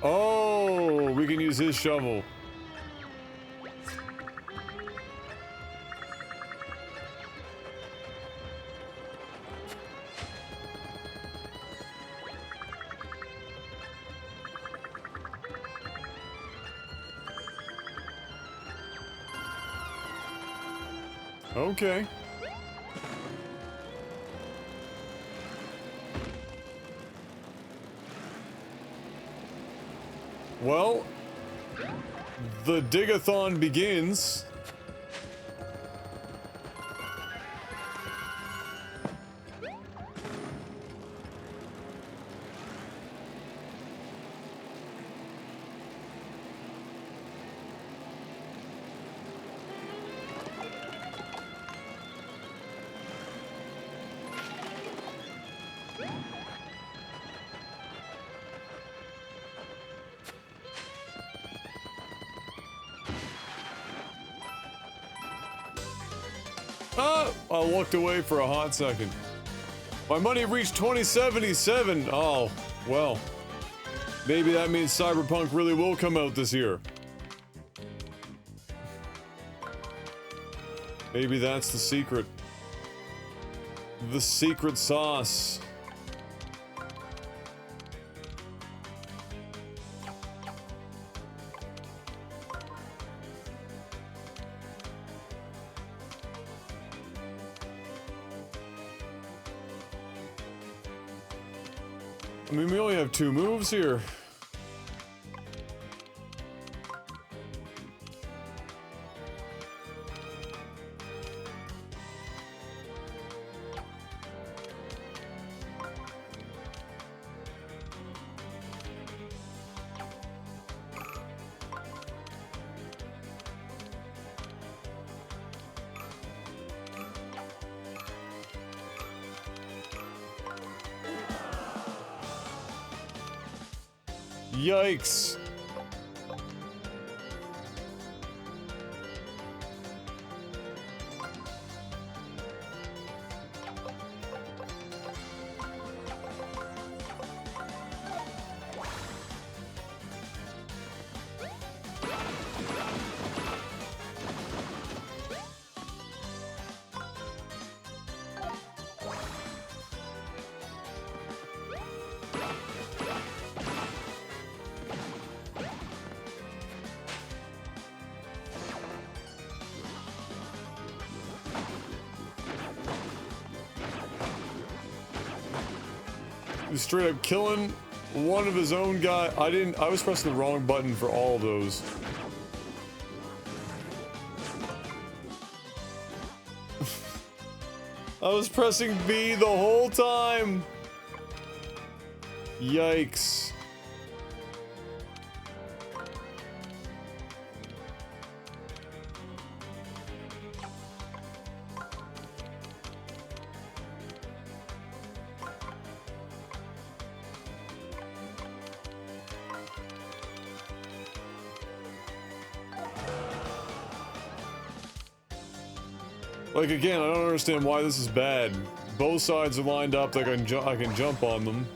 Speaker 1: Oh, we can use his shovel. Okay. Well, the dig-a-thon begins. I walked away for a hot second. My money reached 2077. Oh, well. Maybe that means Cyberpunk really will come out this year. Maybe that's the secret. The secret sauce. I mean, we only have 2 moves here. Yikes. He's straight up killing one of his own guy. I was pressing the wrong button for all of those. I was pressing B the whole time. Yikes. Like, again, I don't understand why this is bad. Both sides are lined up, like I can jump on them.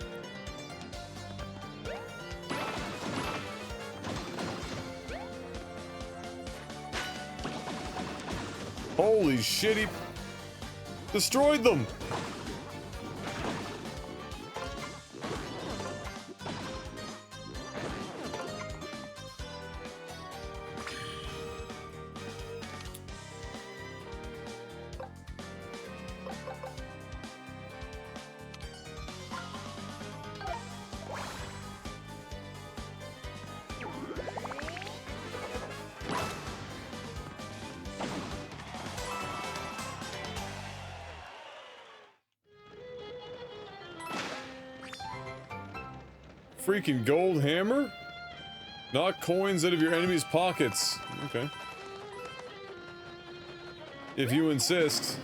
Speaker 1: Holy shit, he destroyed them! Freaking gold hammer? Knock coins out of your enemy's pockets. Okay. If you insist.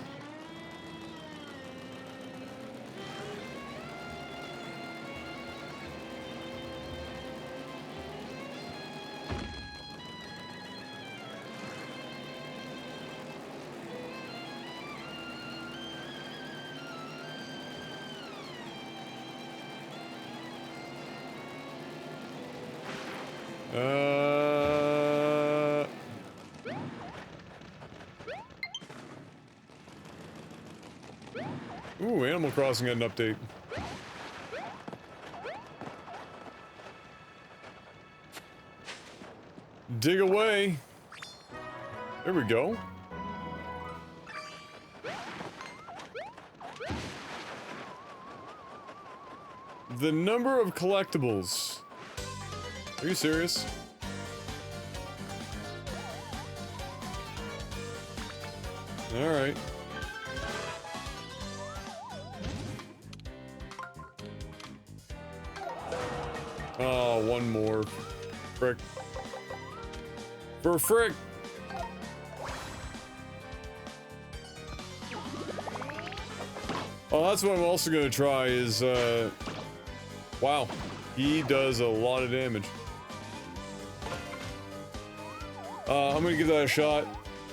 Speaker 1: Ooh, Animal Crossing had an update. Dig away. There we go. The number of collectibles. Are you serious? All right. Oh, one more. Frick. For frick! Oh, that's what I'm also gonna try is, wow. He does a lot of damage. I'm gonna give that a shot.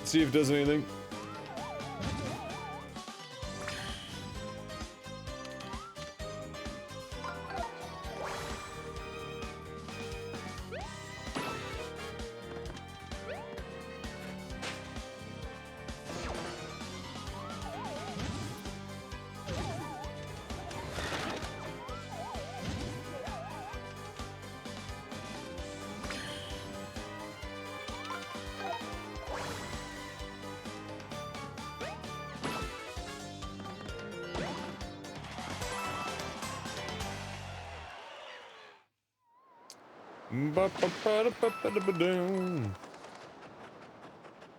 Speaker 1: See if it does anything.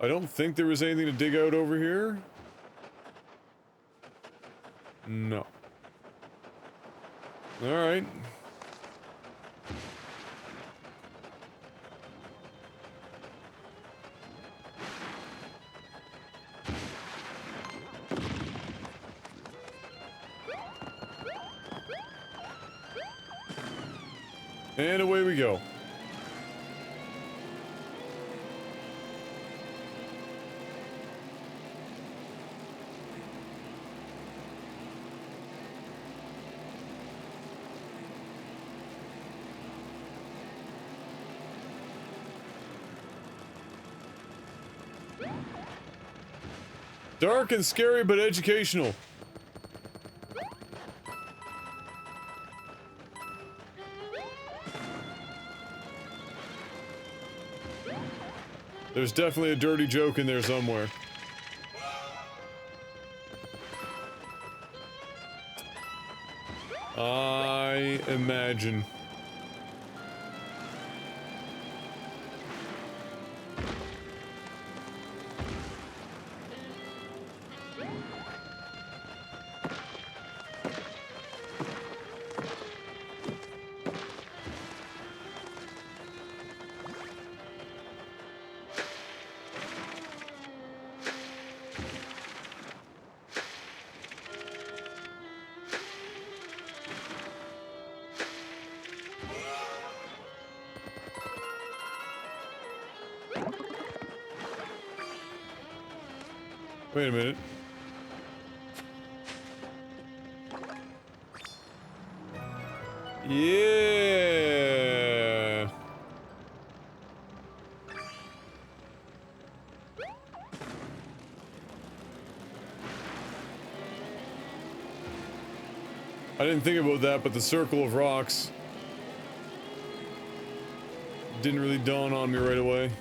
Speaker 1: I don't think there was anything to dig out over here. No. All right. And away we go. Dark and scary, but educational. There's definitely a dirty joke in there somewhere. I imagine. Wait a minute. Yeah. I didn't think about that, but the circle of rocks didn't really dawn on me right away.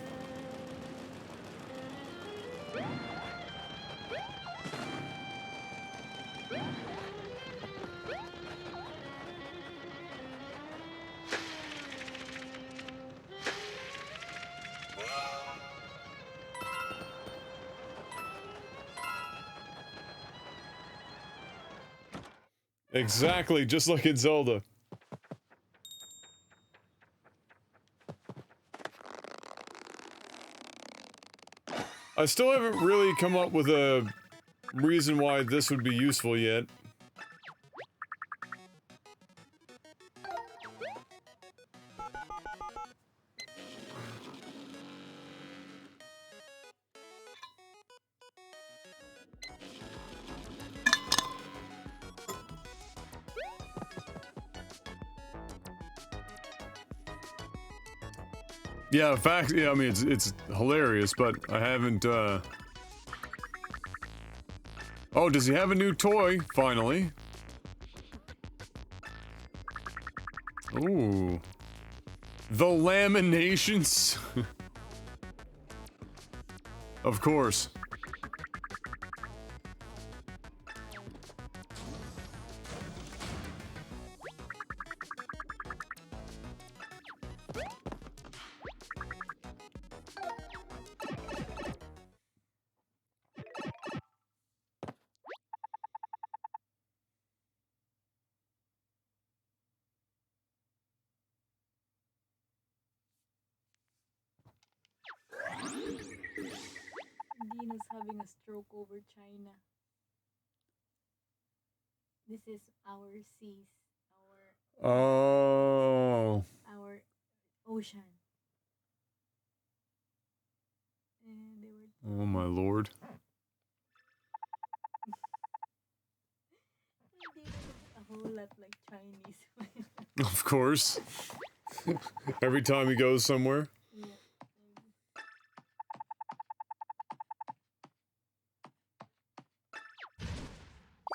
Speaker 1: Exactly, just like in Zelda. I still haven't really come up with a reason why this would be useful yet. Yeah, fact. Yeah, I mean it's hilarious, but I haven't. Oh, does he have a new toy? Finally. Ooh. The laminations. Of course.
Speaker 3: Dino's having a stroke over China. This is our seas,
Speaker 1: Oh.
Speaker 3: our ocean. And they were
Speaker 1: Oh my lord.
Speaker 3: Dino looks a whole lot like Chinese.
Speaker 1: Of course. Every time he goes somewhere.
Speaker 3: Yeah.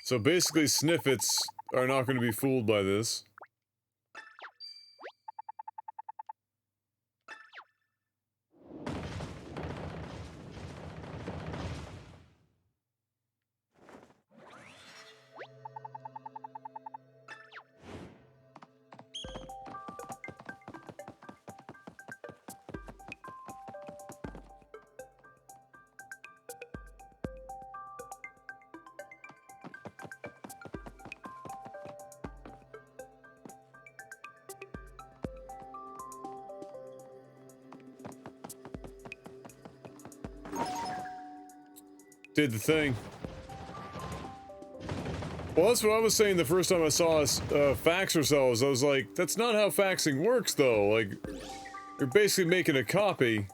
Speaker 1: So basically, Sniffits are not going to be fooled by this. Did the thing. Well, that's what I was saying the first time I saw us fax ourselves. I was like, that's not how faxing works, though. Like, you're basically making a copy.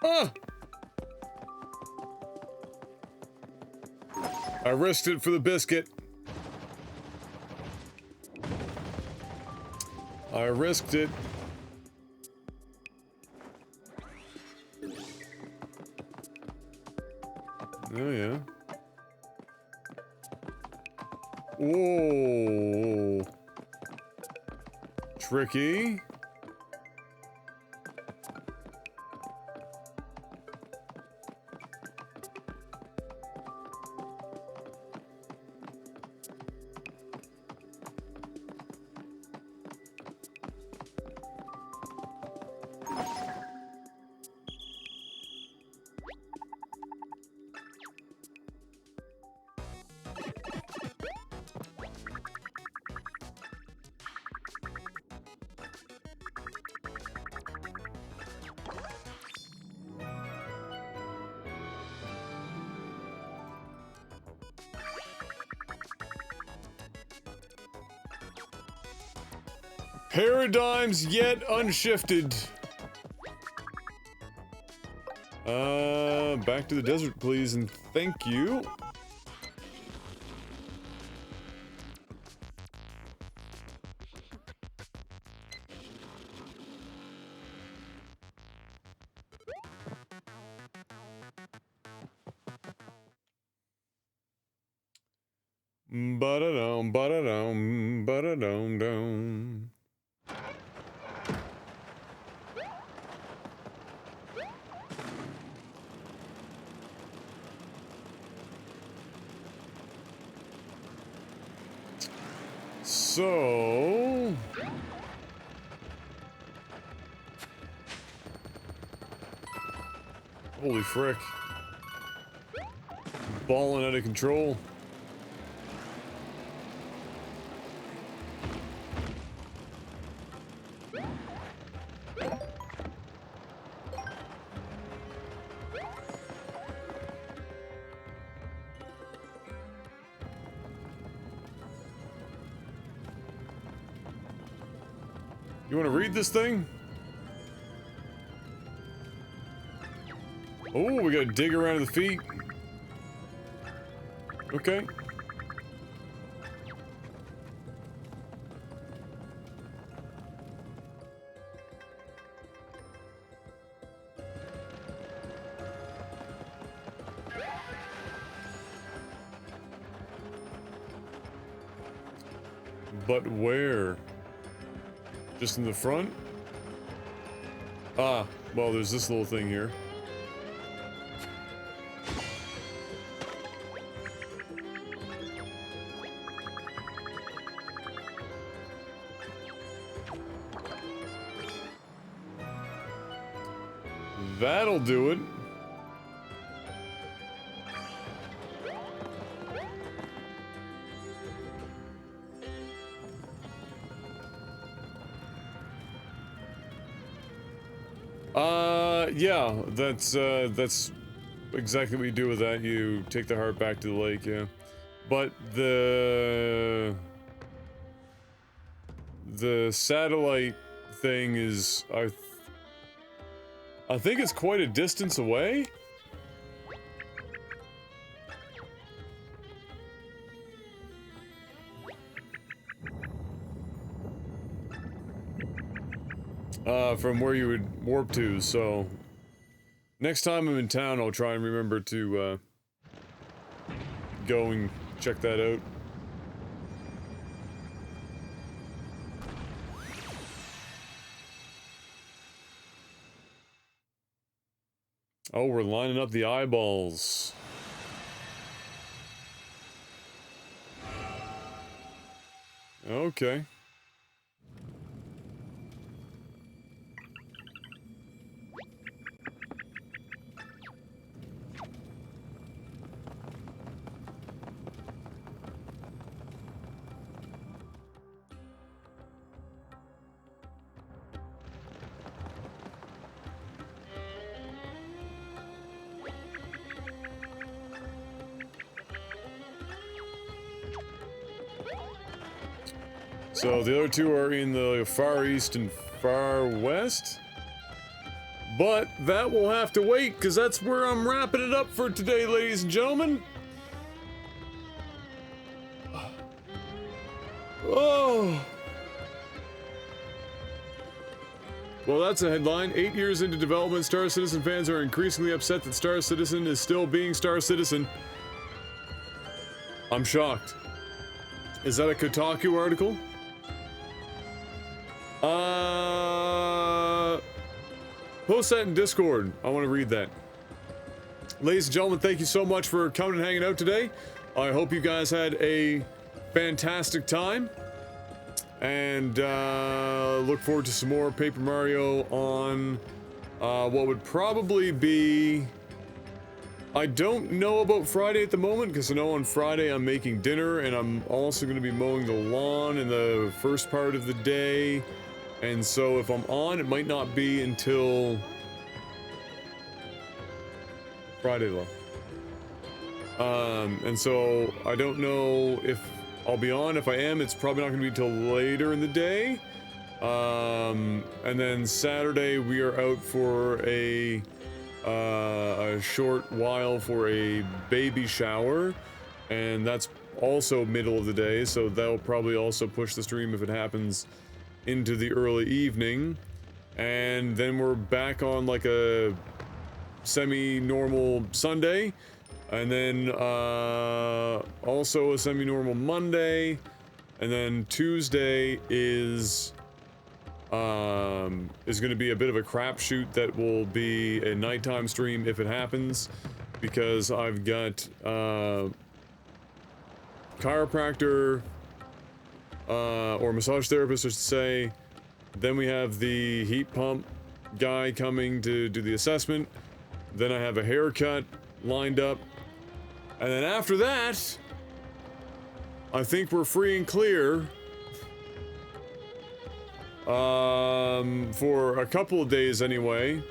Speaker 1: Ah! I risked it for the biscuit. I risked it. Oh, yeah. Whoa. Tricky. Paradigms yet unshifted. Back to the desert, please, and thank you. Ba-da-dum, ba-da-dum, ba-da-dum-dum. So... Holy frick. Balling out of control. You want to read this thing? Oh, we gotta dig around the feet. Okay. But where? Just in the front? Ah, well, there's this little thing here. That'll do it. Yeah, that's exactly what you do with that. You take the heart back to the lake, yeah. But the satellite thing is, I think it's quite a distance away. From where you would warp to, so next time I'm in town, I'll try and remember to go and check that out. Oh, we're lining up the eyeballs. Okay. So the other two are in the far east and far west. But that will have to wait, because that's where I'm wrapping it up for today, ladies and gentlemen. Oh. Well, that's a headline. 8 years into development, Star Citizen fans are increasingly upset that Star Citizen is still being Star Citizen. I'm shocked. Is that a Kotaku article? Post that in Discord. I want to read that. Ladies and gentlemen, thank you so much for coming and hanging out today. I hope you guys had a fantastic time. And look forward to some more Paper Mario on what would probably be... I don't know about Friday at the moment, because I know on Friday I'm making dinner, and I'm also going to be mowing the lawn in the first part of the day. And so if I'm on, it might not be until Friday though. And so I don't know if I'll be on. If I am, it's probably not going to be until later in the day. And then Saturday we are out for a short while for a baby shower, and that's also middle of the day, so that'll probably also push the stream if it happens into the early evening. And then we're back on like a semi-normal Sunday, and then also a semi-normal Monday, and then Tuesday is going to be a bit of a crapshoot that will be a nighttime stream if it happens, because I've got chiropractor or massage therapist, I should say. Then we have the heat pump guy coming to do the assessment. Then I have a haircut lined up. And then after that, I think we're free and clear for a couple of days anyway.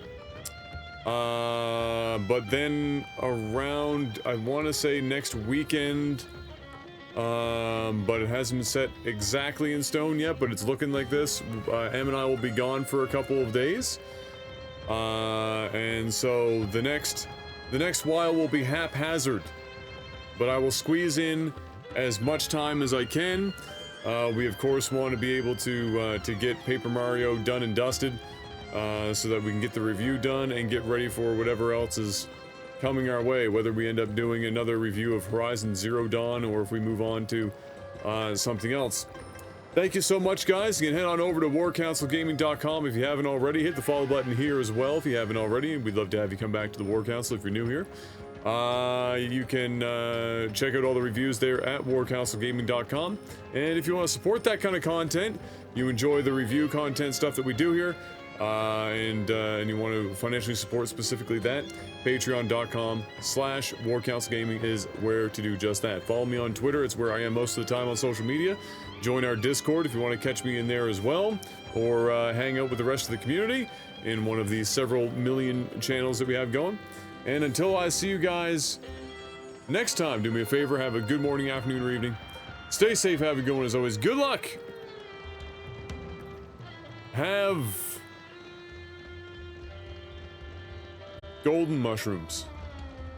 Speaker 1: But then around, I want to say next weekend, but it hasn't been set exactly in stone yet, but it's looking like this. Em and I will be gone for a couple of days. And so the next while will be haphazard, but I will squeeze in as much time as I can. We of course want to be able to get Paper Mario done and dusted, so that we can get the review done and get ready for whatever else is coming our way, whether we end up doing another review of Horizon Zero Dawn or if we move on to something else. Thank you so much, guys. You can head on over to warcouncilgaming.com if you haven't already. Hit the follow button here as well if you haven't already, and we'd love to have you come back to the War Council if you're new here. You can check out all the reviews there at warcouncilgaming.com. And if you want to support that kind of content, you enjoy the review content stuff that we do here, and you want to financially support specifically that, patreon.com/warcouncilgaming is where to do just that. Follow me on Twitter. It's where I am most of the time on social media. Join our Discord if you want to catch me in there as well, or hang out with the rest of the community in one of these several million channels that we have going. And until I see you guys next time, do me a favor, have a good morning, afternoon, or evening. Stay safe, have a good one as always. Good luck! Have golden mushrooms.